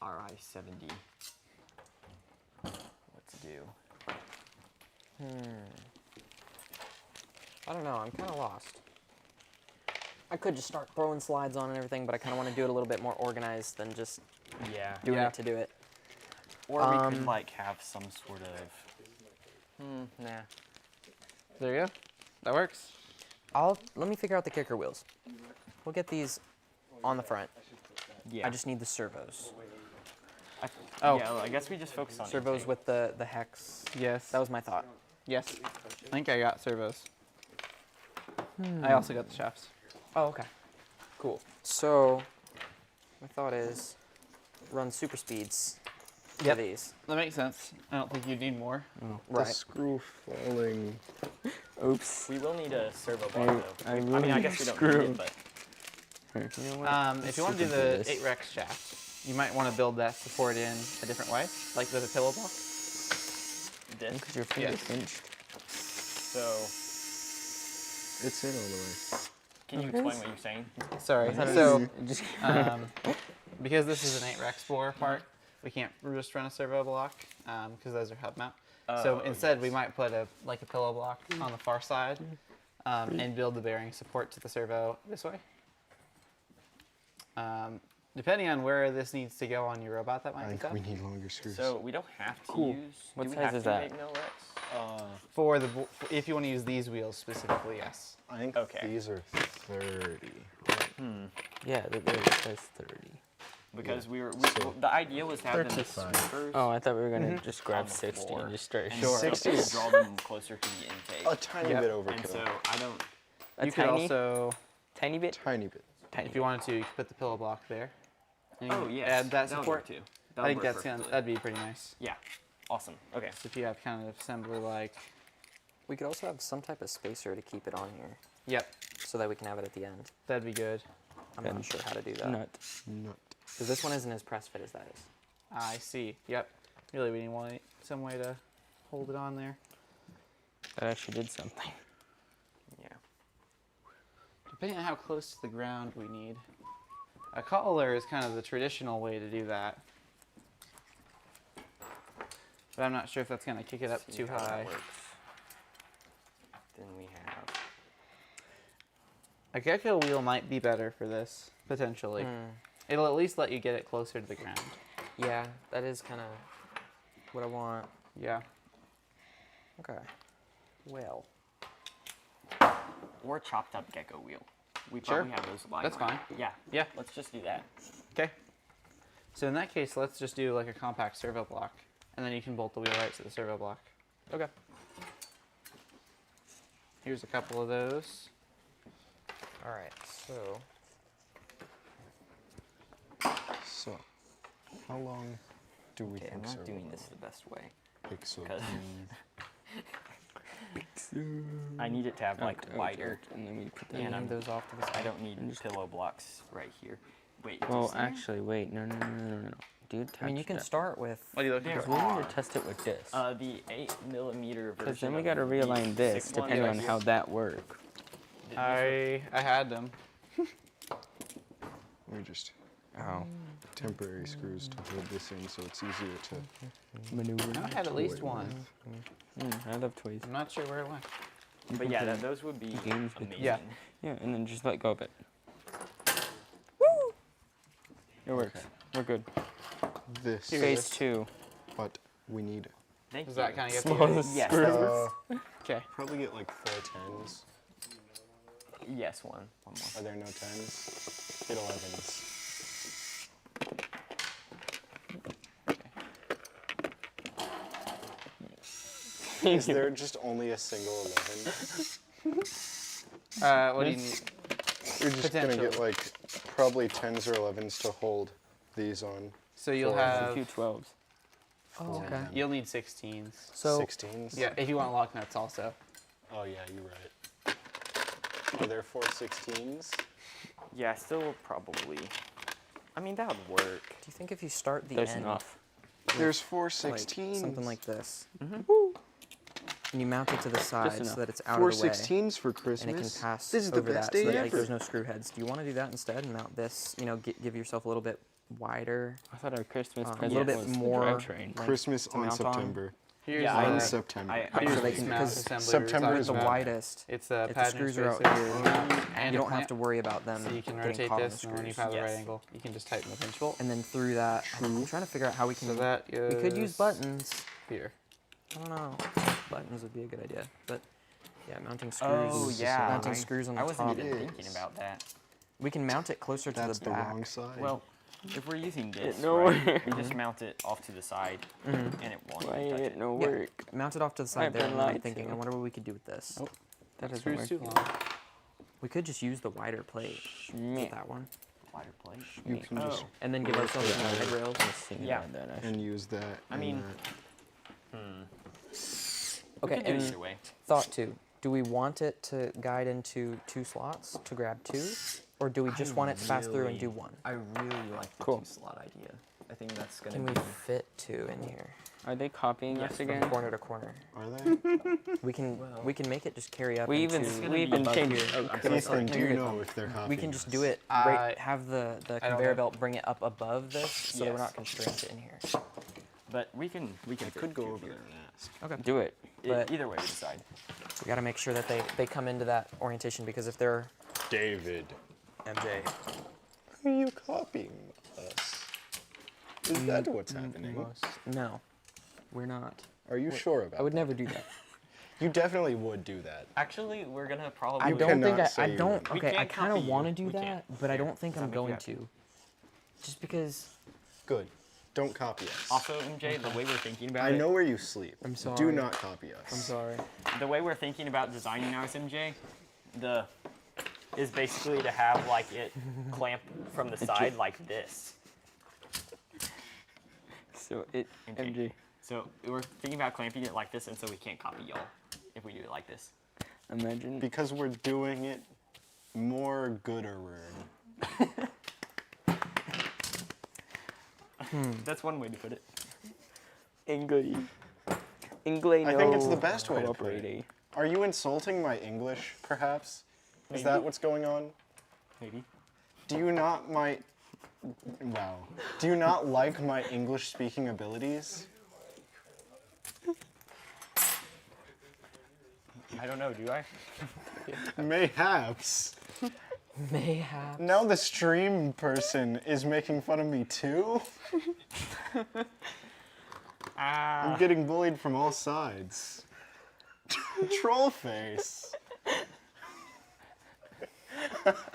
RI7D. Let's do. I don't know. I'm kind of lost. I could just start throwing slides on and everything, but I kind of want to do it a little bit more organized than just Yeah. doing Yeah. it to do it. Or we could like have some sort of. Nah. There you go. That works. Let me figure out the kicker wheels. We'll get these on the front. Yeah. I just need the servos. Oh. Yeah. I guess we just focus on Servos intake. with the hex. Yes. That was my thought. Yes. I think I got servos. I also got the shafts. Oh, okay. Cool. So, my thought is run super speeds for Yep. these. That makes sense. I don't think you need more. The screw falling. Oops. We will need a servo block though. I I mean, really I guess we don't screw. need it, but Here, you know what? If you want to do Let's the do 8-rex shaft, you might want to build that support in a different way, like the pillow block. this. Because your finger Yes. pinched. So, It's in all the way. can you explain what you're saying? Sorry. thought it So, Just because this is an 8-rex bore part, we can't just run a servo block because those are hub mount. So Oh, instead, we yes. might put a pillow block on the far side and build the bearing support to the servo this way. Depending on where this needs to go on your robot, that I might be think tough. we need longer screws. So we don't have to Cool. use. What do we size have is to that? 8 mil Rex? For the if you want to use these wheels specifically, yes. I think Okay. these are 30. yeah, they're size 30. Because So- the idea was to have them as 35. sweepers. Oh, I thought we were gonna just on grab the 60 floor. and just start. And Sure. so 60 to is- draw them closer to the intake. A tiny Yep. bit And overkill. so I don't. A You could tiny, also, tiny bit. Tiny bit. if you wanted to, you could put the pillow block there. And Oh yes. add that would work support. too. I think that'd be pretty nice. Yeah. Awesome. Okay. So if you have kind of assembly like, We could also have some type of spacer to keep it on here yep, so that we can have it at the end. that'd be good. I'm not sure how to do that. Nut. Nut. Because this one isn't as press fit as that is. I see. Yep. Really, we need some way to hold it on there. That actually did something. Yeah. Depending on how close to the ground we need. A collar is kind of the traditional way to do that. But I'm not sure if that's going to kick it up See too how that high. works. Then we have. A gecko wheel might be better for this, potentially. It'll at least let you get it closer to the ground. Yeah, that is kind of what I want. Yeah. Okay. Well. Or chopped up gecko wheel. We Sure. probably have those lying That's around. fine. Yeah. Yeah. Let's just do that. Okay. So in that case, let's just do like a compact servo block, and then you can bolt the wheel right to the servo block. Okay. Here's a couple of those. All right. So. So, how long do we Okay, I'm think not servo doing this the best way. pixel? Because I need it to have like wider. And then we put that. And in. I'm- those off to the I side. don't need pillow blocks right here. Wait. Well, is there? actually, wait. No. Dude, I mean, you can start with. What are you looking There for? We need are. to test it with this. The 8mm version. Because then we of got to the realign this 6 one depending right on here. how that work. I had them. We just Oh. temporary screws to hold this in so it's easier to Maneuver. I had at least one. I love toys. I'm not sure where it went. But yeah, those would be Games with amazing. Yeah. Yeah, and then just let go of it. Woo! It works. We're good. this. Here. Phase 2. But we need Thank Does you. that kind of get Smallest the Yes. screws. Okay. probably get like 4 10s. Yes, one more. Are there no 10s? Get 11s. Is there just only a single 11? What do you need? You're just gonna Potentially. get like probably 10s or 11s to hold these on. So you'll Four. A few have. 12s. Oh, okay. You'll need 16s. So 16s? Yeah, if you want lock nuts also. Oh yeah, you're right. Are there 4 16s? Yeah, still probably. I mean, that would work. do you think if you start the There's end enough. There's 4 like 16s. something like this, and you mount it to the side enough. so that it's out 4 of the way, 16s for and it Christmas. can pass This is the over best that so day that like, there's ever. no screw heads. Do you want to do that instead and mount this? You know, give yourself a little bit wider. I thought our Christmas A present little bit was more the drivetrain. length Christmas to on mount on. September. Here's Yeah, I In agree. September. I So they the can, mount because assembly we September were is the talking about. widest, It's a if the pad screws are out spacer, here, and you a don't have clamp. to worry about them So you can getting rotate caught on the this, and when you screws. have the right Yes. angle, you can just tighten the pinch bolt. And then through that, I'm trying to figure out how we can. So that we could use is buttons. here. I don't know. Buttons would be a good idea, but yeah, mounting screws. Oh yeah. Mounting screws on the I wasn't top. even It thinking is. about that. We can mount it closer to That's the the back. wrong side. Well, if we're using this, no right, work. we just mount it off to the side, and it won't Why even touch ain't it. no Yeah, work? mount it off to the side I've there. been And I'm lied thinking, to. I wonder what we could do with this. Oh. That doesn't Screws work. too long. We could just use the wider plate with Schmeat. that one, Wider plate. you can just and then give ourselves some head rails. Yeah. and use that. I and mean, that. We Okay, could do it and either way. thought two. Do we want it to guide into 2 slots to grab 2, or do we just want it to pass through and do 1? I really like the Cool. 2-slot idea. I think that's gonna Can we be. fit 2 in here? Are they copying Yes, us From again? corner to corner. Are they? We can make it just carry up. We into even gonna we be even above changed. here. Oh, sorry, Ethan, do you You're know if they're copying We can just us? do it. I- Right, have the don't conveyor know. belt bring it up above this, so that we're Yes. not constrained to in here. But we can I fit could go two over here. there and ask. Okay. Do it. But- Either way, we decide. We got to make sure that they come into that orientation, because if they're David, MJ, are you copying us? Is that what's happening? no, we're not. Are you sure about I would that? never do that. You definitely would do that. Actually, we're gonna probably. I You don't think cannot say I you don't. wouldn't. We Okay, I can't kind copy of you. want to do We that, can't. but I don't think Does I'm that make you going happy? to. Just because. Good. Don't copy us. Also, MJ, the way we're thinking about I it, know where you sleep. I'm Do sorry. not copy us. I'm sorry. the way we're thinking about designing ours, MJ, is basically to have like it clamp from the side like this. So it Okay. MJ. So we're thinking about clamping it like this, and so we can't copy y'all if we do it like this. Imagine. Because we're doing it more gooder. That's one way to put it. English. English. I think it's the best way to put it. cooperating. Are you insulting my English, perhaps? Is that Maybe. what's going on? Maybe. Do you not Wow. Do you not like my English speaking abilities? I don't know. Do I? Mayhaps. Mayhap. Now the stream person is making fun of me too? I'm getting bullied from all sides. Troll face.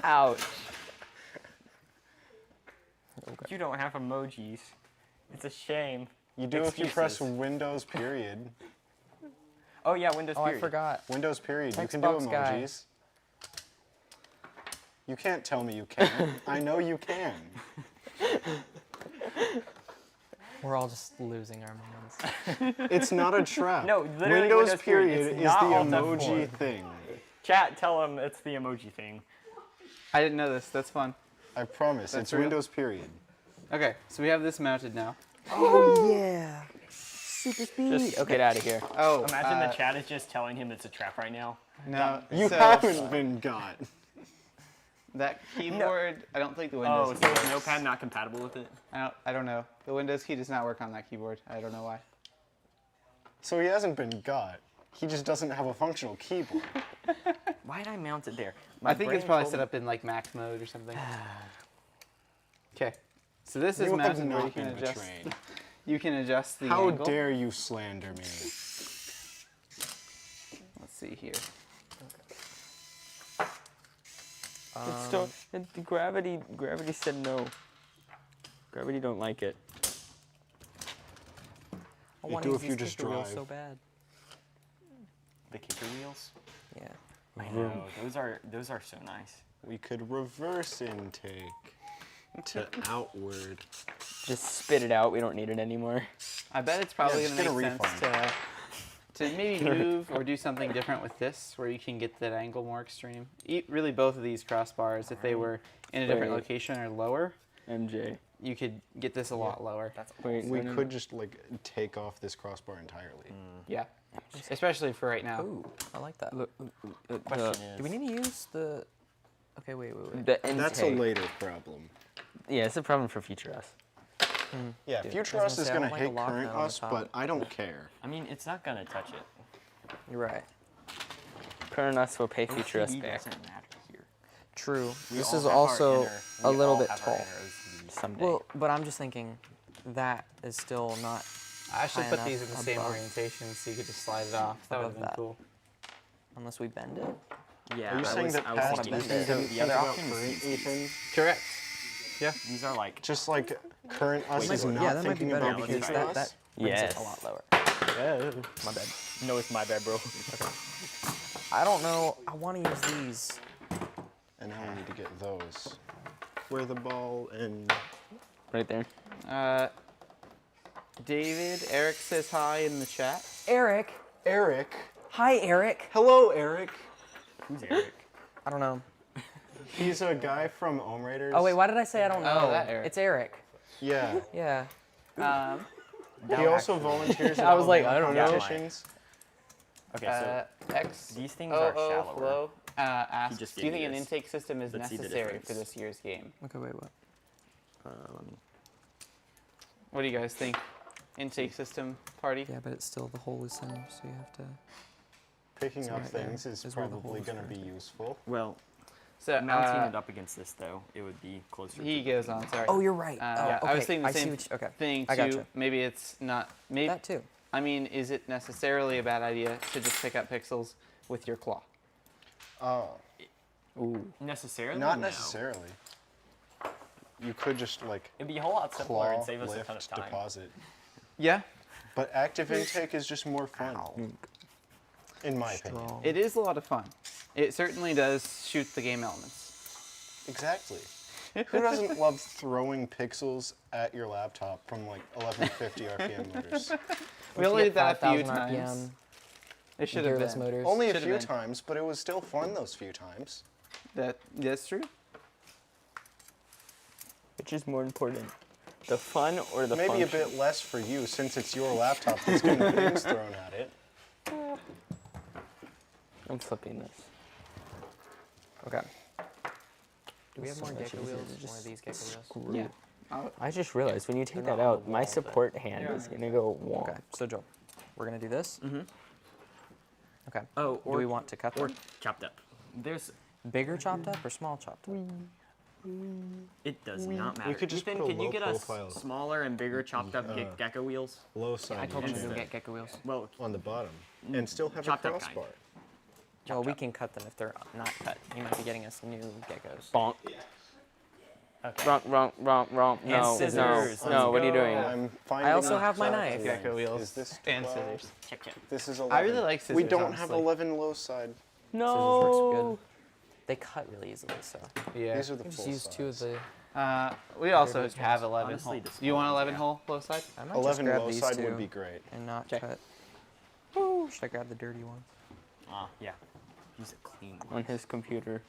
Ouch. You don't have emojis. It's a shame. You do if you press Excuses. Windows period. Oh yeah, Windows. Oh, I period. forgot. Windows period. You can do Xbox guy. emojis. You can't tell me you can't. I know you can. We're all just losing our minds. It's not a trap. No, literally Windows Windows period. period It's is not the Alt F4. emoji thing. Chat, tell them it's the emoji thing. I didn't know this. That's fun. I promise. That's It's real? Windows period. Okay, so we have this mounted now. Oh yeah. Super speed. Just get out of here. Oh, Imagine the chat is just telling him it's a trap right now. No, You so haven't been got. that keyboard. I don't think the Windows. Oh, key so works. is Notepad not compatible with it? I don't know. The Windows key does not work on that keyboard. I don't know why. So he hasn't been got. He just doesn't have a functional keyboard. Why did I mount it there? I think it's probably set up in like Mac mode or something. Okay, so this is You have mounted where you not can been adjust. betrayed. You can adjust the How angle. dare you slander me? Let's see here. It's still, the gravity said no. Gravity don't like it. I You want do to if use you these just kicker wheels drive. so bad. The kicker wheels? Yeah. I know. Those are so nice. We could reverse intake to outward. Just spit it out. We don't need it anymore. I bet it's probably Yeah, going just to get a make sense refund. to maybe move or do something different with this, where you can get that angle more extreme. Really, both of these crossbars, if they were in a different Wait. location or lower, MJ. you could get this a lot lower. That's Wait, We no, could just like take off this crossbar entirely. Yeah, especially for right now. Ooh, I like that. Look, question is. Do we need to use the? Okay, wait. the intake. That's a later problem. Yeah, it's a problem for future us. Yeah, Dude, future I was us gonna is say, I gonna don't like a hit lock current node on the us, top. but I don't care. I mean, it's not gonna touch it. You're right. Current us will pay future us OCD back doesn't matter here. True. We This all is have our also inner- a we little all bit have our tall. inner OCD. someday. Well, but I'm just thinking that is still not I should high put enough these in the same above- orientation so you could just slide it off. That would have above been that. cool. unless we bend it. Yeah, Are you saying that I was past thinking Ethan that. So didn't the think other about option current is these. Ethan? Correct. These are like Just like current us is not yeah, that might be thinking better about let's because future try that, us? that brings it Yes. a lot lower. Yeah. My bad. No, it's my bad, bro. I don't know. I want to use these. And now we need to get those. Where the ball and Right there. David, Eric says hi in the chat. Eric. Eric. Hi, Eric. Hello, Eric. who's Eric? I don't know. He's a guy from Ohm Raiders. Oh wait, why did I say I don't know? that Eric. It's Eric. Yeah. Yeah. He also volunteers at I was like, Alabama I don't know. competitions. Okay, so X these things are shallower. Flo asks, just do you gave think me an this. intake system is Let's see the necessary for difference. this year's game? Okay, wait, what? What do you guys think? Intake system party? Yeah, but it's still the hole is in, so you have to. Picking It's up right there. things is Is where the probably hole is going to right be useful. well, So mounting it up against this though, it would be closer. he to goes on. Sorry. Oh, you're right. Yeah, oh, I was okay. thinking the I see same what you- okay. thing I too. gotcha. Maybe it's not. Maybe That too. I mean, is it necessarily a bad idea to just pick up pixels with your claw? Ooh. necessarily. Not No. necessarily. You could just like It'd be a whole lot simpler claw, and save us a ton of lift, time. deposit. Yeah, But active intake is just more fun, in my opinion. Strong. it is a lot of fun. It certainly does shoot the game elements. Exactly. Who doesn't love throwing pixels at your laptop from like 1150 RPM motors? We only did that a few 5,000 times. It should have gearless been. motors. Only a Should've few been. times, but it was still fun those few times. That's true. Which is more important? The fun or the Maybe a function? bit less for you since it's your laptop that's getting things thrown at it. I'm flipping this. Okay. Do we have So more much gecko easier wheels? to More just of these gecko wheels? Screw. Yeah. I just realized when you take They're that not on out, the my wall, but- support hand is gonna go wonk. Okay. So Joel, we're gonna do this. Mm-hmm. Okay. Oh, Do or we want to cut or them? chopped up. There's Bigger chopped up or small chopped up? it does not matter. could just Ethan, put a can you low get profile. us smaller and bigger chopped up gecko wheels? Low side I told him to unit go get gecko wheels. Well, on the bottom. And still have a Chopped up kind. crossbar. Well, we can cut them if they're not cut. You might be getting us new geckos. Bonk. okay. Wrong. No, scissors. no. What are you Let's doing? go. I'm finding also have my exactly- knife. Gecko wheels Is this and 12? scissors. Check. This is 11. I really like scissors. We don't have honestly. 11 low side. Scissors works No. good. They cut really easily, so. Yeah. These are the Just full use size. two of the. We also Dirty have ones. 11 Honestly, hole. the Do you want small ones, 11 yeah. hole low side? I might 11 just grab low these side two would be great. and not Okay. cut. Should I grab the dirty ones? Yeah. Use a clean one. On his computer,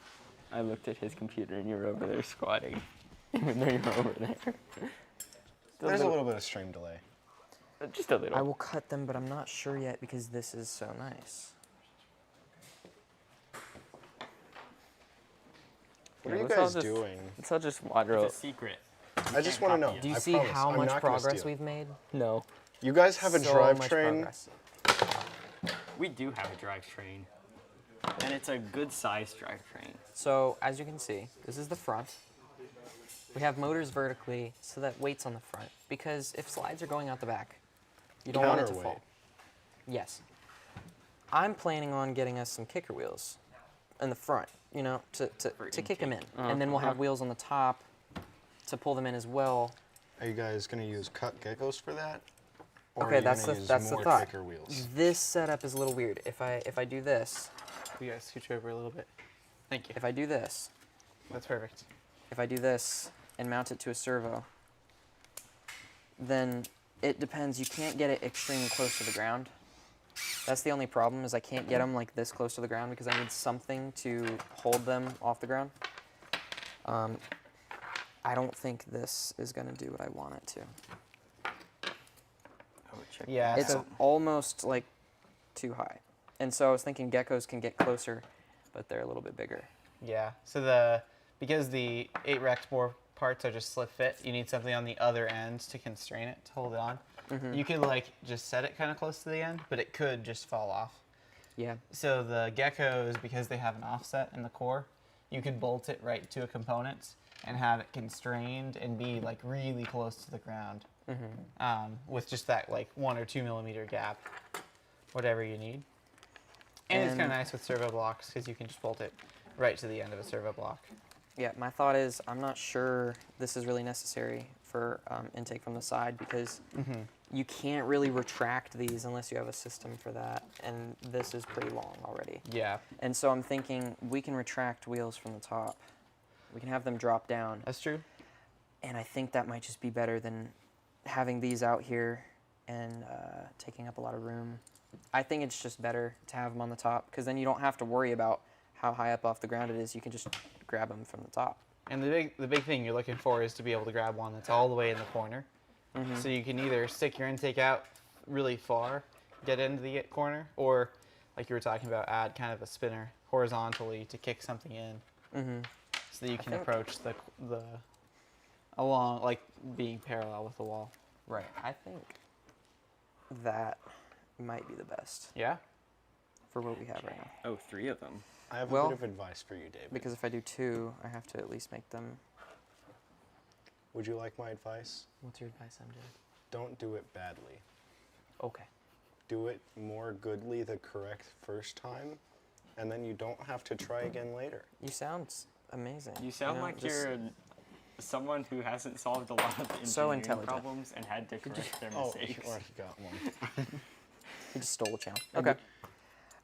I looked at his computer and you're over there squatting. Even though you're over there. There's a little bit of stream delay. Just a little. I will cut them, but I'm not sure yet because this is so nice. What are you let's all guys just- doing? Let's all just water out. It's a secret. I just want to know. Do you I see promise, how I'm much not gonna progress steal. we've made? No. You guys have a So much drivetrain. progress. We do have a drivetrain, and it's a good sized drivetrain. So as you can see, this is the front. We have motors vertically, so that weight's on the front. Because if slides are going out the back, you don't want it to Counterweight. fall. Yes. I'm planning on getting us some kicker wheels in the front, you know, to kick them in. And then we'll have wheels on the top to pull them in as well. Are you guys going to use cut geckos for that? Or Okay, are you that's gonna the- use that's the more thought. kicker wheels? This setup is a little weird. If I do this, You guys scooch over a little bit. Thank you. if I do this, That's perfect. if I do this and mount it to a servo, then it depends. You can't get it extremely close to the ground. That's the only problem is I can't get them like this close to the ground because I need something to hold them off the ground. I don't think this is going to do what I want it to. Oh, check. Yeah. It's so- almost like too high. And so I was thinking geckos can get closer, but they're a little bit bigger. Yeah. So because the 8 Rex bore parts are just slip fit. You need something on the other end to constrain it, to hold it on. You could like just set it kind of close to the end, but it could just fall off. Yeah. So the geckos, because they have an offset in the core, you could bolt it right to a component and have it constrained and be like really close to the ground, with just that like 1 or 2 millimeter gap, whatever you need. And it's kind of And- nice with servo blocks because you can just bolt it right to the end of a servo block. Yeah, my thought is I'm not sure this is really necessary for intake from the side because you can't really retract these unless you have a system for that, and this is pretty long already. Yeah, And so I'm thinking we can retract wheels from the top. We can have them drop down, that's true. and I think that might just be better than having these out here and taking up a lot of room. I think it's just better to have them on the top because then you don't have to worry about how high up off the ground it is. You can just grab them from the top. And the big thing you're looking for is to be able to grab one that's all the way in the corner. So you can either stick your intake out really far, get into the corner, or like you were talking about, add kind of a spinner horizontally to kick something in, so that you can think- approach the along, like being parallel with the wall. Right. I think that might be the best Yeah. for what we have right now. Oh, 3 of them. I have Well, a bit of advice for you, David. Because if I do 2, I have to at least make them. Would you like my advice? What's your advice, MJ? Don't do it badly. Okay. Do it more goodly the correct first time, and then you don't have to try again later. You sound amazing. You sound know, like just- you're someone who hasn't solved a lot of engineering So intelligent. problems and had to correct their Oh, mistakes. you already got one. You just stole a channel. Okay.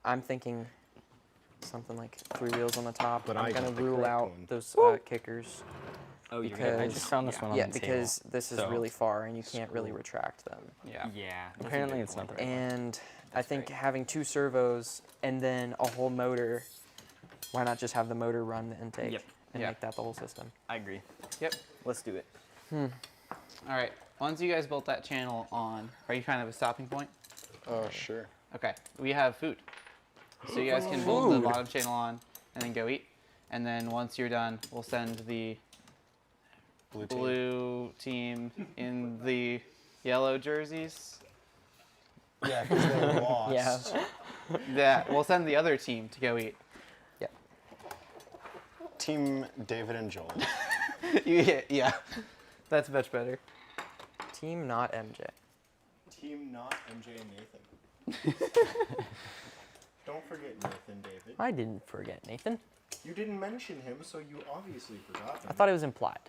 I'm thinking something like 3 wheels on the top. But I'm I gonna got the rule correct out one. those kickers. Oh, you're Because- gonna I just found this one on Yeah, the table. because this is so- really far and you can't really retract them. Yeah. Yeah. that's a Apparently good it's not point. the right one. And I That's think great. having 2 servos and then a whole motor, why not just have the motor run the intake Yep. and Yeah. make that the whole system? I agree. Yep. Let's do it. All right. Once you guys bolt that channel on, are you kind of a stopping point? Oh, sure. Okay. We have food, so you guys can bolt the bottom channel on and then go eat. And then once you're done, we'll send the Blue team. blue team in the yellow jerseys. Yeah, because they lost. Yeah, we'll send the other team to go eat. Yeah. Team David and Joel. Yeah, that's much better. Team not MJ. Team not MJ and Nathan. Don't forget Nathan, David. I didn't forget Nathan. You didn't mention him, so you obviously forgot him. I thought it was implied.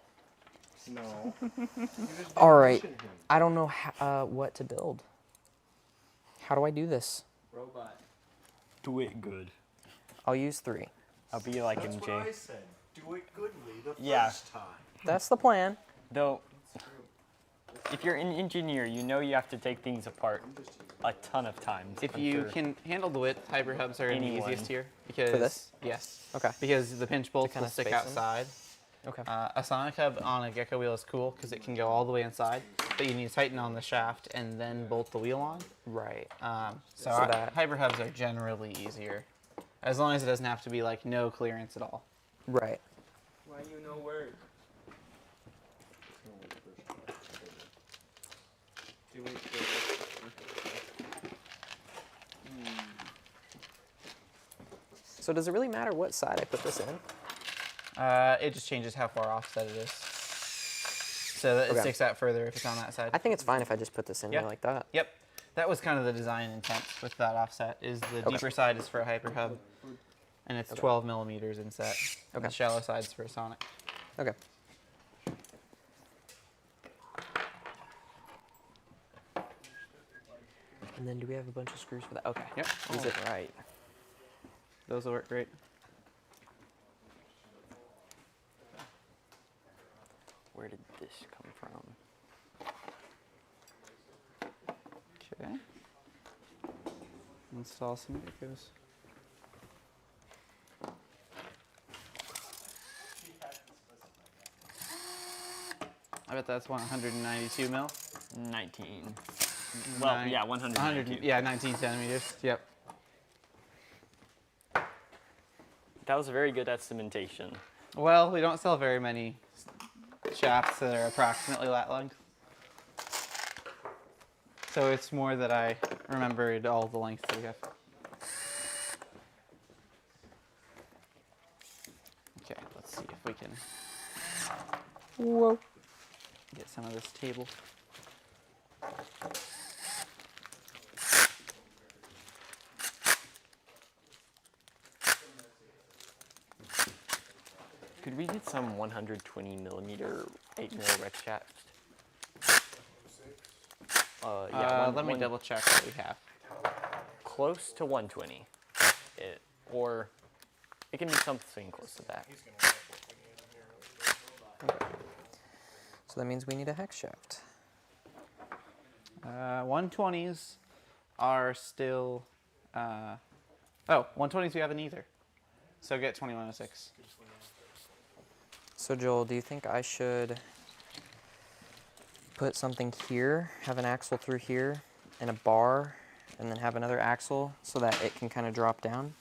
No. You just didn't All right. mention him. I don't know what to build. How do I do this? Robot. Do it good. I'll use 3. I'll be like That's MJ. what I said. Do it goodly the Yeah. first time. That's the plan. Though, if you're an engineer, you know you have to take things apart a ton of times. If I'm you sure. can handle the width, hyper hubs are in the Anyone. easiest here because this? yes, Okay. because the pinch bolts kinda will stick space them? outside. Okay. A Sonic hub on a Gecko wheel is cool because it can go all the way inside, but you need to tighten on the shaft and then bolt the wheel on. Right. So So that- hyper hubs are generally easier, as long as it doesn't have to be like no clearance at all. Right. Why you know where? So does it really matter what side I put this in? It just changes how far offset it is, so that it Okay. sticks out further if it's on that side. I think it's fine if I just put this in Yeah. here like that. Yep, that was kind of the design intent with that offset. Is the Okay. deeper side is for a hyper hub, and it's 12 millimeters inset. And Okay. the shallow side's for a Sonic. Okay. And then do we have a bunch of screws for that? Okay. Yep, Use it. Right. those will work great. Where did this come from? Okay. Install some geckos. I bet that's 192 mil. 19. Well, Nine- yeah, 192. Yeah, 19 centimeters. Yep. That was very good estimentation. Well, we don't sell very many shafts that are approximately that length. So it's more that I remembered all the lengths that we have. Okay, let's see if we can get some of this table. Could we get some 120 millimeter 8 mil Rex shaft? Let me double check what we have. Close to 120, or it can be something close to that. So that means we need a hex shaft. 120s are still. 120s we haven't either. So get 2106. So Joel, do you think I should put something here, have an axle through here, and a bar, and then have another axle so that it can kind of drop down?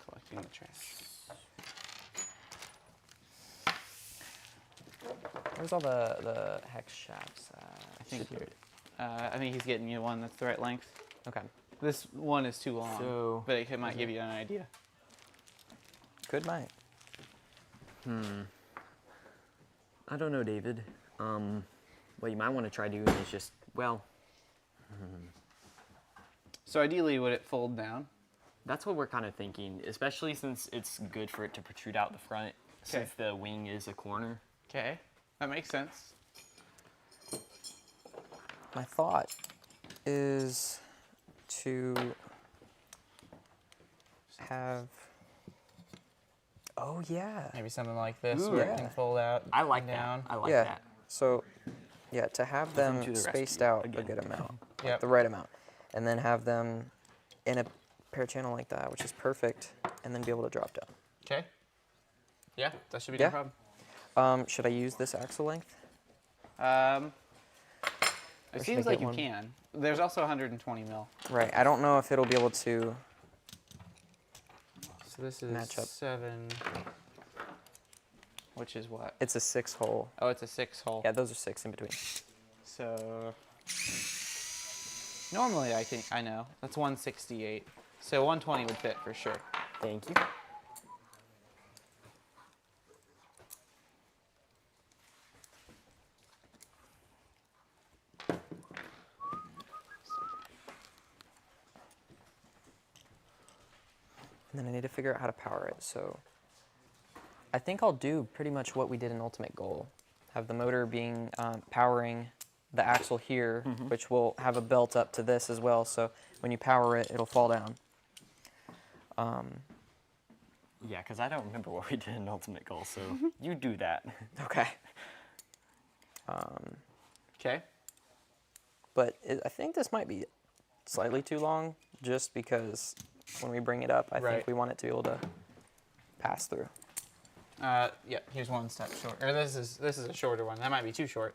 Collecting the trash. Where's all the hex shafts? I think he's getting you one that's the right length. Okay. This one is too long, So- but it might give you an idea. Might. I don't know, David. What you might want to try doing is just, So ideally, would it fold down? that's what we're kind of thinking, especially since it's good for it to protrude out the front, since the wing is a corner. Okay, that makes sense. My thought is to have. Oh yeah. Maybe something like this, Ooh. where Yeah. it can fold out. I like and that. down. I like Yeah. that. So, yeah, to have them to the spaced rescue out again. a good amount, like Yep. the right amount, and then have them in a pair channel like that, which is perfect, and then be able to drop down. Okay. Yeah, that should be Yeah. no problem. Should I use this axle length? It Or should seems I like get you one? can. There's also 120 mil. Right. I don't know if it'll be able to. So this is Match up. 7, which is what? It's a 6-hole. Oh, it's a 6-hole. Yeah, those are 6 in between. So normally I know that's 168. So 120 would fit for sure. Thank you. And then I need to figure out how to power it. So I think I'll do pretty much what we did in Ultimate Goal. Have the motor being powering the axle here, which will have a belt up to this as well. So when you power it, it'll fall down. Yeah, because I don't remember what we did in Ultimate Goal, so you do that. Okay. Okay. But I think this might be slightly too long, just because when we bring it up, I Right. think we want it to be able to pass through. Yeah. Here's one step short. Or this is a shorter one. That might be too short.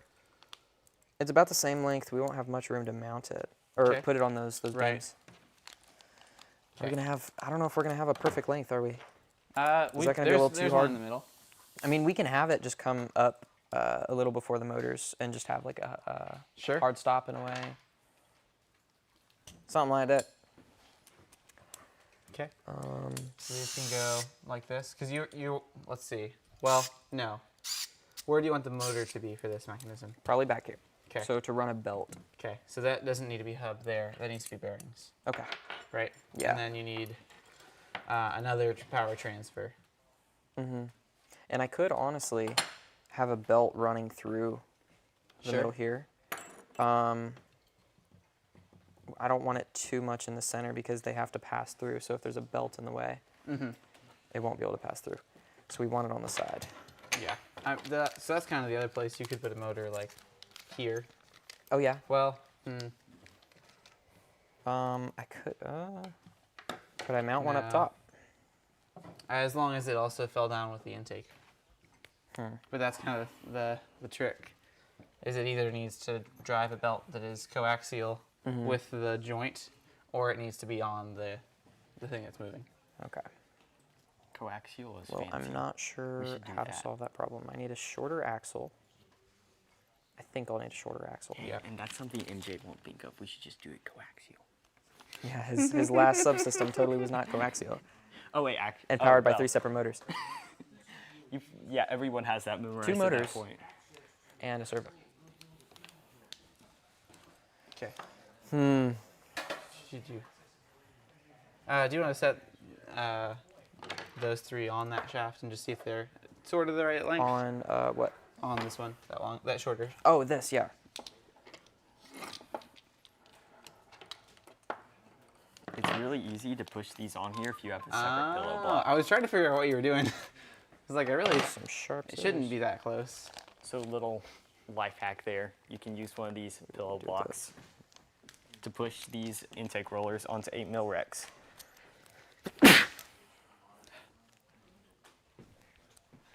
It's about the same length. We won't have much room to mount it or Okay. put it on those Right. beams. We're Okay. gonna have. I don't know if we're gonna have a perfect length. Are we? Is that gonna be a there's, little too there's hard? one in the middle. I mean, we can have it just come up a little bbefore the motors and just have like a Sure. hard stop in a way. Something like that. Okay. So you can go like this, because you let's see. Well, no. Where do you want the motor to be for this mechanism? Probably back here. Okay. So to run a belt. Okay. So that doesn't need to be hub there. That needs to be bearings, Okay. right? Yeah. And then you need another power transfer. And I could honestly have a belt running through the Sure. middle here. I don't want it too much in the center because they have to pass through. So if there's a belt in the way, it won't be able to pass through. So we want it on the side. Yeah. So that's kind of the other place you could put a motor, like here. Oh yeah. Well, I could. Could I mount one up No. top? as long as it also fell down with the intake. But that's kind of the trick, is it either needs to drive a belt that is coaxial with the joint, or it needs to be on the thing that's moving. Okay. Coaxial is Well, fancy. I'm not sure should do how to that. solve that problem. I need a shorter axle. I think I'll need a shorter axle. Yeah. And that's something MJ won't think of. We should just do it coaxial. Yeah, his last subsystem totally was not coaxial Oh wait, and powered by 3 separate motors Yeah, everyone has that memorized 2 at motors. that point. and a servo. Okay. Should you? Do you want to set those 3 on that shaft and just see if they're sort of the right length? On what? On this one, that shorter. Oh, this, yeah. It's really easy to push these on here if you have a separate pillow Oh, block. I was trying to figure out what you were doing. I was like, Some sharp it shouldn't be that close. So little life hack there. You can use one of these pillow do blocks to push these intake rollers onto 8mm Rex.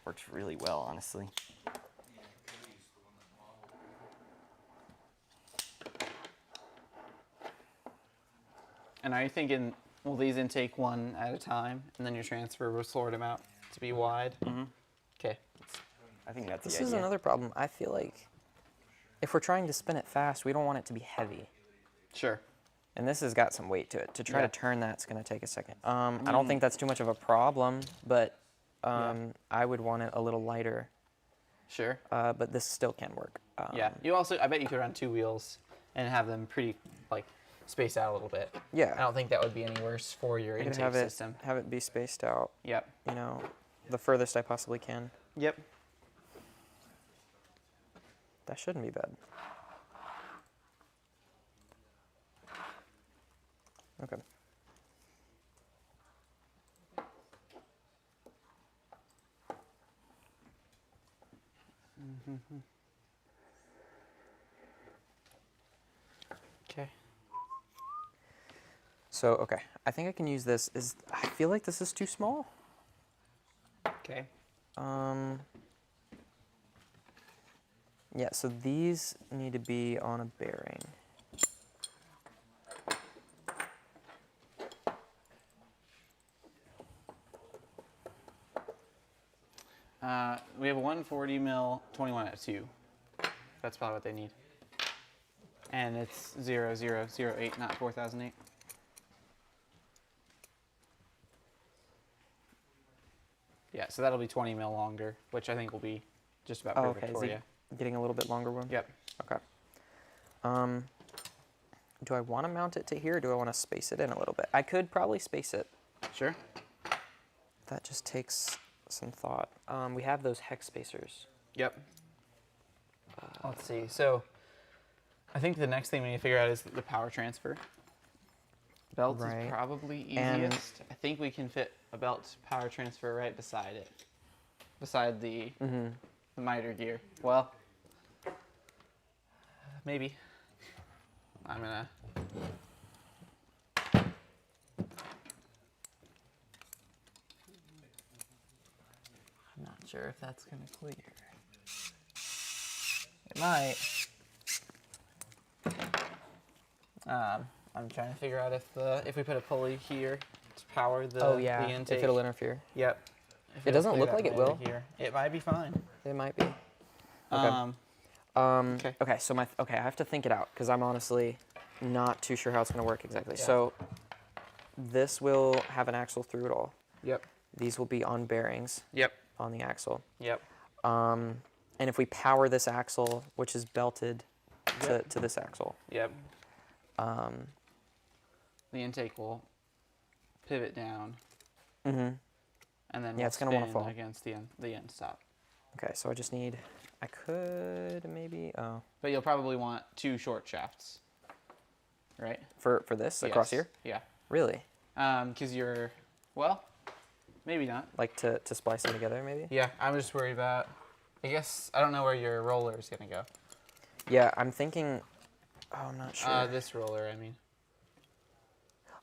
Works really well, honestly. And are you thinking, will these intake one at a time, and then your transfer will sort them out to be wide? Mm-hmm. Okay. I think that's This the is idea. another problem. I feel like if we're trying to spin it fast, we don't want it to be heavy. Sure. And this has got some weight to it. To try Yeah. to turn that's going to take a second. I don't think that's too much of a problem, but I would want it a little lighter. Sure. But this still can work. Yeah. You also, I bet you could run 2 wheels and have them pretty, like, spaced out a little bit. Yeah. I don't think that would be any worse for your I could intake have it system. have it be spaced out. Yep. You know, the furthest I possibly can. Yep. That shouldn't be bad. Okay. Okay. So, okay. I think I can use this. I feel like this is too small. Okay. Yeah, so these need to be on a bearing. We have a 140 mil 21 at 2. That's probably what they need. And it's 0008, not 4008. Yeah, so that'll be 20 mil longer, which I think will be just about Oh, perfect okay. for Is you. it getting a little bit longer one? Yep. Okay. Do I want to mount it to here, or do I want to space it in a little bit? I could probably space it. Sure. That just takes some thought. We have those hex spacers. Yep. Let's see. So I think the next thing we need to figure out is the power transfer. Belt Right. is probably And- easiest. I think we can fit a belt power transfer right beside it, beside the miter gear. Well, maybe. I'm gonna. I'm not sure if that's gonna clear. It might. I'm trying to figure out if we put a pulley here to power the Oh yeah, the intake. if it'll interfere. Yep. If It it'll doesn't clear look that like it miter will. Here. It might be fine. It might be. Okay. Okay. Okay, so I have to think it out because I'm honestly not too sure how it's going to work exactly. Yeah. So this will have an axle through it all. Yep. These will be on bearings Yep. on the axle. Yep. And if we power this axle, which is belted to this axle, Yep. The intake will pivot down. And then Yeah, we'll it's gonna wanna spin fall. against the end stop. okay, so I just need, I could maybe, But you'll probably want 2 short shafts, right? for this across Yes. here? Yeah. Really? Because you're, well, maybe not. Like to splice them together maybe? Yeah, I'm just worried about, I guess, I don't know where your roller is going to go. Yeah, I'm thinking, I'm not sure. This roller, I mean.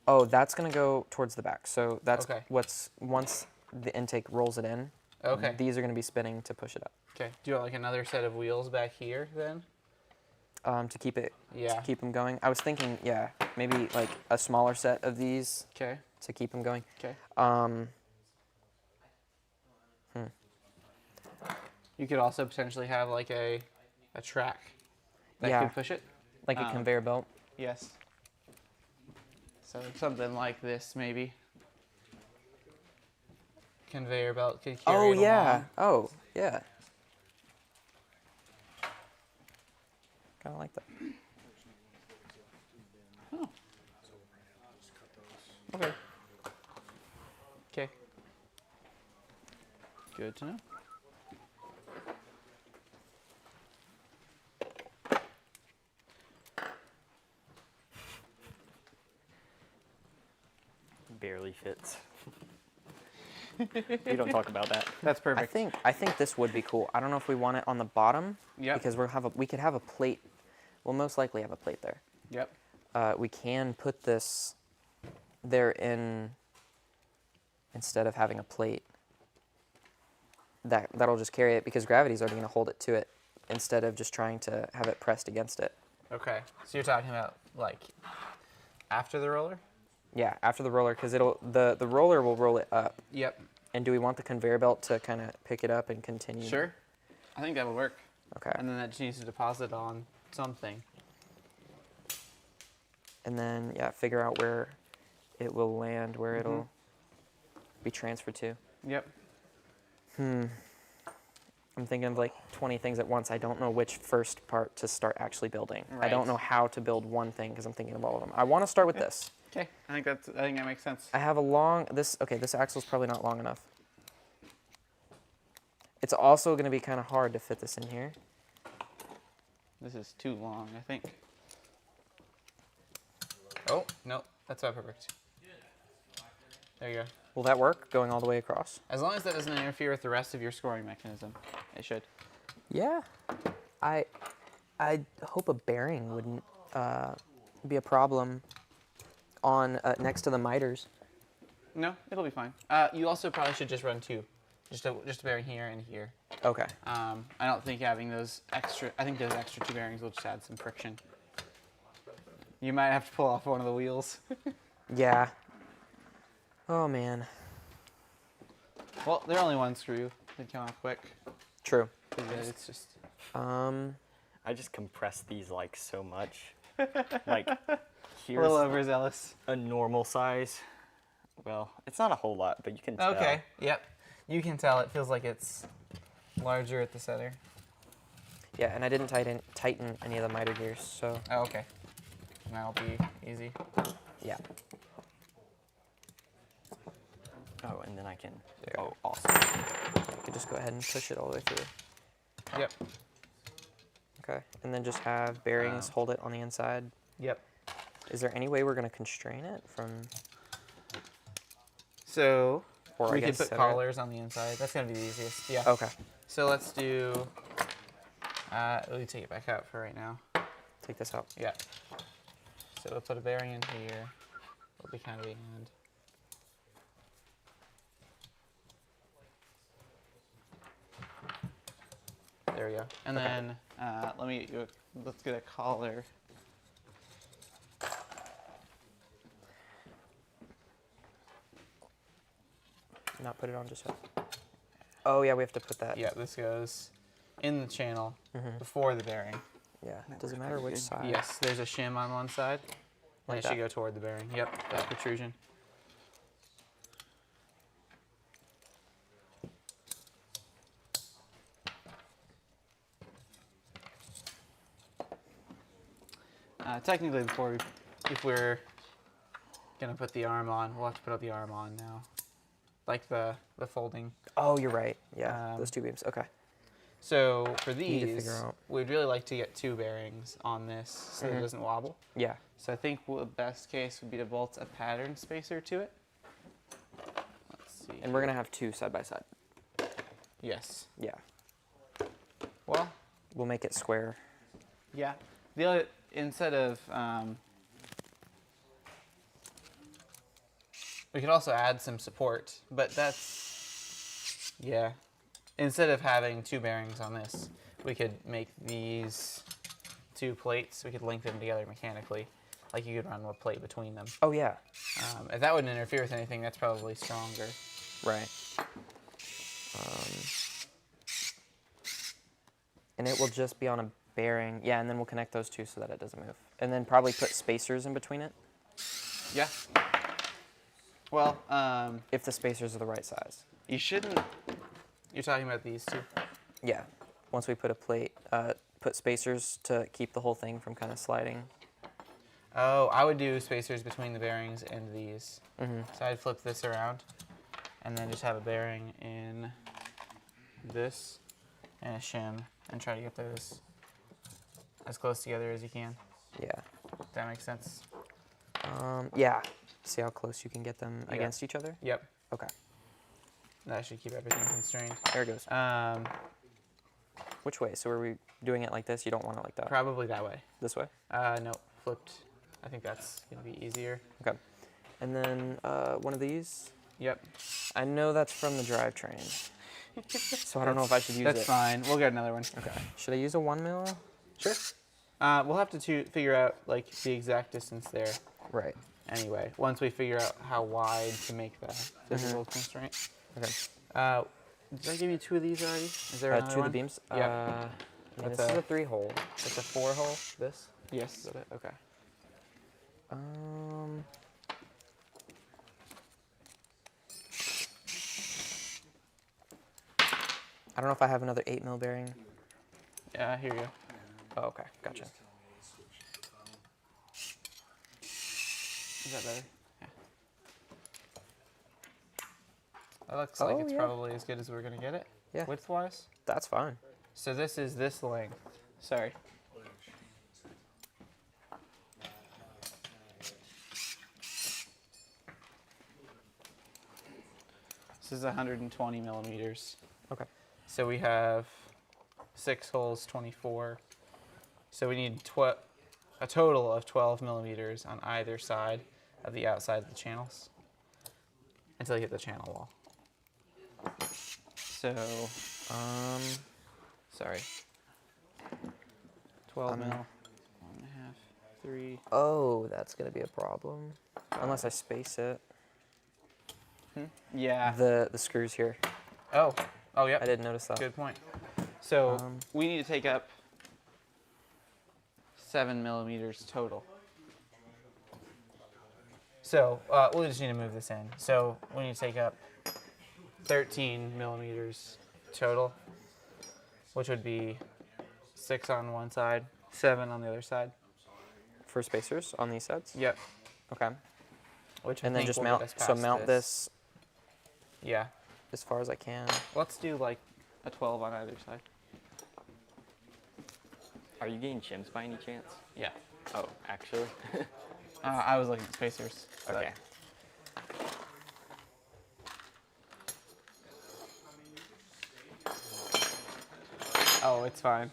Oh, that's going to go towards the back. So that's Okay. once the intake rolls it in, Okay. these are going to be spinning to push it up. Okay. Do you want like another set of wheels back here then? To keep it, Yeah. to keep them going. I was thinking, yeah, maybe like a smaller set of these Okay. to keep them going. Okay. Um, You could also potentially have like a track that Yeah. could push it. like a conveyor belt. Yes. So something like this, maybe. Conveyor belt could carry Oh it yeah. along. Oh yeah. Kind of like that. Okay. Okay. Good to know. Barely fits. We don't talk about that. That's perfect. I think this would be cool. I don't know if we want it on the bottom. Yep. Because we could have a plate. We'll most likely have a plate there. Yep. We can put this there instead of having a plate. That'll just carry it because gravity's already going to hold it to it instead of just trying to have it pressed against it. Okay. So you're talking about like after the roller? Yeah, after the roller, because the roller will roll it up. Yep. And do we want the conveyor belt to kind of pick it up and continue? Sure. I think that would work. Okay. And then that just needs to deposit on something. And then yeah, figure out where it will land, where it'll be transferred to. Yep. I'm thinking of like 20 things at once. I don't know which first part to start actually building. I Right. don't know how to build one thing because I'm thinking of all of them. I want to start with this. Okay. I think that makes sense. I have a long this axle's probably not long enough. It's also going to be kind of hard to fit this in here. This is too long, I think. Oh, no, that's about perfect. There you go. Will that work going all the way across? As long as that doesn't interfere with the rest of your scoring mechanism, it should. Yeah. I hope a bearing wouldn't be a problem on next to the miters. No, it'll be fine. You also probably should just run two. Just a bearing here and here. Okay. I don't think having those extra, I think those extra two bearings will just add some friction. You might have to pull off one of the wheels. Yeah. Oh man. Well, they're only one screw. They come off quick. True. It's just, I just compress these like so much. Like a here's little overzealous. a normal size. Well, it's not a whole lot, but you can tell. Okay, yep. You can tell it feels like it's larger at the center. Yeah, and I didn't tighten any of the miter gears, so Oh, okay. That'll be easy. yeah. Oh, and then I can. There. Oh, awesome. You could just go ahead and push it all the way through. Yep. Okay. And then just have bearings hold it on the inside. Yep. Is there any way we're going to constrain it from... So Or I we could guess put center it? collars on the inside. That's gonna be the easiest. Yeah. Okay. So let's do. Let me take it back out for right now. Take this out. Yeah. So we'll put a bearing in here. It'll be kind of the end. There we go. And Okay. then let me get you. Let's get a collar. Not put it on just yet. Oh yeah, we have to put that. Yeah, this goes in the channel Mm-hmm. before the bearing. Yeah. Does it matter which side? Yes, there's a shim on one side. And Like it should that? go toward the bearing. Yep, that protrusion. Technically, if we're gonna put the arm on, we'll have to put the arm on now, like the folding. Oh, you're right. Yeah, Um, those two beams. Okay. So for Need to these, figure out. we'd really like to get two bearings on this so Mm-hmm. it doesn't wobble. Yeah. So I think the best case would be to bolt a pattern spacer to it. Let's see. And we're gonna have two side by side. Yes. Yeah. Well, We'll make it square. yeah. The other, instead of we could also add some support, but that's yeah. Instead of having two bearings on this, we could make these two plates. We could link them together mechanically, Like you could run a plate between them. Oh yeah. If that wouldn't interfere with anything, that's probably stronger. Right. And it will just be on a bearing. Yeah, and then we'll connect those two so that it doesn't move. And then probably put spacers in between it Yeah. Well, if the spacers are the right size. you shouldn't. You're talking about these two. Yeah. Once we put a plate, put spacers to keep the whole thing from kind of sliding. Oh, I would do spacers between the bearings and these. Mm-hmm. So I'd flip this around, and then just have a bearing in this and a shim, and try to get those as close together as you can. Yeah. If that makes sense. Yeah. See how close you can get them Yeah. against each other? Yep. Okay. That should keep everything constrained. There it goes. Which way? So are we doing it like this? You don't want it like that? Probably that way. This way? No, flipped. I think that's gonna be easier. Okay. And then one of these. Yep. I know that's from the drivetrain. So I don't know if I should use That's it. fine. We'll get another one. Okay. Should I use a 1 mil? Sure. We'll have to figure out like the exact distance there. Right. Anyway, once we figure out how wide to make the physical constraint. Okay. Did I give you 2 of these already? Is there another Two of one? the beams? Yeah. Yeah, That's this is a- a 3-hole. It's a 4-hole. This? Yes. Is that it? Okay. I don't know if I have another 8 mil bearing. Yeah, here you go. Oh, okay. Gotcha. Is that better? Yeah. That looks Oh, like it's yeah. probably as good as we're gonna get it. Yeah. Width-wise. That's fine. So this is this length. Sorry. This is 120 millimeters. Okay. So we have 6 holes, 24. So we need a total of 12 millimeters on either side of the outside of the channels until you hit the channel wall. So, sorry. 12 mil, 1.5, 3. Oh, that's gonna be a problem. Unless I space it. Yeah. The screws here. Oh, yep. I didn't notice that. Good point. So we need to take up 7 millimeters total. So we'll just need to move this in. So we need to take up 13 millimeters total, which would be 6 on one side, 7 on the other side. For spacers on these sides? Yep. Okay. Which I And then think just will mount, get us so past mount this Yeah. as far as I can. Let's do like a 12 on either side. Are you getting shims by any chance? Yeah. Oh, actually? I was looking at spacers. but- Okay. Oh, it's fine.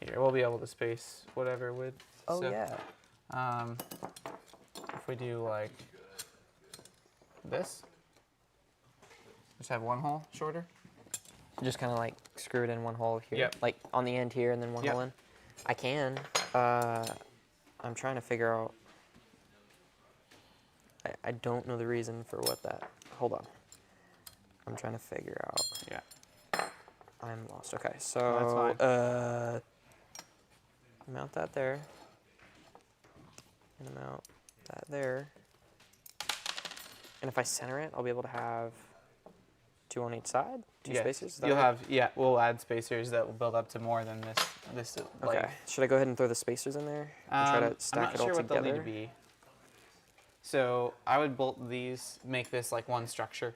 Here, we'll be able to space whatever width. Oh, so, yeah. If we do like this, just have one hole shorter. Just kind of like screw it in one hole here. Yep. Like on the end here and then one Yep. hole in. I can. I'm trying to figure out. I don't know the reason for what that. Hold on. I'm trying to figure out. Yeah. I'm lost. Okay, that's so fine. mount that there. And mount that there. And if I center it, I'll be able to have 2 on each side, 2 Yes. spaces. Is that You'll right? have we'll add spacers that will build up to more than this. Okay. Like, Should I go ahead and throw the spacers in there and try to I'm stack not it all sure what together? they'll need to be. So I would bolt these, make this like one structure.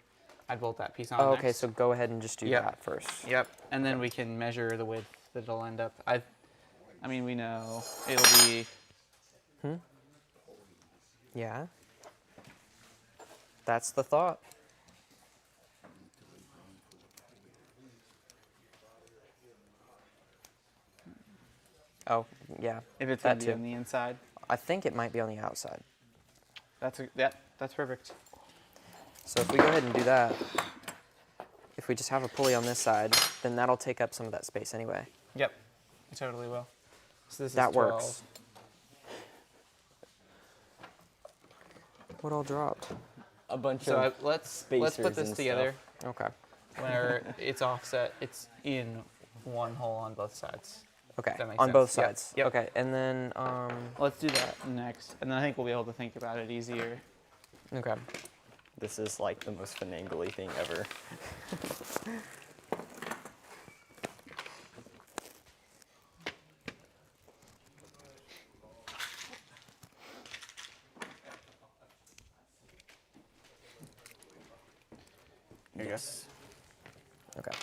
I'd bolt that piece on Oh, okay, next. so go ahead and just do Yep. that first. Yep, and then we can measure the width that it'll end up. I mean, we know it'll be. Yeah. That's the thought. Oh, yeah. If it's that gonna be too. on the inside, I think it might be on the outside. that's perfect. So if we go ahead and do that, if we just have a pulley on this side, then that'll take up some of that space anyway. Yep, it totally will. So this That is 12. works. What all dropped? A bunch So of let's spacers put this and together Okay. where it's offset. It's in one hole on both sides. Okay. That makes On sense. both Yep, sides. yep. Okay. And then Let's do that next, and then I think we'll be able to think about it easier. okay. This is like the most finagly thing ever. Here you Yes. Okay.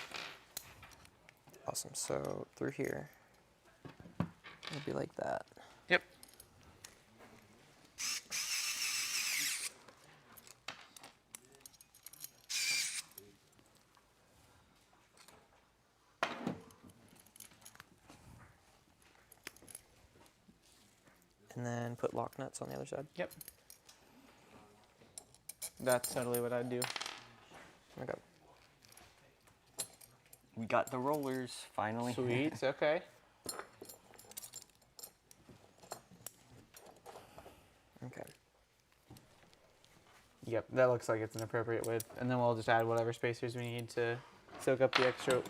Awesome. So through here, it'll be like that. Yep. And then put lock nuts on the other side. Yep. That's totally what I'd do. Okay. We got the rollers finally. Sweet. Okay. Okay. Yep, that looks like it's an appropriate width. And then we'll just add whatever spacers we need to soak up the extra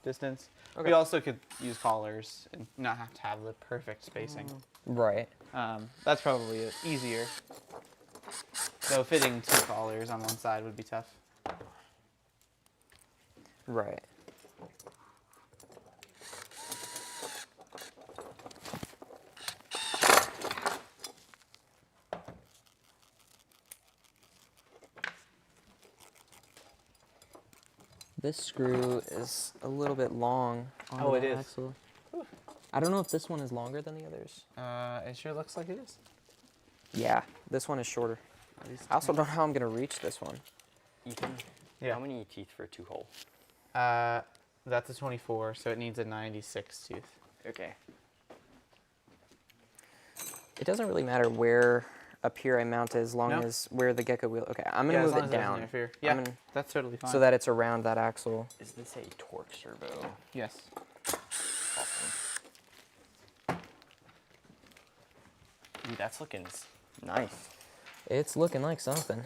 distance. Okay. We also could use collars and not have to have the perfect spacing. Right. That's probably easier. Though fitting 2 collars on one side would be tough. Right. This screw is a little bit long on Oh, it the is. axle. I don't know if this one is longer than the others. It sure looks like it is. Yeah, this one is shorter. At least I also don't know how I'm gonna reach this one. Ethan, Yeah. how many teeth for a 2-hole? That's a 24, so it needs a 96 tooth. Okay. It doesn't really matter where up here I mount it as long No? as where the gecko wheel. Okay, I'm gonna Yeah, as move long it as it doesn't down. interfere. I'm Yeah, gonna- that's totally fine. so that it's around that axle. Is this a torque servo? Yes. Awesome. Dude, that's looking nice. It's looking like something.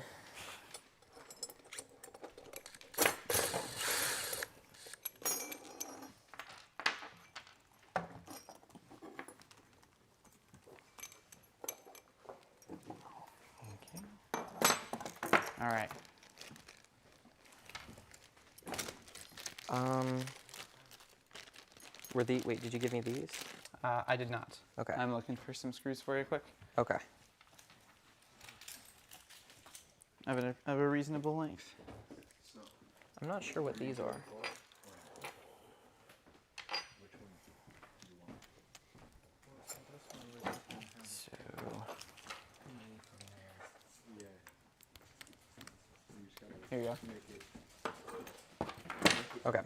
All right. Wait, did you give me these? I did not. Okay. I'm looking for some screws for you quick. Okay. Of a reasonable length. I'm not sure what these are. So, Here you go. Okay.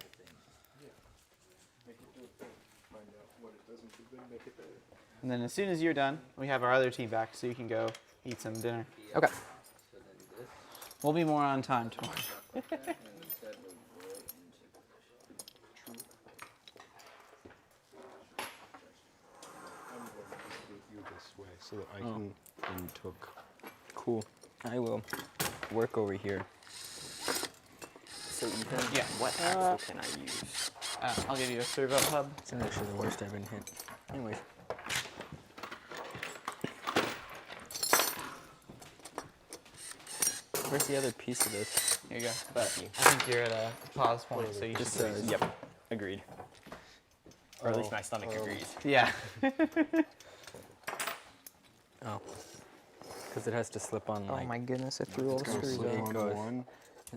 And then as soon as you're done, we have our other team back, so you can go eat some dinner. Okay. We'll be more on time tomorrow. You this way so that I can and took. Cool. I will work over here. so Ethan, Yeah. what axle can I use? I'll give you a servo hub. It's actually the worst I've been hit. Anyways. Where's the other piece of this? Here you go. But Thank you. I think you're at a pause point, so you Just should. says. Yep, agreed. Or at least my stomach agrees. Yeah. Oh. Because it has to slip on Oh like. my goodness, I threw all the It's gonna screws slip out. on goes. one,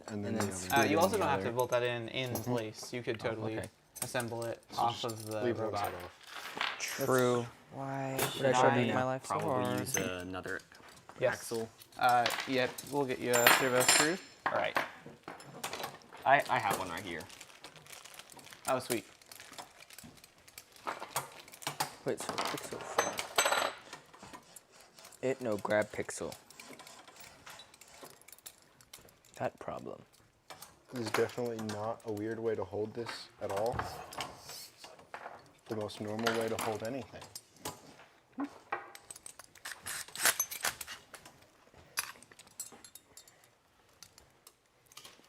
and then And the then other. screw You in also the don't have other. to bolt that in place. You could totally okay. assemble it off of the Leave one robot. side off. True. Why Should did I try to I make my life so Probably hard? use another Yes. axle. Yep, we'll get you a servo screw. All right. I have one right here. Oh, sweet. Wait, so pixel. It no grab pixel. That problem. This is definitely not a weird way to hold this at all. The most normal way to hold anything.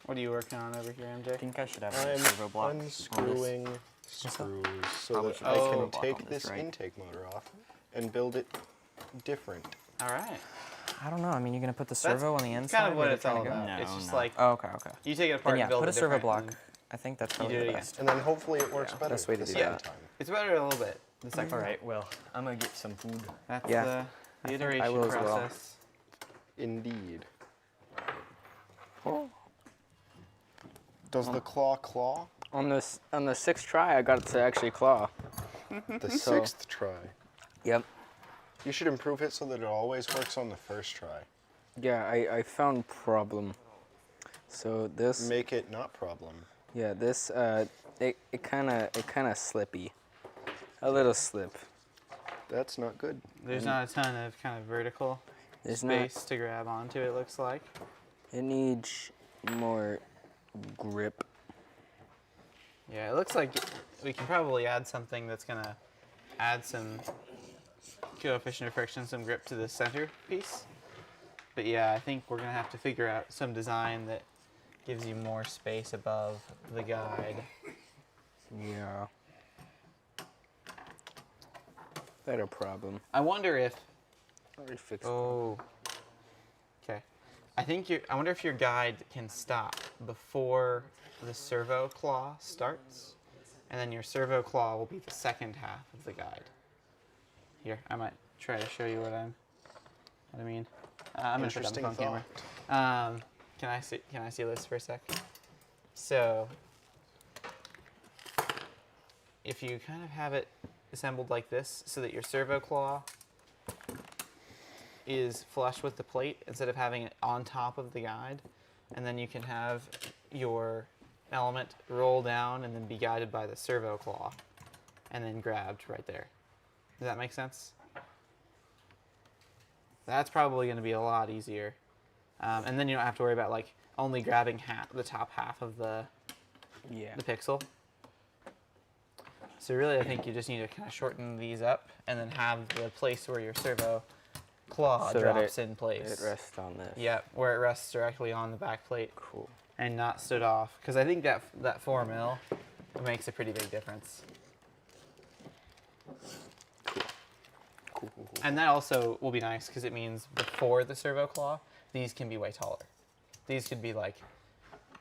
What are you working on over here, I MJ? think I should have a I'm servo block. on this. unscrewing screws so Probably that should I have a can block on take this, this right? intake motor off and build it different. All right. I don't know. I mean, you're gonna put the That's servo on the inside. kind of what where it's they're all trying to go? about. It's No, just no. like Oh, okay, okay. you take it apart Then and yeah, build put it a servo different, block. and then I think that's you probably do it the again. best. And then hopefully it works Yeah, better best way to the do second that. time. It's better a little bit the second All time. right, well, I'm gonna get some food. That's Yeah. the I think I iteration will as well. process. Indeed. Does the claw? On the sixth try, I got it to actually claw. The sixth try. Yep. You should improve it so that it always works on the first try. Yeah, I found problem. So this, Make it not problem. yeah, this it kind of slippy, a little slip. That's not good. There's not a ton of kind of vertical There's not. space to grab onto, it looks like. It needs more grip. Yeah, it looks like we can probably add something that's going to add some coefficient of friction, some grip to the center piece. But yeah, I think we're going to have to figure out some design that gives you more space above the guide. Yeah. That a problem. I wonder if Already fixed. Oh. Okay. I wonder if your guide can stop before the servo claw starts, and then your servo claw will be the second half of the guide. Here, I might try to show you what I mean. I'm gonna put that on the Interesting phone thought. camera. Can I see this for a sec? So, if you kind of have it assembled like this, so that your servo claw is flush with the plate instead of having it on top of the guide, and then you can have your element roll down and then be guided by the servo claw and then grabbed right there. Does that make sense? That's probably going to be a lot easier. And then you don't have to worry about like only grabbing the top half of the Yeah. pixel. So really, I think you just need to kind of shorten these up and then have the place where your servo claw So that drops in place. It rests on this. Yeah, where it rests directly on the back plate Cool. and not stood off. Because I think that 4 mil makes a pretty big difference. Cool. And that also will be nice because it means before the servo claw, these can be way taller. These could be like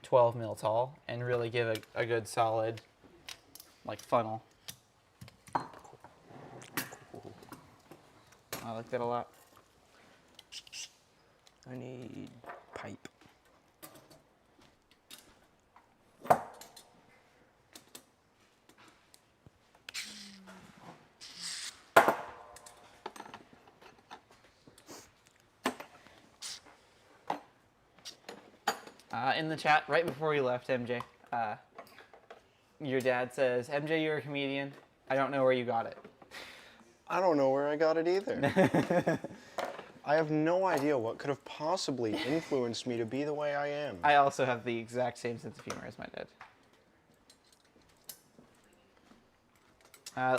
12 mil tall and really give a good solid like funnel. I like that a lot. I need pipe. In the chat, right before we left, MJ, your dad says, MJ, you're a comedian. I don't know where you got it. I don't know where I got it either. I have no idea what could have possibly influenced me to be the way I am. I also have the exact same sense of humor as my dad.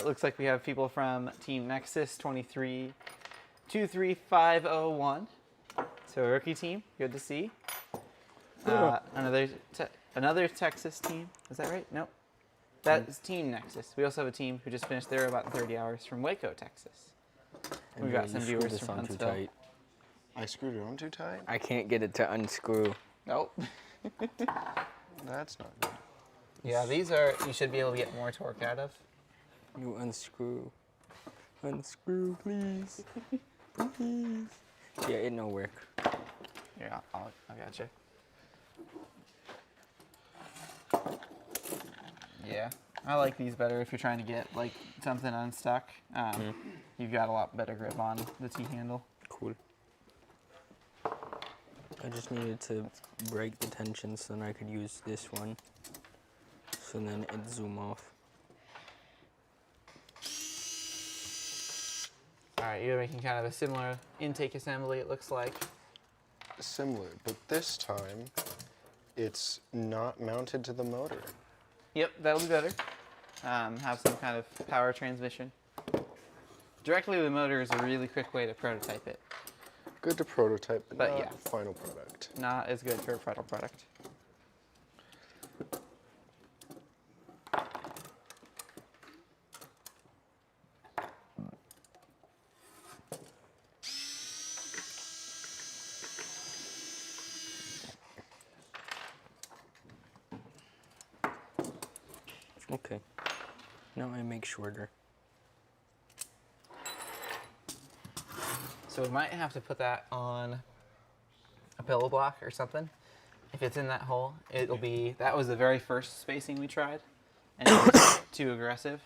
It looks like we have people from Team Nexus 2323501. So a rookie team, good to see. Another Texas team, is that right? Nope. That's Team Nexus. We also have a team who just finished there about 30 hours from Waco, Texas. We've got some You screwed viewers this from on too Huntsville. tight. I screwed it on too tight? I can't get it to unscrew. Nope. That's not good. Yeah, you should be able to get more torque out of. You unscrew. Unscrew, please. Please. Yeah, it no work. Yeah, I gotcha. Yeah, I like these better if you're trying to get like something unstuck. You've got a lot better grip on the T-handle. Cool. I just needed to break the tension so then I could use this one. So then it'd zoom off. All right, you're making kind of a similar intake assembly, it looks like. Similar, but this time It's not mounted to the motor. Yep, that'll be better. Have some kind of power transmission. Directly with the motor is a really quick way to prototype it. Good to prototype, but not Yeah. final product. Not as good for a final product. Okay. Now I make shorter. So we might have to put that on a pillow block or something. If it's in that hole, it'll be, that was the very first spacing we tried, and it was too aggressive.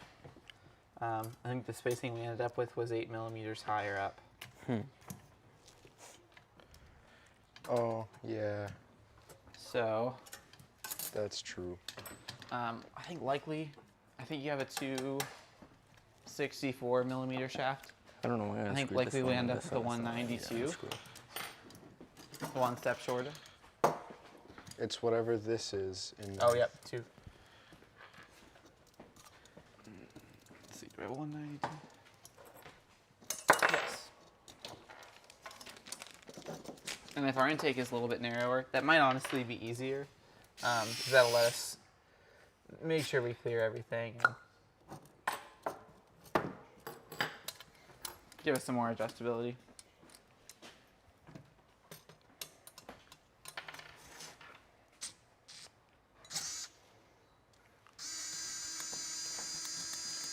I think the spacing we ended up with was 8 millimeters higher up. Oh, yeah, So that's true. I think I think you have a 264 millimeter shaft. I don't know why I think screwed this likely we one end with up this with a other side. 192. Yeah, screw it. One step shorter. It's whatever this is in Oh, the- yep, 2. Let's see, do I have 192? Yes. And if our intake is a little bit narrower, that might honestly be easier, because that'll let us make sure we clear everything and give us some more adjustability.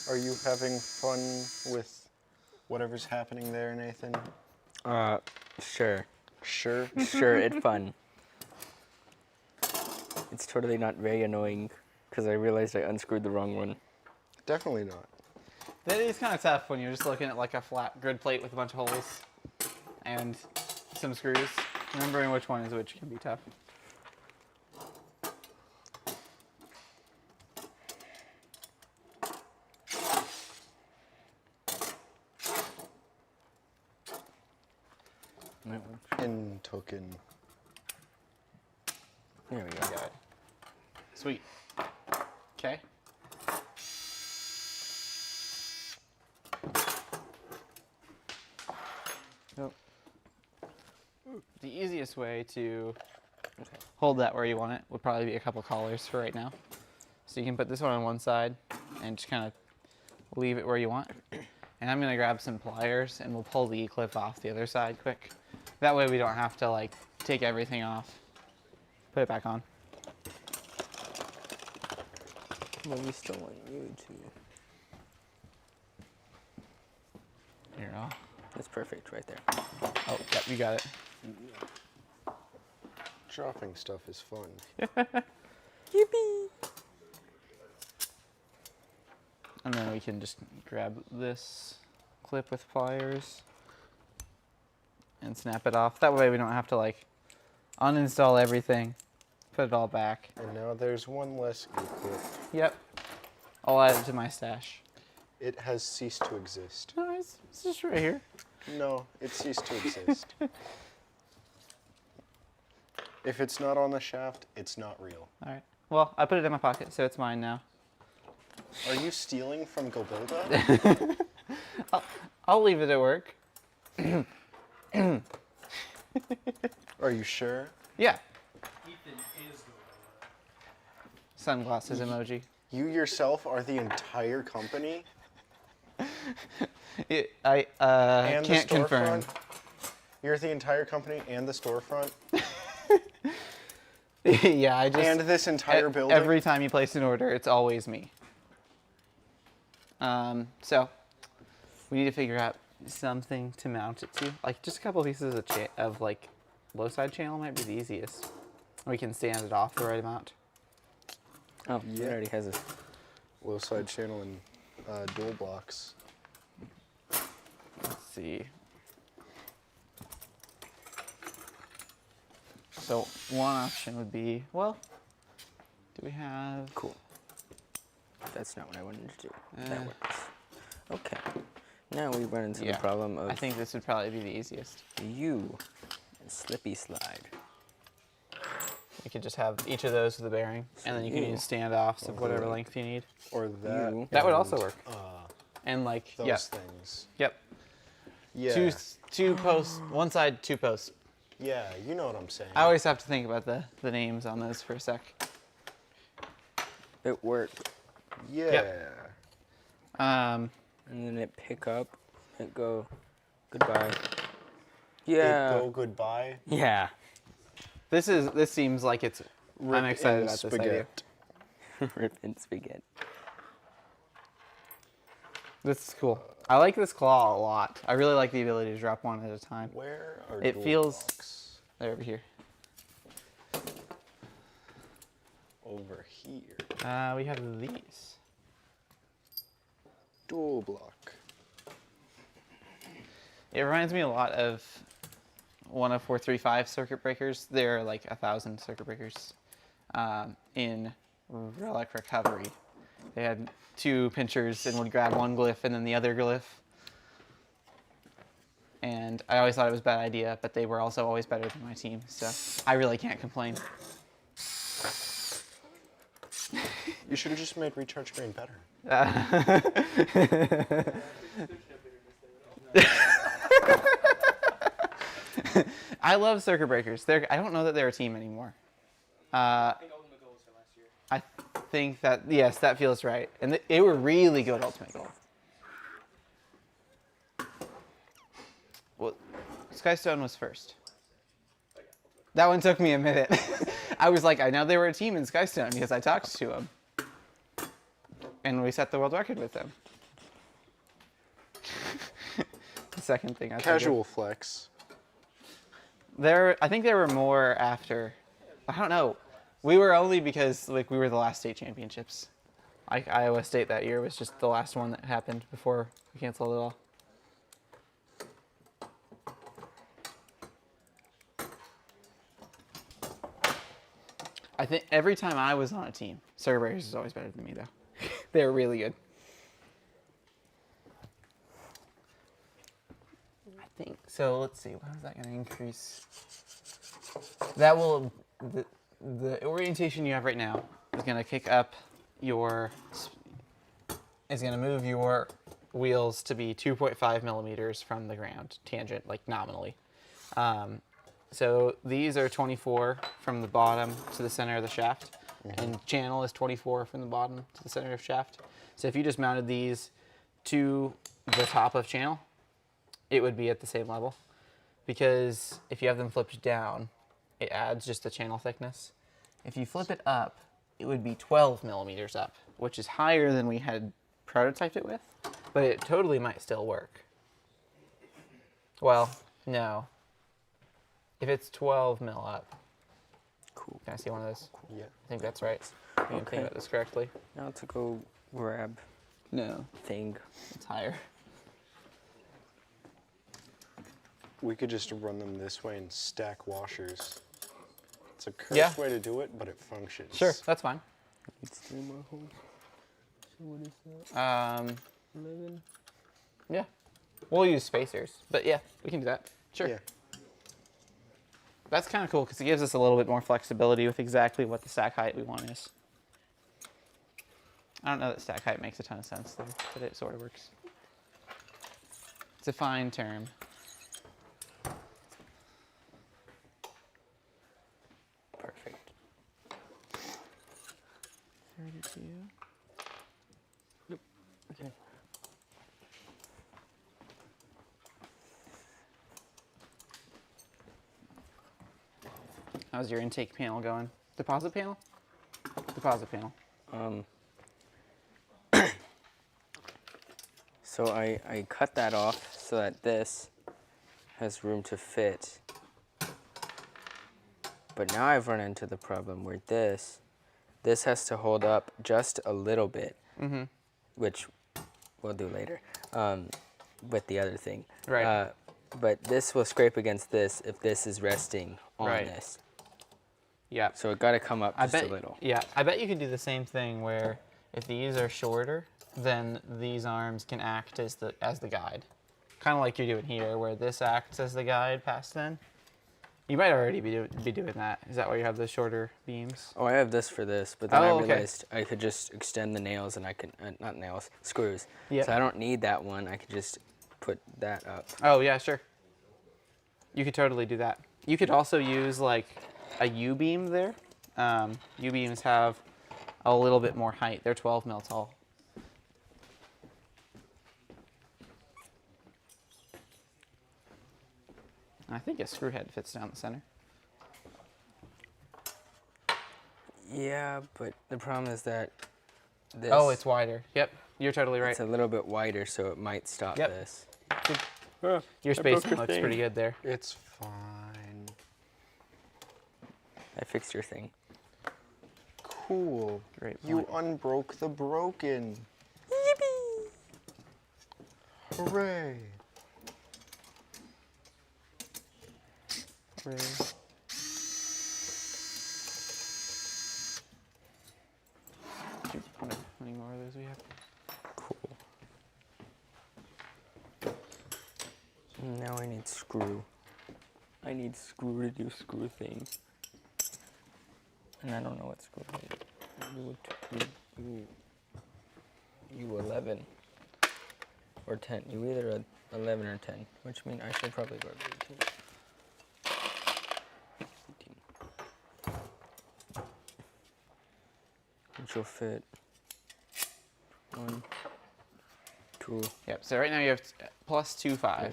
Are you having fun with whatever's happening there, Nathan? Sure. Sure. Sure, it's fun. It's totally not very annoying because I realized I unscrewed the wrong one. Definitely not. That is kind of tough when you're just looking at like a flat grid plate with a bunch of holes and some screws. Remembering which one is which can be tough. That one. In token. There we go. Got it. Sweet. Okay. Nope. The easiest way to hold that where you want it would probably be a couple collars for right now. So you can put this one on one side and just kind of leave it where you want. And I'm going to grab some pliers and we'll pull the E-clip off the other side quick. That way we don't have to like take everything off. Put it back on. Well, we still want you to. Here, I'll. That's perfect right there. Oh, yep, you got it. Dropping stuff is fun. Yippee! And then we can just grab this clip with pliers and snap it off. That way we don't have to like uninstall everything, put it all back. And now there's one less E-clip. Yep. I'll add it to my stash. It has ceased to exist. No, it's just right here. No, it ceased to exist. If it's not on the shaft, it's not real. All right. Well, I put it in my pocket, so it's mine now. Are you stealing from Gobilda? I'll leave it at work. Are you sure? Yeah. Sunglasses emoji. You yourself are the entire company? I And can't the confirm. storefront? You're the entire company and the storefront? Yeah, I just. And this entire building? Every time you place an order, it's always me. So we need to figure out something to mount it to. Like just a couple pieces of like low side channel might be the easiest. We can stand it off the right amount. Oh, Yeah. it already has a. Low side channel and dual blocks. Let's see. So one option would be, well, do we have? Cool. That's not what I wanted to do. Uh, That works. Okay. Now we run into Yeah, the problem of I think this would probably be the easiest. you and Slippy Slide. You could just have each of those with a bearing, and then you can use standoffs of whatever length you need. Or that. You. That would also and, work. And like, Those yeah, things. yep. Yeah. Two posts, one side, two posts. Yeah, you know what I'm saying. I always have to think about the names on those for a sec. It worked. Yeah. Um, And then it pick up. It go. Goodbye. It Yeah. go goodbye. Yeah. this seems like it's. I'm Rip excited in about this idea. spaghetti. Rip and spaghetti. This is cool. I like this claw a lot. I really like the ability to drop one at a time. Where are It dual feels- blocks? They're over here. Over here. We have these. Dual block. It reminds me a lot of one of 435 circuit breakers. There are like 1,000 circuit breakers in Relic Recovery. They had two pinchers and would grab one glyph and then the other glyph. And I always thought it was a bad idea, but they were also always better than my team, so I really can't complain. You should have just made recharge green better. I love circuit breakers. I don't know that they're a team anymore. I think that, yes, that feels right. And they were really good Ultimate Gold. Well, Skystone was first. That one took me a minute. I was like, I know they were a team in Skystone because I talked to them. And we set the world record with them. The second thing I Casual flex. I think there were more after. I don't know. We were only because like we were the last state championships. Like Iowa State that year was just the last one that happened before we canceled it all. I think every time I was on a team, Circuit Breakers was always better than me though. They were really good. I think so. Let's see. How is that going to increase? That will the orientation you have right now is going to kick up your. Is going to move your wheels to be 2.5 millimeters from the ground, tangent, like nominally. So these are 24 from the bottom to the center of the shaft, and channel is 24 from the bottom to the center of shaft. So if you just mounted these to the top of channel, it would be at the same level. Because if you have them flipped down, it adds just the channel thickness. If you flip it up, it would be 12 millimeters up, which is higher than we had prototyped it with, but it totally might still work. Well, no. If it's 12 mil up. Cool. Can I see one of those? Yeah. I think that's right. I can think about this correctly. Now to go grab No, thing. it's higher. We could just run them this way and stack washers. It's a cursed Yeah. way to do it, but it functions. Sure, that's fine. It's 3 more holes. So what is that? 11. Yeah. We'll use spacers, but yeah, we can do that. Sure. Yeah. That's kind of cool because it gives us a little bit more flexibility with exactly what the stack height we want is. I don't know that stack height makes a ton of sense though, but it sort of works. It's a fine term. Perfect. 32. Okay. How's your intake panel going? Deposit panel? Deposit panel. So I cut that off so that this has room to fit. But now I've run into the problem where this has to hold up just a little bit, which we'll do later with the other thing. Right. But this will scrape against this if this is resting on Right. this. Yeah. So it got to come up I just bet, a little. Yeah, I bet you could do the same thing where if these are shorter, then these arms can act as the guide. Kind of like you're doing here, where this acts as the guide past then. You might already be doing that. Is that why you have the shorter beams? Oh, I have this for this, but then Oh, I okay. realized I could just extend the nails and I can, not nails, screws. Yep. So I don't need that one. I could just put that up. Oh yeah, sure. You could totally do that. You could also use like a U-beam there. U-beams have a little bit more height. They're 12 mil tall. I think a screw head fits down the center. Yeah, but the problem is that this. Oh, it's wider. Yep, you're totally right. It's a little bit wider, so it might stop Yep. this. Your spacing looks pretty good there. It's fine. I fixed your thing. Cool. Great You point. unbroke the broken. Yippee! Hooray! Hooray. How many more of those we have? Cool. Now I need screw. I need screw to do screw things. And I don't know what screw is. You 11. Or 10. You either a 11 or 10. Which means I should probably go to 18. 18. Which will fit. 1, 2. Yep, so right now you have plus 2.5.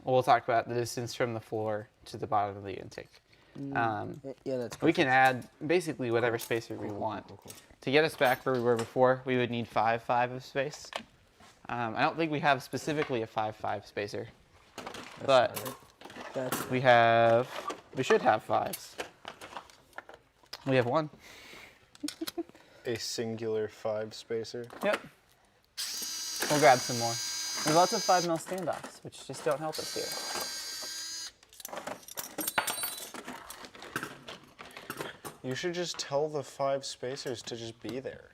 We'll talk about the distance from the floor to the bottom of the intake. Yeah, that's perfect. We can add basically whatever spacer we want. To get us back where we were before, we would need 5.5 of space. I don't think we have specifically a 5.5 spacer, but we should have 5s. We have 1. A singular 5 spacer. Yep. We'll grab some more. There's lots of 5 mil standoffs, which just don't help us here. You should just tell the 5 spacers to just be there.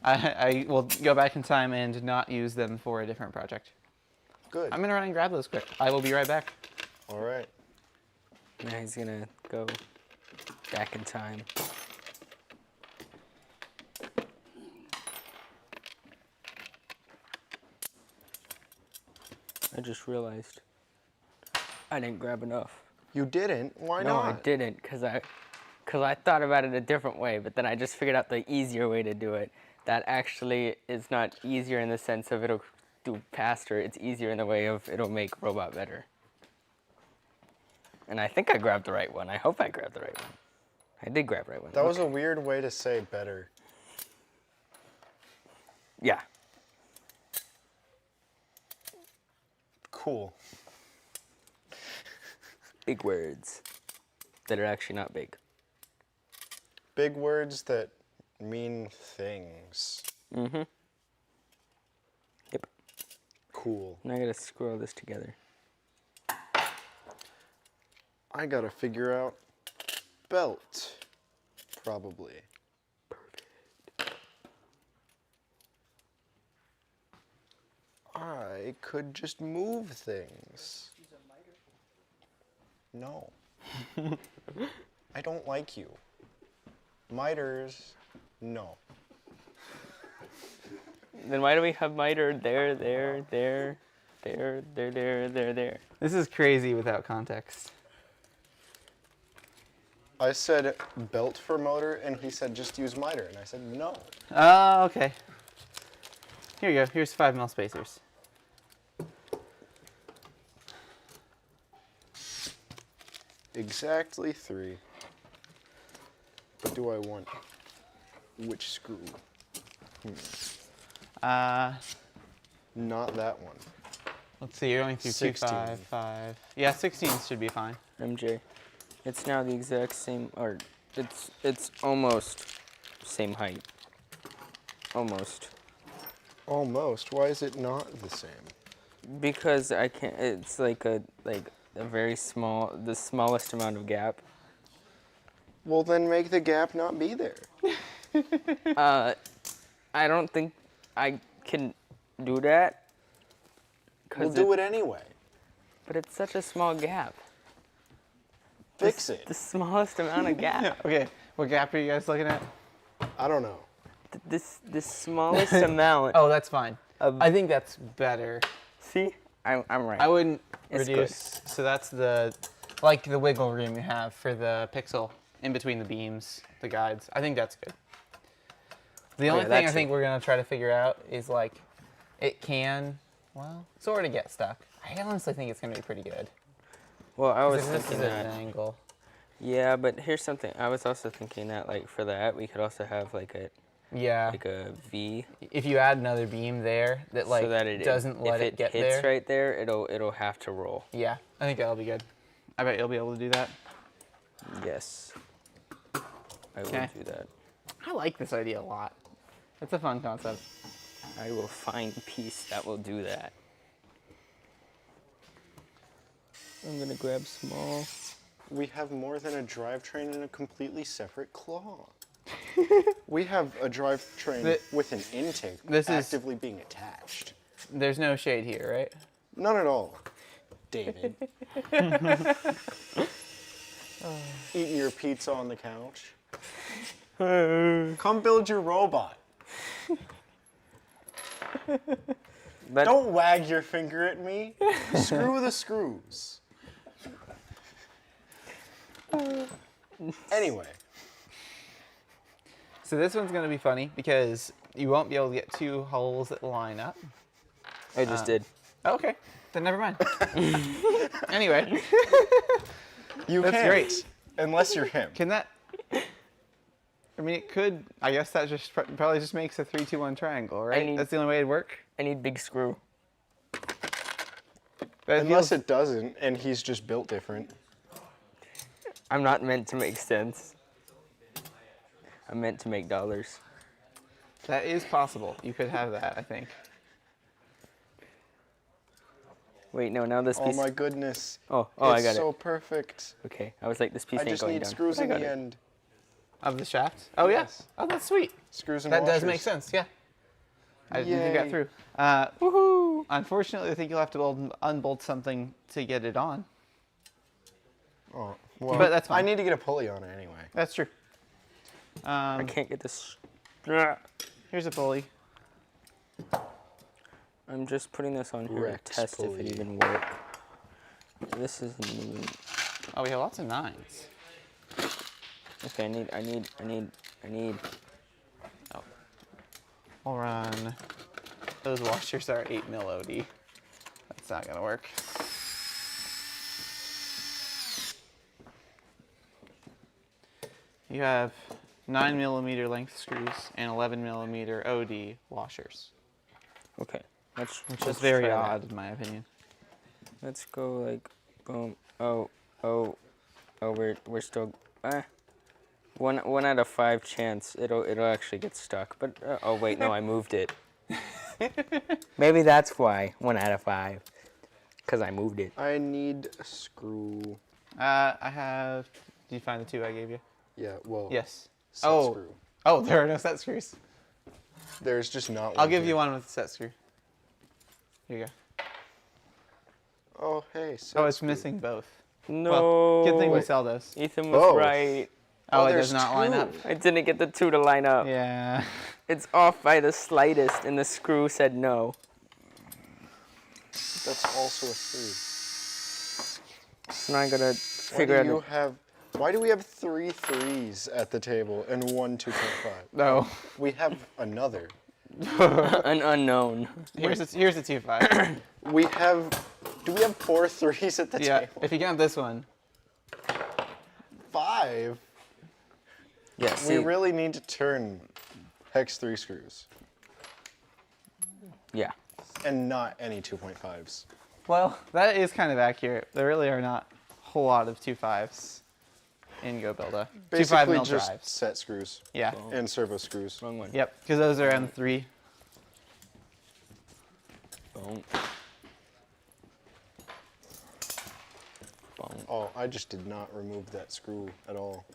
I will go back in time and not use them for a different project. Good. I'm gonna run and grab those quick. I will be right back. All right. Now he's gonna go back in time. I just realized I didn't grab enough. You didn't? Why No, not? I didn't, cause I thought about it a different way, but then I just figured out the easier way to do it. That actually is not easier in the sense of it'll do faster. It's easier in the way of it'll make robot better. And I think I grabbed the right one. I hope I grabbed the right one. I did grab the right one. That was a weird way to say better. Yeah. Cool. Big words that are actually not big. Big words that mean things. Mm-hmm. Yep. Cool. Now I gotta screw all this together. I gotta figure out belt. Probably. I could just move things. No. I don't like you. Miters, no. Then why do we have miter there? This is crazy without context. I said belt for motor, and he said just use miter, and I said no. Oh, okay. Here you go. Here's 5 mil spacers. Exactly 3. But do I want which screw? Not that one. Let's see. You're going through 2, 16. 5, 5. Yeah, 16 should be fine. MJ. It's now the exact same, or it's almost same height. Almost. Almost. Why is it not the same? Because I can't. It's like a very small, the smallest amount of gap. Well, then make the gap not be there. I don't think I can do that. We'll do it anyway. But it's such a small gap. Fix it. The smallest amount of gap. Okay, what gap are you guys looking at? I don't know. This smallest amount. Oh, that's fine. I think that's better. See, I'm right. I wouldn't It's good. reduce. So that's the wiggle room you have for the pixel in between the beams, the guides. I think that's good. The only yeah, thing I that's think it. we're gonna try to figure out is like, it can, well, sort of get stuck. I honestly think it's gonna be pretty good. Well, I was 'Cause this thinking is at that. an angle. Yeah, but here's something. I was also thinking that like for that we could also have like a Yeah. V. If you add another beam there that like so that it doesn't let if it get hits there. right there, it'll have to roll. Yeah, I think that'll be good. I bet you'll be able to do that. Yes. I will Okay. do that. I like this idea a lot. It's a fun concept. I will find a piece that will do that. I'm gonna grab small. We have more than a drivetrain in a completely separate claw. We have a drivetrain The- with an intake this is- actively being attached. There's no shade here, right? None at all, David. Eating your pizza on the couch. Come build your robot. But Don't wag your finger at me. Screw the screws. Anyway, So this one's gonna be funny because you won't be able to get two holes that line up. I just did. Okay, then never mind. Anyway, you That's can't, great. unless you're him. can that? I mean, it could. I guess that just probably just makes a 3-2-1 triangle, right? need- That's the only way it'd work. I need big screw. But Unless it doesn't, and he's just built different. I'm not meant to make sense. I'm meant to make dollars. that is possible. You could have that, I think. Wait, no, now this Oh piece. my goodness. Oh, I It's got so it. perfect. Okay, I was like, this piece I ain't just going need down. screws I in the got it. end. Of the shaft? Oh Yes. yeah. Oh, that's sweet. Screws and That washers. does make sense. Yeah. I didn't think that Yay. through. Woohoo! Unfortunately, I think you'll have to unbolt something to get it on. Oh, well, But that's fine. I need to get a pulley on it anyway. That's true. I can't get this. Here's a pulley. I'm just putting this on here Rex to test if pulley. it even works. This isn't even. Oh, we have lots of 9s. Okay, I need. Oh. We'll run. Those washers are 8mm OD. That's not gonna work. You have 9mm length screws and 11mm OD washers, Okay, let's. which is let's very try that. odd in my opinion. Let's go like, boom. Oh, we're still. One out of 5 chance it'll actually get stuck. But oh wait, no, I moved it. Maybe that's why 1 out of 5, because I moved it. I need a screw. I have. Did you find the 2 I gave you? Yeah, well, Yes. set Oh. screw. Oh, there are no set screws. There's just not one. I'll give here. you one with a set screw. Here you go. Oh, hey. Set Oh, it's screw. missing both. No. Well, good thing we Wait. sell those. Ethan was Both. right. Oh, it there's does not line two. up. I didn't get the 2 to line up. Yeah. It's off by the slightest, and the screw said no. That's also a 3. So now I gotta figure Why out. do you have? Why do we have 3 3s at the table and 1 2.5? No. We have another. An unknown. Here's a 2.5. We have. Do we have 4 3s at the Yeah. table? If you count this one. 5. Yeah, We see, really need to turn hex 3 screws yeah. and not any 2.5s. Well, that is kind of accurate. There really are not a whole lot of 2.5s in GoBuilder. 2.5 Basically mil just drives. set screws Yeah. and servo screws. Wrong one. Yep. Because those are M3. Boom. Boom. Oh, I just did not remove that screw at all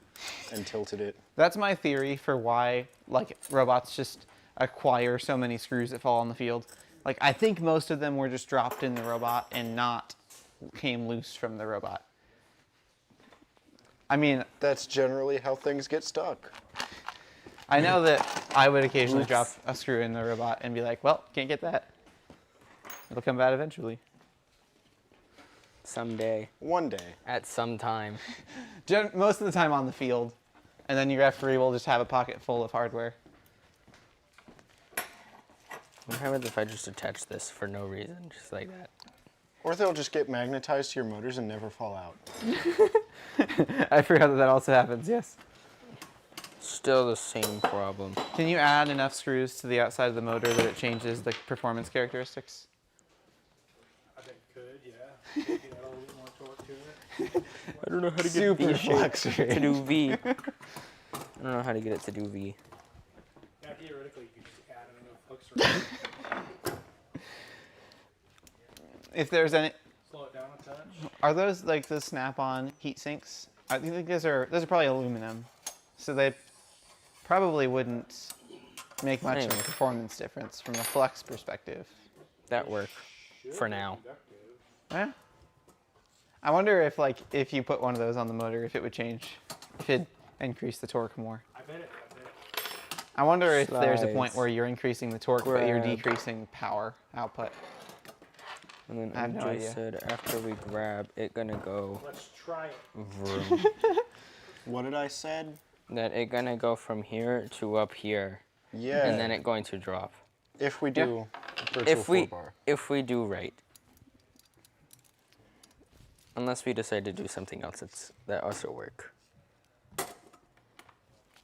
and tilted it. That's my theory for why like robots just acquire so many screws that fall on the field. Like I think most of them were just dropped in the robot and not came loose from the robot. I mean, That's generally how things get stuck. I know that I would occasionally drop a screw in the robot and be like, well, can't get that. It'll come out eventually. Someday, One day. at some time. Most of the time on the field. And then your referee will just have a pocket full of hardware. What happens if I just attach this for no reason, just like that? Or they'll just get magnetized to your motors and never fall out. I forgot that also happens, yes. Still the same problem. Can you add enough screws to the outside of the motor that it changes the performance characteristics? I think it could, yeah. Maybe add a little bit more torque to it. I don't know how to get Super V shape flex to rate. do V. I don't know how to get it to do V. Yeah, theoretically, you could just add enough hooks or If there's any, slow it down a touch. are those like the snap-on heat sinks? I think those are probably aluminum, so they probably wouldn't make much of a Anyway. performance difference from a flex perspective. That work for now. Yeah. I wonder if you put one of those on the motor, if it would change, if it'd increase the torque more. I bet it. I wonder if there's a point Slides. where you're increasing the torque, but you're Grab. decreasing power output. And then I have I no just idea. said after we grab, it gonna go Let's try it. vroom. What did I said? That it gonna go from here to up here, Yeah. and then it going to drop. if we do virtual If we 4-bar. if we do right. Unless we decide to do something else that also work.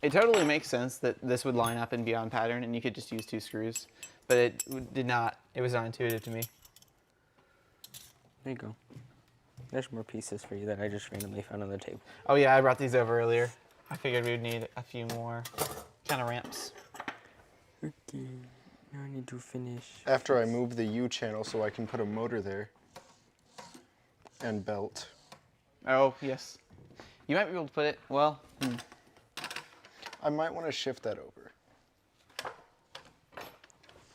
It totally makes sense that this would line up and be on pattern, and you could just use 2 screws, but it did not. It was not intuitive to me. There you go. There's more pieces for you that I just randomly found on the table. Oh yeah, I brought these over earlier. I figured we would need a few more kind of ramps. Okay, now I need to finish. After I move the U channel so I can put a motor there. And belt. Oh yes, you might be able to put it. Well, I might want to shift that over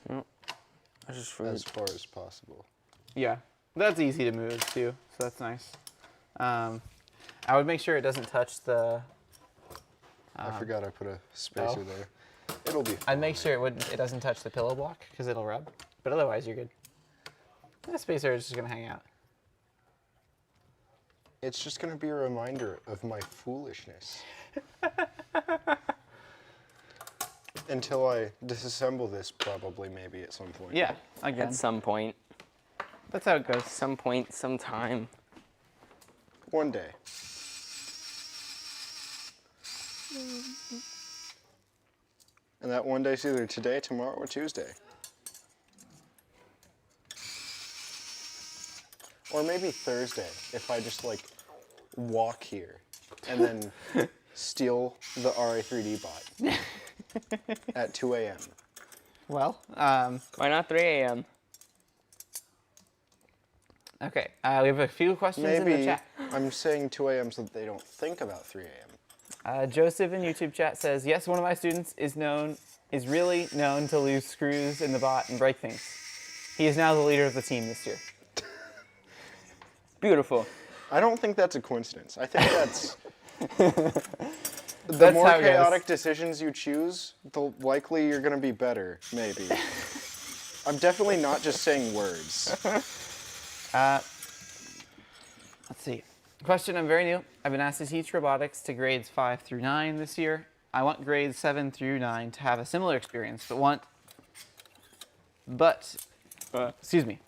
I just as far as possible. yeah, that's easy to move too, so that's nice. I would make sure it doesn't touch the. I forgot I put a spacer oh. there. It'll be fine. I'd make sure it doesn't touch the pillow block because it'll rub, but otherwise you're good. That spacer is just gonna hang out. It's just going to be a reminder of my foolishness. Until I disassemble this, probably, maybe at some point. Yeah, again, at some point, that's how it goes. sometime. One day. And that one day's either today, tomorrow, or Tuesday. Or maybe Thursday, if I just like walk here and then steal the RA3D bot at 2 a.m. Well, Why not 3 a.m.? okay, we have a few questions in the Maybe chat. I'm saying 2 a.m. so that they don't think about 3 a.m. Joseph in YouTube chat says, yes, one of my students is really known to lose screws in the bot and break things. He is now the leader of the team this year. Beautiful. I don't think that's a coincidence. I think that's the That's more how it goes. chaotic decisions you choose, the likely you're going to be better, maybe. I'm definitely not just saying words. Let's see. Question, I'm very new. I've been asked to teach robotics to grades 5 through 9 this year. I want grades 7 through 9 to have a similar experience, excuse me.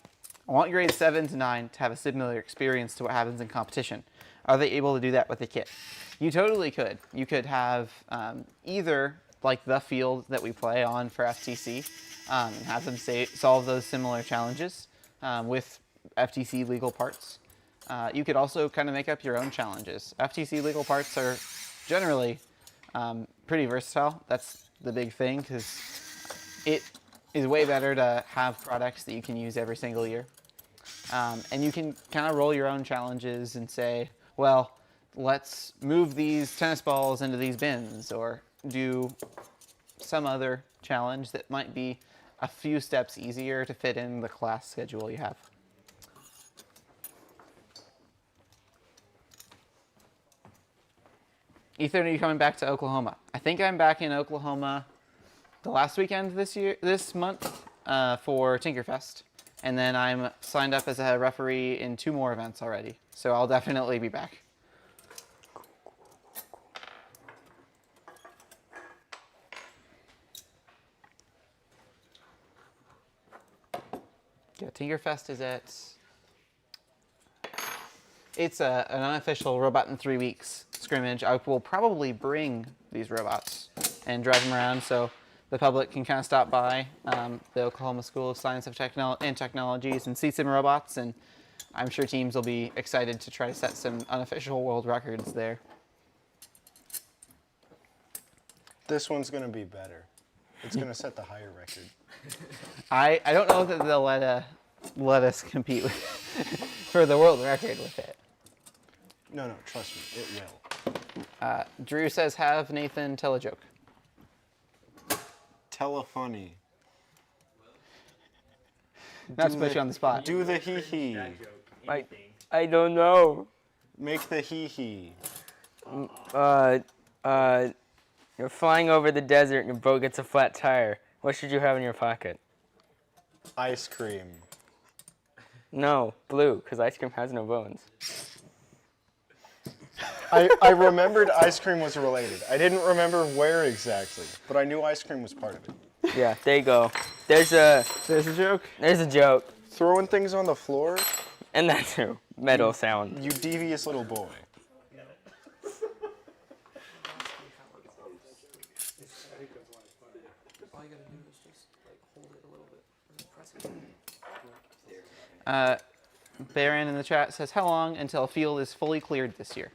I want grades 7 to 9 to have a similar experience to what happens in competition. Are they able to do that with a kit? You totally could. You could have either like the field that we play on for FTC and have them solve those similar challenges with FTC legal parts. You could also kind of make up your own challenges. FTC legal parts are generally pretty versatile. That's the big thing because it is way better to have products that you can use every single year. And you can kind of roll your own challenges and say, well, let's move these tennis balls into these bins, or do some other challenge that might be a few steps easier to fit in the class schedule you have. Ethan, are you coming back to Oklahoma? I think I'm back in Oklahoma the last weekend this month for Tinkerfest. And then I'm signed up as a referee in 2 more events already. So I'll definitely be back. Yeah, Tinkerfest is it's an unofficial Robot in 3 Weeks scrimmage. I will probably bring these robots and drive them around so the public can kind of stop by the Oklahoma School of Science and Technologies and see some robots. And I'm sure teams will be excited to try to set some unofficial world records there. This one's going to be better. It's going to set the higher record. I don't know that they'll let us compete with for the world record with it. No, trust me, it will. Drew says, have Nathan tell a joke. Tell a funny. Not to put you on the spot. Do the hee-hee. I don't know. Make the hee-hee. You're flying over the desert and your boat gets a flat tire. What should you have in your pocket? Ice cream. No, blue, because ice cream has no bones. I remembered ice cream was related. I didn't remember where exactly, but I knew ice cream was part of it. Yeah, there you go. There's a joke. There's a joke. Throwing things on the floor? And that too. Metal sound. You devious little boy. All you gotta do is just like hold it a little bit and press it. Baron in the chat says, how long until a field is fully cleared this year?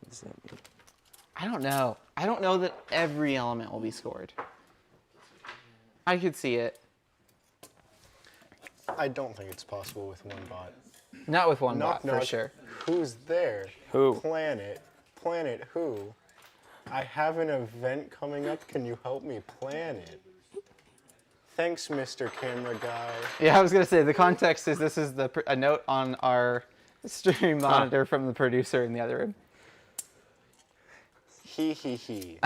What does that mean? I don't know. I don't know that every element will be scored. I could see it. I don't think it's possible with one bot. Not with one Knock, bot, for knock. sure. Who's there? Who? Planet. Planet who? I have an event coming up. Can you help me plan it? Thanks, Mr. Camera Guy. Yeah, I was going to say, the context is this is a note on our stream monitor from the producer in the other room. Hee hee hee.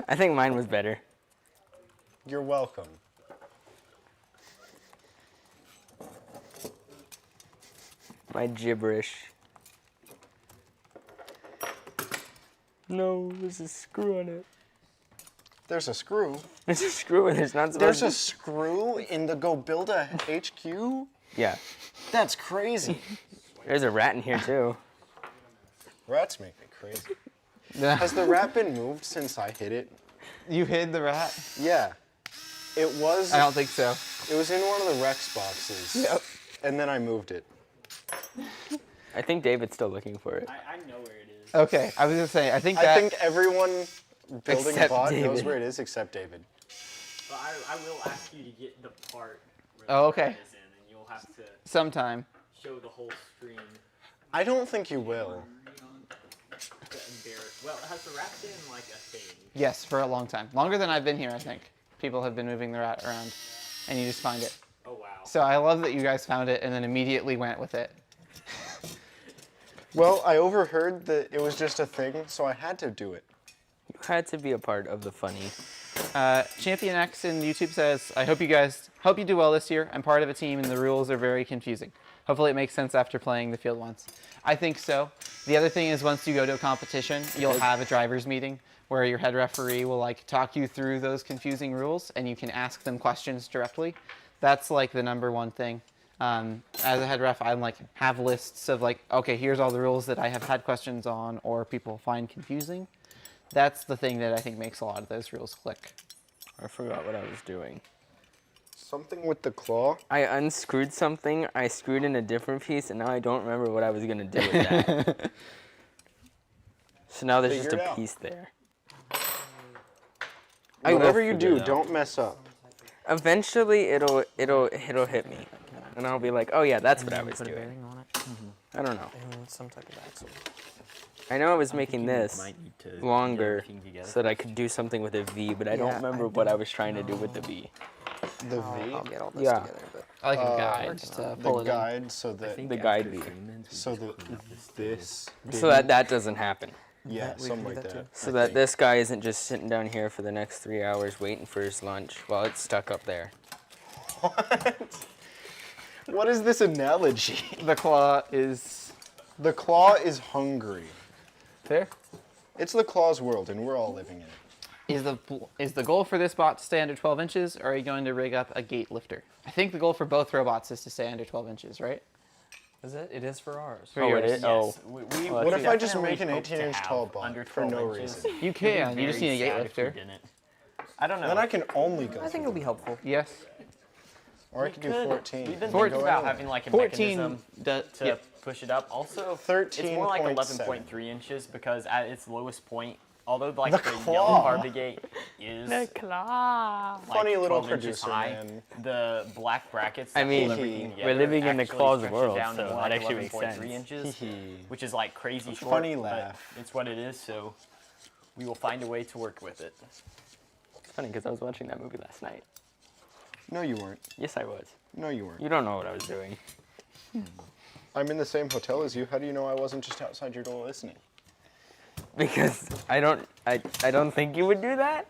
I think mine was better. You're welcome. My gibberish. No, there's a screw on it. There's a screw. There's a screw and there's not supposed There's to a screw in the Go Build a HQ? Yeah. That's crazy. There's a rat in here too. Rats make me crazy. Has the rat been moved since I hit it? You hid the rat? Yeah. It was. I don't think so. It was in one of the Rex boxes. Yep. And then I moved it. I think David's still looking for it. I know where it is. Okay, I was going to say, I think I think everyone building a Except bot knows David. where it is except David. But I will ask you to get the part where Oh, the okay. rat is in, and you'll have to sometime. show the whole screen I don't think you will. to embarrass. Well, has the rat been like a thing? Yes, for a long time. Longer than I've been here, I think. People have been moving the rat around, and you just find it. Oh wow. So I love that you guys found it and then immediately went with it. Well, I overheard that it was just a thing, so I had to do it. You had to be a part of the funny. Champion X in YouTube says, I hope you do well this year. I'm part of a team and the rules are very confusing. Hopefully it makes sense after playing the field once. I think so. The other thing is once you go to a competition, you'll have a driver's meeting where your head referee will like talk you through those confusing rules and you can ask them questions directly. That's like the #1 thing. As a head ref, I like have lists of like, okay, here's all the rules that I have had questions on or people find confusing. That's the thing that I think makes a lot of those rules click. I forgot what I was doing. Something with the claw? I unscrewed something, I screwed in a different piece, and now I don't remember what I was going to do with that. So now there's Figure just it a out. piece there. Whatever you figure do, it out. don't mess up. Eventually it'll hit me. And I'll be like, oh yeah, that's what I was Put a doing. bearing on it I don't know. and some type of axle. I know I was making this Might need to get longer everything together. so that I could do something with a V, but I don't Yeah, remember I what I was trying to do with the V. The I'll V? get all this Yeah. together, but I like a guide just to pull The it guide, so that The guide be. so that this So that doesn't happen. yeah, That- we something can do like that that. So I that think. this guy isn't just sitting down here for the next 3 hours waiting for his lunch while it's stuck up there. What is this analogy? in. The claw is The claw is hungry. fair. It's the claw's world, and we're all living in it. Is the goal for this bot to stay under 12 inches, or are you going to rig up a gate lifter? I think the goal for both robots is to stay under 12 inches, right? Is it? It is for ours. For Oh, yours. it is? Oh. Yes, we What would if I just definitely make an hope to 18-inch have tall bot under for 12 no inches. reason? You It'd be can. You just very need a gate sad if we lifter. didn't. I don't know. Then I can only go. I think it'll be helpful. Yes. Or I could do 14. We've been and then thinking go about anywhere. having like a 14 mechanism does. to Yeah. push it up. Also, 13.7. it's more like 11.3 inches because at its lowest point, although like The the claw. yellow part of the gate is claw. like Funny little 12 inches producer, high, man. the black brackets I that mean, hold everything we're together living in the actually claw's stretch it world, down to so more that like actually makes 11.3 sense. inches, Hee-hee. which is like crazy short. Funny but laugh. It's what it is, so we will find a way to work with it. It's funny because I was watching that movie last night. No, you weren't. Yes, I was. No, you weren't. You don't know what I was doing. I'm in the same hotel as you. How do you know I wasn't just outside your door listening? Because I don't think you would do that.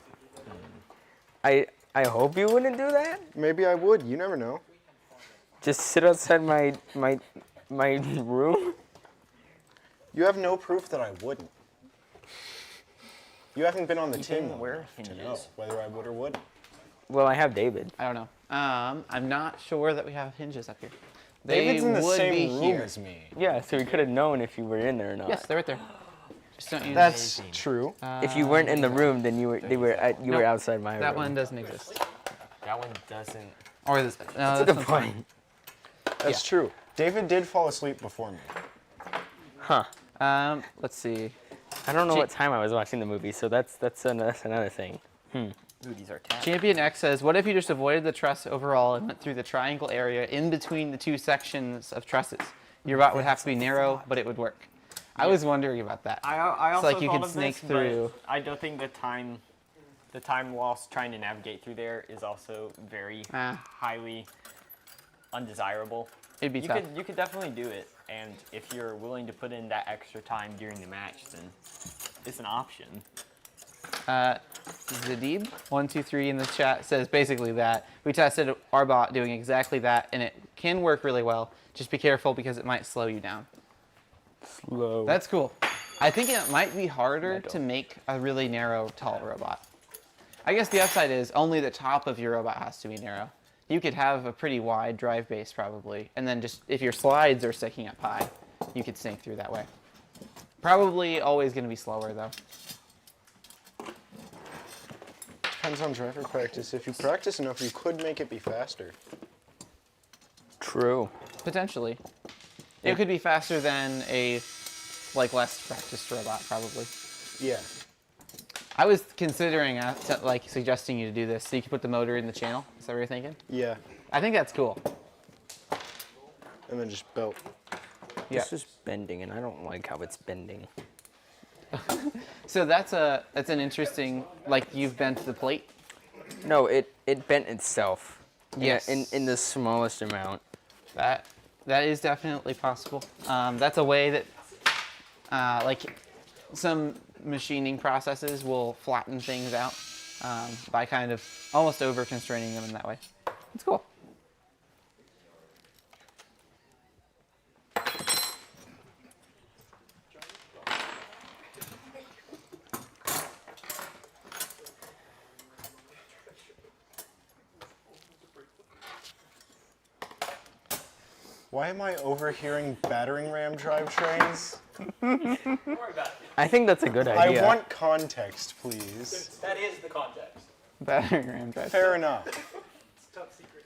I hope you wouldn't do that. Maybe I would. You never know. Just sit outside my room. You have no proof that I wouldn't. You haven't been on the team long wear enough to know hinges. whether I would or wouldn't. Well, I have David. I don't know. I'm not sure that we have hinges up here. David's in the would same be room here. as me. Yeah, so we could have known if you were in there or not. Yes, they're right there. Just don't use That's true. If you weren't in the room, then you were you were Nope. outside my room. that one doesn't exist. That one doesn't. Or this. No, That's a this good one's fine. point. That's true. David did fall asleep before me. Huh. Let's see. I don't know what time I was watching the movie, so that's another thing. Ooh, these are tapped. Champion X says, what if you just avoided the truss overall and went through the triangle area in between the two sections of trusses? Your bot would have to be narrow, but it would work. I was wondering about that. I It's also like you thought could of snake this, through. but I don't think the time lost trying to navigate through there is also very highly undesirable. It'd be You tough. you could definitely do it, and if you're willing to put in that extra time during the match, then it's an option. Zadib123 in the chat says basically that we tested our bot doing exactly that, and it can work really well. Just be careful because it might slow you down. Slow. That's cool. I think it might be harder to make a really narrow, tall robot. I guess the upside is only the top of your robot has to be narrow. You could have a pretty wide drive base probably, and then just if your slides are sticking up high, you could snake through that way. Probably always going to be slower though. Depends on driver practice. If you practice enough, you could make it be faster. True. Potentially. It could be faster than a less practiced robot probably. Yeah. I was considering suggesting you to do this so you could put the motor in the channel. Is that what you're thinking? Yeah. I think that's cool. And then just belt. Yeah. This is bending, and I don't like how it's bending. So that's an interesting, you've bent the plate. No, it bent itself. Yes. In the smallest amount. That is definitely possible. That's a way that some machining processes will flatten things out by kind of almost over constraining them in that way. It's cool. Why am I overhearing battering ram drivetrains? I think that's a good I idea. want context, please. That is the context. Battering ram drive. Fair enough. It's top secret.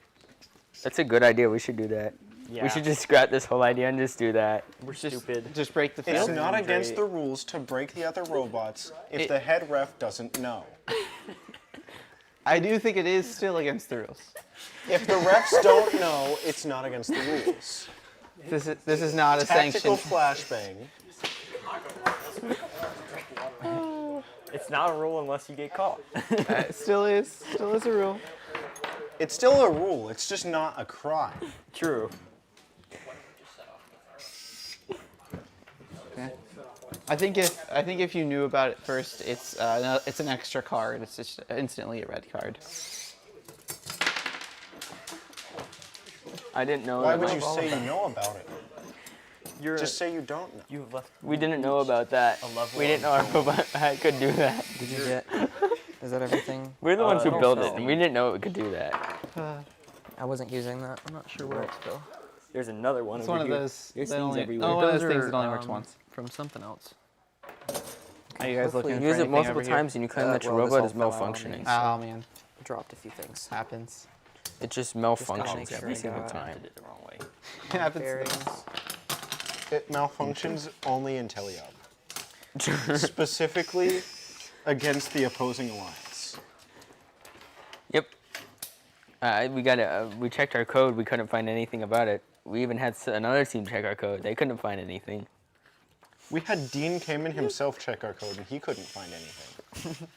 That's a good idea. We should do that. Yeah. We should just scrap this whole idea and just do that. We're stupid. Just break the It's field. not against the rules to break the other robots if the head ref doesn't know. I do think it is still against the rules. If the refs don't know, it's not against the rules. This is not a Tactical sanction. flashbang. It's not a rule unless you get caught. It still is a rule. It's still a rule. It's just not a crime. True. Okay. I think if you knew about it first, it's an extra card. It's just instantly a red card. I didn't know. Why that would my- you say you know about it? You're Just say you don't know. you have left. We didn't know about that. A level We didn't know of our robot could do that. Did you get? Is that everything? We're the ones who no, built no. it, and we didn't know it could do that. I wasn't using that. I'm not sure where it's go. There's another one It's over one of here. those. There's that things only, everywhere. oh, one of those Those things are, that only works once. From something else. Are you guys Hopefully looking You for use it anything multiple over here? times, and you claim that your well, this robot all is fell out on me. malfunctioning. Oh man, I dropped a few things. happens. It just gotta malfunctions make sure every I single got it. time. Did it the wrong way. It happens. to Bearings. them. It malfunctions only in Teleop. Specifically against the opposing alliance. Yep. We checked our code. We couldn't find anything about it. We even had another team check our code. They couldn't find anything. We had Dean Kamen himself check our code, and he couldn't find anything.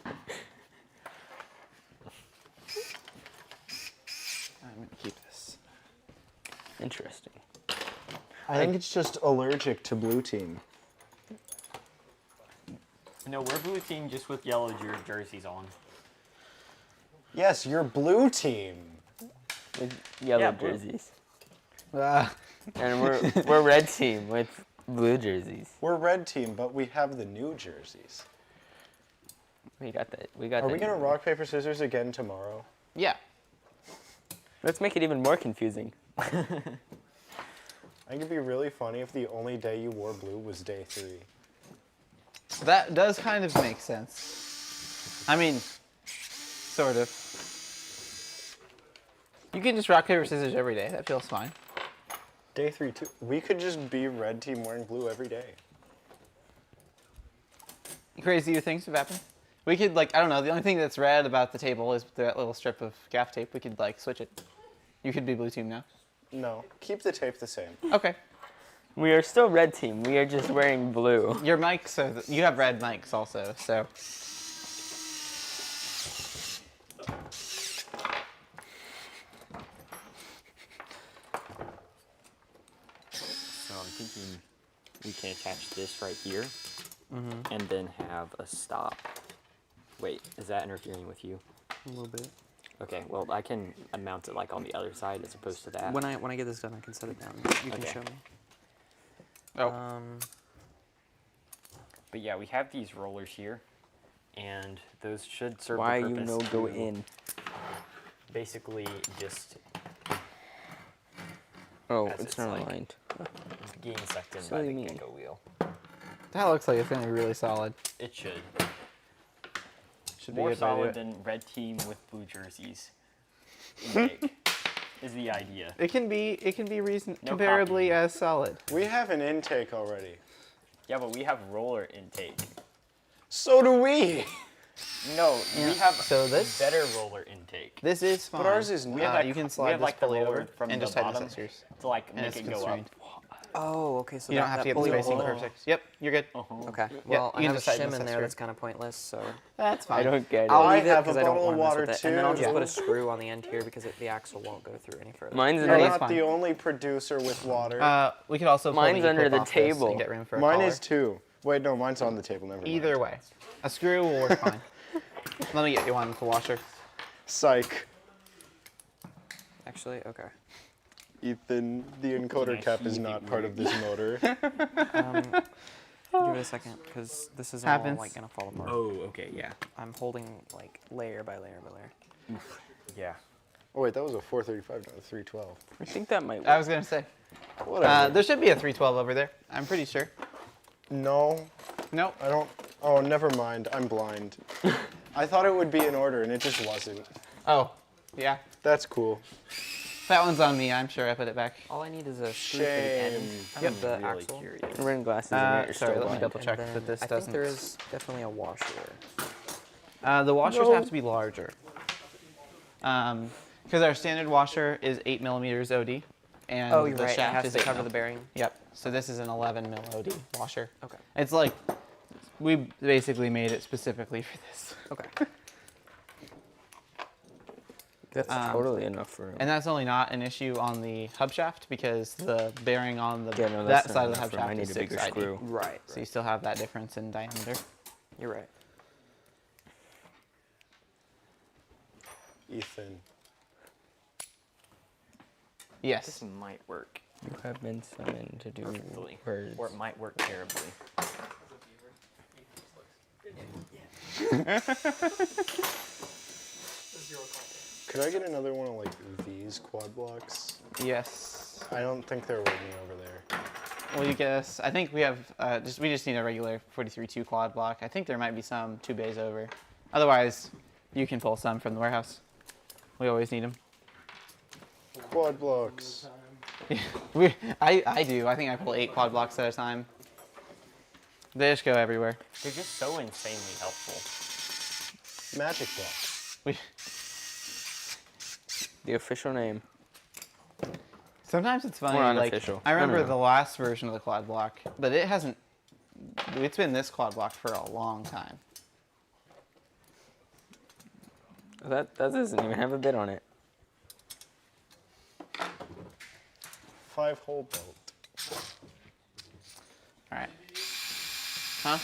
I'm gonna keep this. Interesting. I think it's just allergic to blue team. No, we're blue team just with yellow jerseys on. Yes, you're blue team. With yellow Yeah, blue. jerseys. Ah, And we're red team with blue jerseys. We're red team, but we have the new jerseys. We got that. We got Are that. we gonna rock, paper, scissors again tomorrow? yeah. Let's make it even more confusing. I think it'd be really funny if the only day you wore blue was day 3. That does kind of make sense. I mean, sort of. You can just rock, paper, scissors every day. That feels fine. Day 3 too. We could just be red team wearing blue every day. Crazier things have happened. We could, like, I don't know, the only thing that's red about the table is that little strip of gaff tape. We could, like, switch it. You could be blue team now. No, keep the tape the same. Okay. We are still red team. We are just wearing blue. Your mics are, you have red mics also, so. So I'm thinking we can attach this right here, and then have a stop. Wait, is that interfering with you? A little bit. Okay, well I can mount it like on the other side as opposed to that. When I get this done, I can set it down. You can Okay. show me. Oh. But yeah, we have these rollers here, and those should serve Why the you purpose no go to in? basically just Oh, As it's it's not like- aligned. getting sucked in So by you the mean- gecko wheel. That looks like it's going to be really solid. It should. Should be a More good way to do solid it. than red team with blue jerseys. Intake is the idea. It can be No comparably copying. as solid. We have an intake already. Yeah, but we have roller intake. So do we. No, we have So this- better roller intake. This is fine. ours is We have like, you can we slide have this like the pulley roller over from and the just tighten the bottom scissors. to like And make it's it go constrained. up. Oh, okay. So You don't have to get the pulley spacing will- perfect. Yep, you're good. Okay. Well, I you have a just tighten shim this in there extra. that's kind of pointless, so That's fine. I don't get it. I'll I leave it have a because I don't bottle of want to mess water with it. And then I'll just too. put a screw on the end here because the axle won't go through any further. Mine's You're under that's not fine. the only producer with water. We could also pull Mine's the under E-clip the off this table. and get room for a Mine collar. is too. Wait, no, mine's on the table. Never mind. Either way, a screw will work fine. Let me get you one with the washer. Psych. Actually, okay. Ethan, the encoder I cap is heave not it part of this motor. Give it a second because this is all Happens. like gonna fall apart. Oh, okay, yeah. I'm holding like layer by layer by layer. Yeah. Oh wait, that was a 435, not a 312. I think that might work. I was gonna say. Whatever. There should be a 312 over there. I'm pretty sure. No, Nope. I don't. Oh, never mind. I'm blind. I thought it would be in order, and it just wasn't. Oh, yeah. That's cool. That one's on me. I'm sure I put it back. All I need is a screw for the end Shame. of the really axle. curious. You're wearing glasses and you're Sorry, still let me blind. double check And that then this I doesn't. think there is definitely a washer there. The washers No. have to be larger. Because our standard washer is 8 millimeters OD, and Oh, you're the right. It shaft has is to 8 cover mil. the bearing. Yep. So this is an 11 mil OD washer. Okay. It's like we basically made it specifically for this. Okay. That's totally enough room. And that's only not an issue on the hub shaft because the bearing on the Yeah, no, that that's not side of the enough hub room. I shaft need is a bigger 6 ID. screw. Right. So you still have that difference in diameter. You're right. Ethan. Yes. This might work You have been summoned to do perfectly, words. or it might work terribly. Could I get another one of like these quad blocks? Yes. I don't think they're working over there. Well, you guess. I think we have we just need a regular 43-2 quad block. I think there might be some 2 bays over. Otherwise, you can pull some from the warehouse. We always need them. Quad blocks. I do. I think I pull 8 quad blocks at a time. They just go everywhere. They're just so insanely helpful. Magic blocks. We, The official name. sometimes it's funny. Or Like unofficial. I No, no, remember no. the last version of the quad block, but it hasn't. It's been this quad block for a long time. That doesn't even have a bit on it. 5-hole belt. All right. Huh?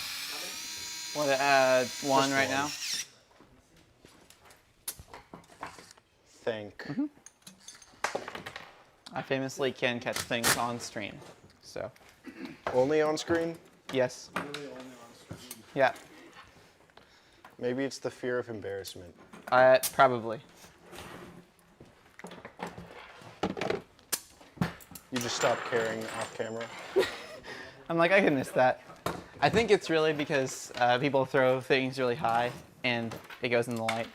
What? One Just right one. now. Think. I famously can catch things on stream, so Only on screen? yes. Yeah. Maybe it's the fear of embarrassment. Probably. You just stop caring off camera. I'm like, I can miss that. I think it's really because people throw things really high and it goes in the light.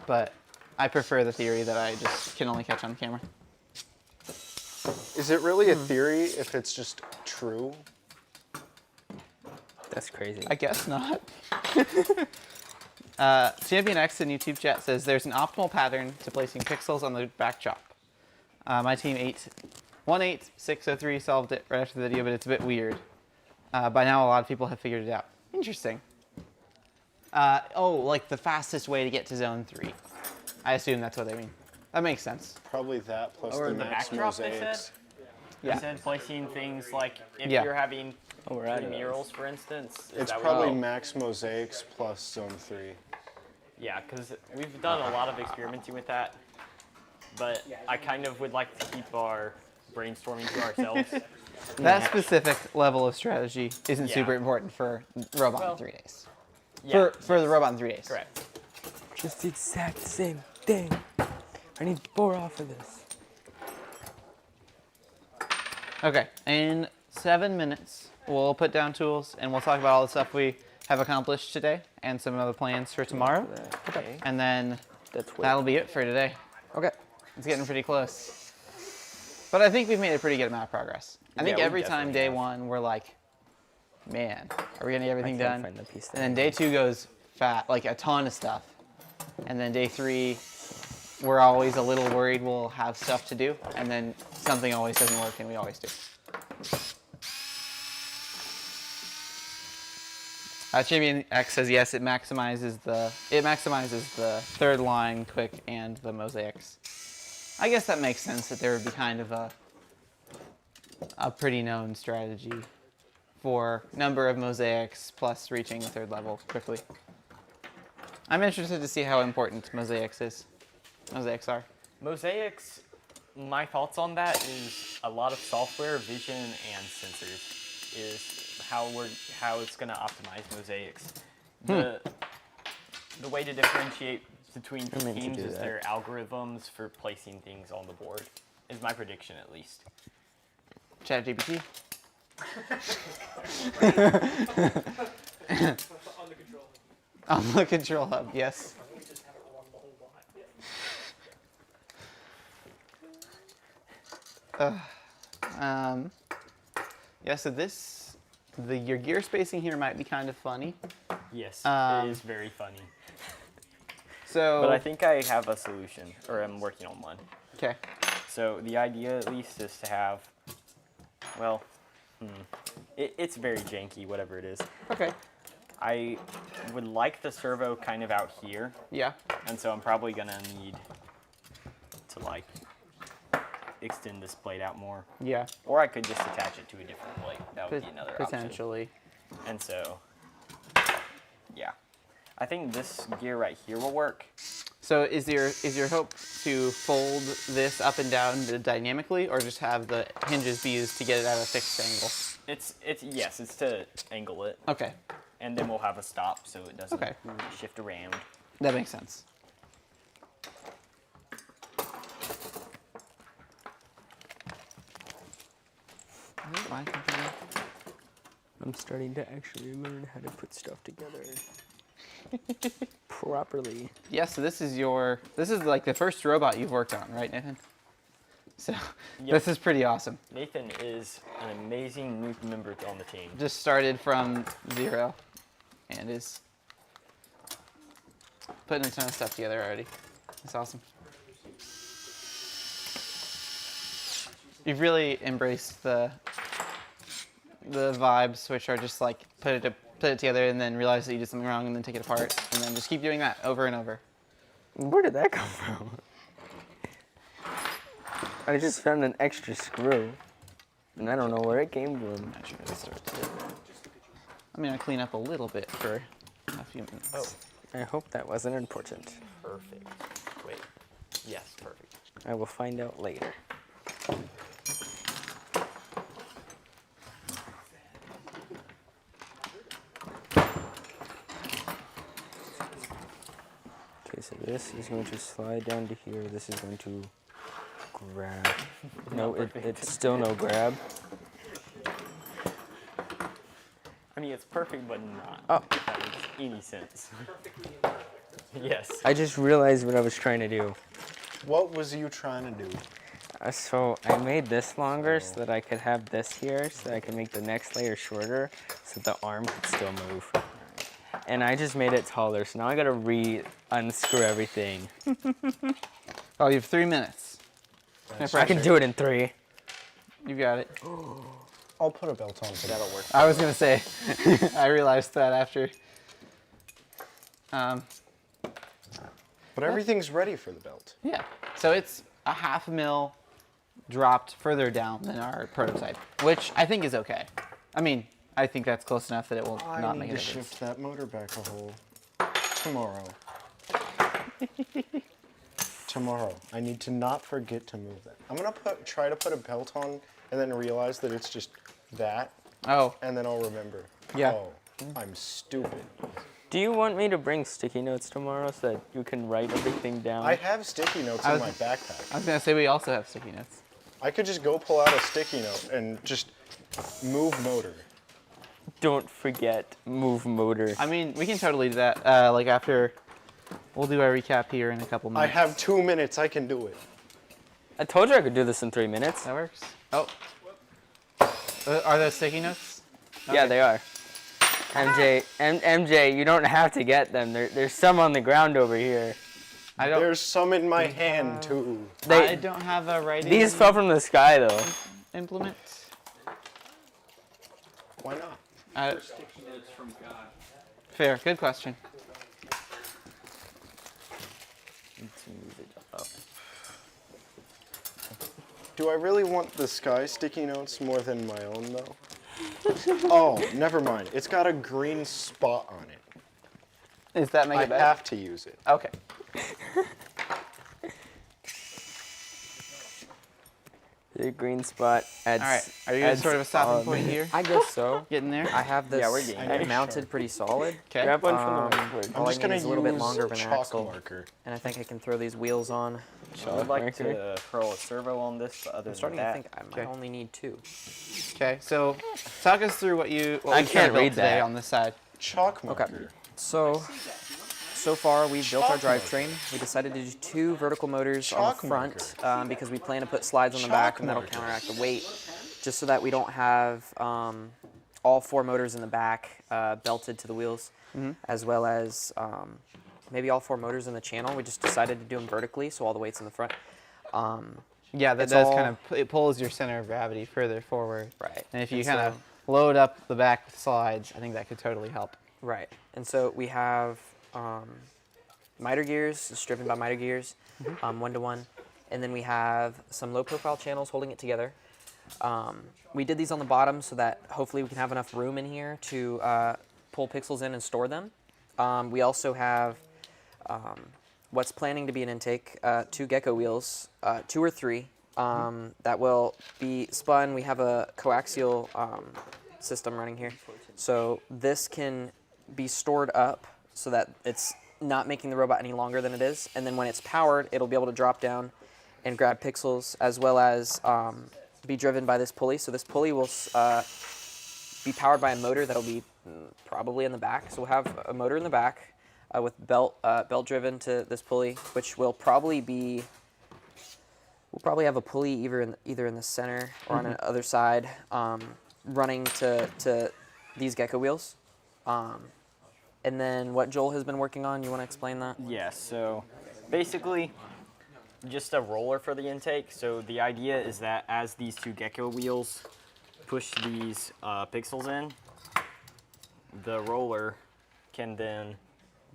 But I prefer the theory that I just can only catch on camera. Is it really a theory if it's just true? That's crazy. I guess not. Champion X in YouTube chat says there's an optimal pattern to placing pixels on the backdrop. My team 18603 solved it right after the video, but it's a bit weird. By now, a lot of people have figured it out. Interesting. Like the fastest way to get to zone 3. I assume that's what they mean. That makes sense. Probably that plus Or the the max backdrop, they said? mosaics. Yeah. They said placing things like if Yeah. you're having Oh, we're out of those. murals, for instance. Is It's that what probably you- max mosaics plus zone 3. Yeah, because we've done a lot of experimenting with that, but I kind of would like to keep our brainstorming to ourselves. That specific level of strategy isn't Yeah. super important for robot Well, in 3 days. Yeah, For the robot in 3 days. correct. Just the exact same thing. I need 4 off of this. Okay, in 7 minutes, we'll put down tools and we'll talk about all the stuff we have accomplished today and some other plans for tomorrow. Okay. And then That's way. that'll be it for today. Okay. It's getting pretty close. But I think we've made a pretty good amount of progress. I think Yeah, we every time definitely day have. 1, we're like, man, are we getting everything I done? can't find the piece And then day 2 goes fat, like a ton of stuff. And then day 3, we're always a little worried we'll have stuff to do. And then something always doesn't work, and we always do. Champion X says yes. It maximizes the third line quick and the mosaics. I guess that makes sense that there would be kind of a pretty known strategy for number of mosaics plus reaching the third level quickly. I'm interested to see how important mosaics are. Mosaics, my thoughts on that is a lot of software, vision, and sensors is how it's going to optimize mosaics. The way to differentiate between I meant to teams do is that. their algorithms for placing things on the board. Is my prediction at least. ChatGPT. On the control. On the control hub, yes. We just have it run the whole bot. Yeah, so your gear spacing here might be kind of funny. Yes, Um, it is very funny. So, But I think I have a solution, or I'm working on one. okay. So the idea, at least, is to have, well, it's very janky, whatever it is. Okay. I would like the servo kind of out here, Yeah. and so I'm probably gonna need like extend this plate out more. Yeah, Or I could just attach it to a different plate. That would be another option. potentially. And so, yeah. I think this gear right here will work. So is your hope to fold this up and down dynamically, or just have the hinges be used to get it at a fixed angle? It's to angle it. Okay, And then we'll have a stop so it doesn't Okay. shift around. that makes sense. I'm starting to actually learn how to put stuff together properly. Yeah, so this is like the first robot you've worked on, right, Nathan? So this is pretty awesome. Nathan is an amazing new member on the team. Just started from 0 and is putting a ton of stuff together already. It's awesome. You've really embraced the vibes, which are just like put it together and then realize that you did something wrong and then take it apart and then just keep doing that over and over. Where did that come from? I just found an extra screw, and I don't know where it came from. Not sure how to start to. I'm gonna clean up a little bit for a few minutes. Oh, I hope that wasn't important. perfect. Wait. Yes, perfect. I will find out later. Okay, so this is going to slide down to here. This is going to grab. No, it's still no grab. I mean, it's perfect, but not. Oh. If that makes any sense. Yes. I just realized what I was trying to do. What was you trying to do? So I made this longer so that I could have this here, so that I can make the next layer shorter, so the arm could still move. And I just made it taller, so now I gotta unscrew everything. Oh, you have 3 minutes. No I can pressure. do it in 3. You got it. I'll put a belt on. That'll work. I was gonna say, I realized that after. But everything's ready for the belt. Yeah. So it's a 1/2 mil dropped further down than our prototype, which I think is okay. I mean, I think that's close enough that it will I not need make to a difference. shift that motor back a hole tomorrow. Tomorrow. I need to not forget to move that. I'm gonna try to put a belt on and then realize that it's just that, Oh, and then I'll remember. Yeah. Oh, I'm stupid. Do you want me to bring sticky notes tomorrow so that you can write everything down? I have sticky notes I in was- my backpack. I was gonna say we also have sticky notes. I could just go pull out a sticky note and just move motor. Don't forget, move motor. I mean, we can totally do that. Like after, we'll do our recap here in a couple I minutes. have 2 minutes. I can do it. I told you I could do this in 3 minutes. That works. Oh. Are those sticky notes? Yeah, Okay. they are. MJ, you don't have to get them. There's some on the ground over here. I don't. There's some in my hand too. I don't have a writing These fell from the sky though. implement. Why not? Fair. Good question. Let's move it up. Do I really want the sky sticky notes more than my own though? Oh, never mind. It's got a green spot on it. Does that make I it better? have to use it. Okay. The green spot adds. All right. Are you at sort of a stopping point here? I guess so. Getting there? I have this Yeah, we're getting mounted pretty solid. Okay. Grab one from the Um, whiteboard. I'm All I just need gonna is a little bit use longer of an chalk axle. marker. And I think I can throw these wheels on. I would like marker. to hurl a servo on this, but other I'm starting than to that, think I might Okay. only need 2. Okay. So, talk us through what you. What I we've can't built read today that. on this side. Chalk marker. Okay. So far we've built our drivetrain. We decided to do 2 vertical motors on Chalk the front because we plan to put slides on the back Chalk and that'll marker. counteract the weight, just so that we don't have all 4 motors in the back belted to the wheels, as well as maybe all 4 motors in the channel. We just decided to do them vertically, so all the weight's in the front. Yeah, that It's does all- kind of it pulls your center of gravity further forward. Right. And if you And kind of so- load up the back with slides, I think that could totally help. Right. And so we have miter gears, it's driven by miter gears, 1-to-1, and then we have some low-profile channels holding it together. We did these on the bottom so that hopefully we can have enough room in here to pull pixels in and store them. We also have what's planning to be an intake, 2 gecko wheels, 2 or 3, that will be spun. We have a coaxial system running here. So this can be stored up so that it's not making the robot any longer than it is. And then when it's powered, it'll be able to drop down and grab pixels, as well as be driven by this pulley. So this pulley will be powered by a motor that'll be probably in the back. So we'll have a motor in the back with belt driven to this pulley, which will probably be, we'll probably have a pulley either in the center or on the other side, running to these gecko wheels. And then what Joel has been working on, you want to explain that? Yeah, so basically just a roller for the intake. So the idea is that as these 2 gecko wheels push these pixels in, the roller can then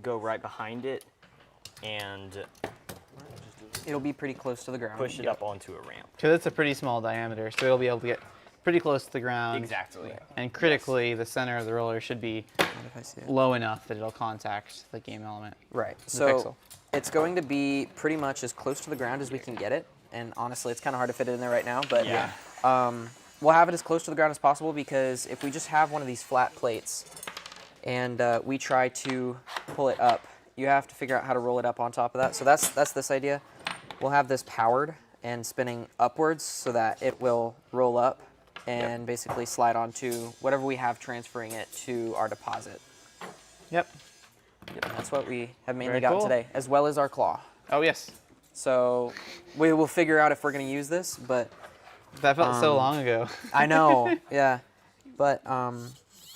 go right behind it and It'll be pretty close to the ground. push it up onto a ramp. Because it's a pretty small diameter, so it'll be able to get pretty close to the ground. Exactly. And critically, the center of the roller should be What if I see it? low enough that it'll contact the game element. Right. The So pixel. it's going to be pretty much as close to the ground as we can get it. And honestly, it's kind of hard to fit it in there right now. But Yeah. we'll have it as close to the ground as possible, because if we just have one of these flat plates and we try to pull it up, you have to figure out how to roll it up on top of that. So that's this idea. We'll have this powered and spinning upwards so that it will roll up and basically slide onto whatever we have transferring it to our deposit. Yep. And that's what we have mainly Very gotten cool. today, as well as our claw. Oh, yes. So we will figure out if we're going to use this, but That felt so long ago. I know, yeah. But,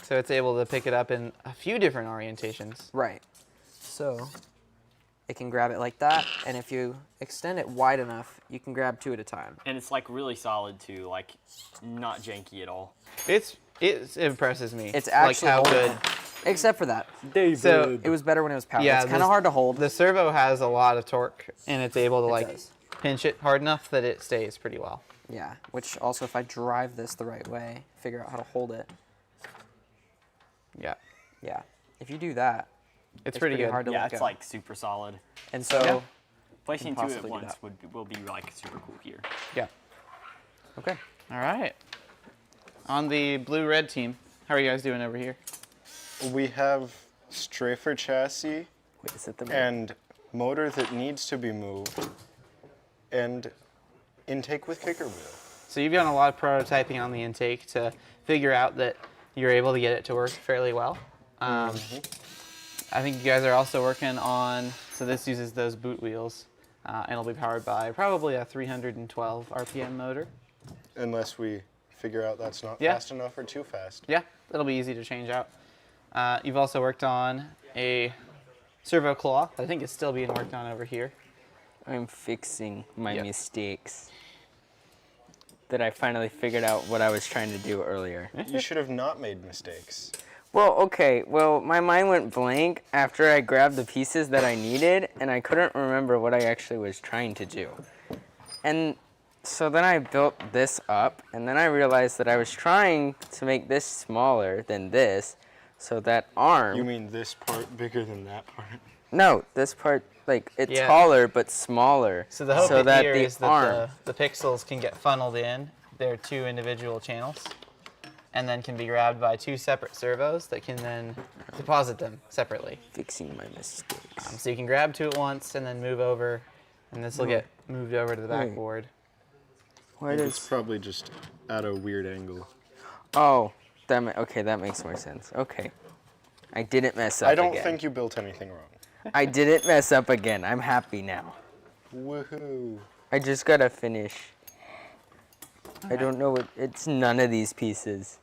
So it's able to pick it up in a few different orientations. right. So it can grab it like that, and if you extend it wide enough, you can grab 2 at a time. And it's like really solid too, like not janky at all. It impresses me. It's like actually how holding good. it. Except for that. So It was better when it was powered. yeah, it's kind this- of hard to hold. The servo has a lot of torque, and it's able to like does. pinch it hard enough that it stays pretty well. Yeah, which also, if I drive this the right way, figure out how to hold it. Yeah, Yeah, if you do that, it's pretty good. hard to Yeah, let it's go. like super solid. And so, Yeah. Placing 2 at possibly do once that. will be like super cool here. Yeah. okay. All right. On the blue-red team, how are you guys doing over here? We have strafer chassis Wait, is it the and motor that needs to be moved, and intake with kicker wheel. So you've done a lot of prototyping on the intake to figure out that you're able to get it to work fairly well. I think you guys are also working on, so this uses those boot wheels, and it'll be powered by probably a 312 RPM motor. Unless we figure out that's not Yeah. fast enough or too fast. Yeah, it'll be easy to change out. You've also worked on a servo claw that I think is still being worked on over here. I'm fixing my Yep. mistakes. That I finally figured out what I was trying to do earlier. You should have not made mistakes. Well, okay. Well, my mind went blank after I grabbed the pieces that I needed, and I couldn't remember what I actually was trying to do. And so then I built this up, and then I realized that I was trying to make this smaller than this, so that arm. You mean this part bigger than that part? No, this part, like, it's Yeah. taller but smaller. So the hope so that here the is that arm. the pixels can get funneled in. They're 2 individual channels, and then can be grabbed by 2 separate servos that can then deposit them separately. Fixing my mistakes. So you can grab 2 at once and then move over, and this will get moved over to the Wait. backboard. Why It's does? probably just at a weird angle. Oh, okay, that makes more sense. Okay, I didn't mess up. I don't again. think you built anything wrong. I didn't mess up again. I'm happy now. Woohoo. I just gotta finish. I don't know what. It's none of these pieces.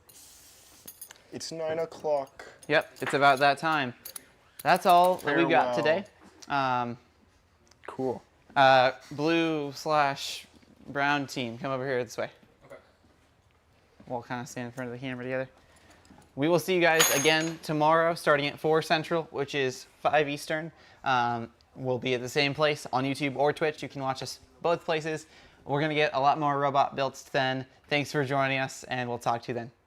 It's 9 o'clock. Yep, it's about that time. That's all that we've got Farewell. today. Cool. Blue/brown team, come over here this way. Okay. We'll kind of stand in front of the camera together. We will see you guys again tomorrow, starting at 4 Central, which is 5 Eastern. We'll be at the same place on YouTube or Twitch. You can watch us both places. We're going to get a lot more robot builds then. Thanks for joining us, and we'll talk to you then.